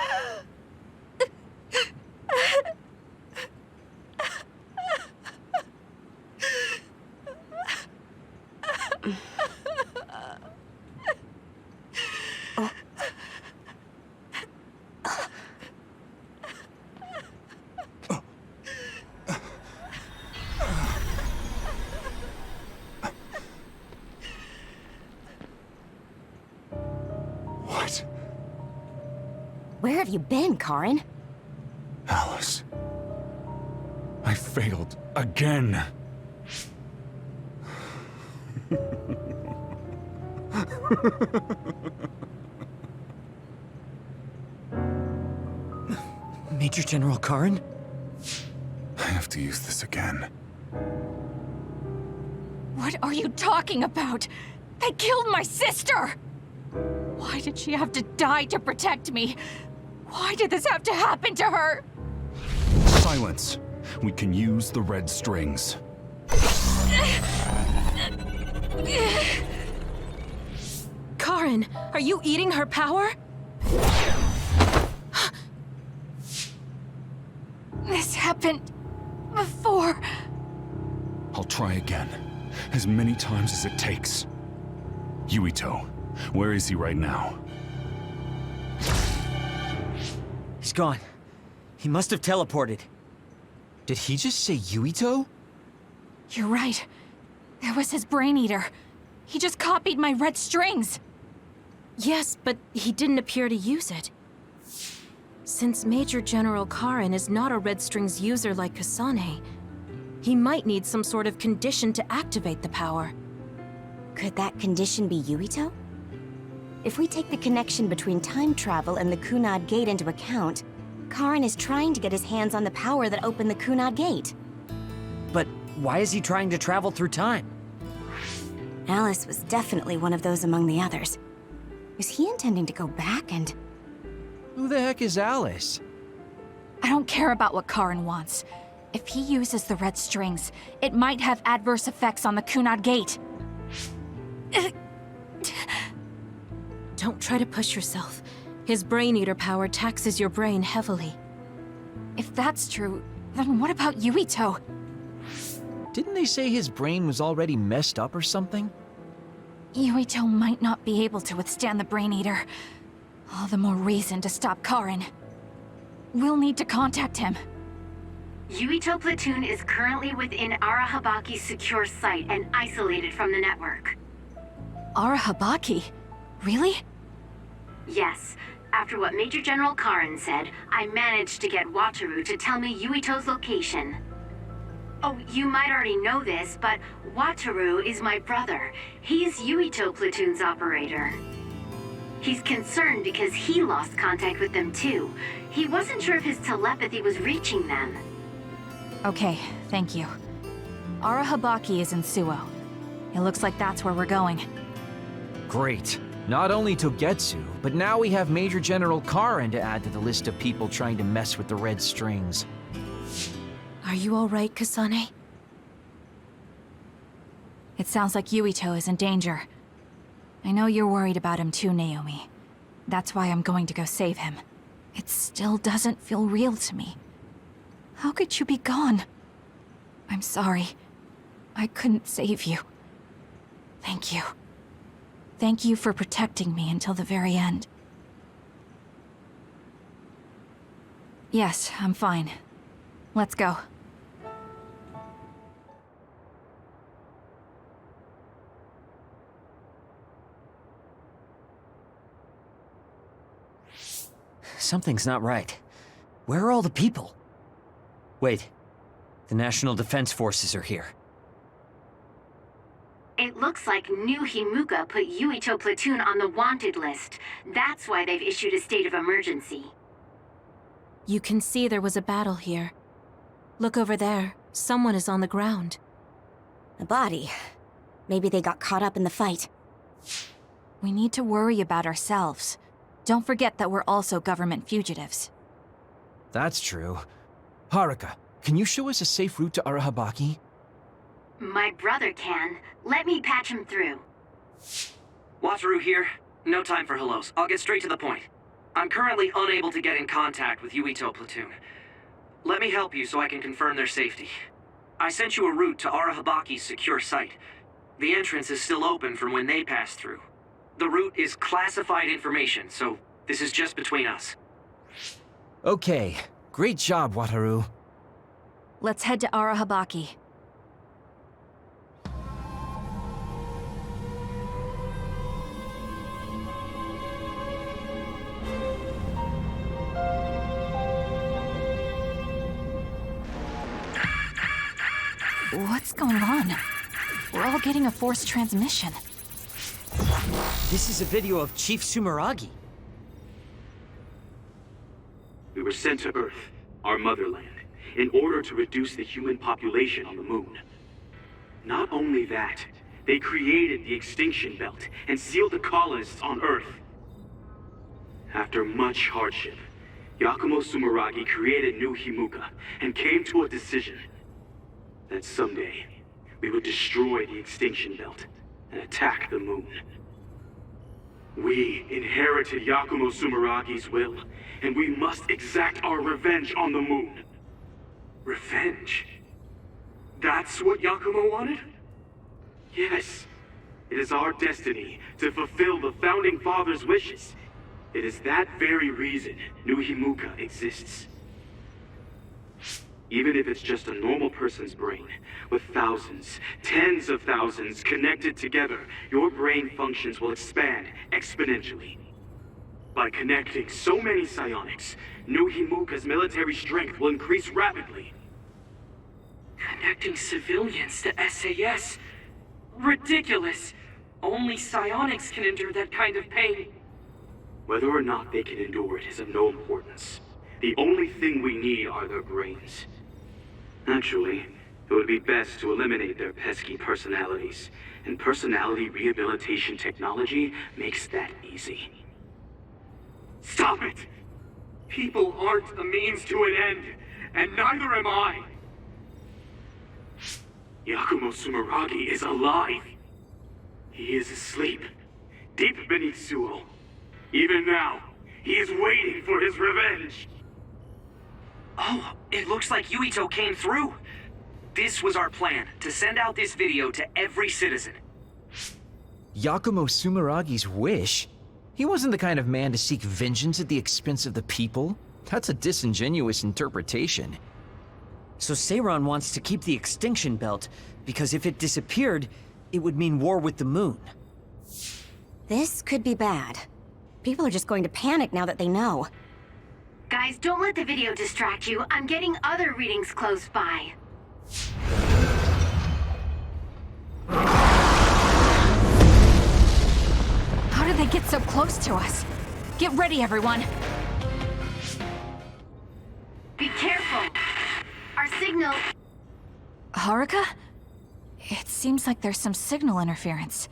What? Where have you been, Karin? Alice. I failed again. Major General Karin? I have to use this again. What are you talking about? They killed my sister! Why did she have to die to protect me? Why did this have to happen to her? Silence. We can use the red strings. Karin, are you eating her power? This happened before. I'll try again. As many times as it takes. Yuito, where is he right now? He's gone. He must have teleported. Did he just say Yuito? You're right. There was his brain eater. He just copied my red strings. Yes, but he didn't appear to use it. Since Major General Karin is not a red strings user like Kasane, he might need some sort of condition to activate the power. Could that condition be Yuito? If we take the connection between time travel and the Kunad Gate into account, Karin is trying to get his hands on the power that opened the Kunad Gate. But why is he trying to travel through time? Alice was definitely one of those among the others. Is he intending to go back and... Who the heck is Alice? I don't care about what Karin wants. If he uses the red strings, it might have adverse effects on the Kunad Gate. Don't try to push yourself. His brain eater power taxes your brain heavily. If that's true, then what about Yuito? Didn't they say his brain was already messed up or something? Yuito might not be able to withstand the Brain Eater. All the more reason to stop Karin. We'll need to contact him. Yuito Platoon is currently within Arahabaki's secure site and isolated from the network. Arahabaki? Really? Yes. After what Major General Karin said, I managed to get Wataru to tell me Yuito's location. Oh, you might already know this, but Wataru is my brother. He's Yuito Platoon's operator. He's concerned because he lost contact with them too. He wasn't sure if his telepathy was reaching them. Okay, thank you. Arahabaki is in Suo. It looks like that's where we're going. Great. Not only Togetsu, but now we have Major General Karin to add to the list of people trying to mess with the red strings. Are you all right, Kasane? It sounds like Yuito is in danger. I know you're worried about him too, Naomi. That's why I'm going to go save him. It still doesn't feel real to me. How could you be gone? I'm sorry. I couldn't save you. Thank you. Thank you for protecting me until the very end. Yes, I'm fine. Let's go. Something's not right. Where are all the people? Wait. The National Defense Forces are here. It looks like New Himuka put Yuito Platoon on the wanted list. That's why they've issued a state of emergency. You can see there was a battle here. Look over there. Someone is on the ground. A body. Maybe they got caught up in the fight. We need to worry about ourselves. Don't forget that we're also government fugitives. That's true. Haruka, can you show us a safe route to Arahabaki? My brother can. Let me patch him through. Wataru here. No time for hellos. I'll get straight to the point. I'm currently unable to get in contact with Yuito Platoon. Let me help you so I can confirm their safety. I sent you a route to Arahabaki's secure site. The entrance is still open from when they passed through. The route is classified information, so this is just between us. Okay. Great job, Wataru. Let's head to Arahabaki. What's going on? We're all getting a forced transmission. This is a video of Chief Sumeragi. We were sent to Earth, our motherland, in order to reduce the human population on the moon. Not only that, they created the extinction belt and sealed the colonists on Earth. After much hardship, Yakumo Sumeragi created New Himuka and came to a decision that someday we would destroy the extinction belt and attack the moon. We inherited Yakumo Sumeragi's will, and we must exact our revenge on the moon. Revenge? That's what Yakumo wanted? Yes. It is our destiny to fulfill the Founding Father's wishes. It is that very reason New Himuka exists. Even if it's just a normal person's brain, with thousands, tens of thousands connected together, your brain functions will expand exponentially. By connecting so many psionics, New Himuka's military strength will increase rapidly. Connecting civilians to SAS? Ridiculous! Only psionics can endure that kind of pain. Whether or not they can endure it is of no importance. The only thing we need are their brains. Actually, it would be best to eliminate their pesky personalities, and personality rehabilitation technology makes that easy. Stop it! People aren't a means to an end, and neither am I! Yakumo Sumeragi is alive! He is asleep, deep beneath Suo. Even now, he is waiting for his revenge! Oh, it looks like Yuito came through. This was our plan, to send out this video to every citizen. Yakumo Sumeragi's wish? He wasn't the kind of man to seek vengeance at the expense of the people. That's a disingenuous interpretation. So Seiran wants to keep the extinction belt, because if it disappeared, it would mean war with the moon. This could be bad. People are just going to panic now that they know. Guys, don't let the video distract you. I'm getting other readings close by. How did they get so close to us? Get ready, everyone. Be careful. Our signal... Haruka? It seems like there's some signal interference.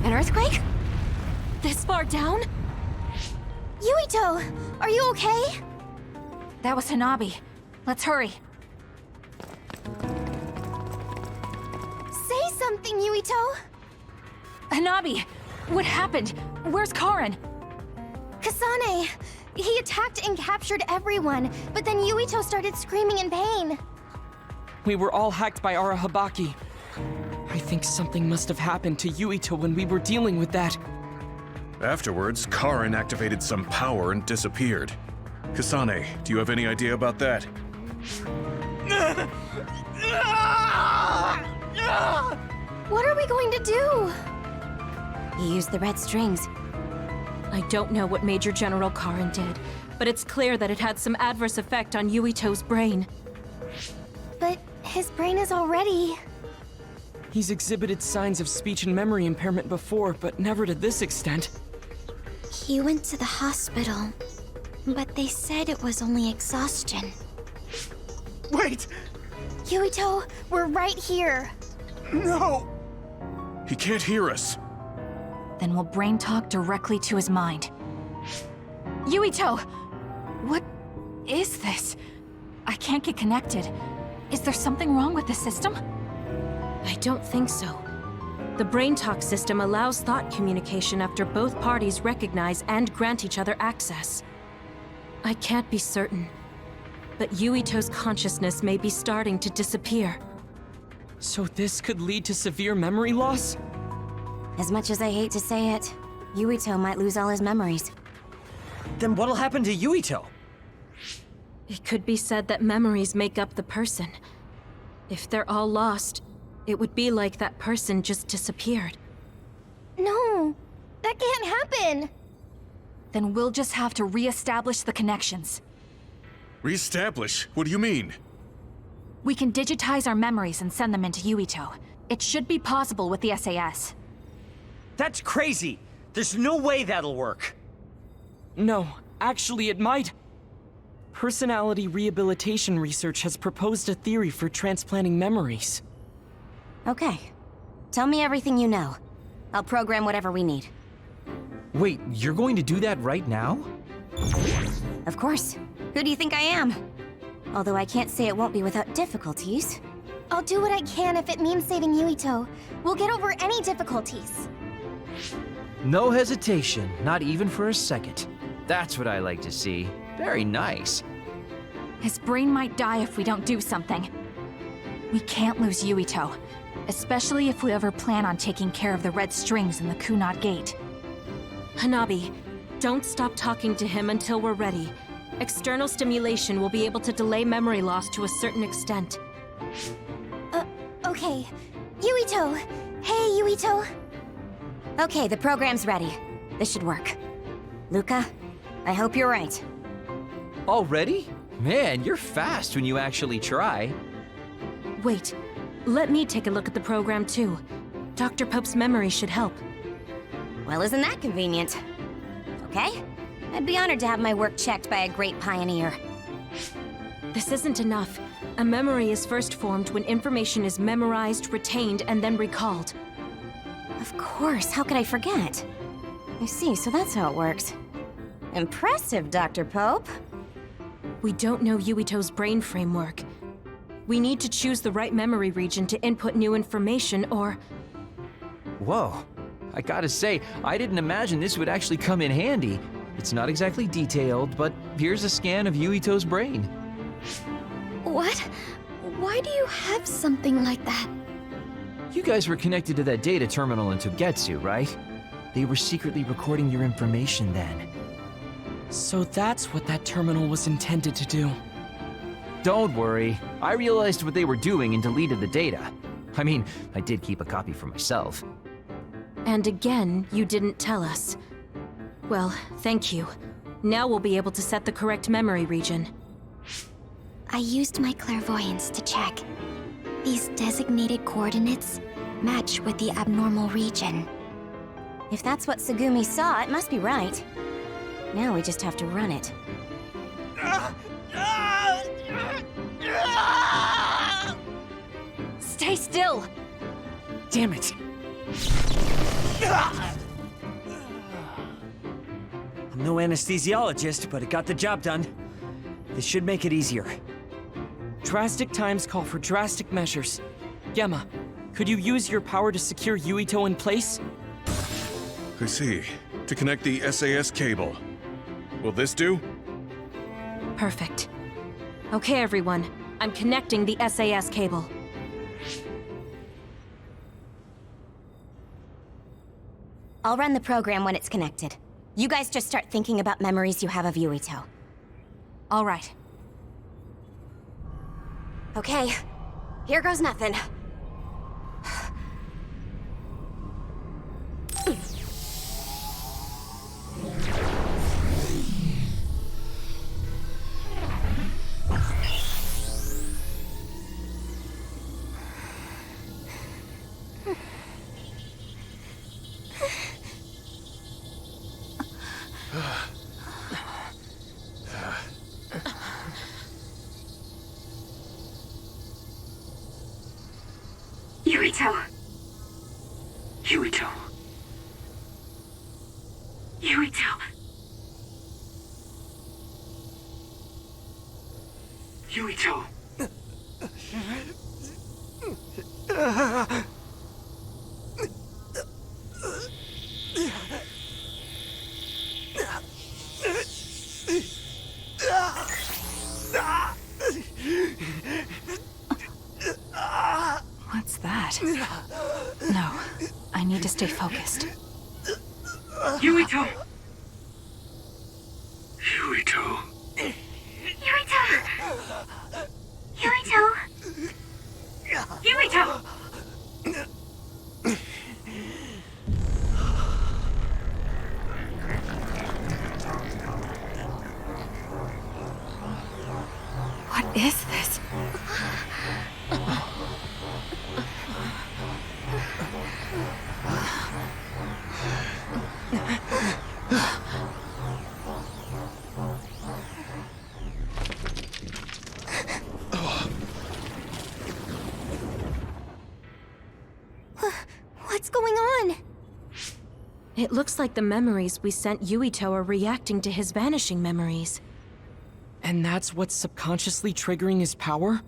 An earthquake? This far down? Yuito! Are you okay? That was Hanabi. Let's hurry. Say something, Yuito! Hanabi! What happened? Where's Karin? Kasane! He attacked and captured everyone, but then Yuito started screaming in pain. We were all hacked by Arahabaki. I think something must have happened to Yuito when we were dealing with that. Afterwards, Karin activated some power and disappeared. Kasane, do you have any idea about that? What are we going to do? He used the red strings. I don't know what Major General Karin did, but it's clear that it had some adverse effect on Yuito's brain. But his brain is already... He's exhibited signs of speech and memory impairment before, but never to this extent. He went to the hospital, but they said it was only exhaustion. Wait! Yuito, we're right here. No! He can't hear us. Then we'll brain talk directly to his mind. Yuito! What is this? I can't get connected. Is there something wrong with the system? I don't think so. The brain talk system allows thought communication after both parties recognize and grant each other access. I can't be certain, but Yuito's consciousness may be starting to disappear. So this could lead to severe memory loss? As much as I hate to say it, Yuito might lose all his memories. Then what'll happen to Yuito? It could be said that memories make up the person. If they're all lost, it would be like that person just disappeared. No, that can't happen. Then we'll just have to re-establish the connections. Re-establish? What do you mean? We can digitize our memories and send them into Yuito. It should be possible with the SAS. That's crazy! There's no way that'll work! No, actually it might. Personality rehabilitation research has proposed a theory for transplanting memories. Okay. Tell me everything you know. I'll program whatever we need. Wait, you're going to do that right now? Of course. Who do you think I am? Although I can't say it won't be without difficulties. I'll do what I can if it means saving Yuito. We'll get over any difficulties. No hesitation, not even for a second. That's what I like to see. Very nice. His brain might die if we don't do something. We can't lose Yuito, especially if we ever plan on taking care of the red strings in the Kunad Gate. Hanabi, don't stop talking to him until we're ready. External stimulation will be able to delay memory loss to a certain extent. Okay. Yuito! Hey, Yuito! Okay, the program's ready. This should work. Luca, I hope you're right. Already? Man, you're fast when you actually try. Wait, let me take a look at the program too. Dr. Pope's memory should help. Well, isn't that convenient? Okay? I'd be honored to have my work checked by a great pioneer. This isn't enough. A memory is first formed when information is memorized, retained, and then recalled. Of course, how could I forget? I see, so that's how it works. Impressive, Dr. Pope. We don't know Yuito's brain framework. We need to choose the right memory region to input new information, or... Whoa. I gotta say, I didn't imagine this would actually come in handy. It's not exactly detailed, but here's a scan of Yuito's brain. What? Why do you have something like that? You guys were connected to that data terminal in Togetsu, right? They were secretly recording your information then. So that's what that terminal was intended to do. Don't worry. I realized what they were doing and deleted the data. I mean, I did keep a copy for myself. And again, you didn't tell us. Well, thank you. Now we'll be able to set the correct memory region. I used my clairvoyance to check. These designated coordinates match with the abnormal region. If that's what Tsugumi saw, it must be right. Now we just have to run it. Stay still! Damn it! I'm no anesthesiologist, but it got the job done. This should make it easier. Drastic times call for drastic measures. Gemma, could you use your power to secure Yuito in place? I see. To connect the SAS cable. Will this do? Perfect. Okay, everyone. I'm connecting the SAS cable. I'll run the program when it's connected. You guys just start thinking about memories you have of Yuito. All right. Okay, here goes nothing. Yuito. Yuito. Yuito. Yuito. What's that? No, I need to stay focused. Yuito. Yuito. Yuito. Yuito. Yuito. What is this? What's going on? It looks like the memories we sent Yuito are reacting to his vanishing memories. And that's what's subconsciously triggering his power?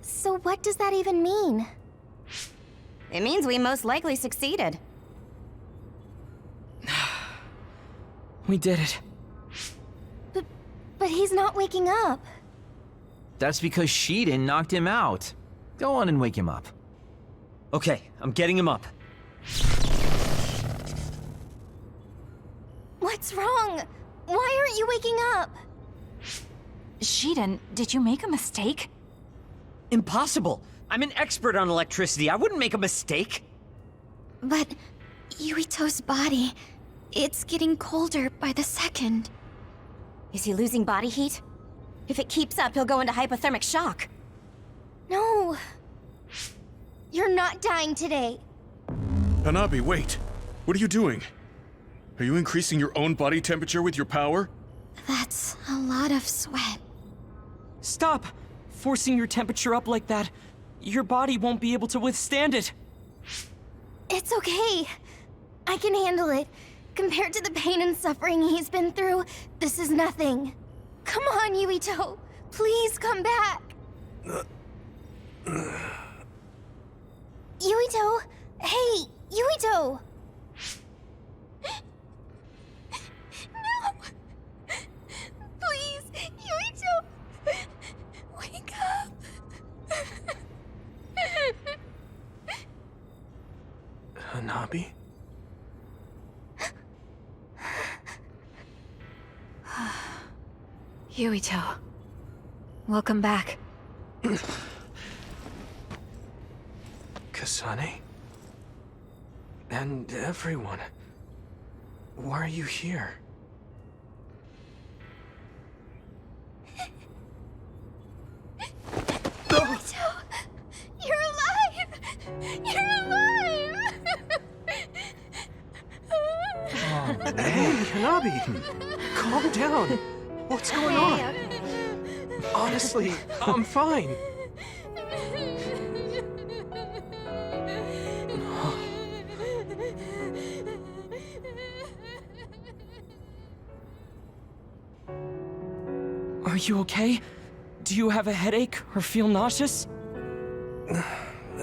So what does that even mean? It means we most likely succeeded. We did it. But he's not waking up. That's because Shiden knocked him out. Go on and wake him up. Okay, I'm getting him up. What's wrong? Why aren't you waking up? Shiden, did you make a mistake? Impossible! I'm an expert on electricity. I wouldn't make a mistake. But Yuito's body, it's getting colder by the second. Is he losing body heat? If it keeps up, he'll go into hypothermic shock. No. You're not dying today. Hanabi, wait. What are you doing? Are you increasing your own body temperature with your power? That's a lot of sweat. Stop! Forcing your temperature up like that. Your body won't be able to withstand it. It's okay. I can handle it. Compared to the pain and suffering he's been through, this is nothing. Come on, Yuito. Please come back. Yuito! Hey, Yuito! No! Please, Yuito! Wake Hanabi? Yuito. Welcome back. Kasane? And everyone. Why are you here? Yuito! You're alive! You're alive! Hey, Hanabi! Calm down! What's going on? Honestly, I'm fine. Are you okay? Do you have a headache or feel nauseous?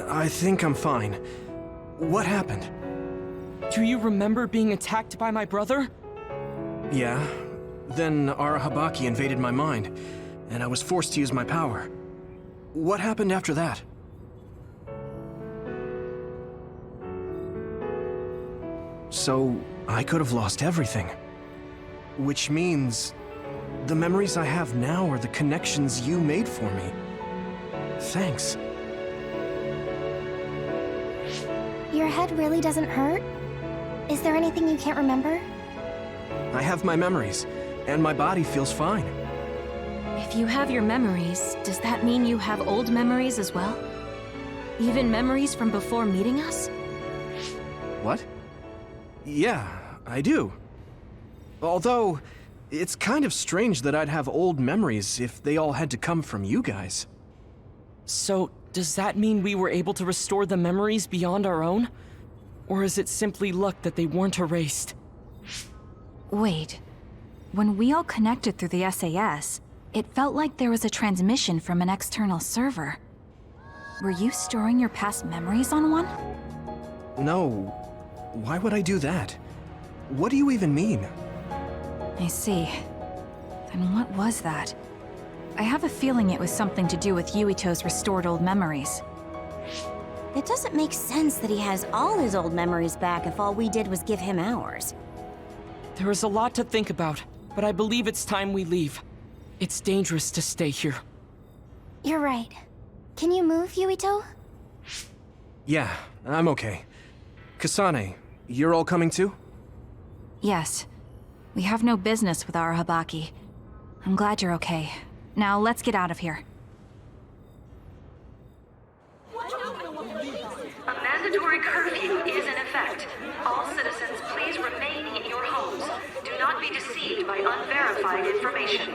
I think I'm fine. What happened? Do you remember being attacked by my brother? Yeah. Then Arahabaki invaded my mind, and I was forced to use my power. What happened after that? So, I could have lost everything. Which means the memories I have now are the connections you made for me. Thanks. Your head really doesn't hurt? Is there anything you can't remember? I have my memories, and my body feels fine. If you have your memories, does that mean you have old memories as well? Even memories from before meeting us? What? Yeah, I do. Although, it's kind of strange that I'd have old memories if they all had to come from you guys. So, does that mean we were able to restore the memories beyond our own? Or is it simply luck that they weren't erased? Wait. When we all connected through the SAS, it felt like there was a transmission from an external server. Were you storing your past memories on one? No. Why would I do that? What do you even mean? I see. Then what was that? I have a feeling it was something to do with Yuito's restored old memories. It doesn't make sense that he has all his old memories back if all we did was give him ours. There is a lot to think about, but I believe it's time we leave. It's dangerous to stay here. You're right. Can you move, Yuito? Yeah, I'm okay. Kasane, you're all coming too? Yes. We have no business with Arahabaki. I'm glad you're okay. Now let's get out of here. A mandatory curfew is in effect. All citizens, please remain in your homes. Do not be deceived by unverified information.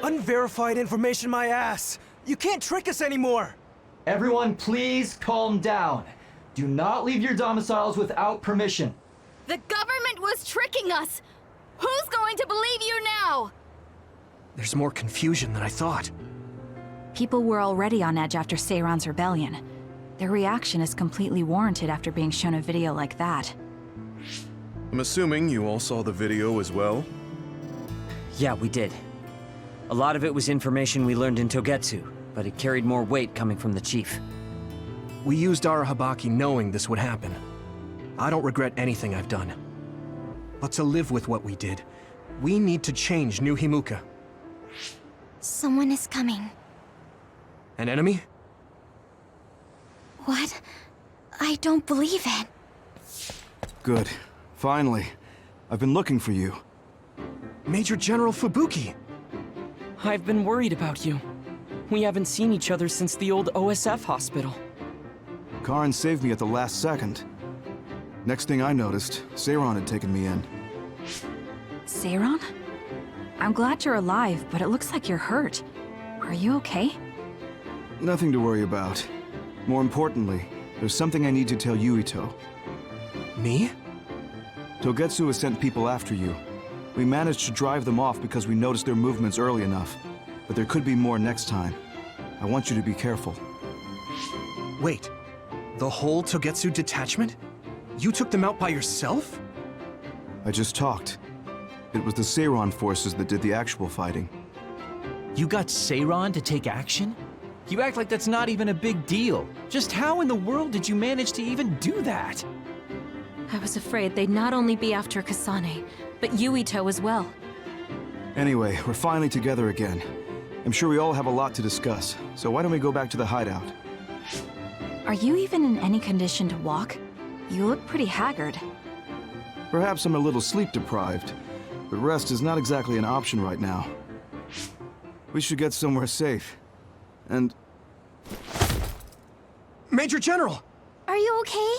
Unverified information, my ass! You can't trick us anymore! Everyone, please calm down. Do not leave your domiciles without permission. The government was tricking us! Who's going to believe you now? There's more confusion than I thought. People were already on edge after Seiron's rebellion. Their reaction is completely warranted after being shown a video like that. I'm assuming you all saw the video as well? Yeah, we did. A lot of it was information we learned in Togetsu, but it carried more weight coming from the chief. We used Arahabaki knowing this would happen. I don't regret anything I've done. But to live with what we did, we need to change New Himuka. Someone is coming. An enemy? What? I don't believe it. Good. Finally. I've been looking for you. Major General Fubuki! I've been worried about you. We haven't seen each other since the old OSF hospital. Karin saved me at the last second. Next thing I noticed, Seiron had taken me in. Seiron? I'm glad you're alive, but it looks like you're hurt. Are you okay? Nothing to worry about. More importantly, there's something I need to tell Yuito. Me? Togetsu has sent people after you. We managed to drive them off because we noticed their movements early enough. But there could be more next time. I want you to be careful. Wait, the whole Togetsu detachment? You took them out by yourself? I just talked. It was the Seiron forces that did the actual fighting. You got Seiron to take action? You act like that's not even a big deal. Just how in the world did you manage to even do that? I was afraid they'd not only be after Kasane, but Yuito as well. Anyway, we're finally together again. I'm sure we all have a lot to discuss, so why don't we go back to the hideout? Are you even in any condition to walk? You look pretty haggard. Perhaps I'm a little sleep deprived, but rest is not exactly an option right now. We should get somewhere safe. And... Major General! Are you okay?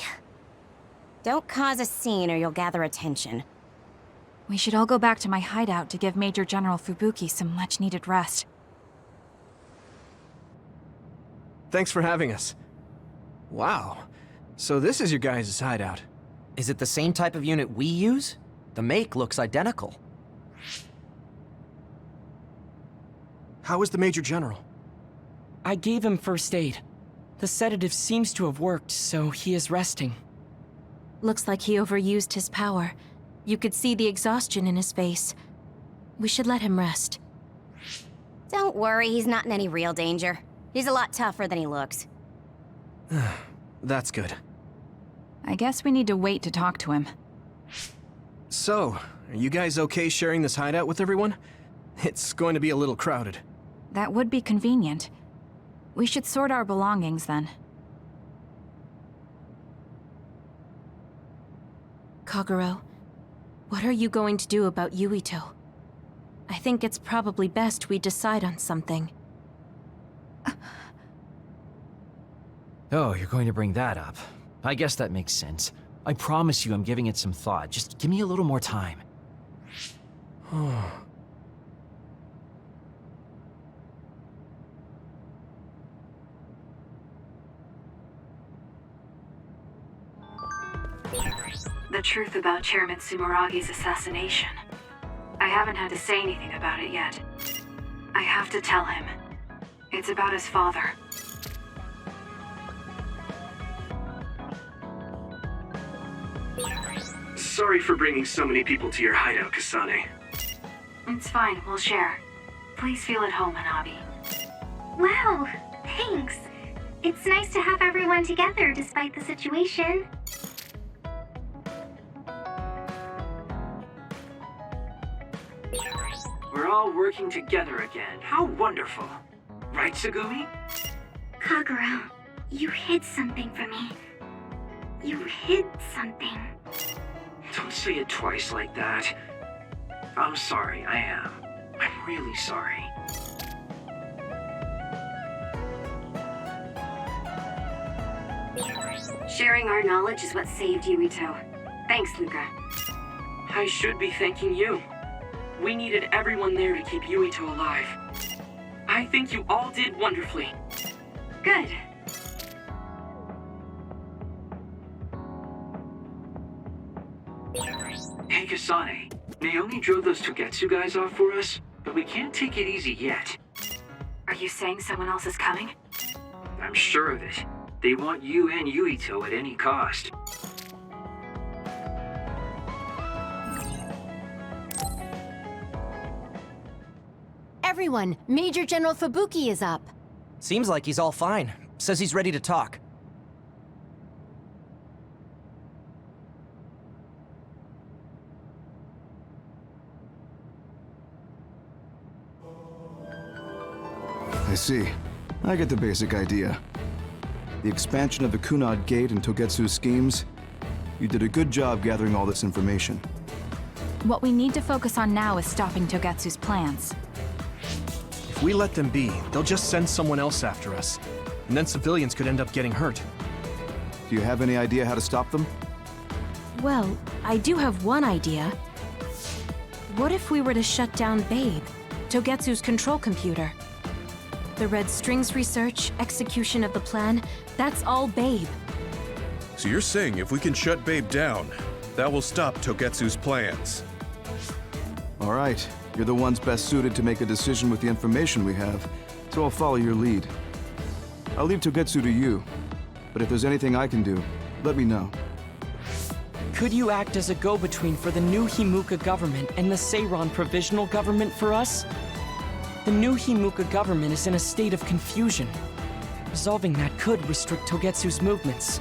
Don't cause a scene or you'll gather attention. We should all go back to my hideout to give Major General Fubuki some much-needed rest. Thanks for having us. Wow. So this is your guys' hideout. Is it the same type of unit we use? The make looks identical. How is the Major General? I gave him first aid. The sedative seems to have worked, so he is resting. Looks like he overused his power. You could see the exhaustion in his face. We should let him rest. Don't worry, he's not in any real danger. He's a lot tougher than he looks. That's good. I guess we need to wait to talk to him. So, are you guys okay sharing this hideout with everyone? It's going to be a little crowded. That would be convenient. We should sort our belongings then. Kagero, what are you going to do about Yuito? I think it's probably best we decide on something. Oh, you're going to bring that up. I guess that makes sense. I promise you I'm giving it some thought. Just give me a little more time. The truth about Chairman Sumeragi's assassination. I haven't had to say anything about it yet. I have to tell him. It's about his father. Sorry for bringing so many people to your hideout, Kasane. It's fine, we'll share. Please feel at home, Hanabi. Wow, thanks. It's nice to have everyone together despite the situation. We're all working together again. How wonderful. Right, Tsugumi? Kagero, you hid something from me. You hid something. Don't say it twice like that. I'm sorry, I am. I'm really sorry. Sharing our knowledge is what saved Yuito. Thanks, Luca. I should be thanking you. We needed everyone there to keep Yuito alive. I think you all did wonderfully. Good. Hey, Kasane. Naomi drove those Togetsu guys off for us, but we can't take it easy yet. Are you saying someone else is coming? I'm sure of it. They want you and Yuito at any cost. Everyone, Major General Fubuki is up. Seems like he's all fine. Says he's ready to talk. I see. I get the basic idea. The expansion of the Kunad Gate and Togetsu's schemes. You did a good job gathering all this information. What we need to focus on now is stopping Togetsu's plans. If we let them be, they'll just send someone else after us. And then civilians could end up getting hurt. Do you have any idea how to stop them? Well, I do have one idea. What if we were to shut down Babe, Togetsu's control computer? The Red Strings research, execution of the plan, that's all Babe. So you're saying if we can shut Babe down, that will stop Togetsu's plans? All right. You're the ones best suited to make a decision with the information we have, so I'll follow your lead. I'll leave Togetsu to you, but if there's anything I can do, let me know. Could you act as a go-between for the new Himuka government and the Seiran provisional government for us? The new Himuka government is in a state of confusion. Resolving that could restrict Togetsu's movements.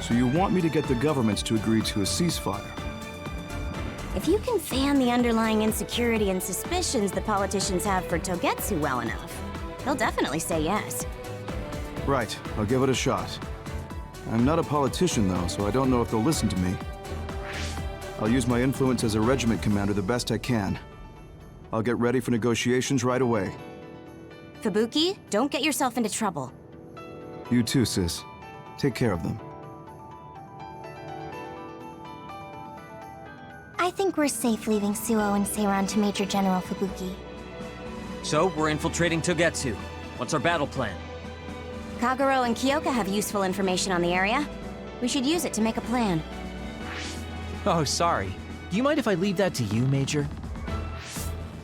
So you want me to get the governments to agree to a ceasefire? If you can fan the underlying insecurity and suspicions the politicians have for Togetsu well enough, they'll definitely say yes. Right, I'll give it a shot. I'm not a politician though, so I don't know if they'll listen to me. I'll use my influence as a regiment commander the best I can. I'll get ready for negotiations right away. Fubuki, don't get yourself into trouble. You too, sis. Take care of them. I think we're safe leaving Suo and Seiran to Major General Fubuki. So, we're infiltrating Togetsu. What's our battle plan? Kagero and Kyoka have useful information on the area. We should use it to make a plan. Oh, sorry. Do you mind if I leave that to you, Major?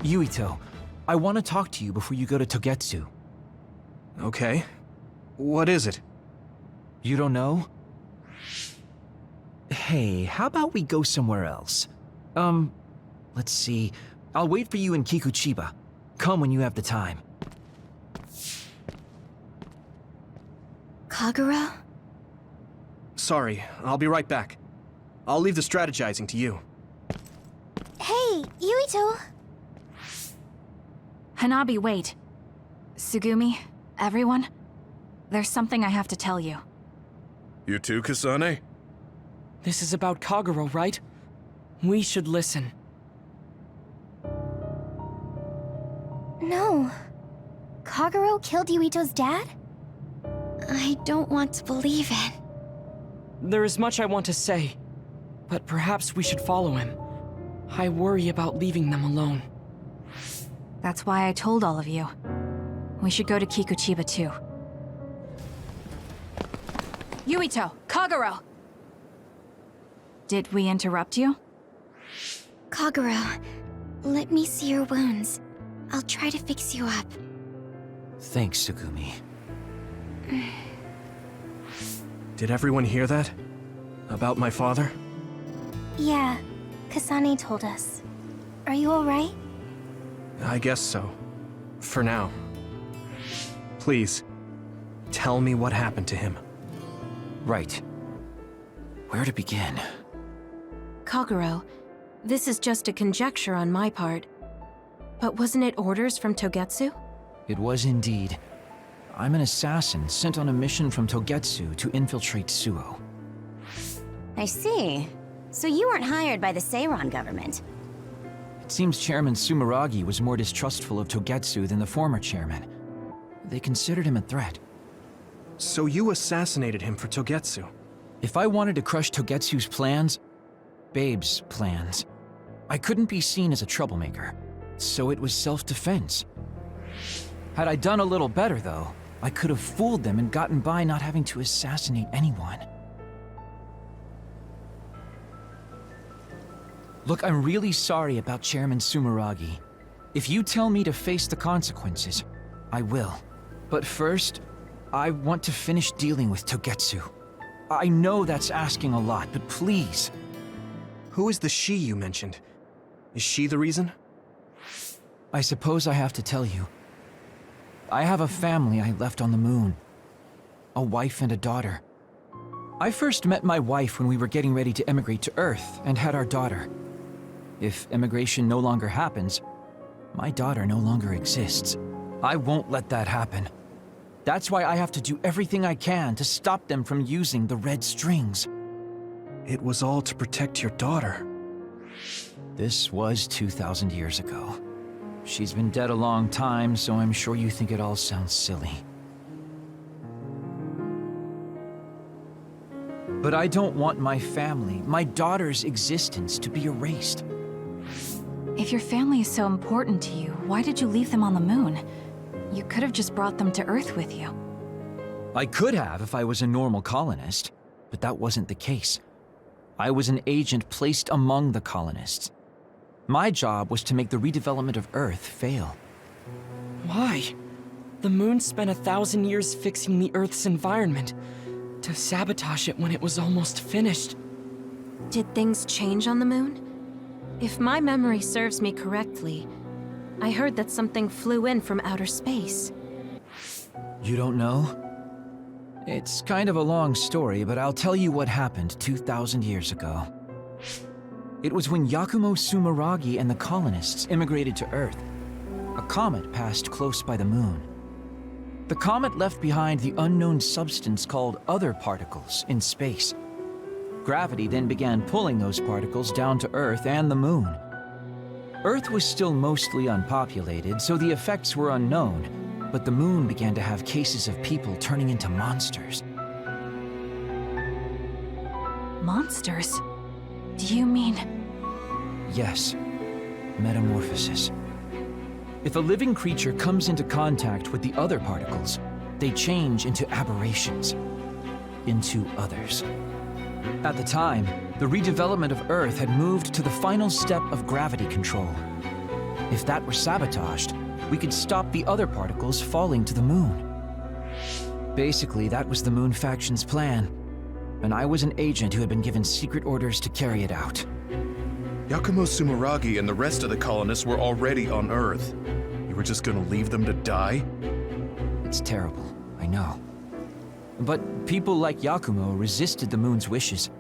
Yuito, I want to talk to you before you go to Togetsu. Okay. What is it? You don't know? Hey, how about we go somewhere else? Let's see. I'll wait for you in Kikuchiba. Come when you have the time. Kagero? Sorry, I'll be right back. I'll leave the strategizing to you. Hey, Yuito! Hanabi, wait. Tsugumi, everyone, there's something I have to tell you. You too, Kasane? This is about Kagero, right? We should listen. No. Kagero killed Yuito's dad? I don't want to believe it. There is much I want to say, but perhaps we should follow him. I worry about leaving them alone. That's why I told all of you. We should go to Kikuchiba too. Yuito, Kagero! Did we interrupt you? Kagero, let me see your wounds. I'll try to fix you up. Thanks, Tsugumi. Did everyone hear that? About my father? Yeah, Kasane told us. Are you alright? I guess so. For now. Please, tell me what happened to him. Right. Where to begin? Kagero, this is just a conjecture on my part. But wasn't it orders from Togetsu? It was indeed. I'm an assassin sent on a mission from Togetsu to infiltrate Suo. I see. So you weren't hired by the Seiran government. It seems Chairman Sumeragi was more distrustful of Togetsu than the former chairman. They considered him a threat. So you assassinated him for Togetsu? If I wanted to crush Togetsu's plans, Babe's plans, I couldn't be seen as a troublemaker. So it was self-defense. Had I done a little better, though, I could have fooled them and gotten by not having to assassinate anyone. Look, I'm really sorry about Chairman Sumeragi. If you tell me to face the consequences, I will. But first, I want to finish dealing with Togetsu. I know that's asking a lot, but please. Who is the she you mentioned? Is she the reason? I suppose I have to tell you. I have a family I left on the moon. A wife and a daughter. I first met my wife when we were getting ready to emigrate to Earth and had our daughter. If emigration no longer happens, my daughter no longer exists. I won't let that happen. That's why I have to do everything I can to stop them from using the red strings. It was all to protect your daughter. This was 2,000 years ago. She's been dead a long time, so I'm sure you think it all sounds silly. But I don't want my family, my daughter's existence to be erased. If your family is so important to you, why did you leave them on the moon? You could have just brought them to Earth with you. I could have if I was a normal colonist, but that wasn't the case. I was an agent placed among the colonists. My job was to make the redevelopment of Earth fail. Why? The moon spent 1,000 years fixing the Earth's environment, to sabotage it when it was almost finished. Did things change on the moon? If my memory serves me correctly, I heard that something flew in from outer space. You don't know? It's kind of a long story, but I'll tell you what happened 2,000 years ago. It was when Yakumo Sumeragi and the colonists immigrated to Earth. A comet passed close by the moon. The comet left behind the unknown substance called other particles in space. Gravity then began pulling those particles down to Earth and the moon. Earth was still mostly unpopulated, so the effects were unknown, but the moon began to have cases of people turning into monsters. Monsters? Do you mean... Yes, metamorphosis. If a living creature comes into contact with the other particles, they change into aberrations, into others. At the time, the redevelopment of Earth had moved to the final step of gravity control. If that were sabotaged, we could stop the other particles falling to the moon. Basically, that was the Moon Faction's plan, and I was an agent who had been given secret orders to carry it out. Yakumo Sumeragi and the rest of the colonists were already on Earth. You were just gonna leave them to die? It's terrible, I know. But people like Yakumo resisted the moon's wishes,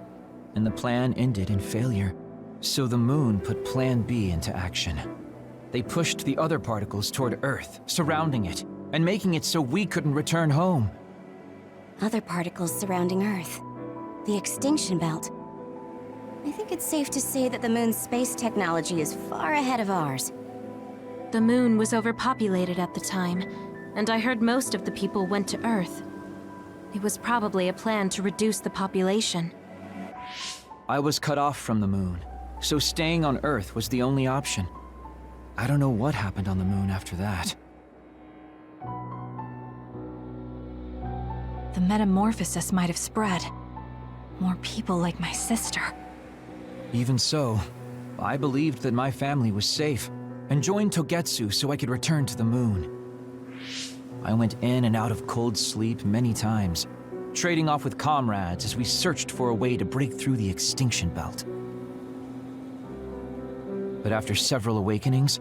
and the plan ended in failure. So the moon put Plan B into action. They pushed the other particles toward Earth, surrounding it, and making it so we couldn't return home. Other particles surrounding Earth. The extinction belt. I think it's safe to say that the moon's space technology is far ahead of ours. The moon was overpopulated at the time, and I heard most of the people went to Earth. It was probably a plan to reduce the population. I was cut off from the moon, so staying on Earth was the only option. I don't know what happened on the moon after that. The metamorphosis might have spread. More people like my sister. Even so, I believed that my family was safe, and joined Togetsu so I could return to the moon. I went in and out of cold sleep many times, trading off with comrades as we searched for a way to break through the extinction belt. But after several awakenings,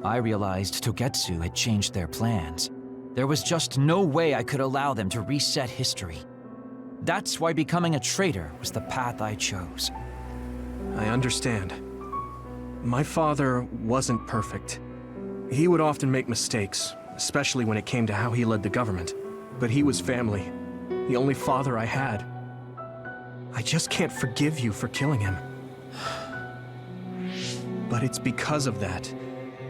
I realized Togetsu had changed their plans. There was just no way I could allow them to reset history. That's why becoming a traitor was the path I chose. I understand. My father wasn't perfect. He would often make mistakes, especially when it came to how he led the government. But he was family, the only father I had. I just can't forgive you for killing him. But it's because of that.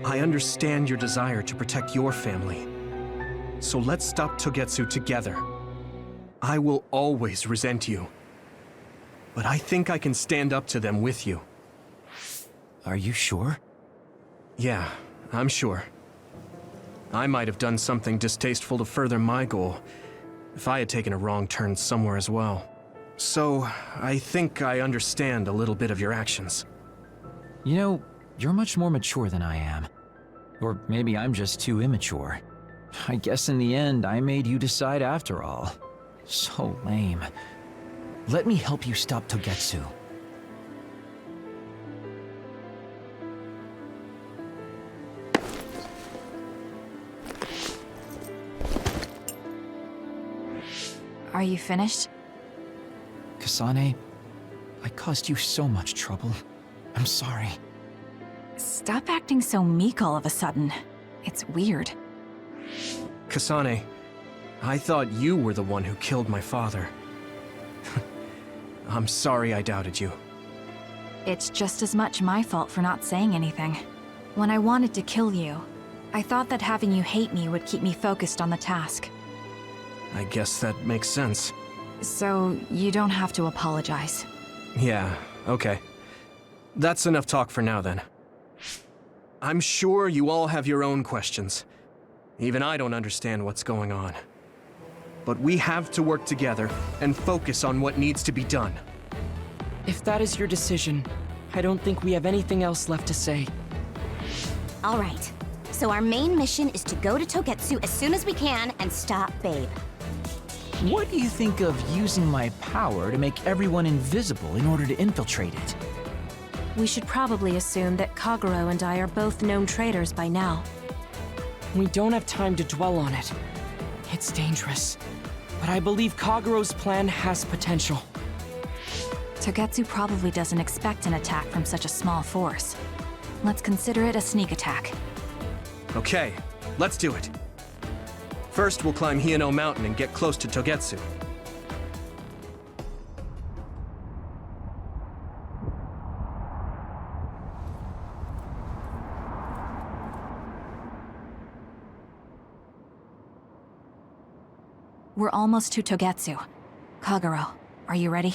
I understand your desire to protect your family. So let's stop Togetsu together. I will always resent you. But I think I can stand up to them with you. Are you sure? Yeah, I'm sure. I might have done something distasteful to further my goal, if I had taken a wrong turn somewhere as well. So, I think I understand a little bit of your actions. You know, you're much more mature than I am. Or maybe I'm just too immature. I guess in the end, I made you decide after all. So lame. Let me help you stop Togetsu. Are you finished? Kasane, I caused you so much trouble. I'm sorry. Stop acting so meek all of a sudden. It's weird. Kasane, I thought you were the one who killed my father. I'm sorry I doubted you. It's just as much my fault for not saying anything. When I wanted to kill you, I thought that having you hate me would keep me focused on the task. I guess that makes sense. So, you don't have to apologize. Yeah, okay. That's enough talk for now then. I'm sure you all have your own questions. Even I don't understand what's going on. But we have to work together and focus on what needs to be done. If that is your decision, I don't think we have anything else left to say. All right. So our main mission is to go to Togetsu as soon as we can and stop Babe. What do you think of using my power to make everyone invisible in order to infiltrate it? We should probably assume that Kagero and I are both known traitors by now. We don't have time to dwell on it. It's dangerous. But I believe Kagero's plan has potential. Togetsu probably doesn't expect an attack from such a small force. Let's consider it a sneak attack. Okay, let's do it. First, we'll climb Hino Mountain and get close to Togetsu. We're almost to Togetsu. Kagero, are you ready?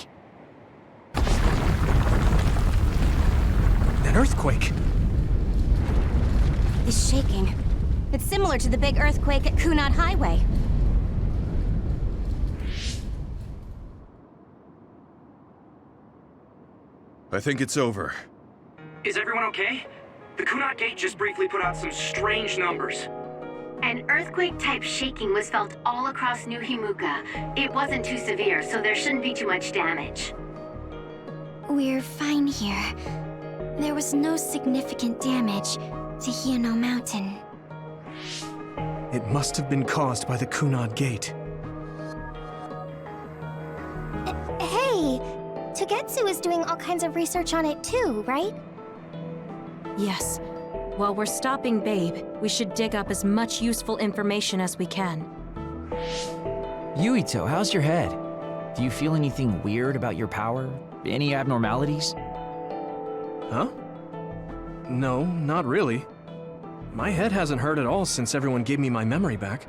An earthquake! It's shaking. It's similar to the big earthquake at Kunad Highway. I think it's over. Is everyone okay? The Kunad Gate just briefly put out some strange numbers. An earthquake-type shaking was felt all across New Himuka. It wasn't too severe, so there shouldn't be too much damage. We're fine here. There was no significant damage to Hino Mountain. It must have been caused by the Kunad Gate. Hey! Togetsu is doing all kinds of research on it too, right? Yes. While we're stopping Babe, we should dig up as much useful information as we can. Yuito, how's your head? Do you feel anything weird about your power? Any abnormalities? Huh? No, not really. My head hasn't hurt at all since everyone gave me my memory back.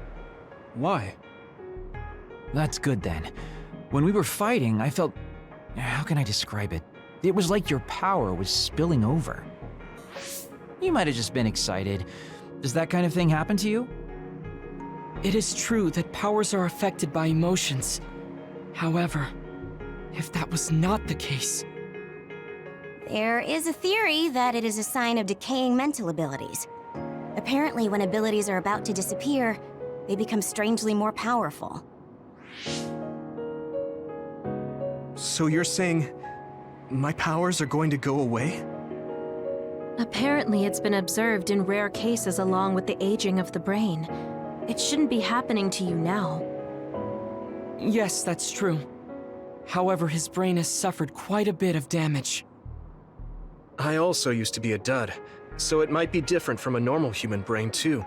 Why? That's good then. When we were fighting, I felt... How can I describe it? It was like your power was spilling over. You might have just been excited. Does that kind of thing happen to you? It is true that powers are affected by emotions. However, if that was not the case... There is a theory that it is a sign of decaying mental abilities. Apparently, when abilities are about to disappear, they become strangely more powerful. So you're saying my powers are going to go away? Apparently, it's been observed in rare cases along with the aging of the brain. It shouldn't be happening to you now. Yes, that's true. However, his brain has suffered quite a bit of damage. I also used to be a dud, so it might be different from a normal human brain, too.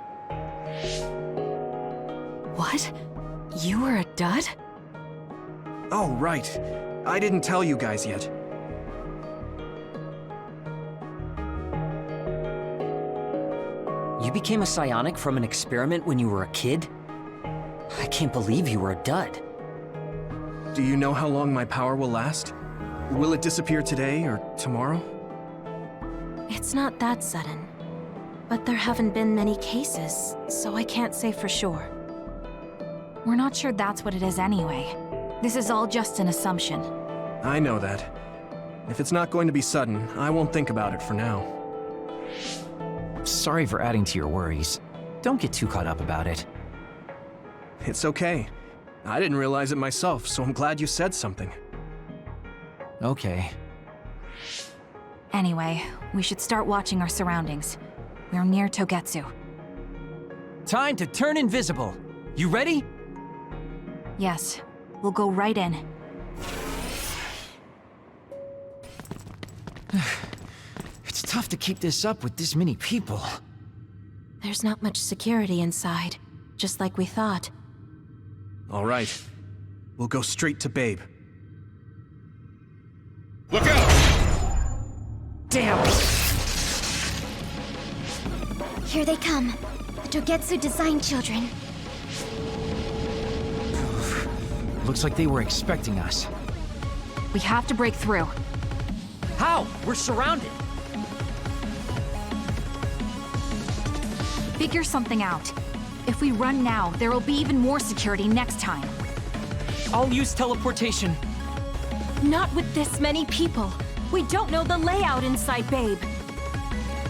What? You were a dud? Oh, right. I didn't tell you guys yet. You became a psionic from an experiment when you were a kid? I can't believe you were a dud. Do you know how long my power will last? Will it disappear today or tomorrow? It's not that sudden. But there haven't been many cases, so I can't say for sure. We're not sure that's what it is anyway. This is all just an assumption. I know that. If it's not going to be sudden, I won't think about it for now. Sorry for adding to your worries. Don't get too caught up about it. It's okay. I didn't realize it myself, so I'm glad you said something. Okay. Anyway, we should start watching our surroundings. We're near Togetsu. Time to turn invisible. You ready? Yes. We'll go right in. It's tough to keep this up with this many people. There's not much security inside, just like we thought. All right. We'll go straight to Babe. Look out! Damn! Here they come. The Togetsu design children. Looks like they were expecting us. We have to break through. How? We're surrounded. Figure something out. If we run now, there will be even more security next time. I'll use teleportation. Not with this many people. We don't know the layout inside Babe.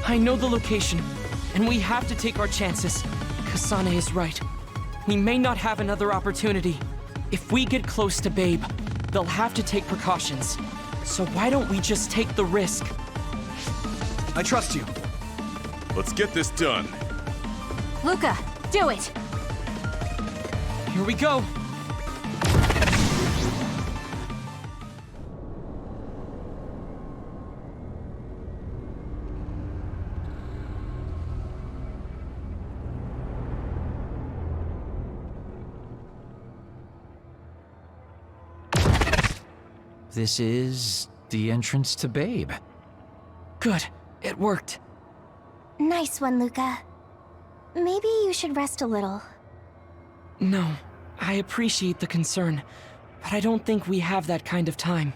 I know the location, and we have to take our chances. Kasane is right. We may not have another opportunity. If we get close to Babe, they'll have to take precautions. So why don't we just take the risk? I trust you. Let's get this done. Luca, do it! Here we go! This is the entrance to Babe. Good. It worked. Nice one, Luca. Maybe you should rest a little. No, I appreciate the concern, but I don't think we have that kind of time.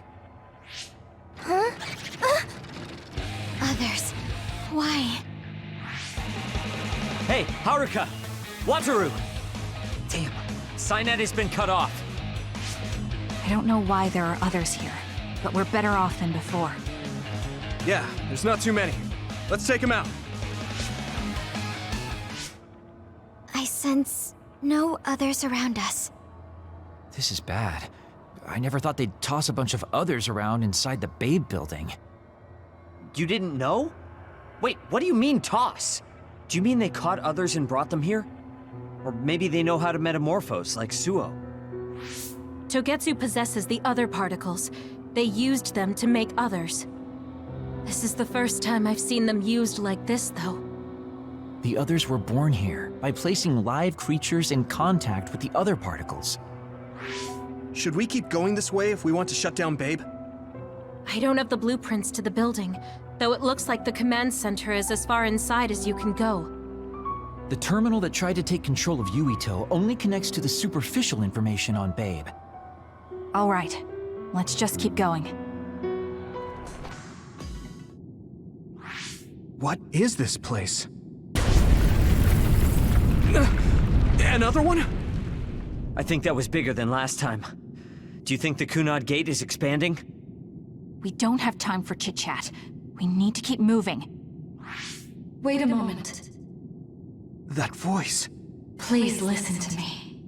Huh? Others. Why? Hey, Haruka! Wataru! Damn, Psynet has been cut off. I don't know why there are others here, but we're better off than before. Yeah, there's not too many. Let's take them out. I sense no others around us. This is bad. I never thought they'd toss a bunch of others around inside the Babe building. You didn't know? Wait, what do you mean toss? Do you mean they caught others and brought them here? Or maybe they know how to metamorphose, like Suo? Togetsu possesses the other particles. They used them to make others. This is the first time I've seen them used like this, though. The others were born here by placing live creatures in contact with the other particles. Should we keep going this way if we want to shut down Babe? I don't have the blueprints to the building, though it looks like the command center is as far inside as you can go. The terminal that tried to take control of Yuito only connects to the superficial information on Babe. All right, let's just keep going. What is this place? Another one? I think that was bigger than last time. Do you think the Kunad Gate is expanding? We don't have time for chit-chat. We need to keep moving. Wait a moment. That voice. Please listen to me.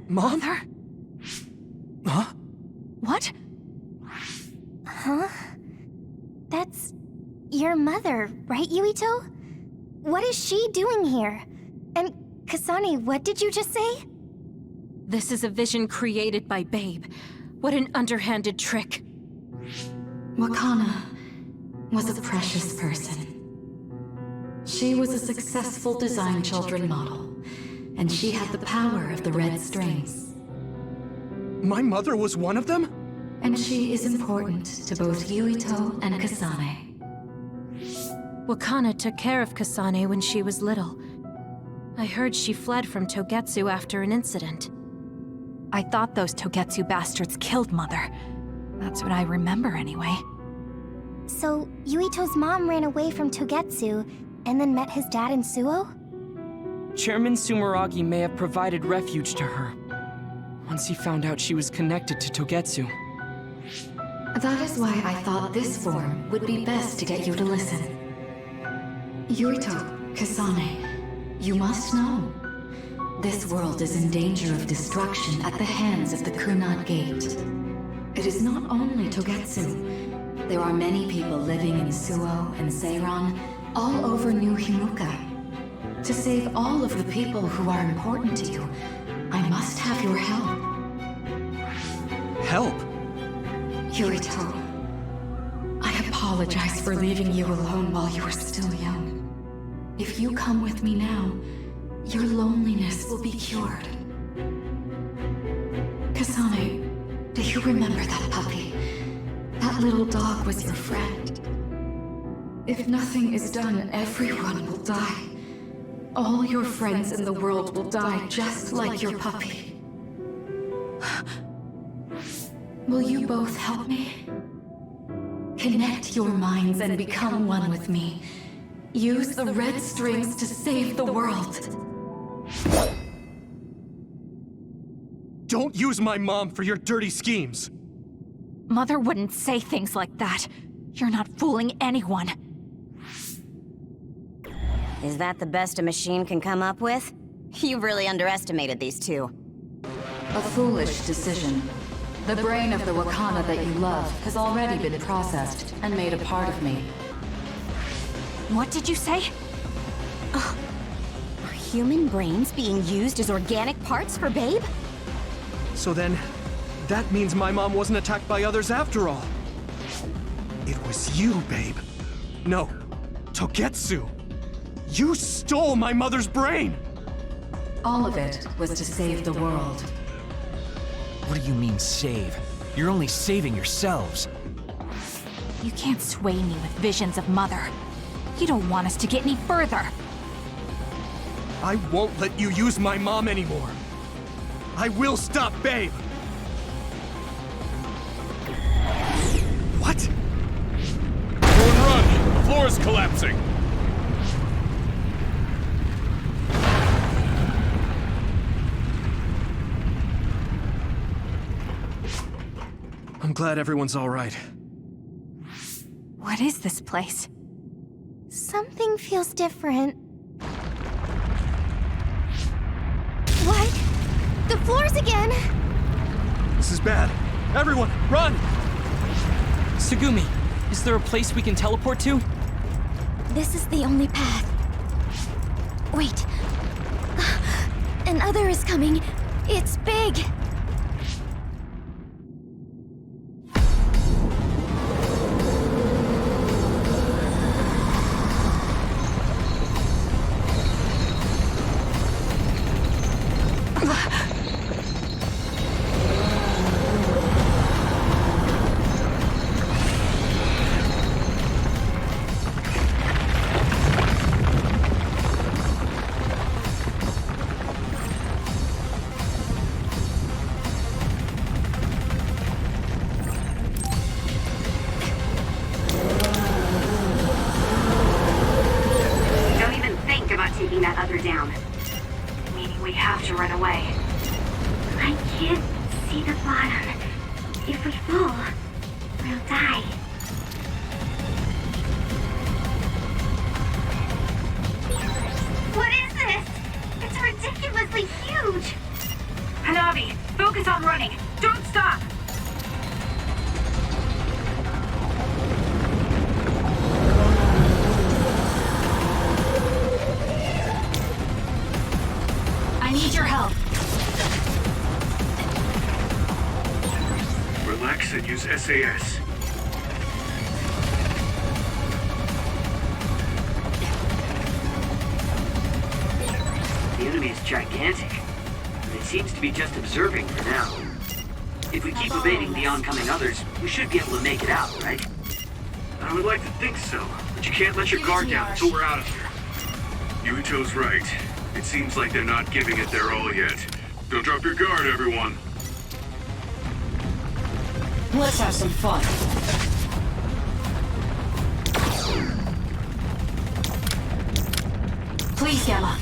Mom? Mother? Huh? What? Huh? That's your mother, right, Yuito? What is she doing here? And Kasane, what did you just say? This is a vision created by Babe. What an underhanded trick. Wakana was a precious person. She was a successful design children model, and she had the power of the red strings. My mother was one of them? And she is important to both Yuito and Kasane. Wakana took care of Kasane when she was little. I heard she fled from Togetsu after an incident. I thought those Togetsu bastards killed Mother. That's what I remember anyway. So, Yuito's mom ran away from Togetsu and then met his dad in Suo? Chairman Sumeragi may have provided refuge to her, once he found out she was connected to Togetsu. That is why I thought this form would be best to get you to listen. Yuito, Kasane, you must know. This world is in danger of destruction at the hands of the Kunad Gate. It is not only Togetsu. There are many people living in Suo and Seiran, all over New Himuka. To save all of the people who are important to you, I must have your help. Help? Yuito, I apologize for leaving you alone while you were still young. If you come with me now, your loneliness will be cured. Kasane, do you remember that puppy? That little dog was your friend. If nothing is done, everyone will die. All your friends in the world will die just like your puppy. Will you both help me? Connect your minds and become one with me. Use the red strings to save the world. Don't use my mom for your dirty schemes! Mother wouldn't say things like that. You're not fooling anyone. Is that the best a machine can come up with? You really underestimated these two. A foolish decision. The brain of the Wakanda that you love has already been processed and made a part of me. What did you say? Are human brains being used as organic parts for Babe? So then, that means my mom wasn't attacked by others after all. It was you, Babe. No, Togetsu. You stole my mother's brain! All of it was to save the world. What do you mean, save? You're only saving yourselves. You can't sway me with visions of Mother. You don't want us to get any further. I won't let you use my mom anymore. I will stop Babe. What? Everyone run! The floor is collapsing! I'm glad everyone's all right. What is this place? Something feels different. What? The floors again! This is bad. Everyone, run! Tsugumi, is there a place we can teleport to? This is the only path. Wait. Another is coming. It's big. That other down. Meaning we have to run away. I can't see the bottom. If we fall, we'll die. What is this? It's ridiculously huge! Hanabi, focus on running. Don't stop! I need your help. Relax and use SAS. The enemy is gigantic. It seems to be just observing for now. If we keep evading the oncoming others, we should be able to make it out, right? I would like to think so, but you can't let your guard down until we're out of here. Yuito's right. It seems like they're not giving it their all yet. Don't drop your guard, everyone. Let's have some fun. Please, Gamma.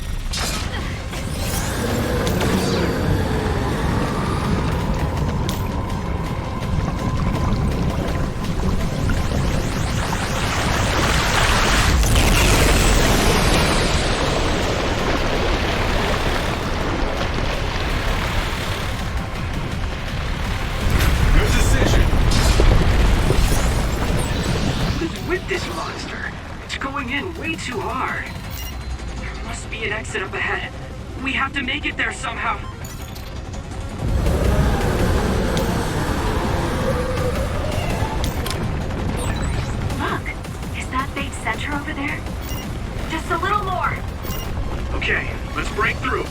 Too hard. There must be an exit up ahead. We have to make it there somehow. Look, is that big center over there? Just a little more. Okay, let's break through.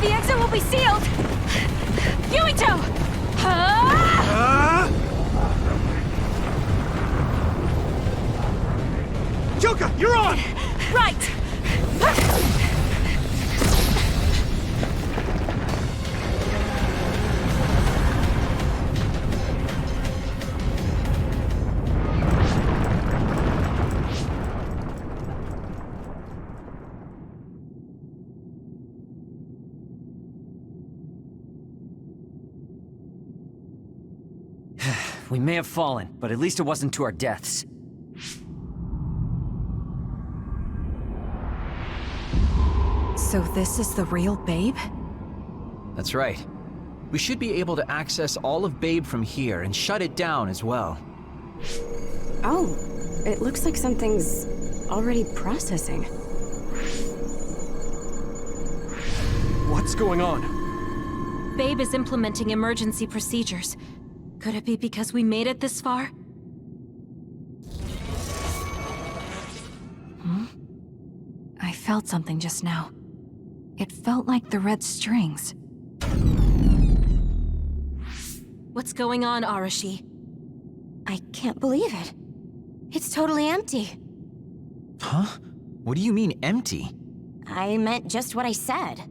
The exit will be sealed! Yuito! Yuka, you're on! Right! We may have fallen, but at least it wasn't to our deaths. So this is the real Babe? That's right. We should be able to access all of Babe from here and shut it down as well. Oh, it looks like something's already processing. What's going on? Babe is implementing emergency procedures. Could it be because we made it this far? I felt something just now. It felt like the red strings. What's going on, Arashi? I can't believe it. It's totally empty. Huh? What do you mean, empty? I meant just what I said.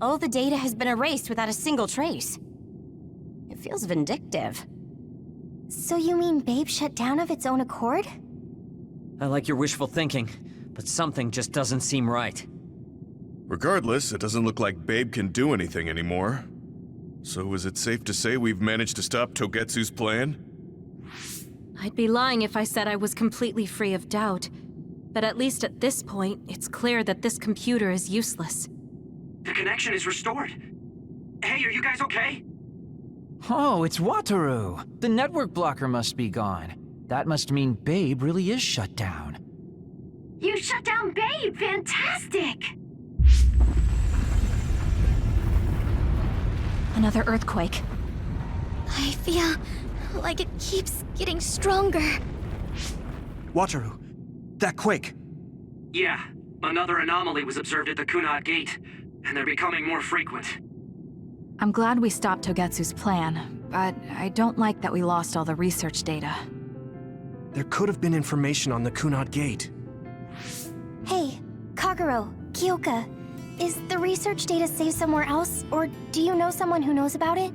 All the data has been erased without a single trace. It feels vindictive. So you mean Babe shut down of its own accord? I like your wishful thinking, but something just doesn't seem right. Regardless, it doesn't look like Babe can do anything anymore. So is it safe to say we've managed to stop Togetsu's plan? I'd be lying if I said I was completely free of doubt. But at least at this point, it's clear that this computer is useless. The connection is restored. Hey, are you guys okay? Oh, it's Wataru! The network blocker must be gone. That must mean Babe really is shut down. You shut down Babe! Fantastic! Another earthquake. I feel like it keeps getting stronger. Wataru, that quake. Yeah, another anomaly was observed at the Kunad Gate, and they're becoming more frequent. I'm glad we stopped Togetsu's plan, but I don't like that we lost all the research data. There could have been information on the Kunad Gate. Hey, Kagero, Kyoka, is the research data saved somewhere else, or do you know someone who knows about it?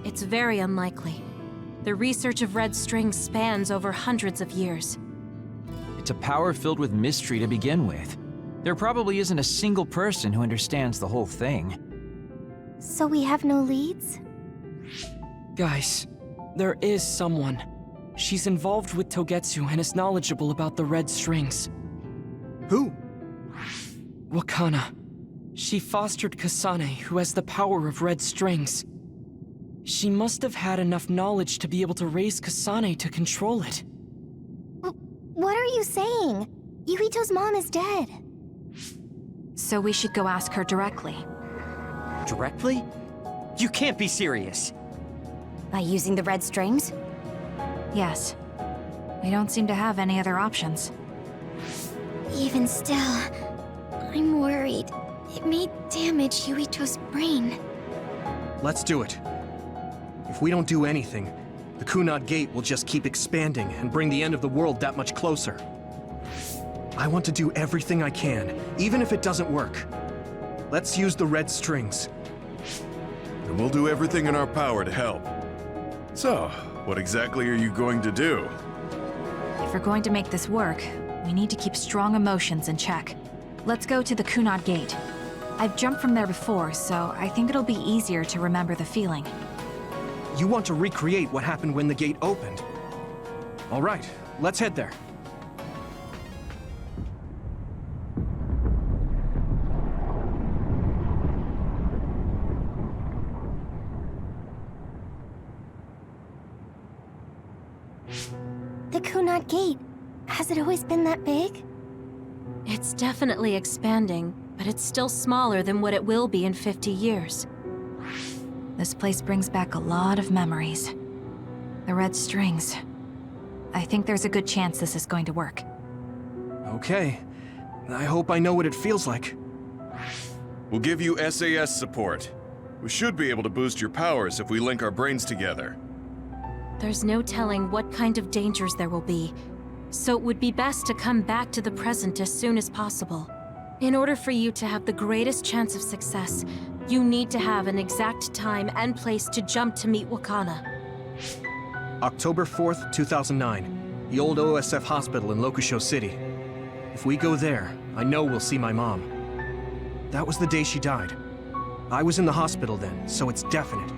It's very unlikely. The research of red strings spans over hundreds of years. It's a power filled with mystery to begin with. There probably isn't a single person who understands the whole thing. So we have no leads? Guys, there is someone. She's involved with Togetsu and is knowledgeable about the red strings. Who? Wakana. She fostered Kasane, who has the power of red strings. She must have had enough knowledge to be able to raise Kasane to control it. What are you saying? Yuito's mom is dead. So we should go ask her directly. Directly? You can't be serious. By using the red strings? Yes. We don't seem to have any other options. Even still, I'm worried. It may damage Yuito's brain. Let's do it. If we don't do anything, the Kunad Gate will just keep expanding and bring the end of the world that much closer. I want to do everything I can, even if it doesn't work. Let's use the red strings. And we'll do everything in our power to help. So, what exactly are you going to do? If we're going to make this work, we need to keep strong emotions in check. Let's go to the Kunad Gate. I've jumped from there before, so I think it'll be easier to remember the feeling. You want to recreate what happened when the gate opened? All right, let's head there. The Kunad Gate, has it always been that big? It's definitely expanding, but it's still smaller than what it will be in 50 years. This place brings back a lot of memories. The red strings. I think there's a good chance this is going to work. Okay. I hope I know what it feels like. We'll give you SAS support. We should be able to boost your powers if we link our brains together. There's no telling what kind of dangers there will be, so it would be best to come back to the present as soon as possible. In order for you to have the greatest chance of success, you need to have an exact time and place to jump to meet Wakana. October 4th, 2009. The old OSF hospital in Lokusho City. If we go there, I know we'll see my mom. That was the day she died. I was in the hospital then, so it's definite.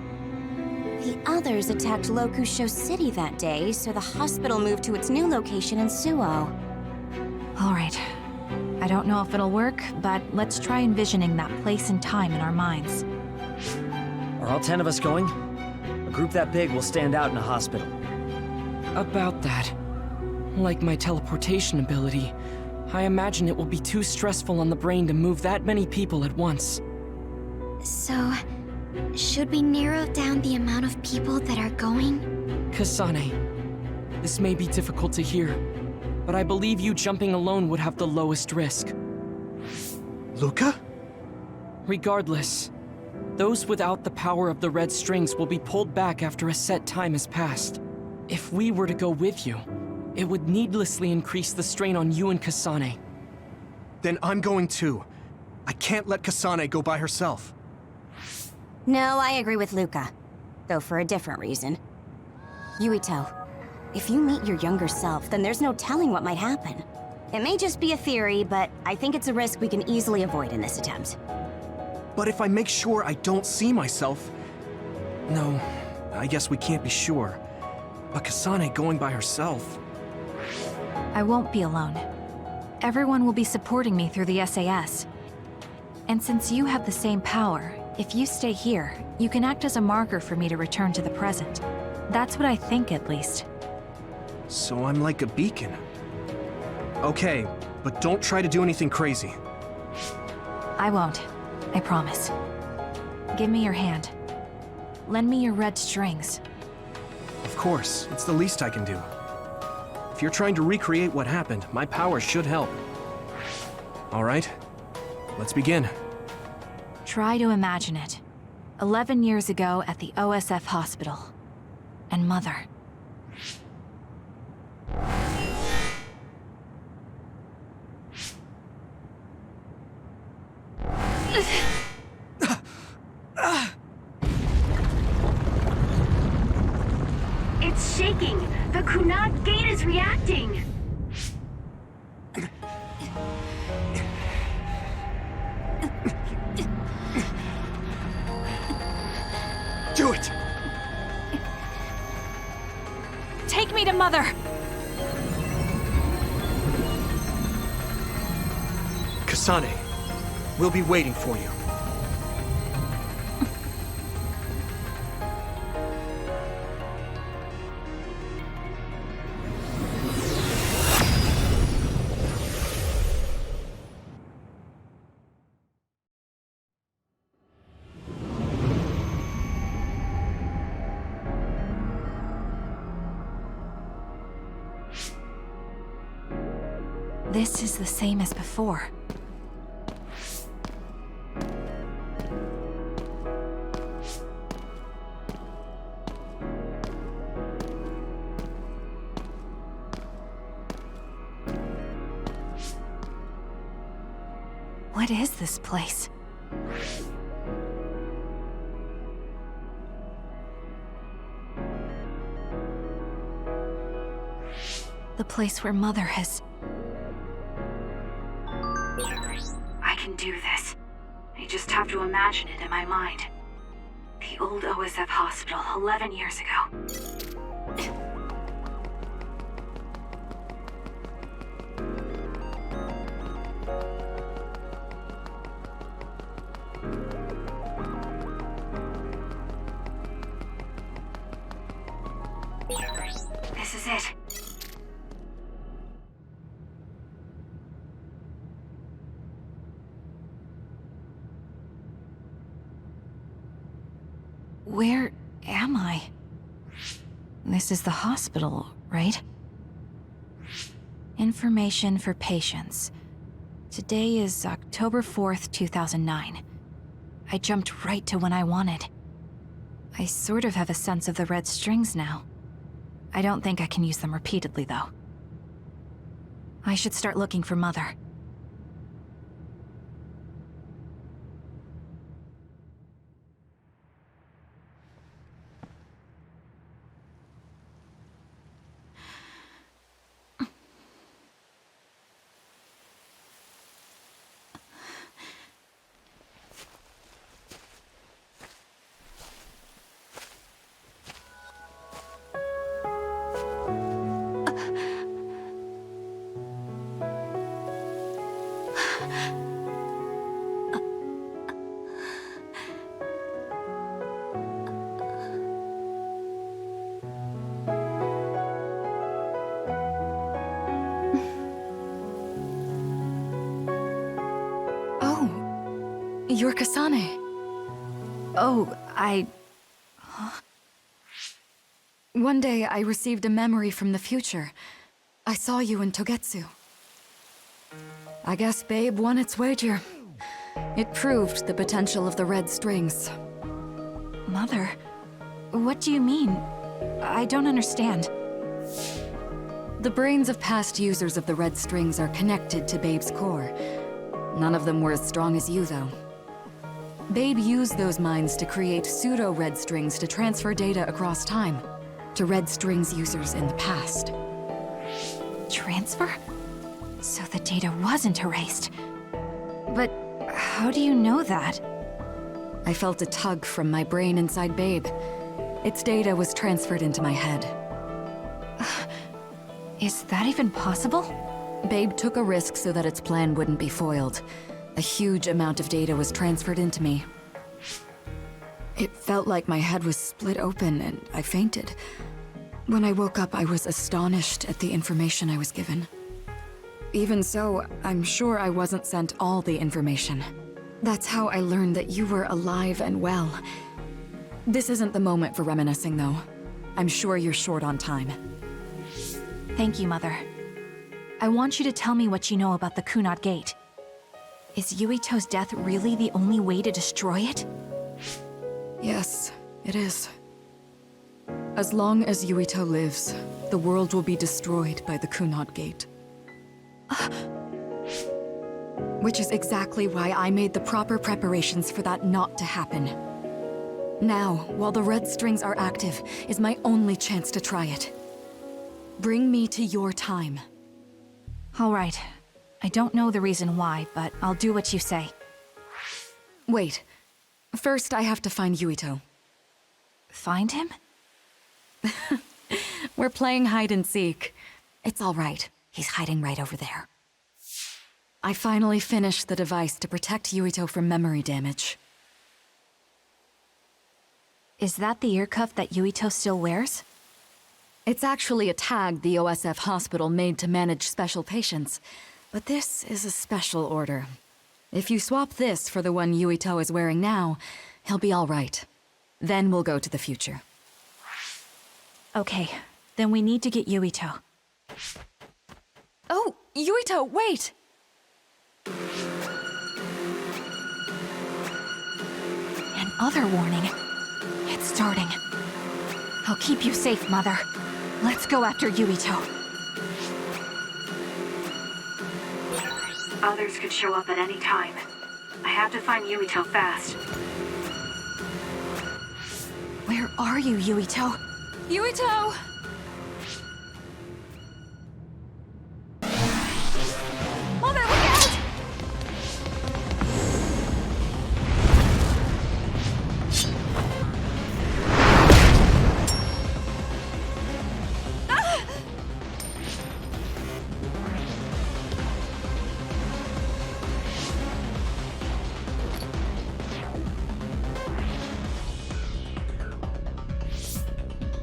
The others attacked Lokusho City that day, so the hospital moved to its new location in Suo. All right. I don't know if it'll work, but let's try envisioning that place and time in our minds. Are all 10 of us going? A group that big will stand out in a hospital. About that. Like my teleportation ability, I imagine it will be too stressful on the brain to move that many people at once. So, should we narrow down the amount of people that are going? Kasane, this may be difficult to hear, but I believe you jumping alone would have the lowest risk. Luca? Regardless, those without the power of the red strings will be pulled back after a set time has passed. If we were to go with you, it would needlessly increase the strain on you and Kasane. Then I'm going too. I can't let Kasane go by herself. No, I agree with Luca. Though for a different reason. Yuito, if you meet your younger self, then there's no telling what might happen. It may just be a theory, but I think it's a risk we can easily avoid in this attempt. But if I make sure I don't see myself... No, I guess we can't be sure. But Kasane going by herself... I won't be alone. Everyone will be supporting me through the SAS. And since you have the same power, if you stay here, you can act as a marker for me to return to the present. That's what I think, at least. So I'm like a beacon. Okay, but don't try to do anything crazy. I won't. I promise. Give me your hand. Lend me your red strings. Of course, it's the least I can do. If you're trying to recreate what happened, my power should help. All right, let's begin. Try to imagine it. 11 years ago at the OSF hospital. And Mother. It's shaking! The Kunad gate is reacting! Do it! Take me to Mother! Kasane, we'll be waiting for you. This is the same as before. What is this place? The place where Mother has... I can do this. I just have to imagine it in my mind. The old OSF hospital 11 years ago. This is it. Where am I? This is the hospital, right? Information for patients. Today is October 4th, 2009. I jumped right to when I wanted. I sort of have a sense of the red strings now. I don't think I can use them repeatedly, though. I should start looking for Mother. You're Kasane. Oh, One day, I received a memory from the future. I saw you in Togetsu. I guess Babe won its wager. It proved the potential of the red strings. Mother, what do you mean? I don't understand. The brains of past users of the red strings are connected to Babe's core. None of them were as strong as you, though. Babe used those minds to create pseudo-red strings to transfer data across time to red strings users in the past. Transfer? So the data wasn't erased. But how do you know that? I felt a tug from my brain inside Babe. Its data was transferred into my head. Is that even possible? Babe took a risk so that its plan wouldn't be foiled. A huge amount of data was transferred into me. It felt like my head was split open and I fainted. When I woke up, I was astonished at the information I was given. Even so, I'm sure I wasn't sent all the information. That's how I learned that you were alive and well. This isn't the moment for reminiscing, though. I'm sure you're short on time. Thank you, Mother. I want you to tell me what you know about the Kunat Gate. Is Yuito's death really the only way to destroy it? Yes, it is. As long as Yuito lives, the world will be destroyed by the Kunat Gate. Which is exactly why I made the proper preparations for that not to happen. Now, while the red strings are active, is my only chance to try it. Bring me to your time. All right. I don't know the reason why, but I'll do what you say. Wait. First, I have to find Yuito. Find him? We're playing hide and seek. It's all right. He's hiding right over there. I finally finished the device to protect Yuito from memory damage. Is that the ear cuff that Yuito still wears? It's actually a tag the OSF hospital made to manage special patients. But this is a special order. If you swap this for the one Yuito is wearing now, he'll be all right. Then we'll go to the future. Okay, then we need to get Yuito. Oh, Yuito, wait! Another warning. It's starting. I'll keep you safe, Mother. Let's go after Yuito. Others could show up at any time. I have to find Yuito fast. Where are you, Yuito? Yuito! Mother, look out!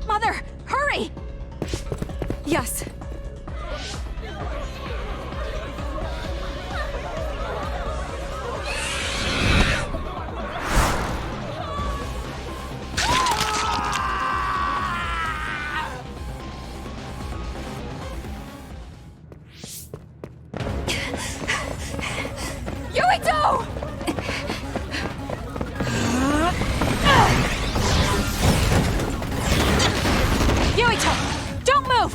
Mother, hurry! Yes. Yuito! Yuito, don't move!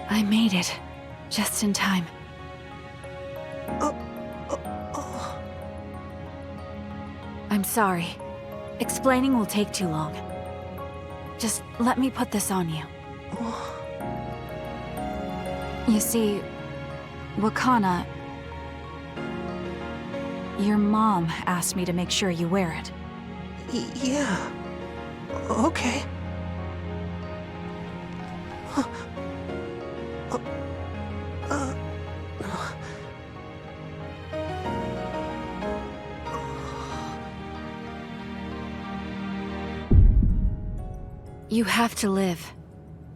I made it. Just in time. I'm sorry. Explaining will take too long. Just let me put this on you. You see, Wakana... Your mom asked me to make sure you wear it. Yeah. Okay. You have to live.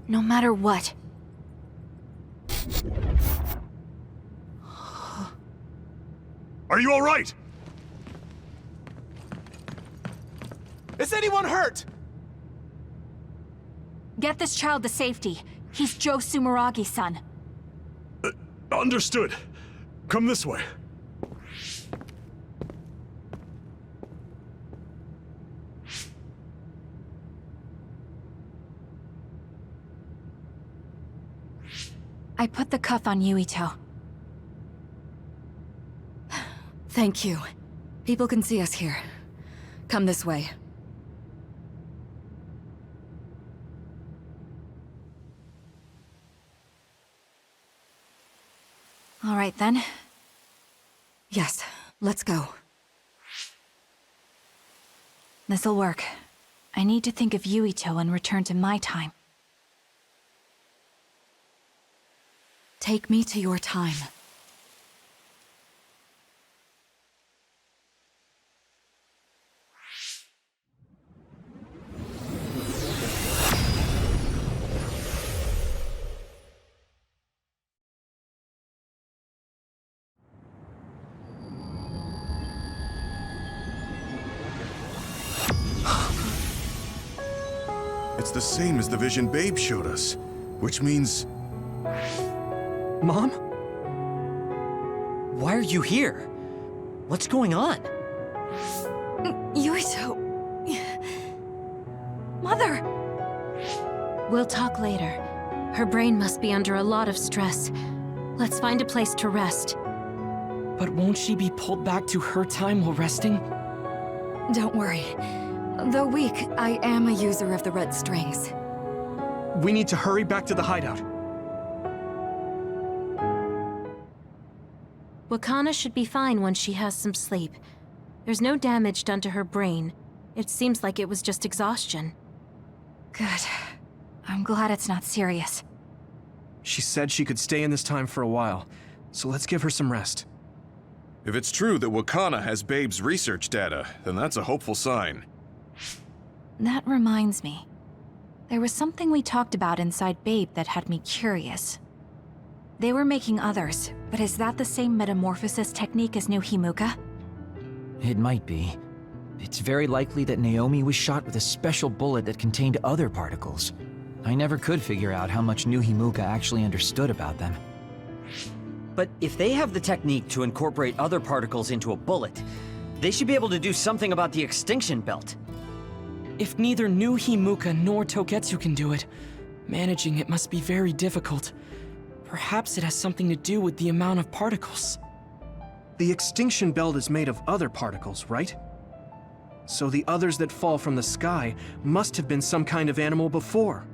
No matter what. Are you all right? Is anyone hurt? Get this child to safety. He's Joe Sumeragi's son. Understood. Come this way. I put the cuff on Yuito. Thank you. People can see us here. Come this way. All right then. Yes, let's go. This'll work. I need to think of Yuito and return to my time. Take me to your time. It's the same as the vision Babe showed us, which means... Mom? Why are you here? What's going on? Yuito... Mother! We'll talk later. Her brain must be under a lot of stress. Let's find a place to rest. But won't she be pulled back to her time while resting? Don't worry. Though weak, I am a user of the red strings. We need to hurry back to the hideout. Wakana should be fine once she has some sleep. There's no damage done to her brain. It seems like it was just exhaustion. Good. I'm glad it's not serious. She said she could stay in this time for a while, so let's give her some rest. If it's true that Wakana has Babe's research data, then that's a hopeful sign. That reminds me. There was something we talked about inside Babe that had me curious. They were making others, but is that the same metamorphosis technique as New Himuka? It might be. It's very likely that Naomi was shot with a special bullet that contained other particles. I never could figure out how much New Himuka actually understood about them. But if they have the technique to incorporate other particles into a bullet, they should be able to do something about the extinction belt. If neither New Himuka nor Togetsu can do it, managing it must be very difficult. Perhaps it has something to do with the amount of particles. The extinction belt is made of other particles, right? So the others that fall from the sky must have been some kind of animal before.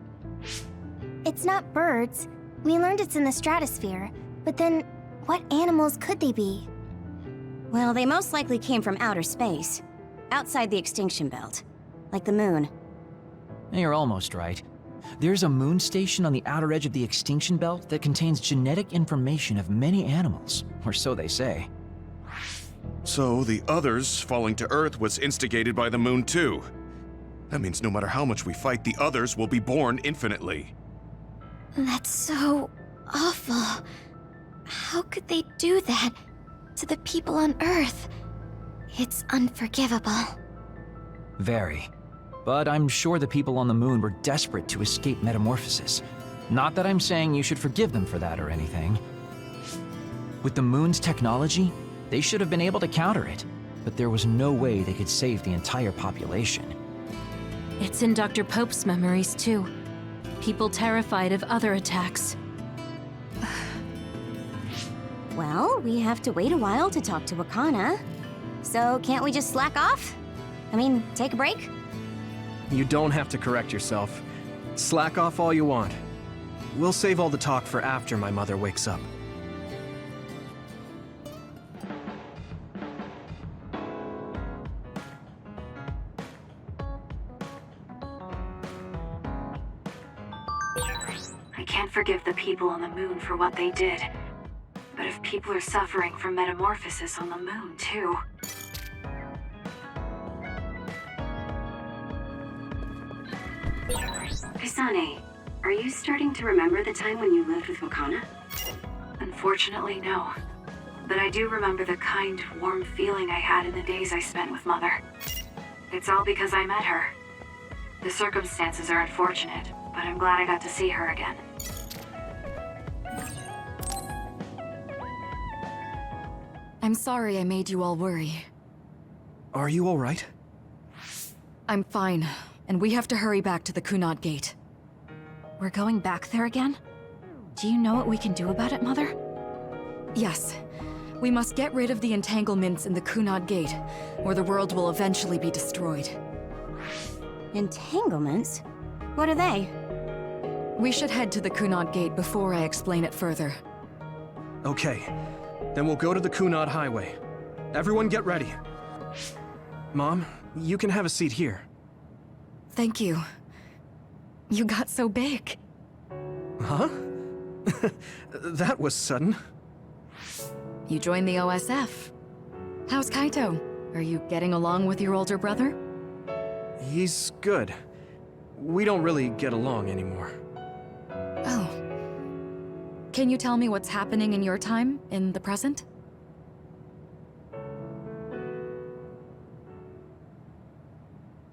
It's not birds. We learned it's in the stratosphere. But then, what animals could they be? Well, they most likely came from outer space, outside the extinction belt, like the moon. You're almost right. There's a moon station on the outer edge of the extinction belt that contains genetic information of many animals, or so they say. So the others falling to Earth was instigated by the moon too. That means no matter how much we fight, the others will be born infinitely. That's so awful. How could they do that to the people on Earth? It's unforgivable. Very. But I'm sure the people on the moon were desperate to escape metamorphosis. Not that I'm saying you should forgive them for that or anything. With the moon's technology, they should have been able to counter it, but there was no way they could save the entire population. It's in Dr. Pope's memories, too. People terrified of other attacks. Well, we have to wait a while to talk to Wakana. So can't we just slack off? I mean, take a break? You don't have to correct yourself. Slack off all you want. We'll save all the talk for after my mother wakes up. I can't forgive the people on the moon for what they did. But if people are suffering from metamorphosis on the moon, too... Kasane, are you starting to remember the time when you lived with Wakana? Unfortunately, no. But I do remember the kind, warm feeling I had in the days I spent with Mother. It's all because I met her. The circumstances are unfortunate, but I'm glad I got to see her again. I'm sorry I made you all worry. Are you all right? I'm fine, and we have to hurry back to the Kunad Gate. We're going back there again? Do you know what we can do about it, Mother? Yes. We must get rid of the entanglements in the Kunad Gate, or the world will eventually be destroyed. Entanglements? What are they? We should head to the Kunad Gate before I explain it further. Okay. Then we'll go to the Kunad Highway. Everyone get ready. Mom, you can have a seat here. Thank you. You got so big. Huh? That was sudden. You joined the OSF. How's Kaito? Are you getting along with your older brother? He's good. We don't really get along anymore. Oh. Can you tell me what's happening in your time, in the present?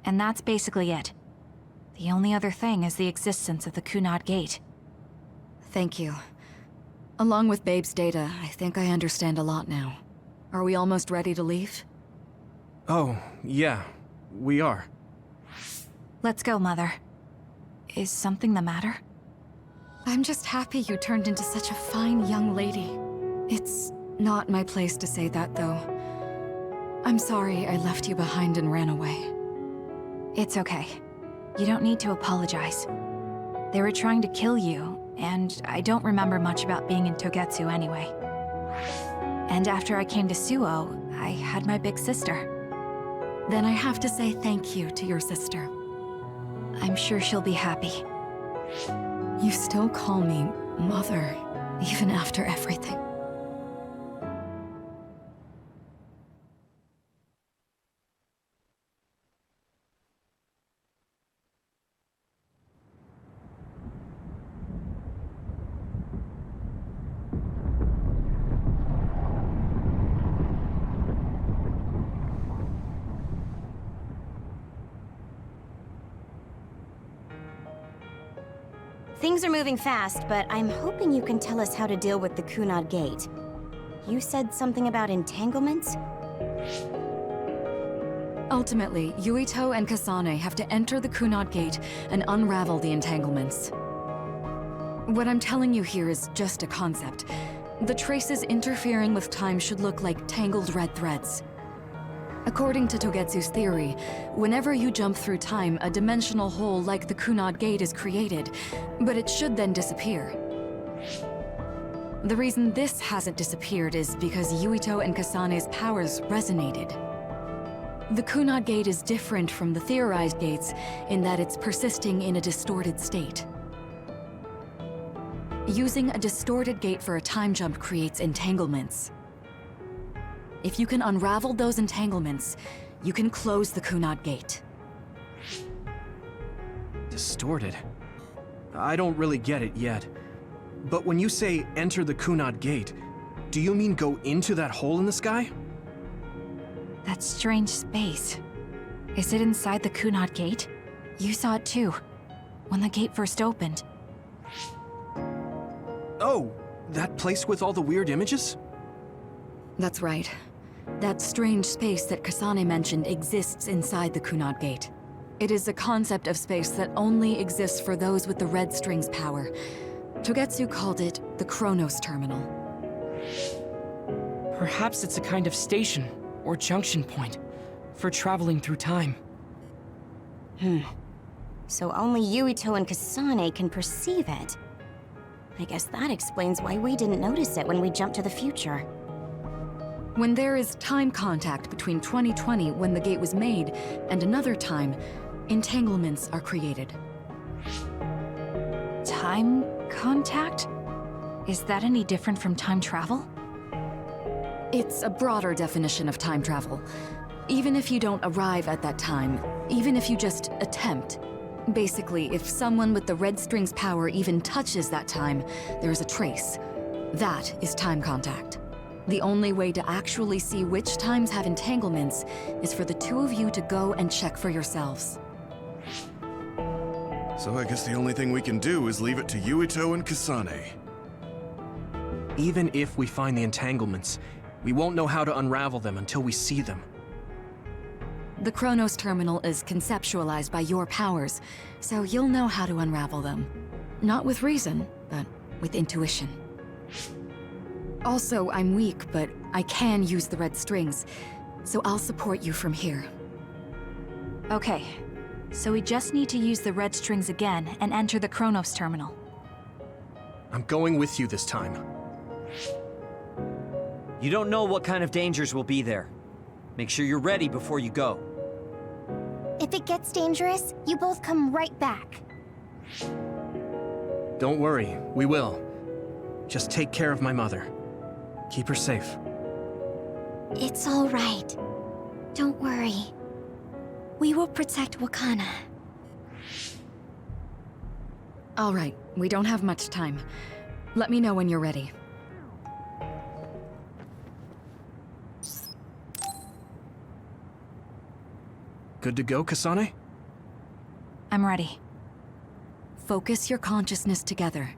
And that's basically it. The only other thing is the existence of the Kunad Gate. Thank you. Along with Babe's data, I think I understand a lot now. Are we almost ready to leave? Oh, yeah. We are. Let's go, Mother. Is something the matter? I'm just happy you turned into such a fine young lady. It's not my place to say that, though. I'm sorry I left you behind and ran away. It's okay. You don't need to apologize. They were trying to kill you, and I don't remember much about being in Togetsu anyway. And after I came to Suo, I had my big sister. Then I have to say thank you to your sister. I'm sure she'll be happy. You still call me Mother, even after everything. Things are moving fast, but I'm hoping you can tell us how to deal with the Kunad Gate. You said something about entanglements? Ultimately, Yuito and Kasane have to enter the Kunad Gate and unravel the entanglements. What I'm telling you here is just a concept. The traces interfering with time should look like tangled red threads. According to Togetsu's theory, whenever you jump through time, a dimensional hole like the Kunad Gate is created, but it should then disappear. The reason this hasn't disappeared is because Yuito and Kasane's powers resonated. The Kunad Gate is different from the theorized gates in that it's persisting in a distorted state. Using a distorted gate for a time jump creates entanglements. If you can unravel those entanglements, you can close the Kunad Gate. Distorted? I don't really get it yet. But when you say enter the Kunad Gate, do you mean go into that hole in the sky? That strange space. Is it inside the Kunad Gate? You saw it too, when the gate first opened. Oh, that place with all the weird images? That's right. That strange space that Kasane mentioned exists inside the Kunad Gate. It is a concept of space that only exists for those with the red string's power. Togetsu called it the Chronos Terminal. Perhaps it's a kind of station or junction point for traveling through time. So only Yuito and Kasane can perceive it. I guess that explains why we didn't notice it when we jumped to the future. When there is time contact between 2020, when the gate was made, and another time, entanglements are created. Time contact? Is that any different from time travel? It's a broader definition of time travel. Even if you don't arrive at that time, even if you just attempt. Basically, if someone with the red string's power even touches that time, there's a trace. That is time contact. The only way to actually see which times have entanglements is for the two of you to go and check for yourselves. So I guess the only thing we can do is leave it to Yuito and Kasane. Even if we find the entanglements, we won't know how to unravel them until we see them. The Chronos Terminal is conceptualized by your powers, so you'll know how to unravel them. Not with reason, but with intuition. Also, I'm weak, but I can use the red strings, so I'll support you from here. Okay, so we just need to use the red strings again and enter the Chronos Terminal. I'm going with you this time. You don't know what kind of dangers will be there. Make sure you're ready before you go. If it gets dangerous, you both come right back. Don't worry, we will. Just take care of my mother. Keep her safe. It's all right. Don't worry. We will protect Wakana. All right, we don't have much time. Let me know when you're ready. Good to go, Kasane? I'm ready. Focus your consciousness together.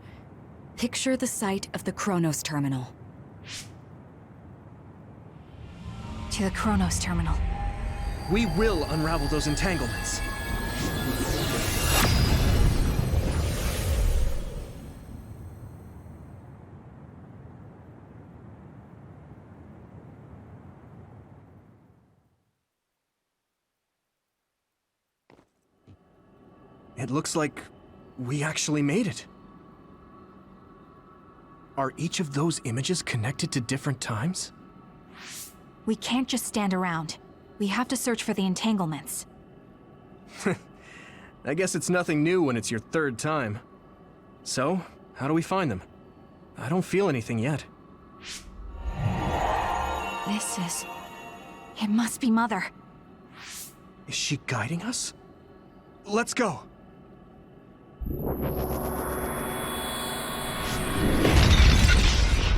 Picture the site of the Chronos Terminal. To the Chronos Terminal. We will unravel those entanglements. It looks like we actually made it. Are each of those images connected to different times? We can't just stand around. We have to search for the entanglements. I guess it's nothing new when it's your third time. So, how do we find them? I don't feel anything yet. It must be Mother. Is she guiding us? Let's go!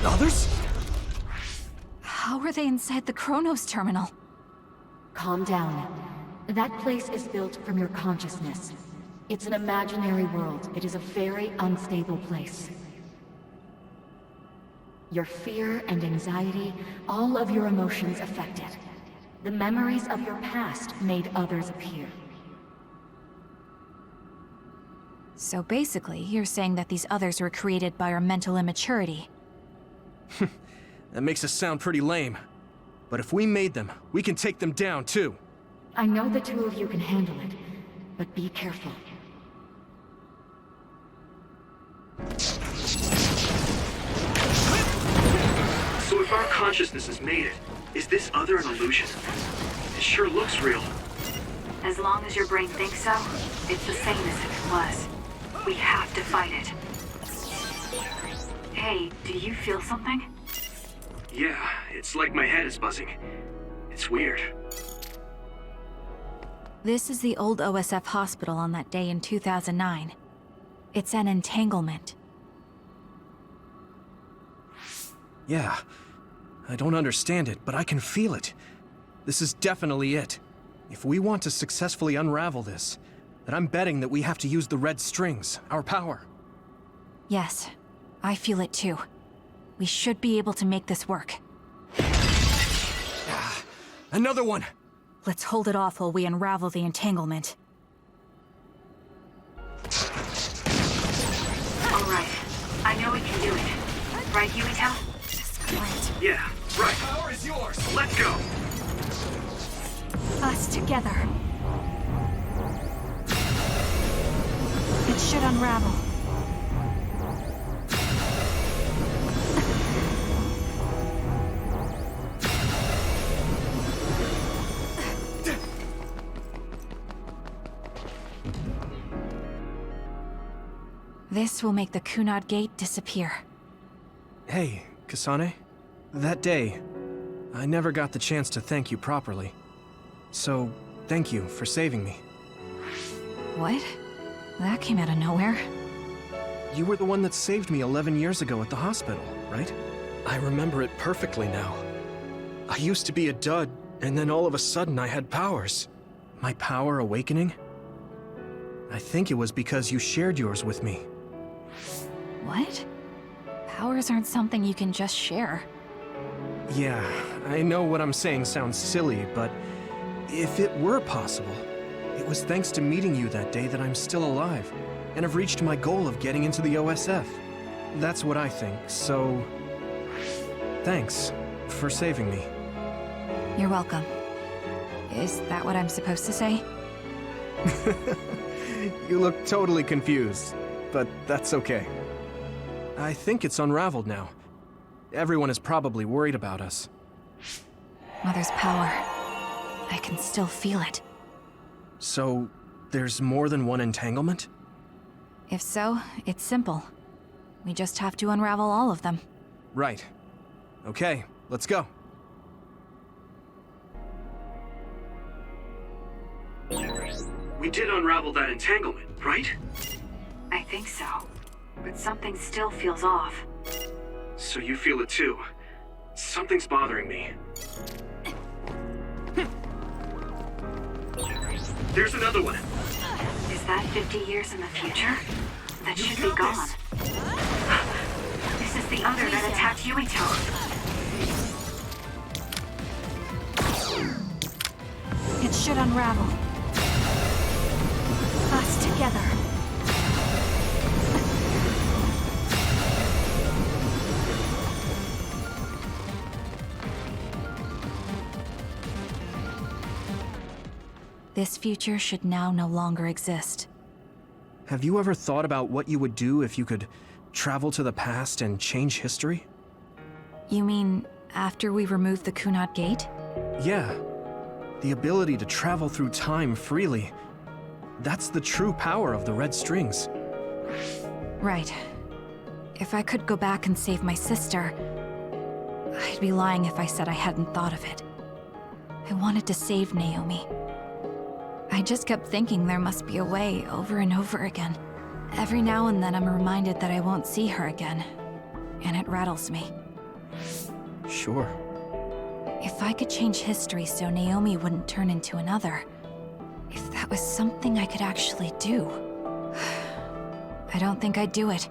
Others? How are they inside the Chronos Terminal? Calm down. That place is built from your consciousness. It's an imaginary world. It is a very unstable place. Your fear and anxiety, all of your emotions affected. The memories of your past made others appear. So basically, you're saying that these others were created by our mental immaturity. That makes us sound pretty lame. But if we made them, we can take them down, too. I know the two of you can handle it, but be careful. So if our consciousness has made it, is this other an illusion? It sure looks real. As long as your brain thinks so, it's the same as if it was. We have to fight it. Hey, do you feel something? Yeah, it's like my head is buzzing. It's weird. This is the old OSF hospital on that day in 2009. It's an entanglement. Yeah. I don't understand it, but I can feel it. This is definitely it. If we want to successfully unravel this, then I'm betting that we have to use the red strings, our power. Yes, I feel it too. We should be able to make this work. Another one! Let's hold it off while we unravel the entanglement. All right. I know we can do it. Right, Yuito? Yeah, right. Power is yours. Let's go. Us together. It should unravel. This will make the Kunad Gate disappear. Hey, Kasane. That day, I never got the chance to thank you properly. So, thank you for saving me. What? That came out of nowhere. You were the one that saved me 11 years ago at the hospital, right? I remember it perfectly now. I used to be a dud, and then all of a sudden I had powers. My power awakening? I think it was because you shared yours with me. What? Powers aren't something you can just share. Yeah, I know what I'm saying sounds silly, but if it were possible, it was thanks to meeting you that day that I'm still alive, and have reached my goal of getting into the OSF. That's what I think, so... thanks for saving me. You're welcome. Is that what I'm supposed to say? You look totally confused, but that's okay. I think it's unraveled now. Everyone is probably worried about us. Mother's power. I can still feel it. So, there's more than one entanglement? If so, it's simple. We just have to unravel all of them. Right. Okay, let's go. We did unravel that entanglement, right? I think so. But something still feels off. So you feel it too. Something's bothering me. There's another one. Is that 50 years in the future? That should be gone. This is the other that attacked Yuito. It should unravel. Us together. This future should now no longer exist. Have you ever thought about what you would do if you could travel to the past and change history? You mean after we remove the Kunad Gate? Yeah. The ability to travel through time freely. That's the true power of the Red Strings. Right. If I could go back and save my sister, I'd be lying if I said I hadn't thought of it. I wanted to save Naomi. I just kept thinking there must be a way over and over again. Every now and then I'm reminded that I won't see her again, and it rattles me. Sure. If I could change history so Naomi wouldn't turn into another, if that was something I could actually do, I don't think I'd do it.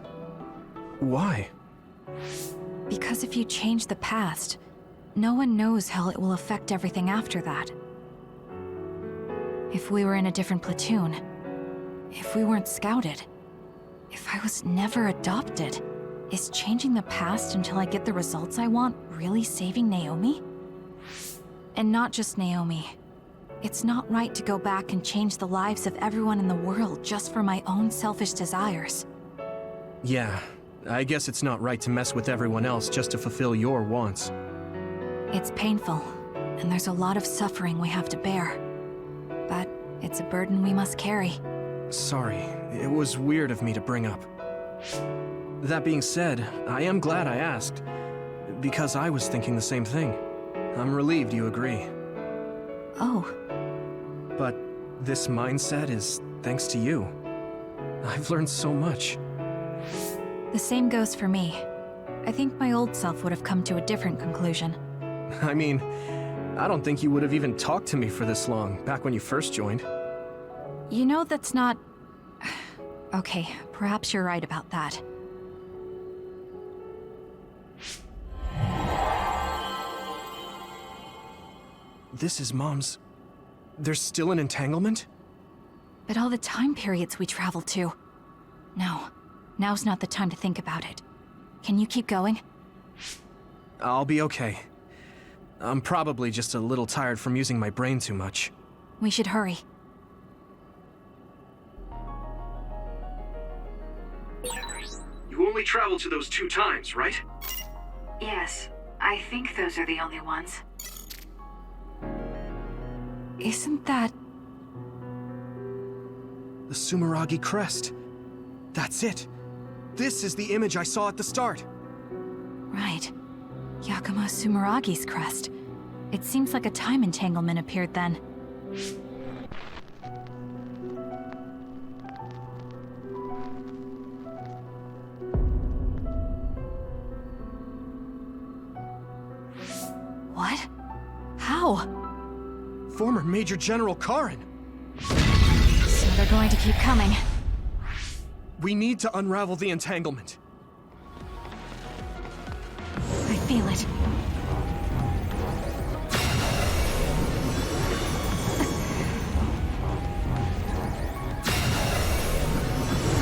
Why? Because if you change the past, no one knows how it will affect everything after that. If we were in a different platoon, if we weren't scouted, if I was never adopted, is changing the past until I get the results I want really saving Naomi? And not just Naomi. It's not right to go back and change the lives of everyone in the world just for my own selfish desires. Yeah, I guess it's not right to mess with everyone else just to fulfill your wants. It's painful, and there's a lot of suffering we have to bear. But it's a burden we must carry. Sorry, it was weird of me to bring up. That being said, I am glad I asked, because I was thinking the same thing. I'm relieved you agree. Oh. But this mindset is thanks to you. I've learned so much. The same goes for me. I think my old self would have come to a different conclusion. I mean, I don't think you would have even talked to me for this long, back when you first joined. You know that's not... Okay, perhaps you're right about that. This is Mom's... There's still an entanglement? But all the time periods we traveled to... No, now's not the time to think about it. Can you keep going? I'll be okay. I'm probably just a little tired from using my brain too much. We should hurry. You only traveled to those 2 times, right? Yes, I think those are the only ones. Isn't that... The Sumeragi crest. That's it. This is the image I saw at the start. Right. Yakumo Sumeragi's crest. It seems like a time entanglement appeared then. What? How? Former Major General Karin. So they're going to keep coming. We need to unravel the entanglement. I feel it.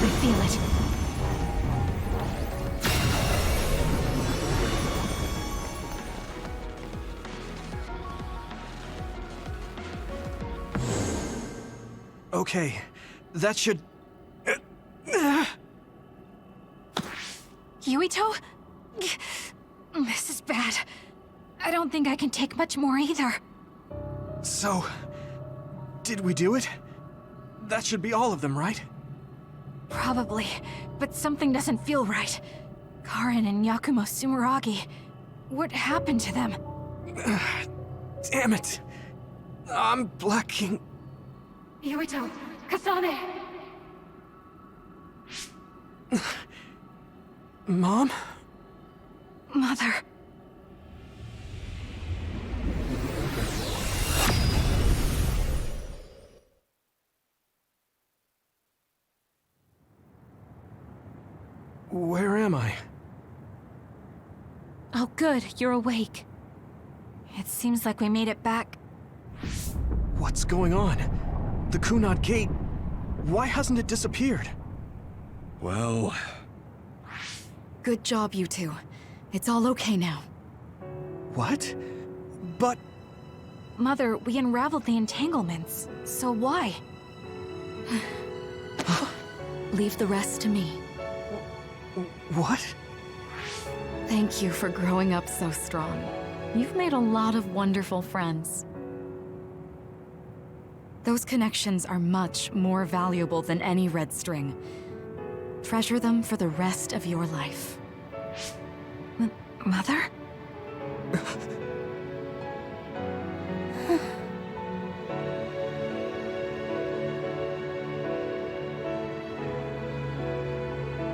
I feel it. Okay, that should... Yuito? This is bad. I don't think I can take much more either. So, did we do it? That should be all of them, right? Probably, but something doesn't feel right. Karin and Yakumo Sumeragi. What happened to them? Damn it. I'm blacking... Yuito! Kasane! Mom? Mother... Where am I? Oh good, you're awake. It seems like we made it back. What's going on? The Kunad Gate... Why hasn't it disappeared? Well... Good job, you two. It's all okay now. What? But... Mother, we unraveled the entanglements, so why? Leave the rest to me. What? Thank you for growing up so strong. You've made a lot of wonderful friends. Those connections are much more valuable than any red string. Treasure them for the rest of your life. Mother?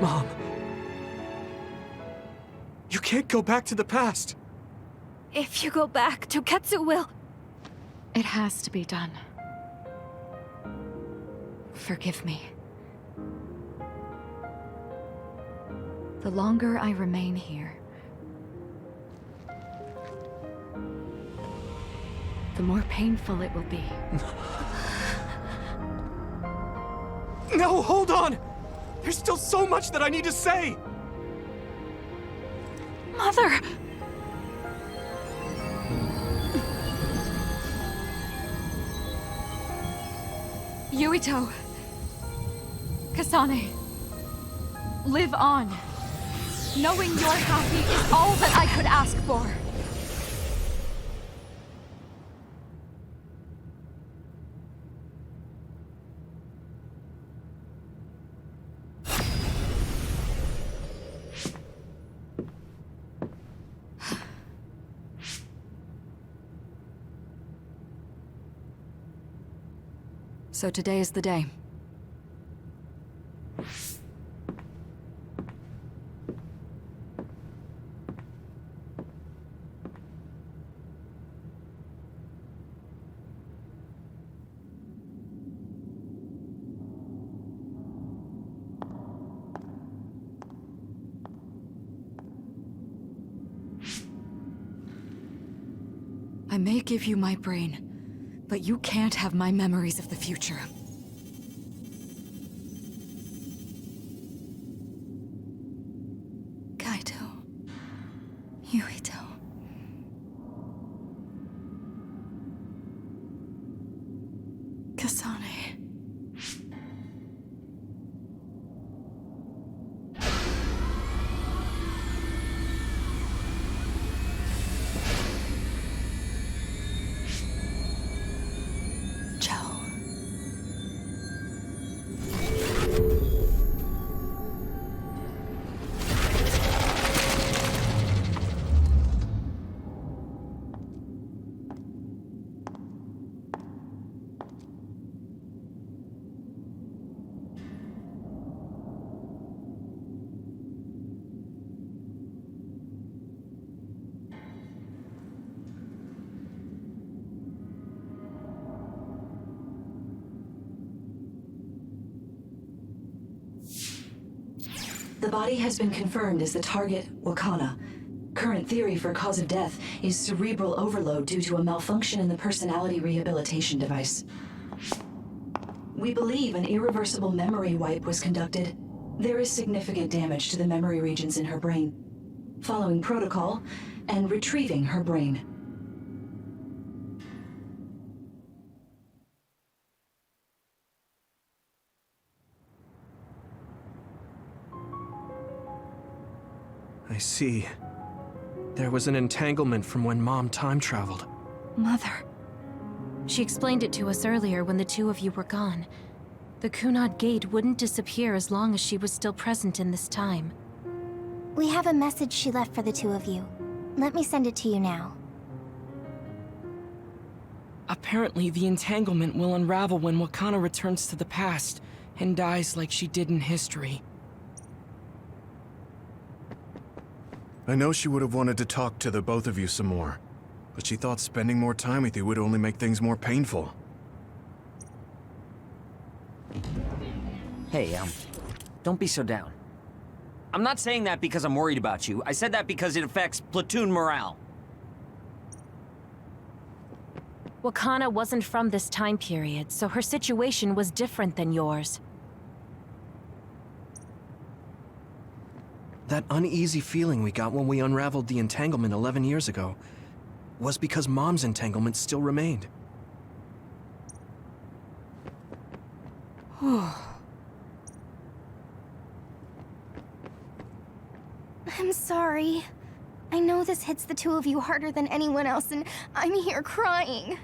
Mom. You can't go back to the past. If you go back, Toketsu will... It has to be done. Forgive me. The longer I remain here, the more painful it will be. No, hold on! There's still so much that I need to say! Mother! Yuito. Kasane. Live on. Knowing you're happy is all that I could ask for. So today is the day. I may give you my brain, but you can't have my memories of the future. Kaito. Yuito. Kasane. The body has been confirmed as the target, Wakana. Current theory for cause of death is cerebral overload due to a malfunction in the personality rehabilitation device. We believe an irreversible memory wipe was conducted. There is significant damage to the memory regions in her brain. Following protocol and retrieving her brain. I see. There was an entanglement from when Mom time traveled. Mother. She explained it to us earlier when the two of you were gone. The Kunad Gate wouldn't disappear as long as she was still present in this time. We have a message she left for the two of you. Let me send it to you now. Apparently, the entanglement will unravel when Wakana returns to the past and dies like she did in history. I know she would have wanted to talk to the both of you some more, but she thought spending more time with you would only make things more painful. Hey, don't be so down. I'm not saying that because I'm worried about you. I said that because it affects platoon morale. Wakana wasn't from this time period, so her situation was different than yours. That uneasy feeling we got when we unraveled the entanglement 11 years ago was because Mom's entanglement still remained. I'm sorry. I know this hits the two of you harder than anyone else, and I'm here crying.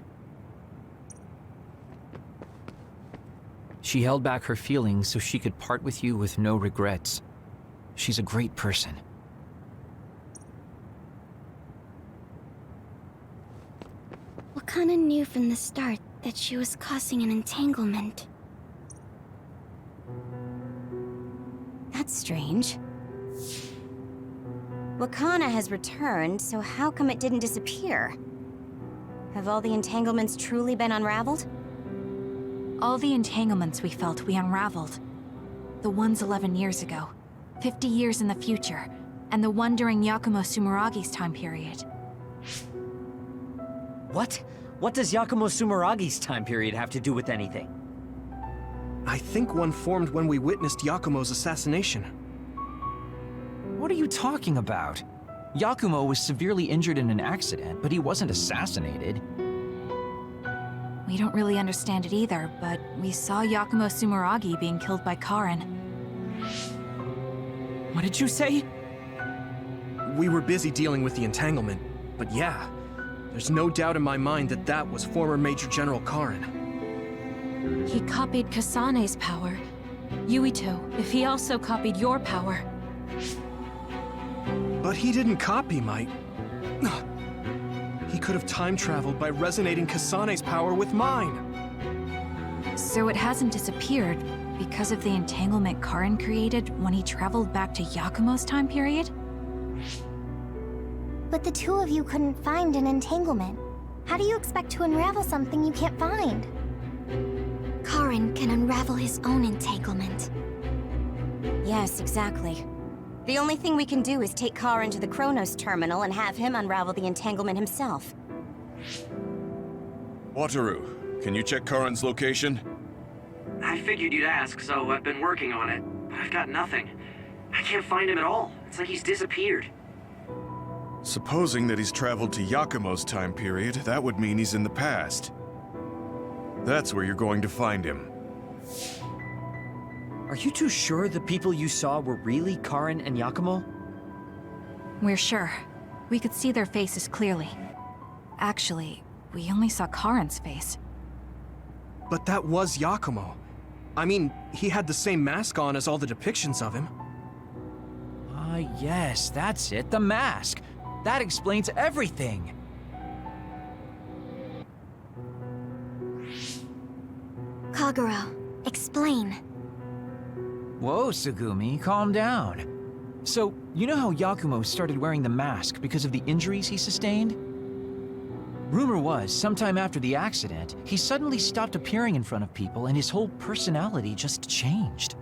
She held back her feelings so she could part with you with no regrets. She's a great person. Wakana knew from the start that she was causing an entanglement. That's strange. Wakana has returned, so how come it didn't disappear? Have all the entanglements truly been unraveled? All the entanglements we felt we unraveled. The ones 11 years ago, 50 years in the future, and the one during Yakumo Sumeragi's time period. What? What does Yakumo Sumeragi's time period have to do with anything? I think one formed when we witnessed Yakumo's assassination. What are you talking about? Yakumo was severely injured in an accident, but he wasn't assassinated. We don't really understand it either, but we saw Yakumo Sumeragi being killed by Karin. What did you say? We were busy dealing with the entanglement, but yeah, there's no doubt in my mind that that was former Major General Karin. He copied Kasane's power. Yuito, if he also copied your power. But he didn't copy my... He could have time-traveled by resonating Kasane's power with mine. So it hasn't disappeared because of the entanglement Karin created when he traveled back to Yakumo's time period? But the two of you couldn't find an entanglement. How do you expect to unravel something you can't find? Karin can unravel his own entanglement. Yes, exactly. The only thing we can do is take Karin to the Chronos terminal and have him unravel the entanglement himself. Wataru, can you check Karin's location? I figured you'd ask, so I've been working on it. But I've got nothing. I can't find him at all. It's like he's disappeared. Supposing that he's traveled to Yakumo's time period, that would mean he's in the past. That's where you're going to find him. Are you two sure the people you saw were really Karen and Yakumo? We're sure. We could see their faces clearly. Actually, we only saw Karen's face. But that was Yakumo. I mean, he had the same mask on as all the depictions of him. Ah, yes, that's it, the mask. That explains everything. Kagero, explain. Whoa, Tsugumi, calm down. So, you know how Yakumo started wearing the mask because of the injuries he sustained? Rumor was, sometime after the accident, he suddenly stopped appearing in front of people and his whole personality just changed.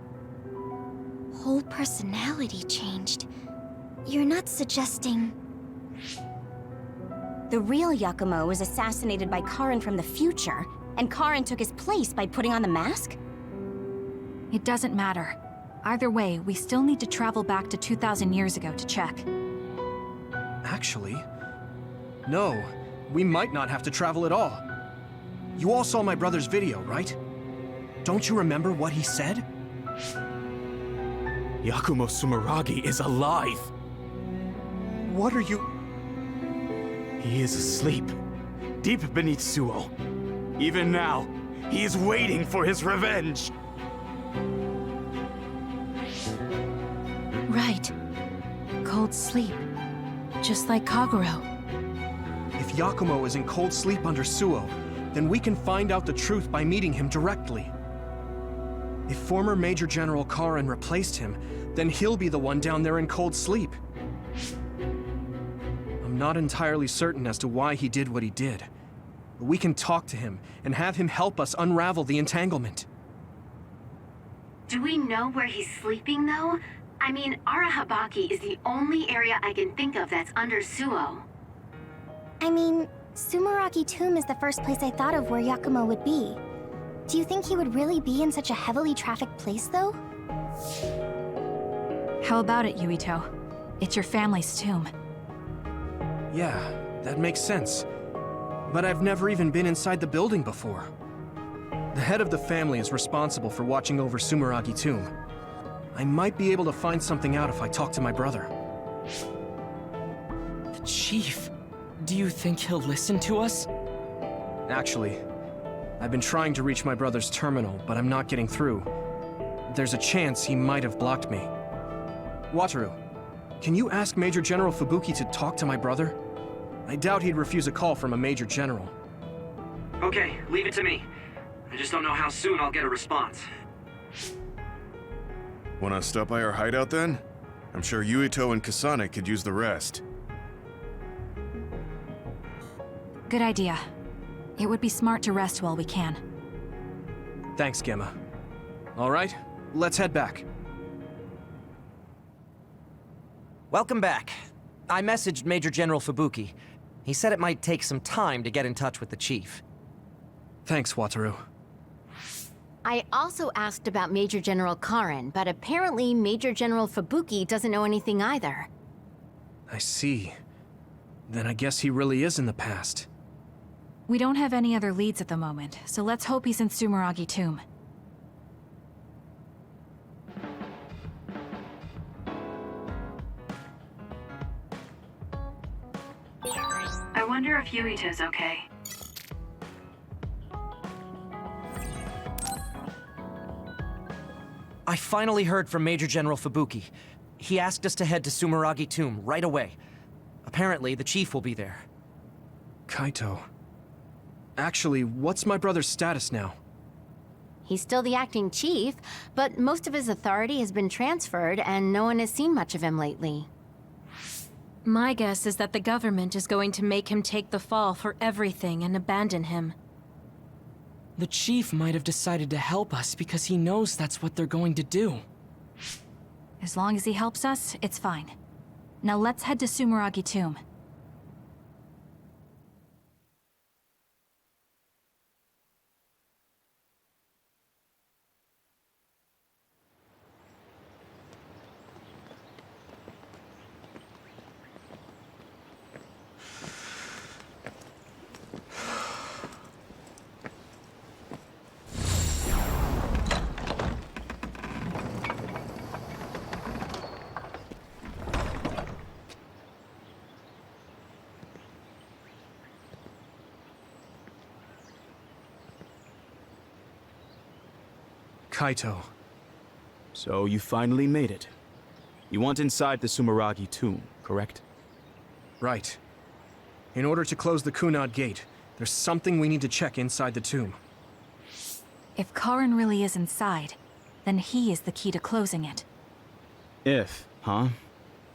Whole personality changed? You're not suggesting... The real Yakumo was assassinated by Karen from the future, and Karen took his place by putting on the mask? It doesn't matter. Either way, we still need to travel back to 2,000 years ago to check. Actually, no. We might not have to travel at all. You all saw my brother's video, right? Don't you remember what he said? Yakumo Sumeragi is alive! What are you... He is asleep, deep beneath Suo. Even now, he is waiting for his revenge! Right. Cold sleep. Just like Kagero. If Yakumo is in cold sleep under Suo, then we can find out the truth by meeting him directly. If former Major General Karen replaced him, then he'll be the one down there in cold sleep. I'm not entirely certain as to why he did what he did, but we can talk to him and have him help us unravel the entanglement. Do we know where he's sleeping, though? I mean, Arahabaki is the only area I can think of that's under Suo. I mean, Sumeragi Tomb is the first place I thought of where Yakumo would be. Do you think he would really be in such a heavily trafficked place, though? How about it, Yuito? It's your family's tomb. Yeah, that makes sense. But I've never even been inside the building before. The head of the family is responsible for watching over Sumeragi Tomb. I might be able to find something out if I talk to my brother. The Chief. Do you think he'll listen to us? Actually, I've been trying to reach my brother's terminal, but I'm not getting through. There's a chance he might have blocked me. Wataru, can you ask Major General Fubuki to talk to my brother? I doubt he'd refuse a call from a Major General. Okay, leave it to me. I just don't know how soon I'll get a response. Wanna stop by our hideout then? I'm sure Yuito and Kasane could use the rest. Good idea. It would be smart to rest while we can. Thanks, Gemma. All right, let's head back. Welcome back. I messaged Major General Fubuki. He said it might take some time to get in touch with the Chief. Thanks, Wataru. I also asked about Major General Karen, but apparently Major General Fubuki doesn't know anything either. I see. Then I guess he really is in the past. We don't have any other leads at the moment, so let's hope he's in Sumeragi Tomb. I wonder if Yuito's okay. I finally heard from Major General Fubuki. He asked us to head to Sumeragi Tomb right away. Apparently, the Chief will be there. Kaito. Actually, what's my brother's status now? He's still the acting chief, but most of his authority has been transferred and no one has seen much of him lately. My guess is that the government is going to make him take the fall for everything and abandon him. The Chief might have decided to help us because he knows that's what they're going to do. As long as he helps us, it's fine. Now let's head to Sumeragi Tomb. Kaito. So you finally made it. You want inside the Sumeragi tomb, correct? Right. In order to close the Kunad gate, there's something we need to check inside the tomb. If Karin really is inside, then he is the key to closing it. If, huh?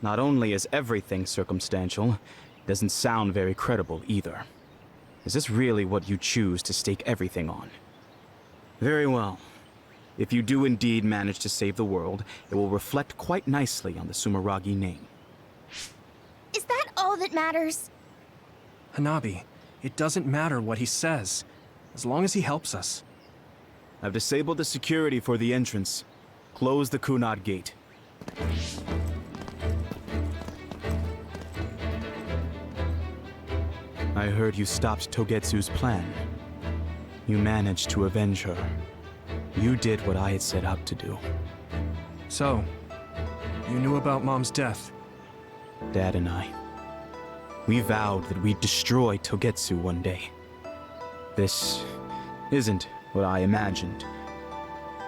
Not only is everything circumstantial, it doesn't sound very credible either. Is this really what you choose to stake everything on? Very well. If you do indeed manage to save the world, it will reflect quite nicely on the Sumeragi name. Is that all that matters? Hanabi, it doesn't matter what he says, as long as he helps us. I've disabled the security for the entrance. Close the Kunad gate. I heard you stopped Togetsu's plan. You managed to avenge her. You did what I had set out to do. So, you knew about Mom's death? Dad and I. We vowed that we'd destroy Togetsu one day. This isn't what I imagined,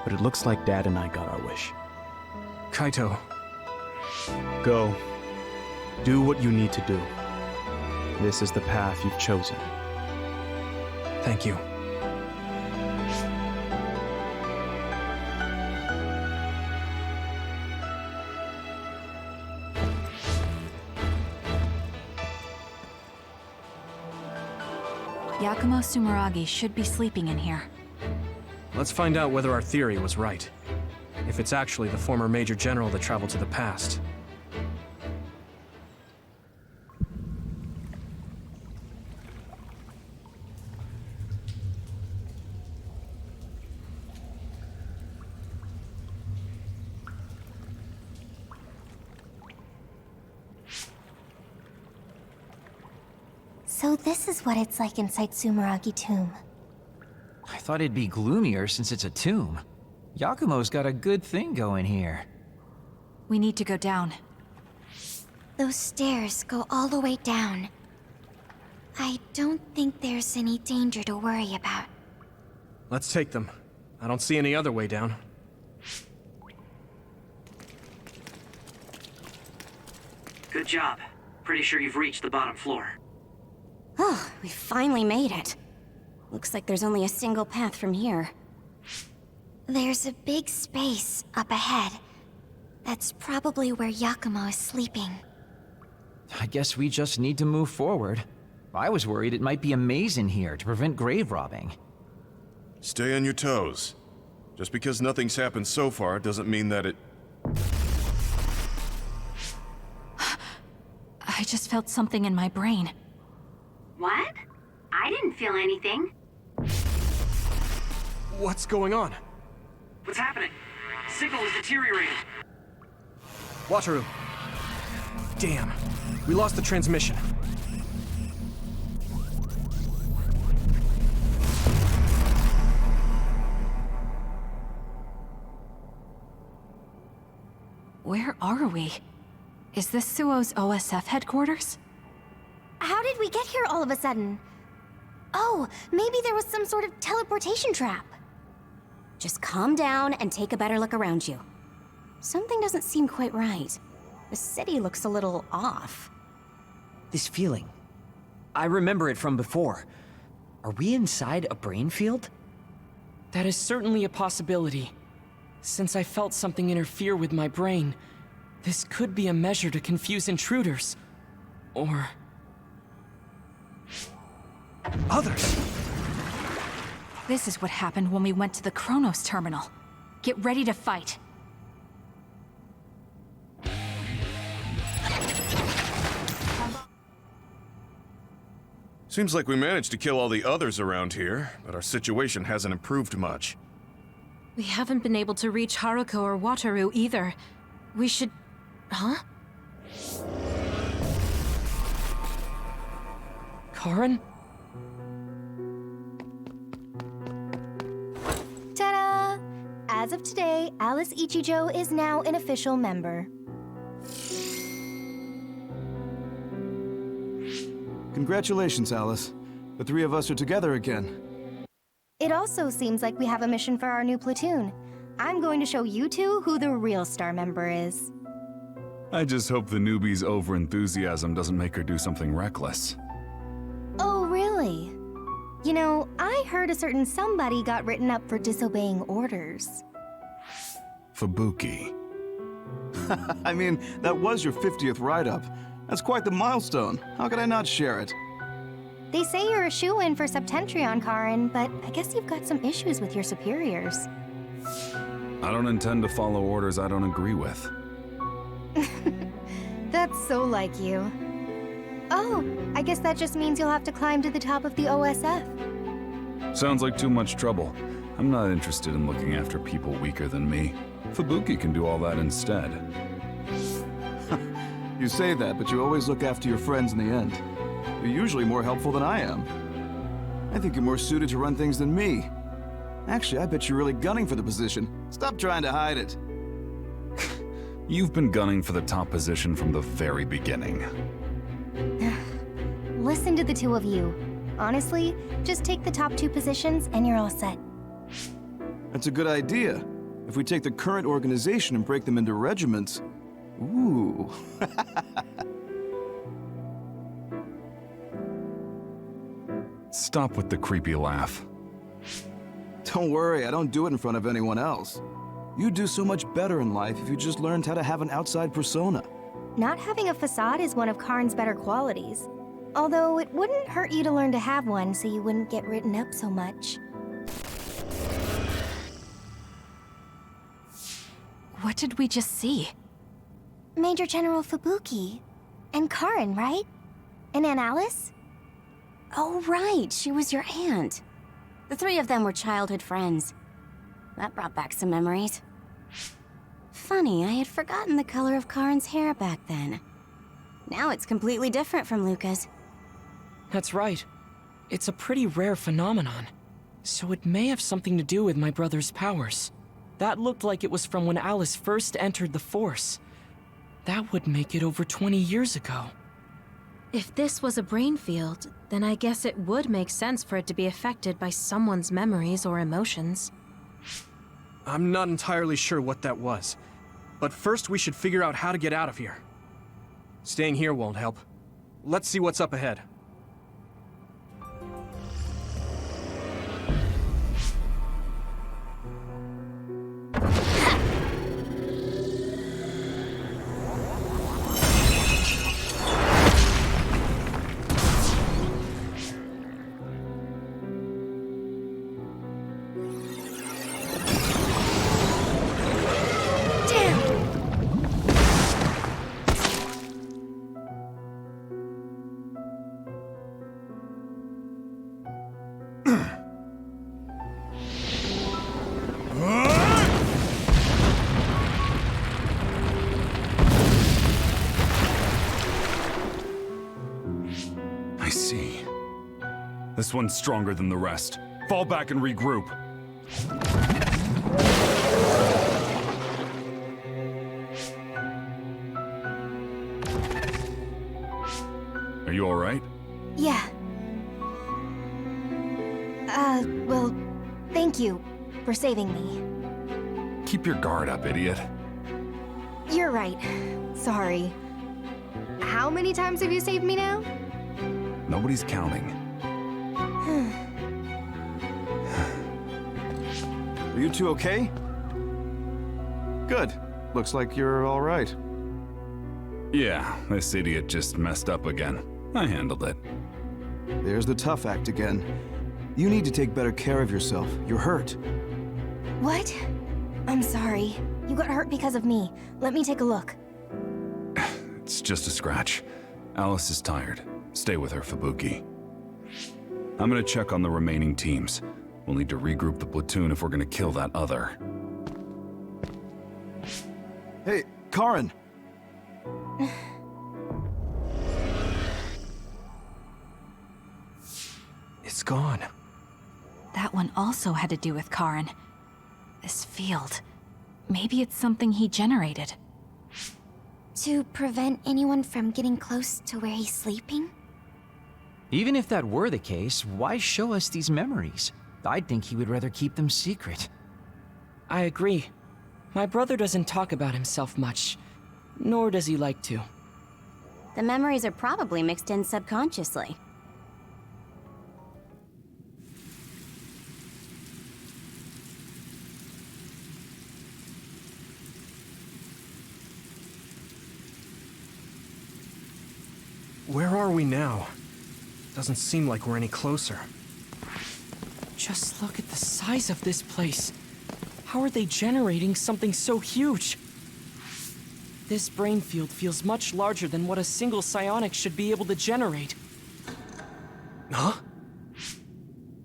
but it looks like Dad and I got our wish. Kaito. Go. Do what you need to do. This is the path you've chosen. Thank you. Yakumo Sumeragi should be sleeping in here. Let's find out whether our theory was right. If it's actually the former Major General that traveled to the past. So this is what it's like inside Sumeragi Tomb. I thought it'd be gloomier since it's a tomb. Yakumo's got a good thing going here. We need to go down. Those stairs go all the way down. I don't think there's any danger to worry about. Let's take them. I don't see any other way down. Good job. Pretty sure you've reached the bottom floor. Oh, we finally made it. Looks like there's only a single path from here. There's a big space up ahead. That's probably where Yakumo is sleeping. I guess we just need to move forward. I was worried it might be a maze in here to prevent grave robbing. Stay on your toes. Just because nothing's happened so far doesn't mean that it... I just felt something in my brain. What? I didn't feel anything. What's going on? What's happening? Signal is deteriorating. Wataru. Damn. We lost the transmission. Where are we? Is this Suo's OSF headquarters? How did we get here all of a sudden? Oh, maybe there was some sort of teleportation trap. Just calm down and take a better look around you. Something doesn't seem quite right. The city looks a little off. This feeling. I remember it from before. Are we inside a brain field? That is certainly a possibility. Since I felt something interfere with my brain, this could be a measure to confuse intruders. Or... others! This is what happened when we went to the Kronos terminal. Get ready to fight. Seems like we managed to kill all the others around here, but our situation hasn't improved much. We haven't been able to reach Haruko or Wataru either. We should... Huh? Karin? Ta-da! As of today, Alice Ichijo is now an official member. Congratulations, Alice. The three of us are together again. It also seems like we have a mission for our new platoon. I'm going to show you two who the real star member is. I just hope the newbie's overenthusiasm doesn't make her do something reckless. Oh, really? You know, I heard a certain somebody got written up for disobeying orders. Fubuki. I mean, that was your 50th write-up. That's quite the milestone. How could I not share it? They say you're a shoo-in for Septentrion, Karin, but I guess you've got some issues with your superiors. I don't intend to follow orders I don't agree with. That's so like you. Oh, I guess that just means you'll have to climb to the top of the OSF. Sounds like too much trouble. I'm not interested in looking after people weaker than me. Fubuki can do all that instead. You say that, but you always look after your friends in the end. You're usually more helpful than I am. I think you're more suited to run things than me. Actually, I bet you're really gunning for the position. Stop trying to hide it. You've been gunning for the top position from the very beginning. Listen to the two of you. Honestly, just take the top 2 positions and you're all set. That's a good idea. If we take the current organization and break them into regiments... Ooh. Stop with the creepy laugh. Don't worry, I don't do it in front of anyone else. You'd do so much better in life if you just learned how to have an outside persona. Not having a facade is one of Karin's better qualities. Although it wouldn't hurt you to learn to have one so you wouldn't get written up so much. What did we just see? Major General Fubuki. And Karin, right? And Aunt Alice? Oh, right. She was your aunt. The 3 of them were childhood friends. That brought back some memories. Funny, I had forgotten the color of Karin's hair back then. Now it's completely different from Luca's. That's right. It's a pretty rare phenomenon. So it may have something to do with my brother's powers. That looked like it was from when Alice first entered the Force. That would make it over 20 years ago. If this was a brain field, then I guess it would make sense for it to be affected by someone's memories or emotions. I'm not entirely sure what that was. But first we should figure out how to get out of here. Staying here won't help. Let's see what's up ahead. I see. This one's stronger than the rest. Fall back and regroup. Are you all right? Yeah. Well, thank you for saving me. Keep your guard up, idiot. You're right. Sorry. How many times have you saved me now? Nobody's counting. Are you two okay? Good. Looks like you're all right. Yeah, this idiot just messed up again. I handled it. There's the tough act again. You need to take better care of yourself. You're hurt. What? I'm sorry. You got hurt because of me. Let me take a look. It's just a scratch. Alice is tired. Stay with her, Fubuki. I'm gonna check on the remaining teams. We'll need to regroup the platoon if we're gonna kill that other. Hey, Karin! It's gone. That one also had to do with Karin. This field. Maybe it's something he generated. To prevent anyone from getting close to where he's sleeping? Even if that were the case, why show us these memories? I'd think he would rather keep them secret. I agree. My brother doesn't talk about himself much, nor does he like to. The memories are probably mixed in subconsciously. Where are we now? Doesn't seem like we're any closer. Just look at the size of this place. How are they generating something so huge? This brain field feels much larger than what a single psionic should be able to generate. Huh?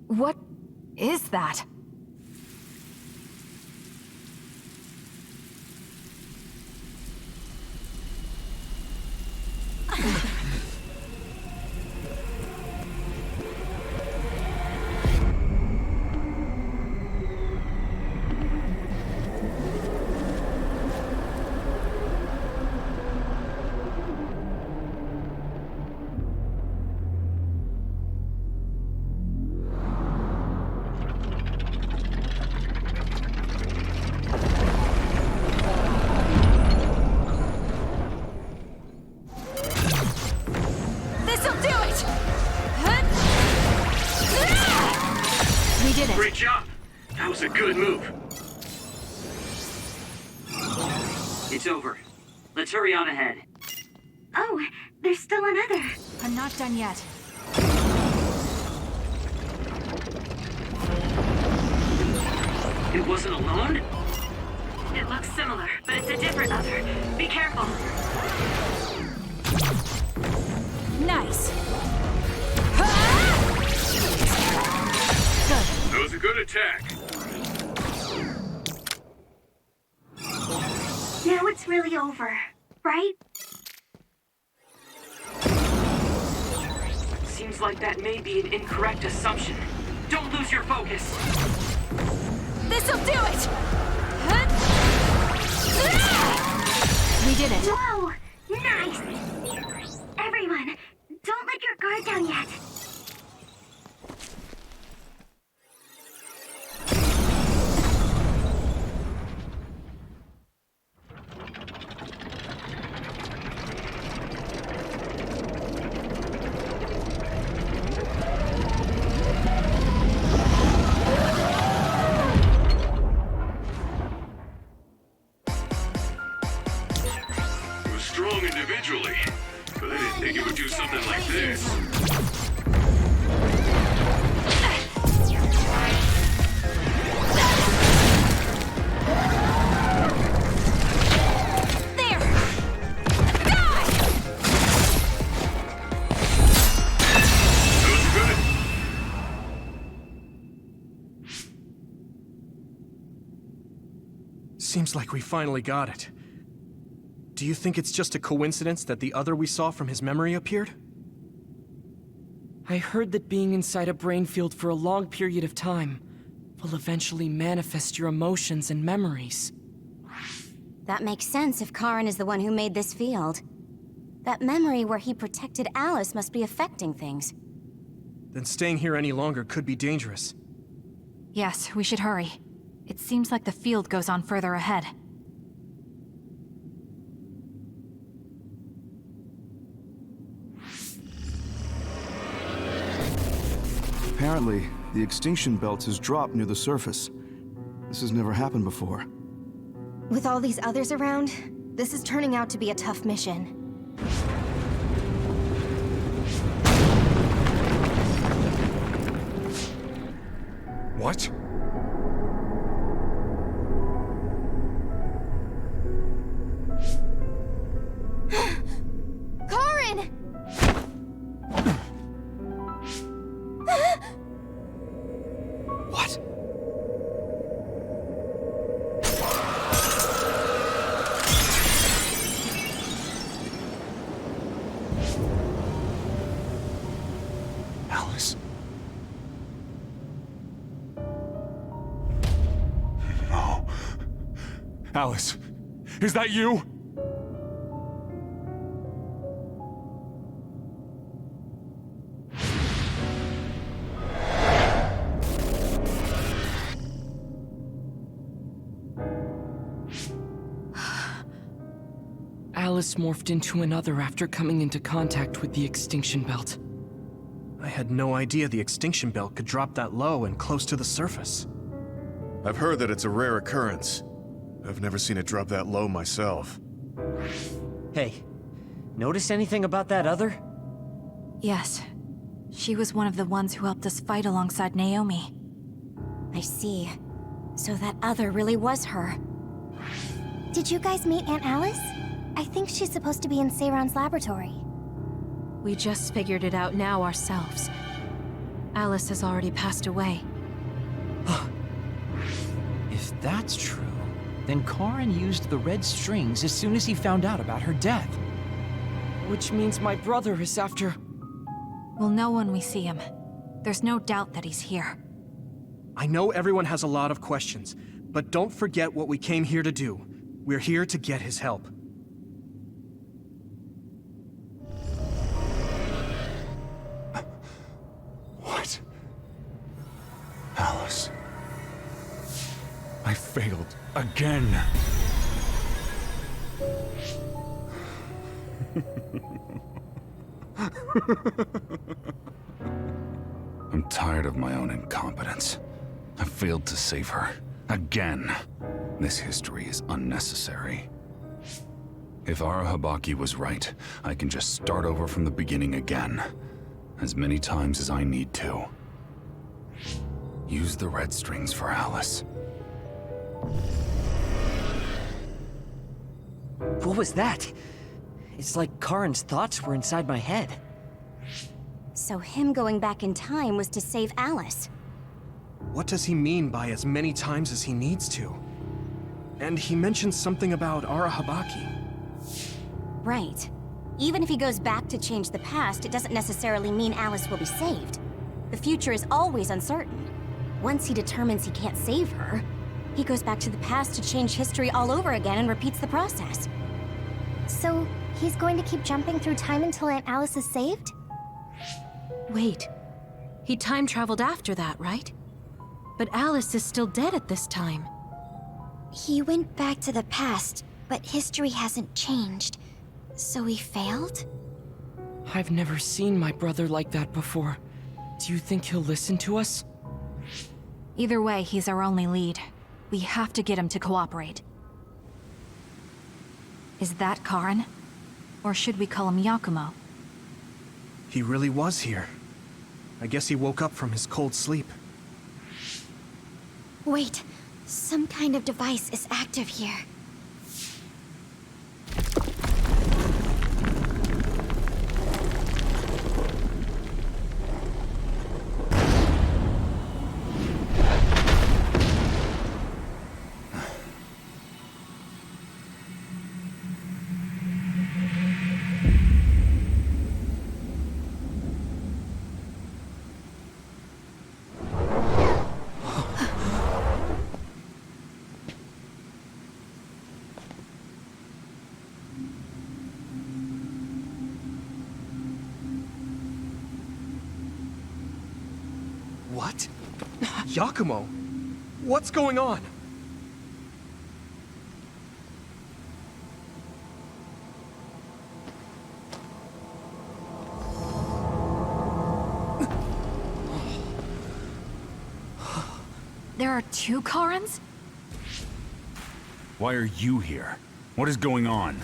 What is that? Great job! That was a good move. It's over. Let's hurry on ahead. Oh, there's still another. I'm not done yet. It wasn't alone? It looks similar, but it's a different other. Be careful. Nice. That was a good attack. Now it's really over, right? Seems like that may be an incorrect assumption. Don't lose your focus. This'll do it! We did it. Whoa! Nice! Everyone, don't let your guard down yet. Strong individually, but I didn't think it would do something like this. There! Die! That was good. Seems like we finally got it. Do you think it's just a coincidence that the other we saw from his memory appeared? I heard that being inside a brain field for a long period of time will eventually manifest your emotions and memories. That makes sense if Karen is the one who made this field. That memory where he protected Alice must be affecting things. Then staying here any longer could be dangerous. Yes, we should hurry. It seems like the field goes on further ahead. Apparently, the extinction belt has dropped near the surface. This has never happened before. With all these others around, this is turning out to be a tough mission. What? Karen! What? Alice? No. Alice, is that you? Alice morphed into another after coming into contact with the extinction belt. I had no idea the extinction belt could drop that low and close to the surface. I've heard that it's a rare occurrence. I've never seen it drop that low myself. Hey, notice anything about that other? Yes. She was one of the ones who helped us fight alongside Naomi. I see. So that other really was her. Did you guys meet Aunt Alice? I think she's supposed to be in Seiron's laboratory. We just figured it out now ourselves. Alice has already passed away. If that's true, then Karin used the red strings as soon as he found out about her death. Which means my brother is after... We'll know when we see him. There's no doubt that he's here. I know everyone has a lot of questions, but don't forget what we came here to do. We're here to get his help. What? Alice. I failed again. I'm tired of my own incompetence. I failed to save her. Again. This history is unnecessary. If Arahabaki was right, I can just start over from the beginning again. As many times as I need to. Use the red strings for Alice. What was that? It's like Karin's thoughts were inside my head. So him going back in time was to save Alice. What does he mean by as many times as he needs to? And he mentioned something about Arahabaki. Right. Even if he goes back to change the past, it doesn't necessarily mean Alice will be saved. The future is always uncertain. Once he determines he can't save her, he goes back to the past to change history all over again and repeats the process. So, he's going to keep jumping through time until Aunt Alice is saved? Wait. He time traveled after that, right? But Alice is still dead at this time. He went back to the past, but history hasn't changed. So he failed? I've never seen my brother like that before. Do you think he'll listen to us? Either way, he's our only lead. We have to get him to cooperate. Is that Karin? Or should we call him Yakumo? He really was here. I guess he woke up from his cold sleep. Wait, some kind of device is active here. What? Yakumo? What's going on? There are two Karins? Why are you here? What is going on?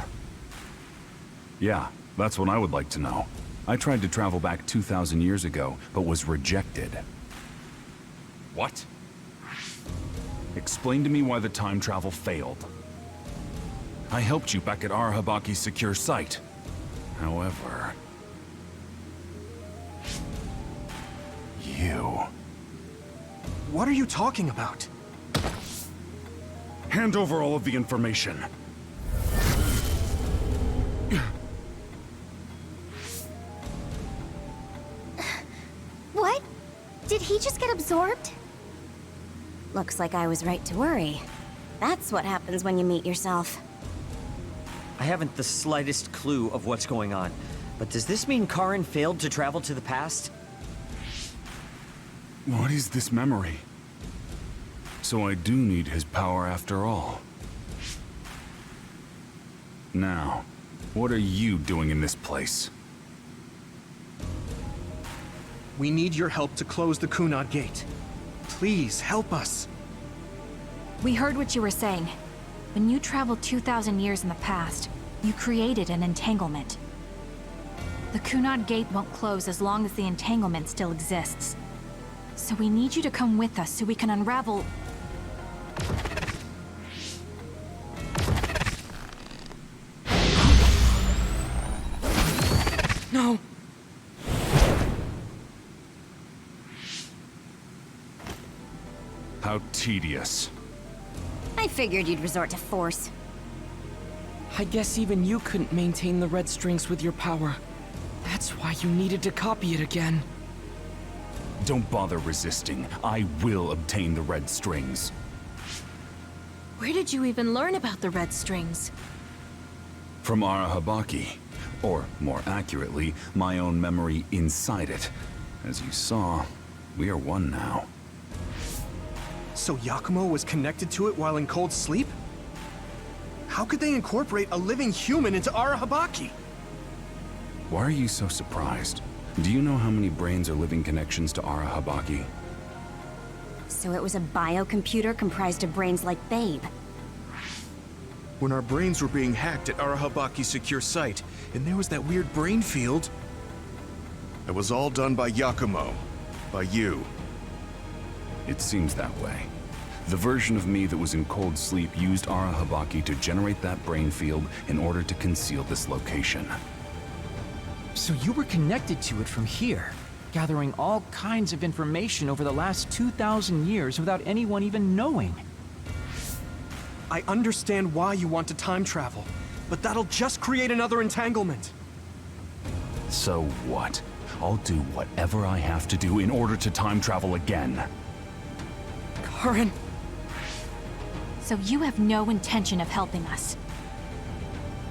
Yeah, that's what I would like to know. I tried to travel back 2,000 years ago, but was rejected. What? Explain to me why the time travel failed. I helped you back at Arahabaki's secure site. However... you... What are you talking about? Hand over all of the information. What? Did he just get absorbed? Looks like I was right to worry. That's what happens when you meet yourself. I haven't the slightest clue of what's going on. But does this mean Karin failed to travel to the past? What is this memory? So I do need his power after all. Now, What are you doing in this place? We need your help to close the Kunad Gate. Please, help us. We heard what you were saying. When you traveled 2,000 years in the past, you created an entanglement. The Kunad Gate won't close as long as the entanglement still exists. So we need you to come with us so we can unravel... No! How tedious. I figured you'd resort to force. I guess even you couldn't maintain the red strings with your power. That's why you needed to copy it again. Don't bother resisting. I will obtain the red strings. Where did you even learn about the red strings? From Arahabaki. Or, more accurately, my own memory inside it. As you saw, we are one now. So Yakumo was connected to it while in cold sleep? How could they incorporate a living human into Arahabaki? Why are you so surprised? Do you know how many brains are living connections to Arahabaki? So it was a biocomputer comprised of brains like Babe. When our brains were being hacked at Arahabaki's secure site, and there was that weird brain field. It was all done by Yakumo. By you. It seems that way. The version of me that was in cold sleep used Arahabaki to generate that brain field in order to conceal this location. So you were connected to it from here, gathering all kinds of information over the last 2,000 years without anyone even knowing. I understand why you want to time travel, but that'll just create another entanglement. So what? I'll do whatever I have to do in order to time travel again. Karen! So you have no intention of helping us?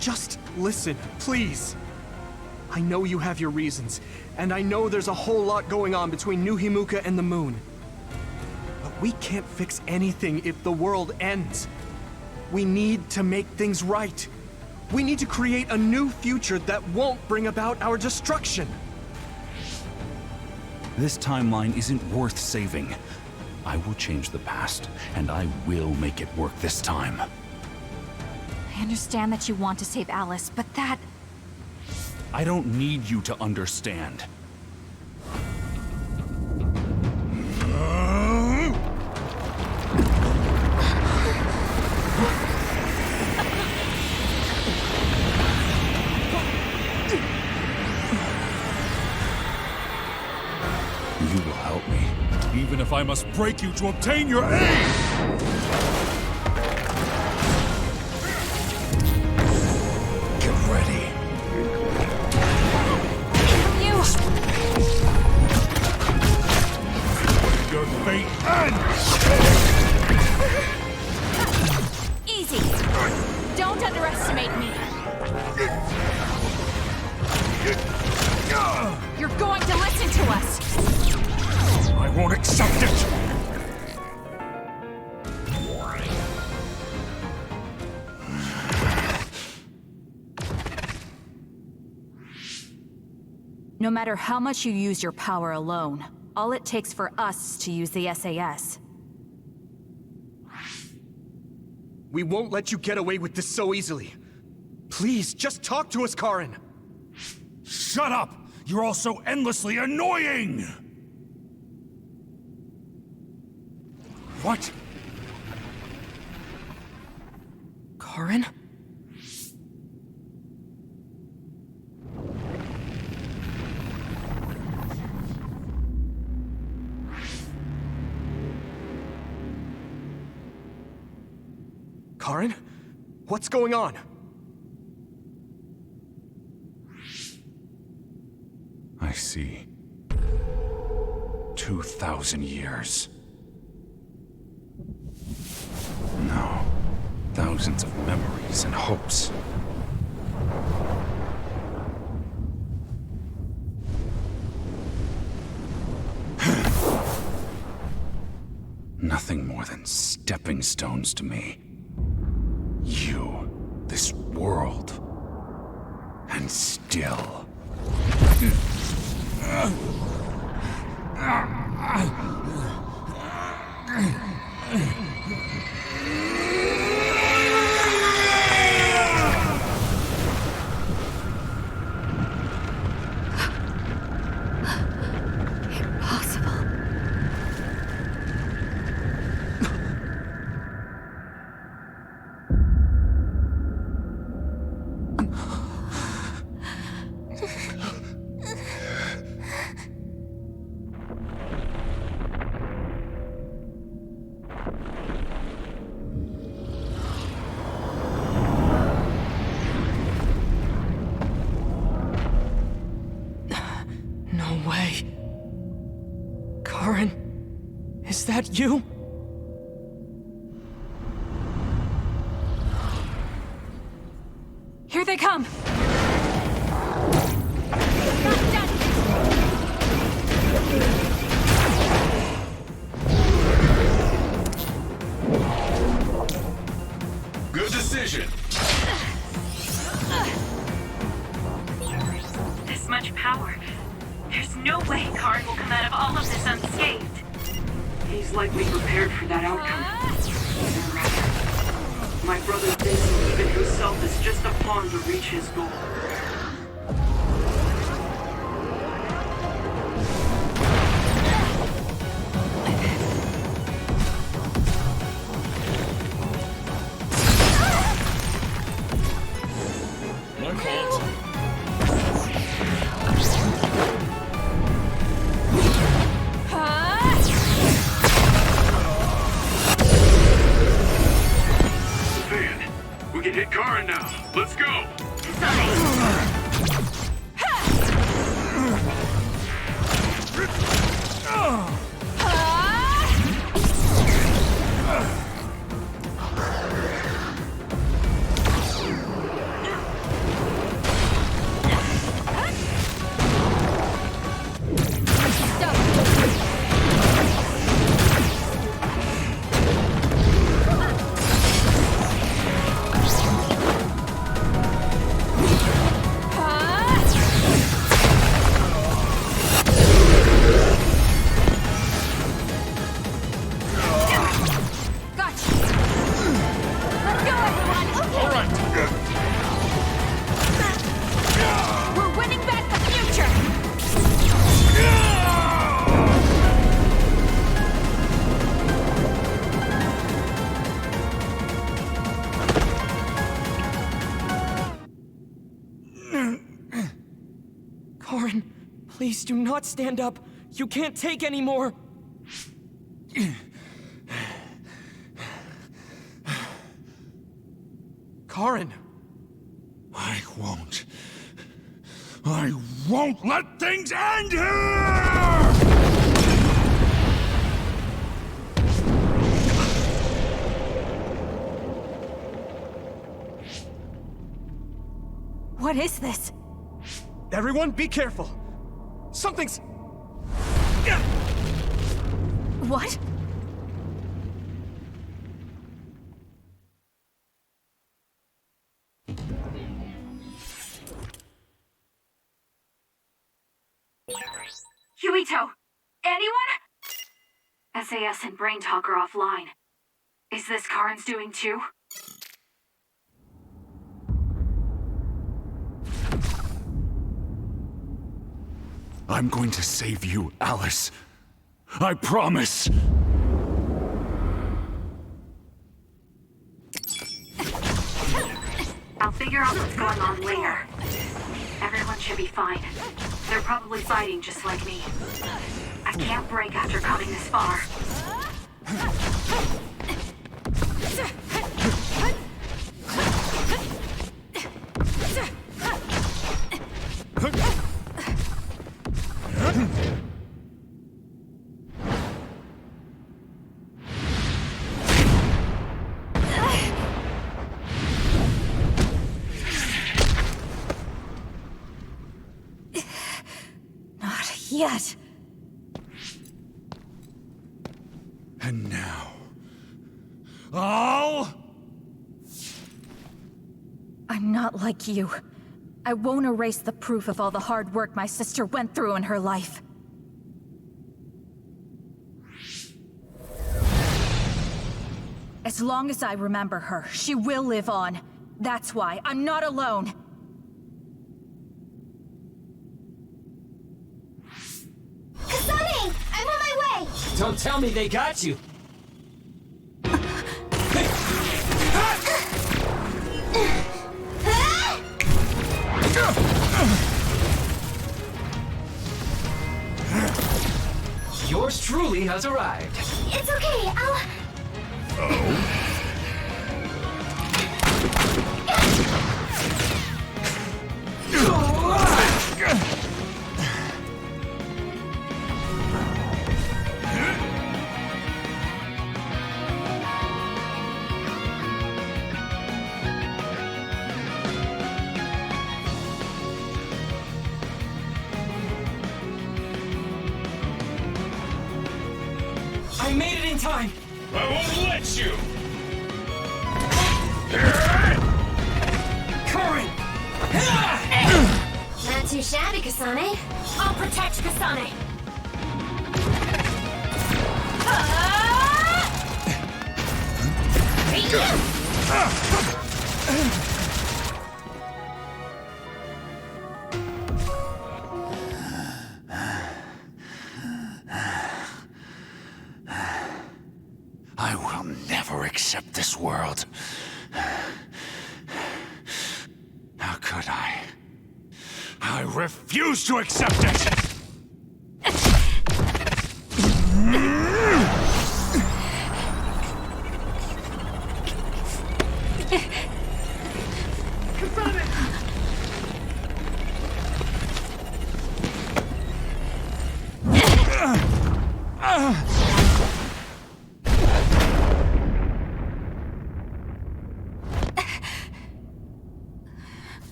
Just listen, please. I know you have your reasons, and I know there's a whole lot going on between New Himuka and the moon. But we can't fix anything if the world ends. We need to make things right. We need to create a new future that won't bring about our destruction. This timeline isn't worth saving. I will change the past, and I will make it work this time. I understand that you want to save Alice, but that... I don't need you to understand. You will help me, even if I must break you to obtain your aid! Get ready. Your fate ends! Easy! Don't underestimate me! You're going to listen to us! I won't accept it! No matter how much you use your power alone, all it takes for us to use the SAS. We won't let you get away with this so easily. Please, just talk to us, Karen. Shut up! You're all so endlessly annoying! What? Karen? Karen? What's going on? I see. 2,000 years. No. Thousands of memories and hopes. Nothing more than stepping stones to me. You, this world. Stand still. No way. Karen, is that you? Here they come! Good decision. This much power. There's no way Karn will come out of all of this unscathed. He's likely prepared for that outcome. Or rather, my brother thinks even himself is just a pawn to reach his goal. My fault. Man, we can hit Karn now. Let's go. Karen, please do not stand up. You can't take any more. Karen. I won't let things end here! What is this? Everyone, be careful. Something's... What? Yuito! Anyone? SAS and Brain Talk are offline. Is this Karn's doing too? I'm going to save you, Alice. I promise. I'll figure out what's going on later. Everyone should be fine. They're probably fighting just like me. I can't break after coming this far. Not yet. And now... I'll... I'm not like you. I won't erase the proof of all the hard work my sister went through in her life. As long as I remember her, she will live on. That's why I'm not alone. Kasane! I'm on my way! Don't tell me they got you! Yours truly has arrived. It's okay, I'll... I made it in time! I won't let you! Current! Not too shabby, Kasane. I'll protect Kasane. I will never accept this world. How could I? I refuse to accept it!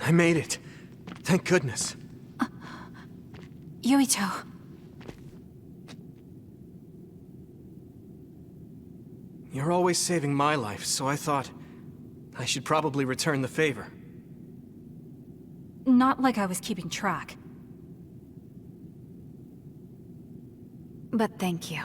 I made it. Thank goodness. Yuito. You're always saving my life, so I thought I should probably return the favor. Not like I was keeping track. But thank you.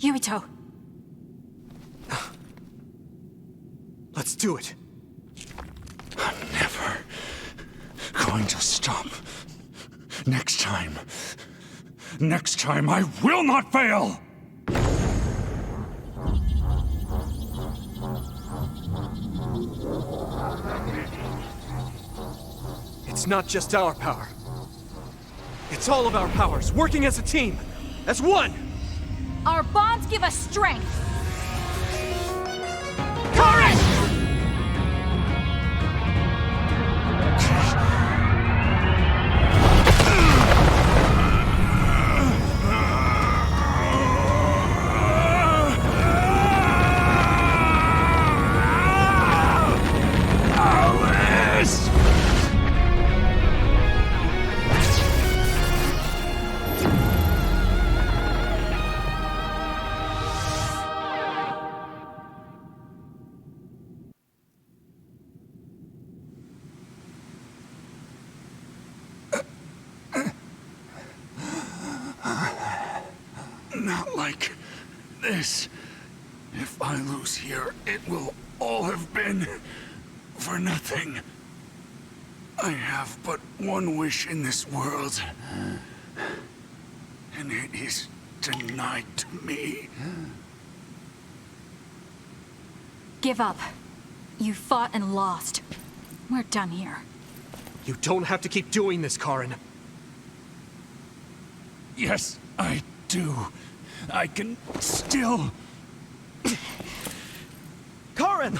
Yuito. Let's do it. I'm never going to stop. Next time I will not fail! It's not just our power. It's all of our powers, working as a team, as one! Our bonds give us strength! Courage! Not like this. If I lose here, it will all have been for nothing. I have but one wish in this world, and it is denied to me. Give up. You fought and lost. We're done here. You don't have to keep doing this, Karin. Yes, I do. I can still... Karin!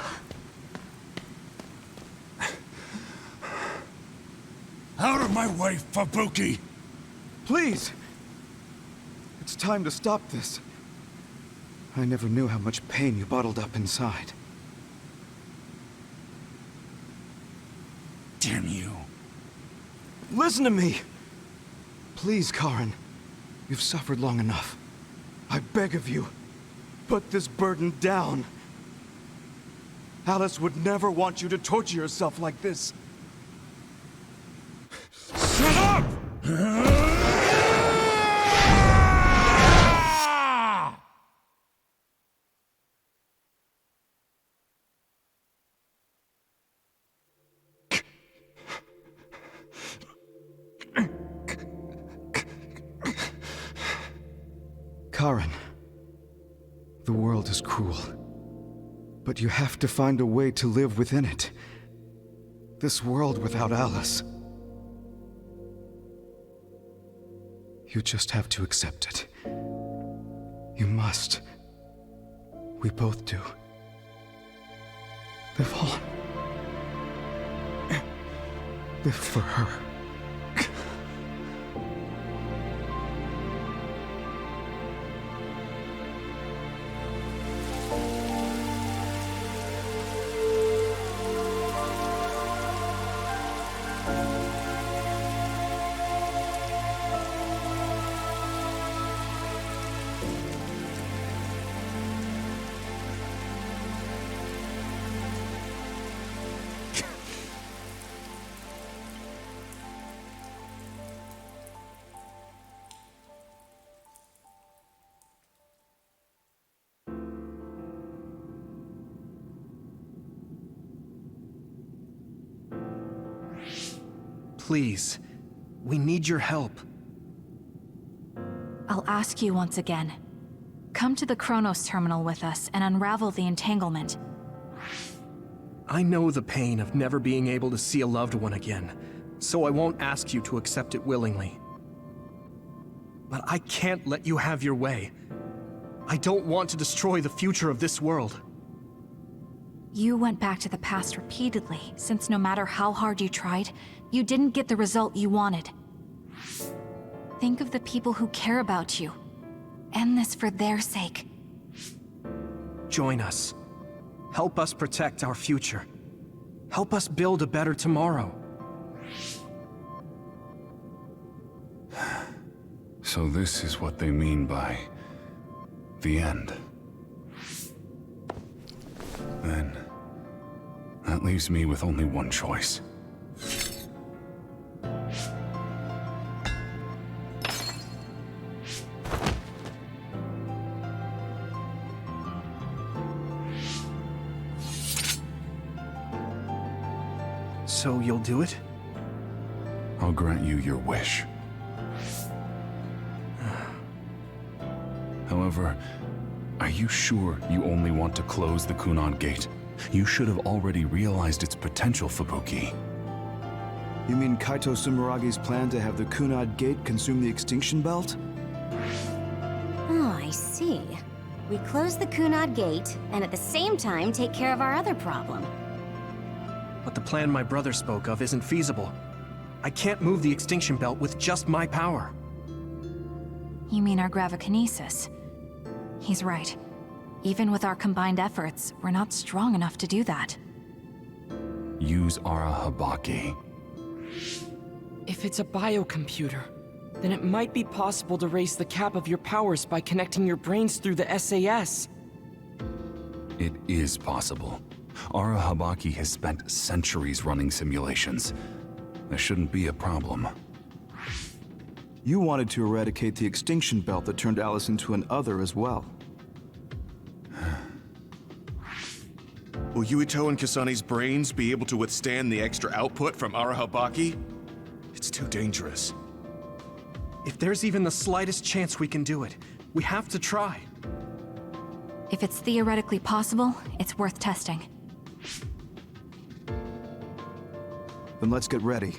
my wife, Fubuki! Please! It's time to stop this. I never knew how much pain you bottled up inside. Damn you. Listen to me! Please, Karen. You've suffered long enough. I beg of you, put this burden down. Alice would never want you to torture yourself like this. Shut up! Karen, the world is cruel, but you have to find a way to live within it. This world without Alice. You just have to accept it. You must. We both do. Live on. Live for her. Please, we need your help. I'll ask you once again. Come to the Kronos terminal with us and unravel the entanglement. I know the pain of never being able to see a loved one again, so I won't ask you to accept it willingly. But I can't let you have your way. I don't want to destroy the future of this world. You went back to the past repeatedly, since no matter how hard you tried, you didn't get the result you wanted. Think of the people who care about you. End this for their sake. Join us. Help us protect our future. Help us build a better tomorrow. So this is what they mean by the end. Then, that leaves me with only one choice. So you'll do it? I'll grant you your wish. However, are you sure you only want to close the Kunad Gate? You should have already realized its potential, Fubuki. You mean Kaito Sumeragi's plan to have the Kunad Gate consume the extinction belt? Oh, I see. We close the Kunad Gate, and at the same time take care of our other problem. But the plan my brother spoke of isn't feasible. I can't move the extinction belt with just my power. You mean our gravikinesis? He's right. Even with our combined efforts, we're not strong enough to do that. Use Arahabaki. If it's a biocomputer, then it might be possible to raise the cap of your powers by connecting your brains through the SAS. It is possible. Arahabaki has spent centuries running simulations. There shouldn't be a problem. You wanted to eradicate the extinction belt that turned Alice into an other as well. Will Yuito and Kasane's brains be able to withstand the extra output from Arahabaki? It's too dangerous. If there's even the slightest chance we can do it, we have to try. If it's theoretically possible, it's worth testing. Then let's get ready.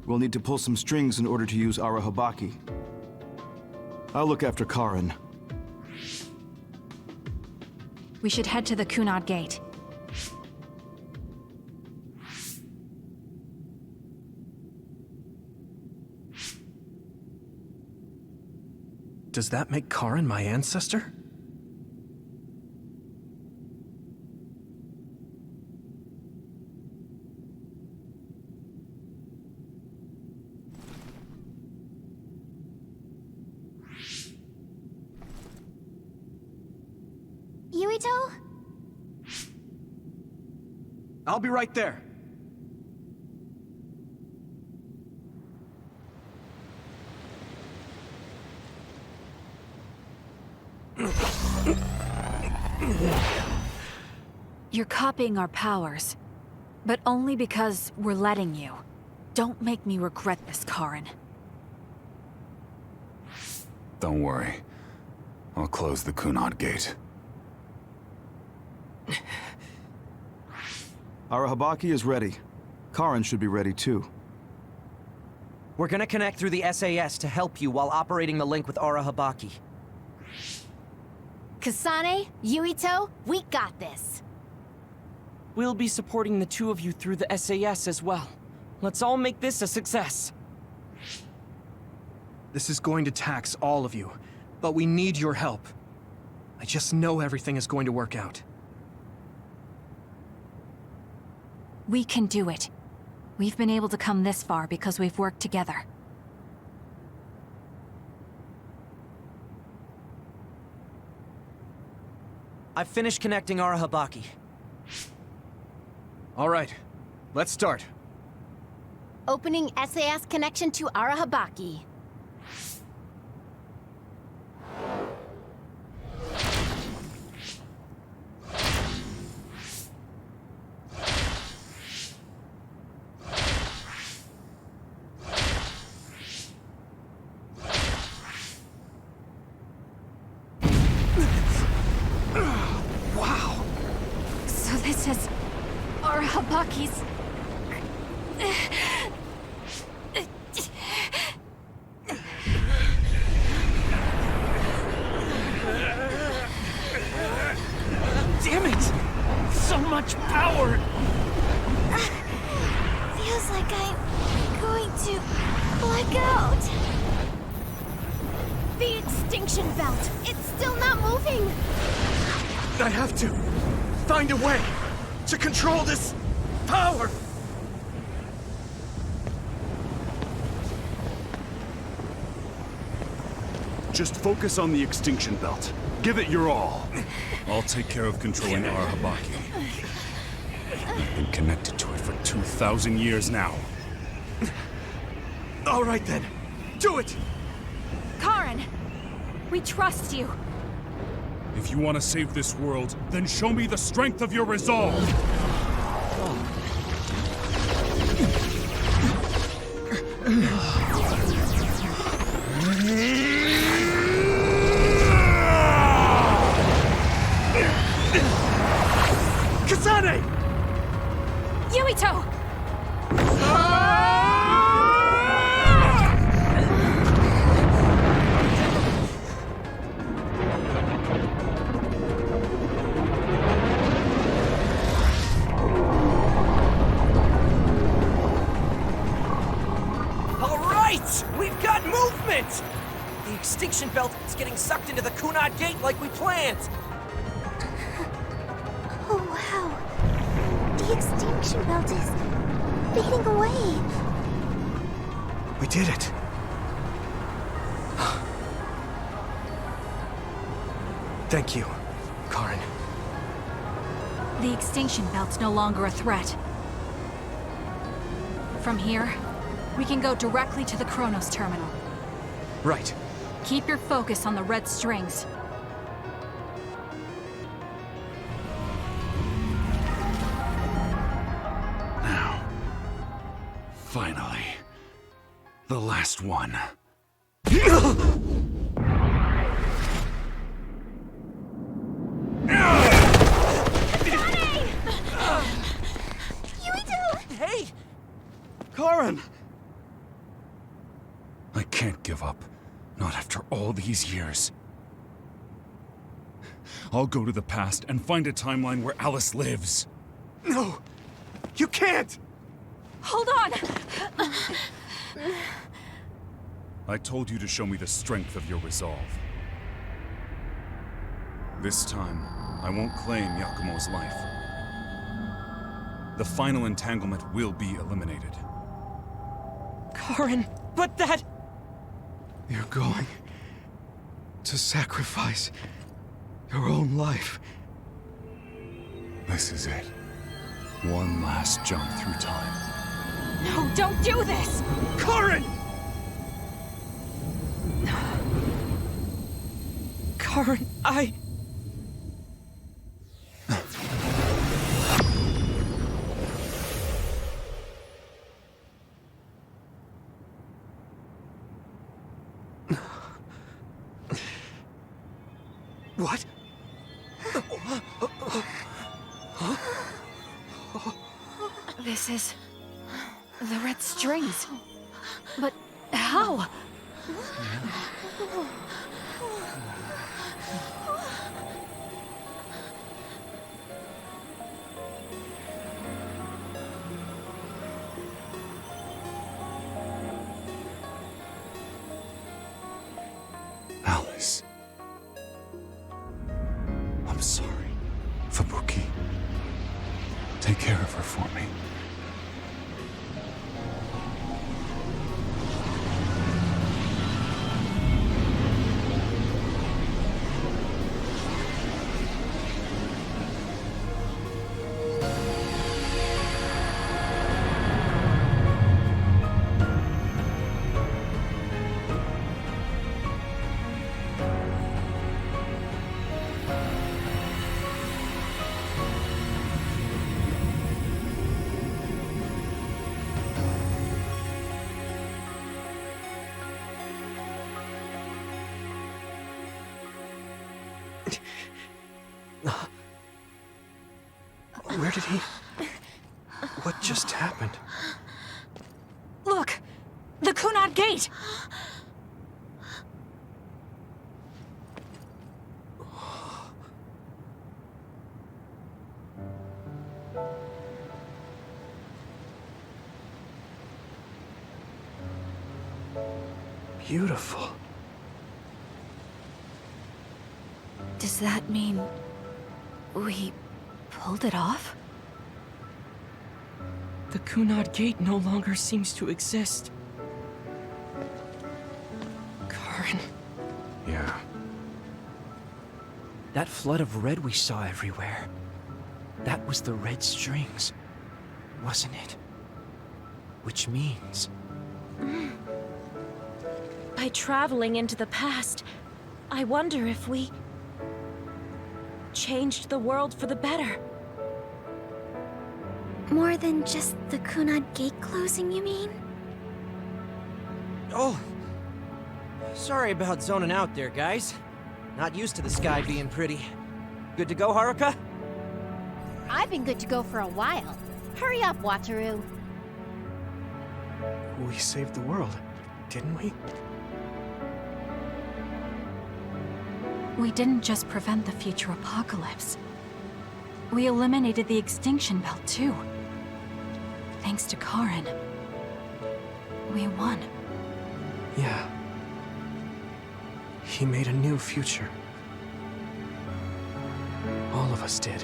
We'll need to pull some strings in order to use Arahabaki. I'll look after Karen. We should head to the Kunad Gate. Does that make Karin my ancestor? Yuito? I'll be right there. You're copying our powers, but only because we're letting you. Don't make me regret this, Karin. Don't worry. I'll close the Kunad gate. Arahabaki is ready. Karin should be ready too. We're gonna connect through the SAS to help you while operating the link with Arahabaki. Kasane, Yuito, we got this. We'll be supporting the two of you through the SAS as well. Let's all make this a success. This is going to tax all of you, but we need your help. I just know everything is going to work out. We can do it. We've been able to come this far because we've worked together. I've finished connecting Arahabaki. All right, let's start. Opening SAS connection to Arahabaki. Wow! So this is Arahabaki's... Damn it! So much power! Feels like I'm going to black out. The extinction belt! It's still not moving! I have to find a way to control this power! Just focus on the extinction belt. Give it your all. I'll take care of controlling Arahabaki. I've been connected to it for 2,000 years now. All right then, do it! Karin! We trust you. If you want to save this world, then show me the strength of your resolve! Kasane! Yuito! All right! We've got movement! The extinction belt is getting sucked into the Kunad gate like we planned! Oh, wow. The extinction belt is fading away. We did it. Thank you, Karin. The extinction belt's no longer a threat. From here, we can go directly to the Kronos terminal. Right. Keep your focus on the red strings. Now. Finally. The last one. Hey! Karin! I can't give up. Not after all these years. I'll go to the past and find a timeline where Alice lives. No! You can't! Hold on! I told you to show me the strength of your resolve. This time, I won't claim Yakumo's life. The final entanglement will be eliminated. Karen, but that... You're going to sacrifice your own life. This is it. One last jump through time. No, don't do this! Karen! Karen, What? This is... the red strings. But how? Alice. I'm sorry, Fubuki. Take care of her for me. Where did he... What just happened? Look! The Kunad Gate! Beautiful. Does that mean... we... pulled it off? The Kunad Gate no longer seems to exist. Karen. Yeah. That flood of red we saw everywhere. That was the red strings, wasn't it? Which means... By traveling into the past, I wonder if we... changed the world for the better. More than just the Kunad Gate closing, you mean? Oh! Sorry about zoning out there, guys. Not used to the sky being pretty. Good to go, Haruka? I've been good to go for a while. Hurry up, Wataru. We saved the world, didn't we? We didn't just prevent the future apocalypse. We eliminated the extinction belt, too. Thanks to Karen. We won. Yeah. He made a new future. All of us did.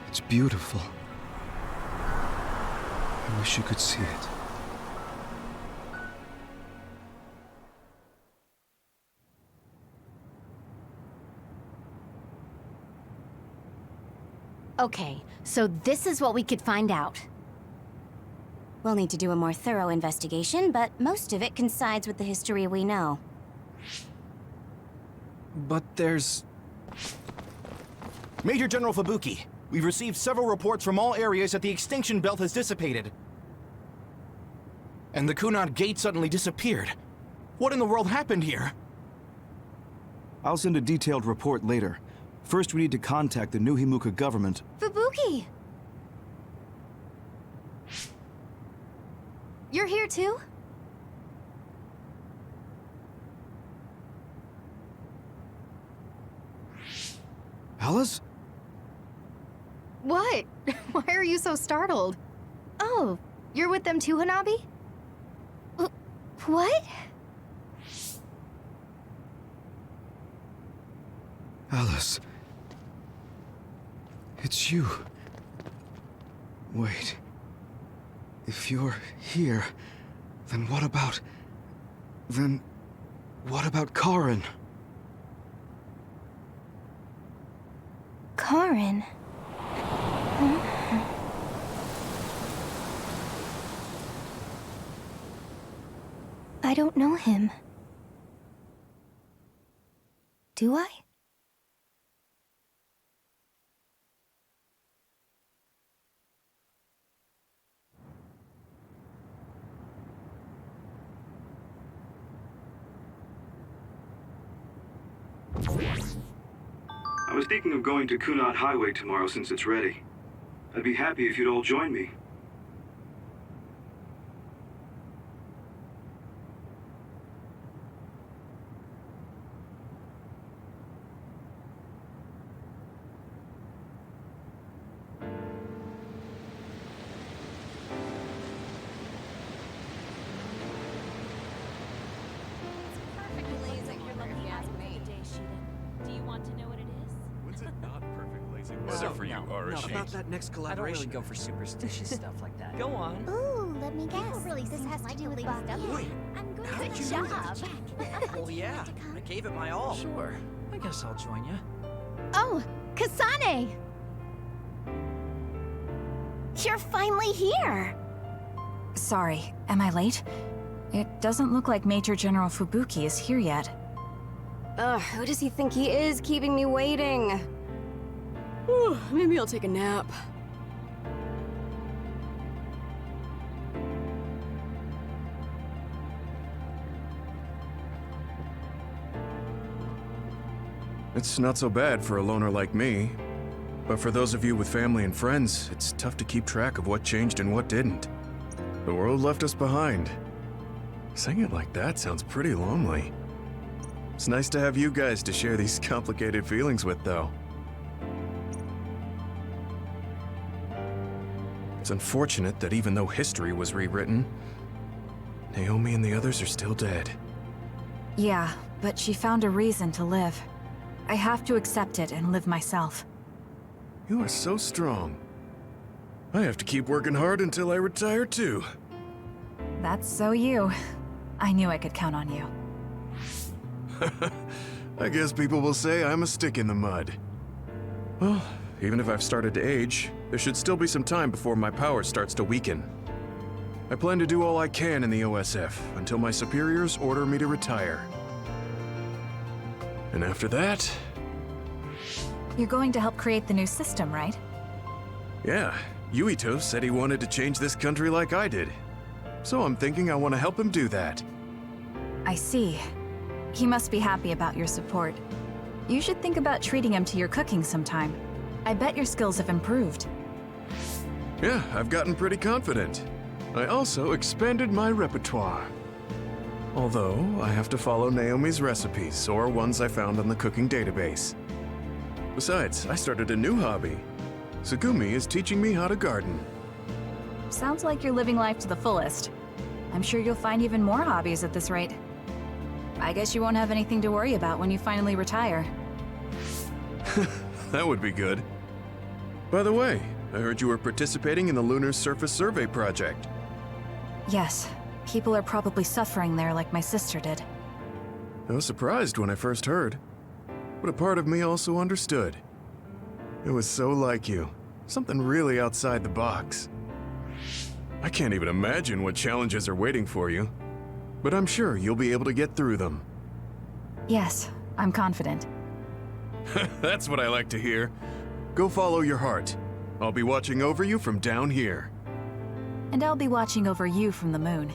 It's beautiful. I wish you could see it. Okay, so this is what we could find out. We'll need to do a more thorough investigation, but most of it coincides with the history we know. But there's... Major General Fubuki, we've received several reports from all areas that the extinction belt has dissipated. And the Kunad Gate suddenly disappeared. What in the world happened here? I'll send a detailed report later. First, we need to contact the New Himuka government. Fubuki! You're here too? Alice? What? Why are you so startled? Oh, you're with them too, Hanabi? What? Alice. It's you. Wait. If you're here, then what about... Then... what about Karin? Karin? I don't know him. Do I? I was thinking of going to Kunat Highway tomorrow since it's ready. I'd be happy if you'd all join me. About that next collaboration. I don't really go for superstitious stuff like that. Go on. Ooh, let me guess. This has to do with Bucky. Wait, I'm good. how did you know that? Well, yeah. I gave it my all. Sure. I guess I'll join you. Oh, Kasane! You're finally here! Sorry, am I late? It doesn't look like Major General Fubuki is here yet. Ugh, who does he think he is, keeping me waiting? Whew, maybe I'll take a nap. It's not so bad for a loner like me. But for those of you with family and friends, it's tough to keep track of what changed and what didn't. The world left us behind. Saying it like that sounds pretty lonely. It's nice to have you guys to share these complicated feelings with, though. It's unfortunate that even though history was rewritten, Naomi and the others are still dead. Yeah, but she found a reason to live. I have to accept it and live myself. You are so strong. I have to keep working hard until I retire too. That's so you. I knew I could count on you. I guess people will say I'm a stick in the mud. Well, even if I've started to age, there should still be some time before my power starts to weaken. I plan to do all I can in the OSF until my superiors order me to retire. And after that... You're going to help create the new system, right? Yeah, Yuito said he wanted to change this country like I did. So I'm thinking I want to help him do that. I see. He must be happy about your support. You should think about treating him to your cooking sometime. I bet your skills have improved. Yeah, I've gotten pretty confident. I also expanded my repertoire. Although, I have to follow Naomi's recipes, or ones I found on the cooking database. Besides, I started a new hobby. Tsugumi is teaching me how to garden. Sounds like you're living life to the fullest. I'm sure you'll find even more hobbies at this rate. I guess you won't have anything to worry about when you finally retire. That would be good. By the way, I heard you were participating in the Lunar Surface Survey project. Yes, people are probably suffering there like my sister did. I was surprised when I first heard, but a part of me also understood. It was so like you, something really outside the box. I can't even imagine what challenges are waiting for you, but I'm sure you'll be able to get through them. Yes, I'm confident. That's what I like to hear. Go follow your heart. I'll be watching over you from down here. And I'll be watching over you from the moon.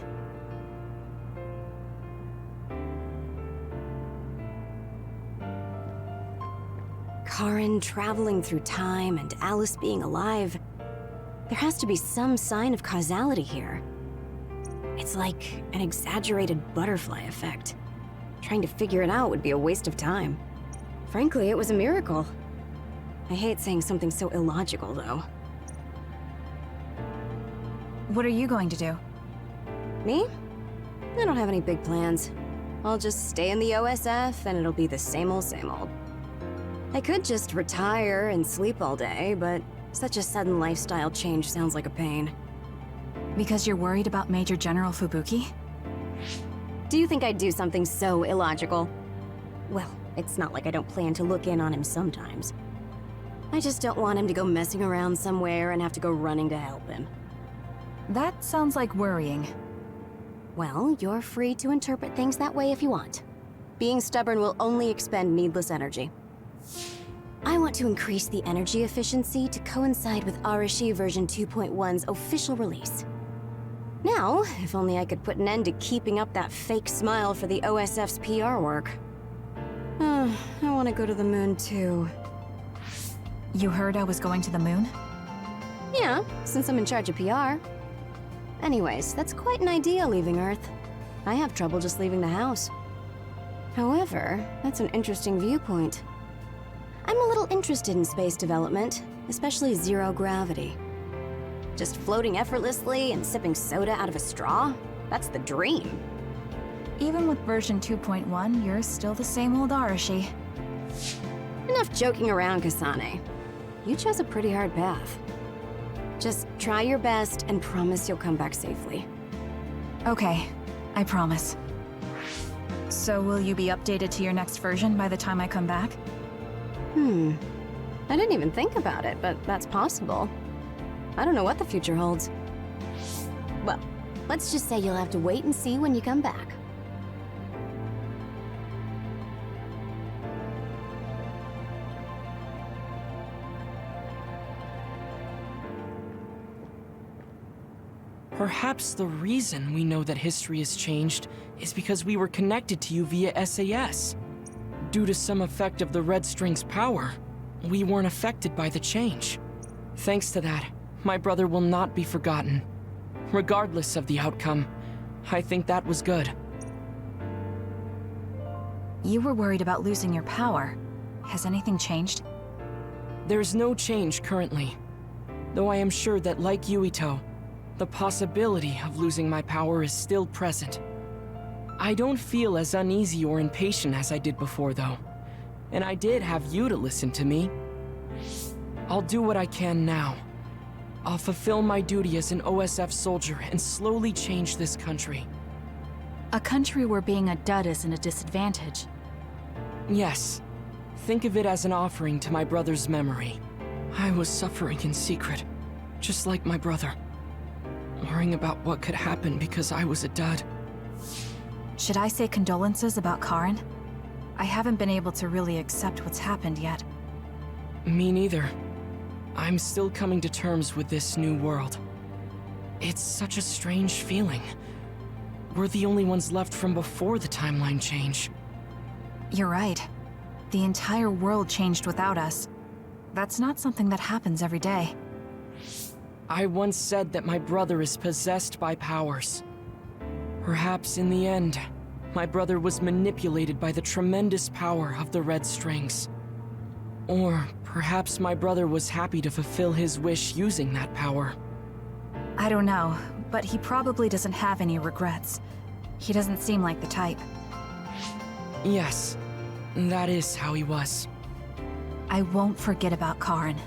Karin traveling through time and Alice being alive. There has to be some sign of causality here. It's like an exaggerated butterfly effect. Trying to figure it out would be a waste of time. Frankly, it was a miracle. I hate saying something so illogical, though. What are you going to do? Me? I don't have any big plans. I'll just stay in the OSF and it'll be the same old, same old. I could just retire and sleep all day, but such a sudden lifestyle change sounds like a pain. Because you're worried about Major General Fubuki? Do you think I'd do something so illogical? Well, it's not like I don't plan to look in on him sometimes. I just don't want him to go messing around somewhere and have to go running to help him. That sounds like worrying. Well, you're free to interpret things that way if you want. Being stubborn will only expend needless energy. I want to increase the energy efficiency to coincide with Arashi version 2.1's official release. Now, if only I could put an end to keeping up that fake smile for the OSF's PR work. I want to go to the moon too. You heard I was going to the moon? Yeah, since I'm in charge of PR. Anyways, that's quite an idea, leaving Earth. I have trouble just leaving the house. However, that's an interesting viewpoint. I'm a little interested in space development, especially zero gravity. Just floating effortlessly and sipping soda out of a straw? That's the dream. Even with version 2.1, you're still the same old Arashi. Enough joking around, Kasane. You chose a pretty hard path. Just try your best and promise you'll come back safely. Okay, I promise. So will you be updated to your next version by the time I come back? I didn't even think about it, but that's possible. I don't know what the future holds. Well, let's just say you'll have to wait and see when you come back. Perhaps the reason we know that history has changed is because we were connected to you via SAS. Due to some effect of the Red String's power, we weren't affected by the change. Thanks to that, my brother will not be forgotten. Regardless of the outcome, I think that was good. You were worried about losing your power. Has anything changed? There's no change currently, though I am sure that, like Yuito, the possibility of losing my power is still present. I don't feel as uneasy or impatient as I did before, though. And I did have you to listen to me. I'll do what I can now. I'll fulfill my duty as an OSF soldier and slowly change this country. A country where being a dud isn't a disadvantage. Yes. Think of it as an offering to my brother's memory. I was suffering in secret, just like my brother. Worrying about what could happen because I was a dud. Should I say condolences about Karin? I haven't been able to really accept what's happened yet. Me neither. I'm still coming to terms with this new world. It's such a strange feeling. We're the only ones left from before the timeline change. You're right. The entire world changed without us. That's not something that happens every day. I once said that my brother is possessed by powers. Perhaps in the end, my brother was manipulated by the tremendous power of the Red Strings. Or perhaps my brother was happy to fulfill his wish using that power. I don't know, but he probably doesn't have any regrets. He doesn't seem like the type. Yes, that is how he was. I won't forget about Karin.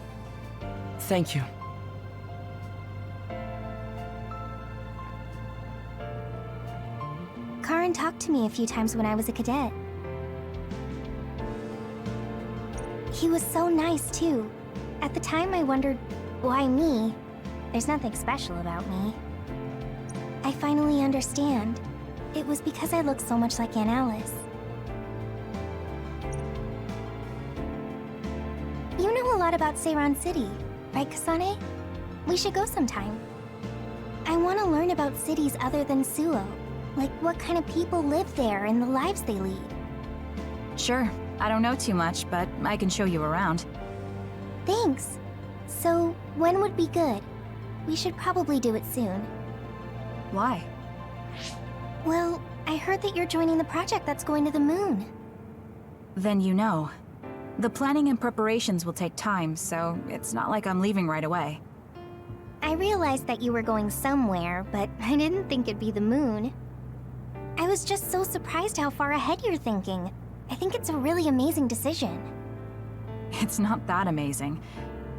Thank you. Karin talked to me a few times when I was a cadet. He was so nice, too. At the time, I wondered, why me? There's nothing special about me. I finally understand. It was because I look so much like Aunt Alice. You know a lot about Seiran City, right, Kasane? We should go sometime. I want to learn about cities other than Suo. Like what kind of people live there and the lives they lead. Sure. I don't know too much, but I can show you around. Thanks. So, when would be good? We should probably do it soon. Why? Well, I heard that you're joining the project that's going to the moon. Then you know. The planning and preparations will take time, so it's not like I'm leaving right away. I realized that you were going somewhere, but I didn't think it'd be the moon. I was just so surprised how far ahead you're thinking. I think it's a really amazing decision. It's not that amazing.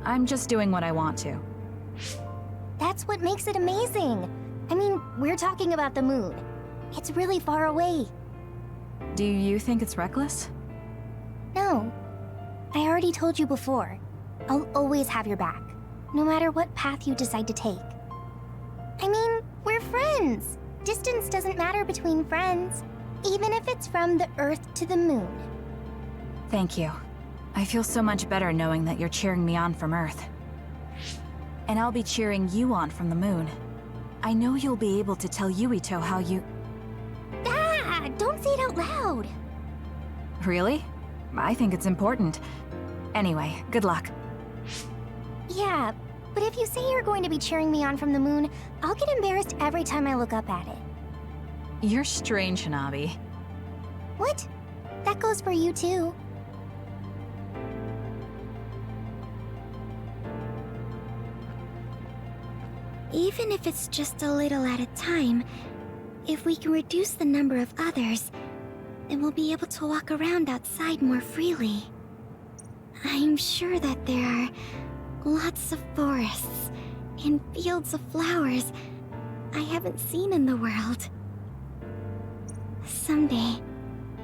I'm just doing what I want to. That's what makes it amazing. I mean, we're talking about the moon. It's really far away. Do you think it's reckless? No. I already told you before. I'll always have your back, no matter what path you decide to take. I mean, we're friends. Distance doesn't matter between friends, even if it's from the Earth to the moon. Thank you. I feel so much better knowing that you're cheering me on from Earth. And I'll be cheering you on from the moon. I know you'll be able to tell Yuito how you... Ah! Don't say it out loud! Really? I think it's important. Anyway, good luck. Yeah, but if you say you're going to be cheering me on from the moon, I'll get embarrassed every time I look up at it. You're strange, Hanabi. What? That goes for you too. Even if it's just a little at a time, if we can reduce the number of others, then we'll be able to walk around outside more freely. I'm sure that there are lots of forests and fields of flowers I haven't seen in the world. Someday,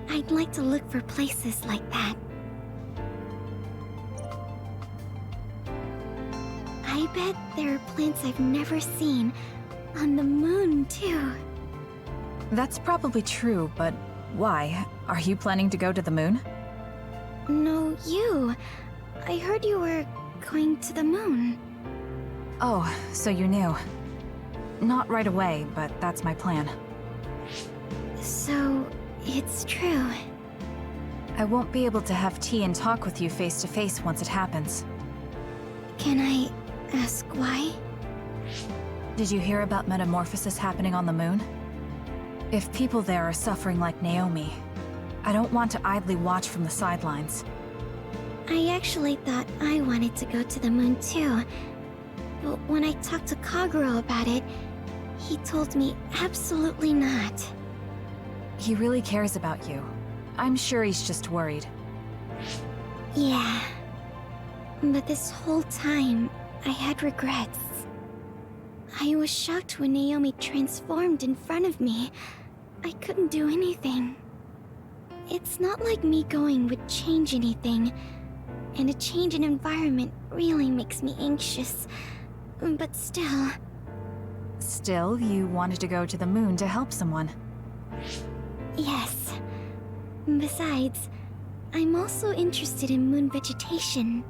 I'd like to look for places like that. I bet there are plants I've never seen on the moon, too. That's probably true, but why? Are you planning to go to the moon? No, you. I heard you were going to the moon. Oh, so you knew. Not right away, but that's my plan. So, it's true. I won't be able to have tea and talk with you face to face once it happens. Can I ask why? Did you hear about metamorphosis happening on the moon? If people there are suffering like Naomi, I don't want to idly watch from the sidelines. I actually thought I wanted to go to the moon too. But when I talked to Kaguro about it, he told me absolutely not. He really cares about you. I'm sure he's just worried. Yeah. But this whole time, I had regrets. I was shocked when Naomi transformed in front of me. I couldn't do anything. It's not like me going would change anything, and a change in environment really makes me anxious. But still... Still, you wanted to go to the moon to help someone. Yes. Besides, I'm also interested in moon vegetation.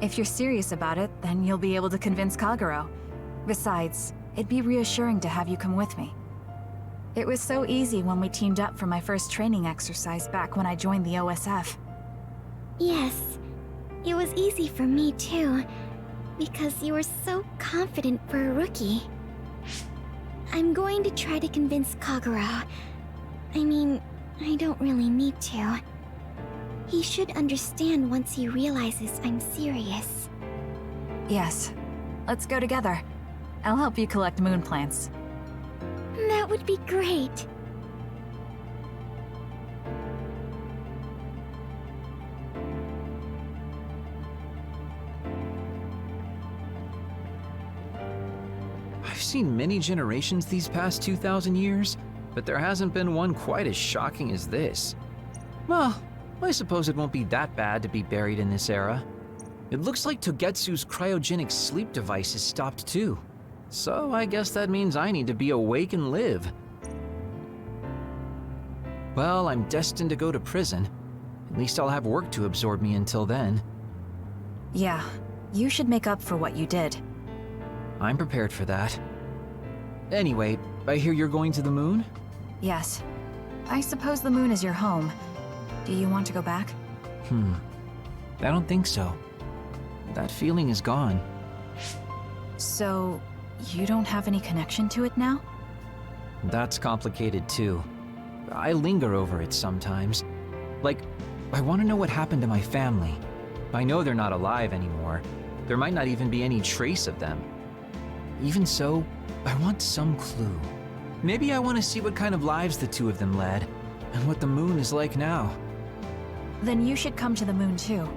If you're serious about it, then you'll be able to convince Kaguro. Besides, it'd be reassuring to have you come with me. It was so easy when we teamed up for my first training exercise back when I joined the OSF. Yes, it was easy for me too, because you were so confident for a rookie. I'm going to try to convince Kaguro. I mean, I don't really need to. He should understand once he realizes I'm serious. Yes. Let's go together. I'll help you collect moon plants. That would be great. I've seen many generations these past 2,000 years, but there hasn't been one quite as shocking as this. Well, I suppose it won't be that bad to be buried in this era. It looks like Togetsu's cryogenic sleep device is stopped too. So I guess that means I need to be awake and live. Well, I'm destined to go to prison. At least I'll have work to absorb me until then. Yeah, you should make up for what you did. I'm prepared for that. Anyway, I hear you're going to the moon? Yes. I suppose the moon is your home. Do you want to go back? I don't think so. That feeling is gone. So, you don't have any connection to it now? That's complicated too. I linger over it sometimes. Like, I want to know what happened to my family. I know they're not alive anymore. There might not even be any trace of them. Even so, I want some clue. Maybe I want to see what kind of lives the two of them led, and what the moon is like now. Then you should come to the moon too.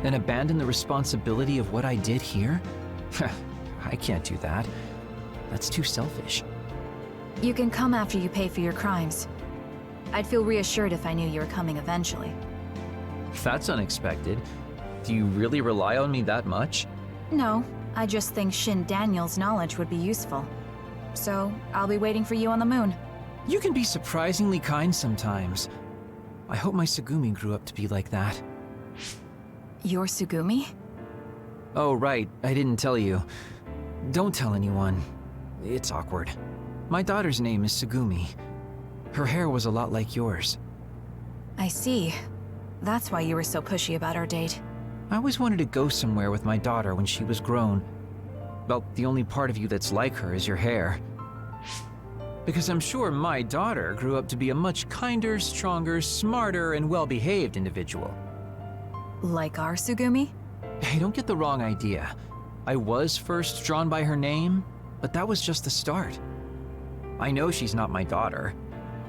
And abandon the responsibility of what I did here? I can't do that. That's too selfish. You can come after you pay for your crimes. I'd feel reassured if I knew you were coming eventually. That's unexpected. Do you really rely on me that much? No, I just think Shin Daniel's knowledge would be useful. So, I'll be waiting for you on the moon. You can be surprisingly kind sometimes. I hope my Tsugumi grew up to be like that. Your Tsugumi? Oh, right. I didn't tell you. Don't tell anyone. It's awkward. My daughter's name is Tsugumi. Her hair was a lot like yours. I see. That's why you were so pushy about our date. I always wanted to go somewhere with my daughter when she was grown. Well, the only part of you that's like her is your hair. Because I'm sure my daughter grew up to be a much kinder, stronger, smarter, and well-behaved individual. Like our Tsugumi? Hey, don't get the wrong idea. I was first drawn by her name, but that was just the start. I know she's not my daughter.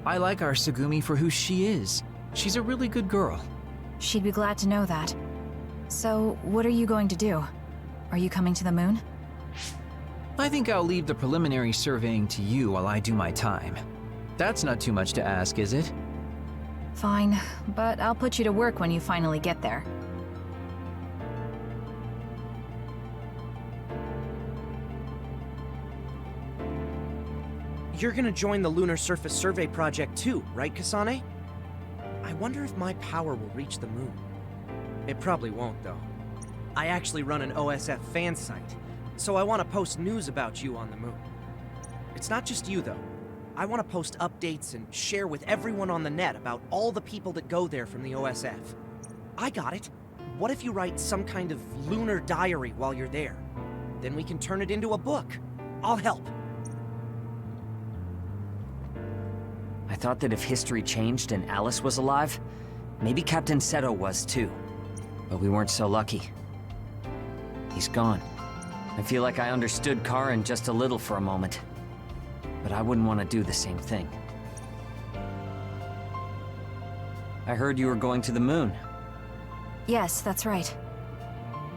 I like our Tsugumi for who she is. She's a really good girl. She'd be glad to know that. So, what are you going to do? Are you coming to the moon? I think I'll leave the preliminary surveying to you while I do my time. That's not too much to ask, is it? Fine, but I'll put you to work when you finally get there. You're gonna join the Lunar Surface Survey Project too, right, Kasane? I wonder if my power will reach the moon. It probably won't, though. I actually run an OSF fan site, so I want to post news about you on the moon. It's not just you, though. I want to post updates and share with everyone on the net about all the people that go there from the OSF. I got it. What if you write some kind of lunar diary while you're there? Then we can turn it into a book. I'll help. I thought that if history changed and Alice was alive, maybe Captain Seto was too. But we weren't so lucky. He's gone. I feel like I understood Karen just a little for a moment. But I wouldn't want to do the same thing. I heard you were going to the moon. Yes, that's right.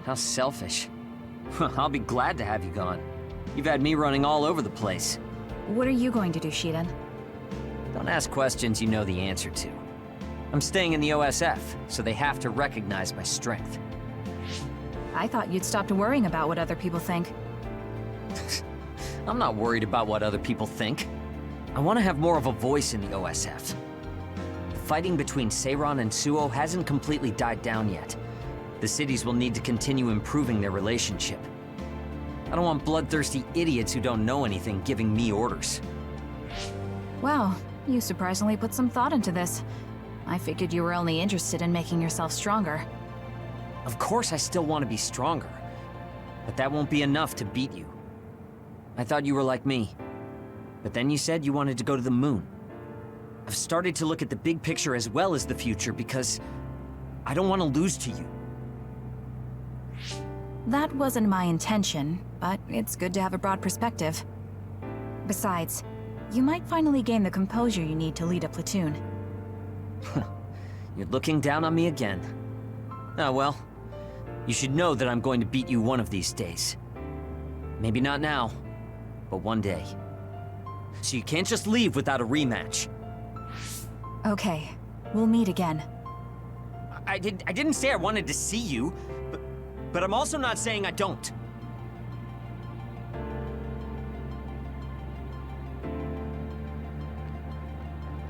How selfish. I'll be glad to have you gone. You've had me running all over the place. What are you going to do, Shiden? Don't ask questions you know the answer to. I'm staying in the OSF, so they have to recognize my strength. I thought you'd stopped worrying about what other people think. I'm not worried about what other people think. I want to have more of a voice in the OSF. The fighting between Seiran and Suo hasn't completely died down yet. The cities will need to continue improving their relationship. I don't want bloodthirsty idiots who don't know anything giving me orders. Wow, you surprisingly put some thought into this. I figured you were only interested in making yourself stronger. Of course I still want to be stronger, but that won't be enough to beat you. I thought you were like me, but then you said you wanted to go to the moon. I've started to look at the big picture as well as the future because I don't want to lose to you. That wasn't my intention, but it's good to have a broad perspective. Besides, you might finally gain the composure you need to lead a platoon. You're looking down on me again. Oh well, you should know that I'm going to beat you one of these days. Maybe not now, but one day. So you can't just leave without a rematch. Okay, we'll meet again. I didn't say I wanted to see you, but I'm also not saying I don't.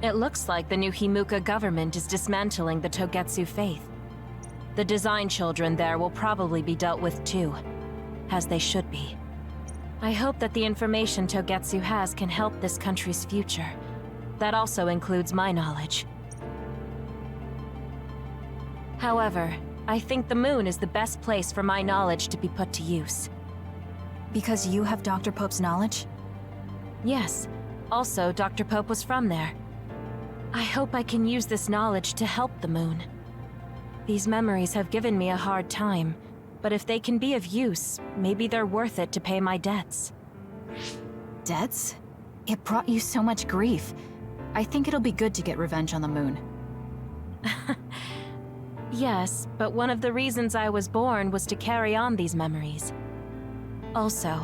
It looks like the new Himuka government is dismantling the Togetsu faith. The design children there will probably be dealt with too, as they should be. I hope that the information Togetsu has can help this country's future. That also includes my knowledge. However, I think the moon is the best place for my knowledge to be put to use. Because you have Dr. Pope's knowledge? Yes. Also, Dr. Pope was from there. I hope I can use this knowledge to help the moon. These memories have given me a hard time, but if they can be of use, maybe they're worth it to pay my debts. Debts? It brought you so much grief. I think it'll be good to get revenge on the moon. Yes, but one of the reasons I was born was to carry on these memories. Also,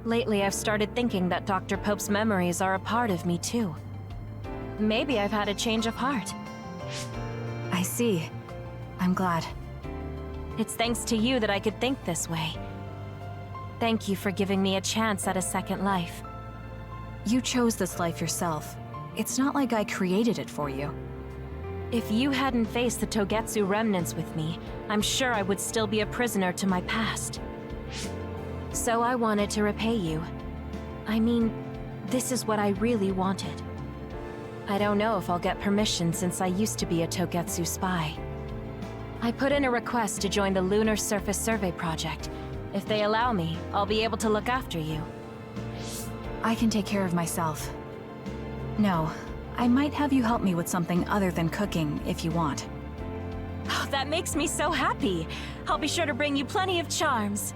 lately I've started thinking that Dr. Pope's memories are a part of me too. Maybe I've had a change of heart. I see. I'm glad. It's thanks to you that I could think this way. Thank you for giving me a chance at a second life. You chose this life yourself. It's not like I created it for you. If you hadn't faced the Togetsu remnants with me, I'm sure I would still be a prisoner to my past. So I wanted to repay you. I mean, this is what I really wanted. I don't know if I'll get permission since I used to be a Togetsu spy. I put in a request to join the Lunar Surface Survey Project. If they allow me, I'll be able to look after you. I can take care of myself. No, I might have you help me with something other than cooking if you want. Oh, that makes me so happy. I'll be sure to bring you plenty of charms.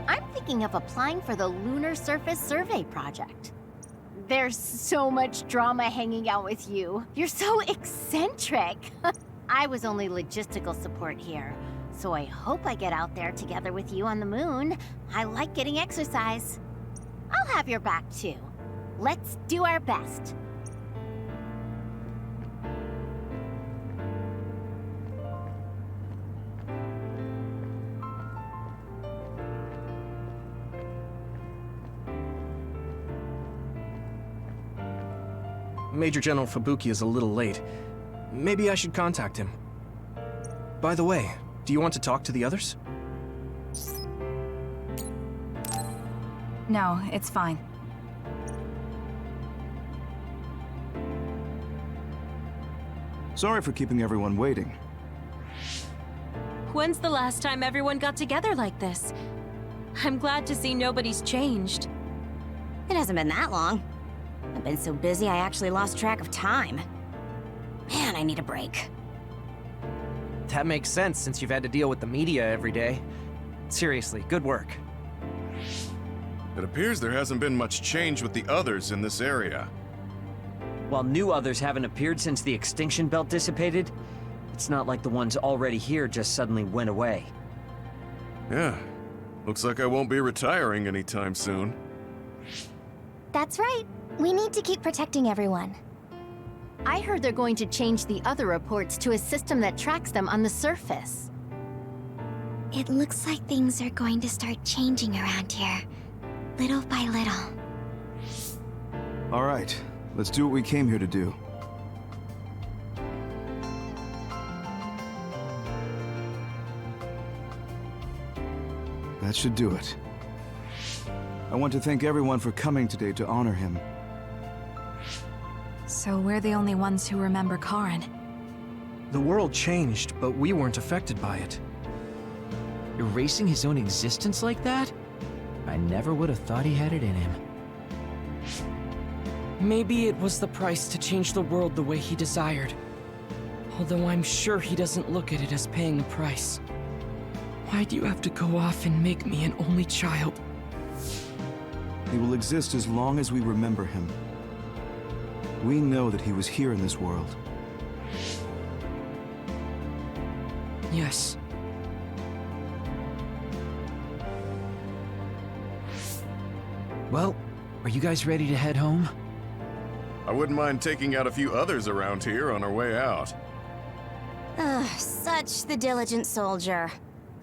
I'm thinking of applying for the Lunar Surface Survey Project. There's so much drama hanging out with you. You're so eccentric. I was only logistical support here, so I hope I get out there together with you on the moon. I like getting exercise. I'll have your back too. Let's do our best. Major General Fubuki is a little late. Maybe I should contact him. By the way, do you want to talk to the others? No, it's fine. Sorry for keeping everyone waiting. When's the last time everyone got together like this? I'm glad to see nobody's changed. It hasn't been that long. I've been so busy I actually lost track of time. Man, I need a break. That makes sense since you've had to deal with the media every day. Seriously, good work. It appears there hasn't been much change with the others in this area. While new others haven't appeared since the extinction belt dissipated, it's not like the ones already here just suddenly went away. Yeah, looks like I won't be retiring anytime soon. That's right. We need to keep protecting everyone. I heard they're going to change the other reports to a system that tracks them on the surface. It looks like things are going to start changing around here, little by little. All right, let's do what we came here to do. That should do it. I want to thank everyone for coming today to honor him. So we're the only ones who remember Karin. The world changed, but we weren't affected by it. Erasing his own existence like that? I never would have thought he had it in him. Maybe it was the price to change the world the way he desired. Although I'm sure he doesn't look at it as paying a price. Why do you have to go off and make me an only child? He will exist as long as we remember him. We know that he was here in this world. Yes. Well, are you guys ready to head home? I wouldn't mind taking out a few others around here on our way out. Ugh, such the diligent soldier.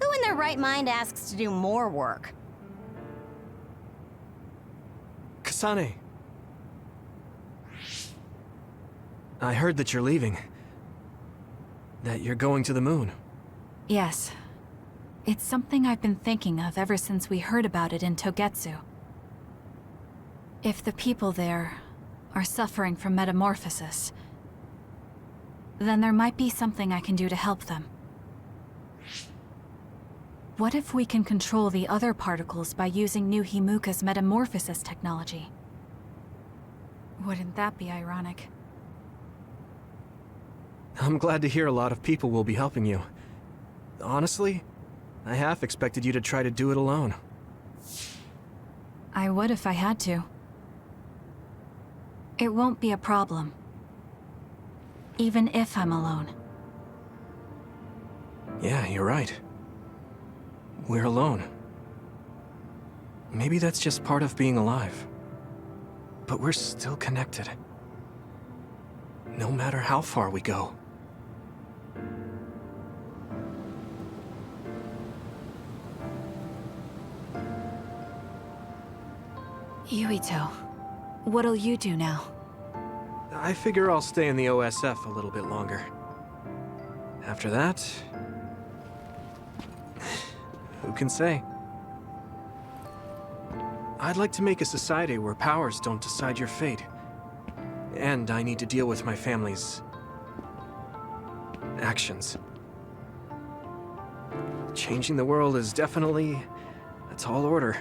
Who in their right mind asks to do more work? Kasane. I heard that you're leaving. That you're going to the moon. Yes. It's something I've been thinking of ever since we heard about it in Togetsu. If the people there are suffering from metamorphosis, then there might be something I can do to help them. What if we can control the other particles by using New Himuka's metamorphosis technology? Wouldn't that be ironic? I'm glad to hear a lot of people will be helping you. Honestly, I half expected you to try to do it alone. I would if I had to. It won't be a problem. Even if I'm alone. Yeah, you're right. We're alone. Maybe that's just part of being alive. But we're still connected. No matter how far we go. Yuito, what'll you do now? I figure I'll stay in the OSF a little bit longer. After that... who can say? I'd like to make a society where powers don't decide your fate. And I need to deal with my family's... actions. Changing the world is definitely a tall order.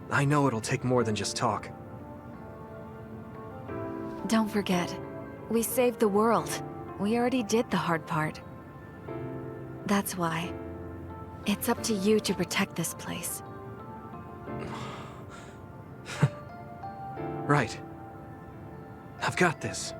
I know it'll take more than just talk. Don't forget, we saved the world. We already did the hard part. That's why. It's up to you to protect this place. Right. I've got this.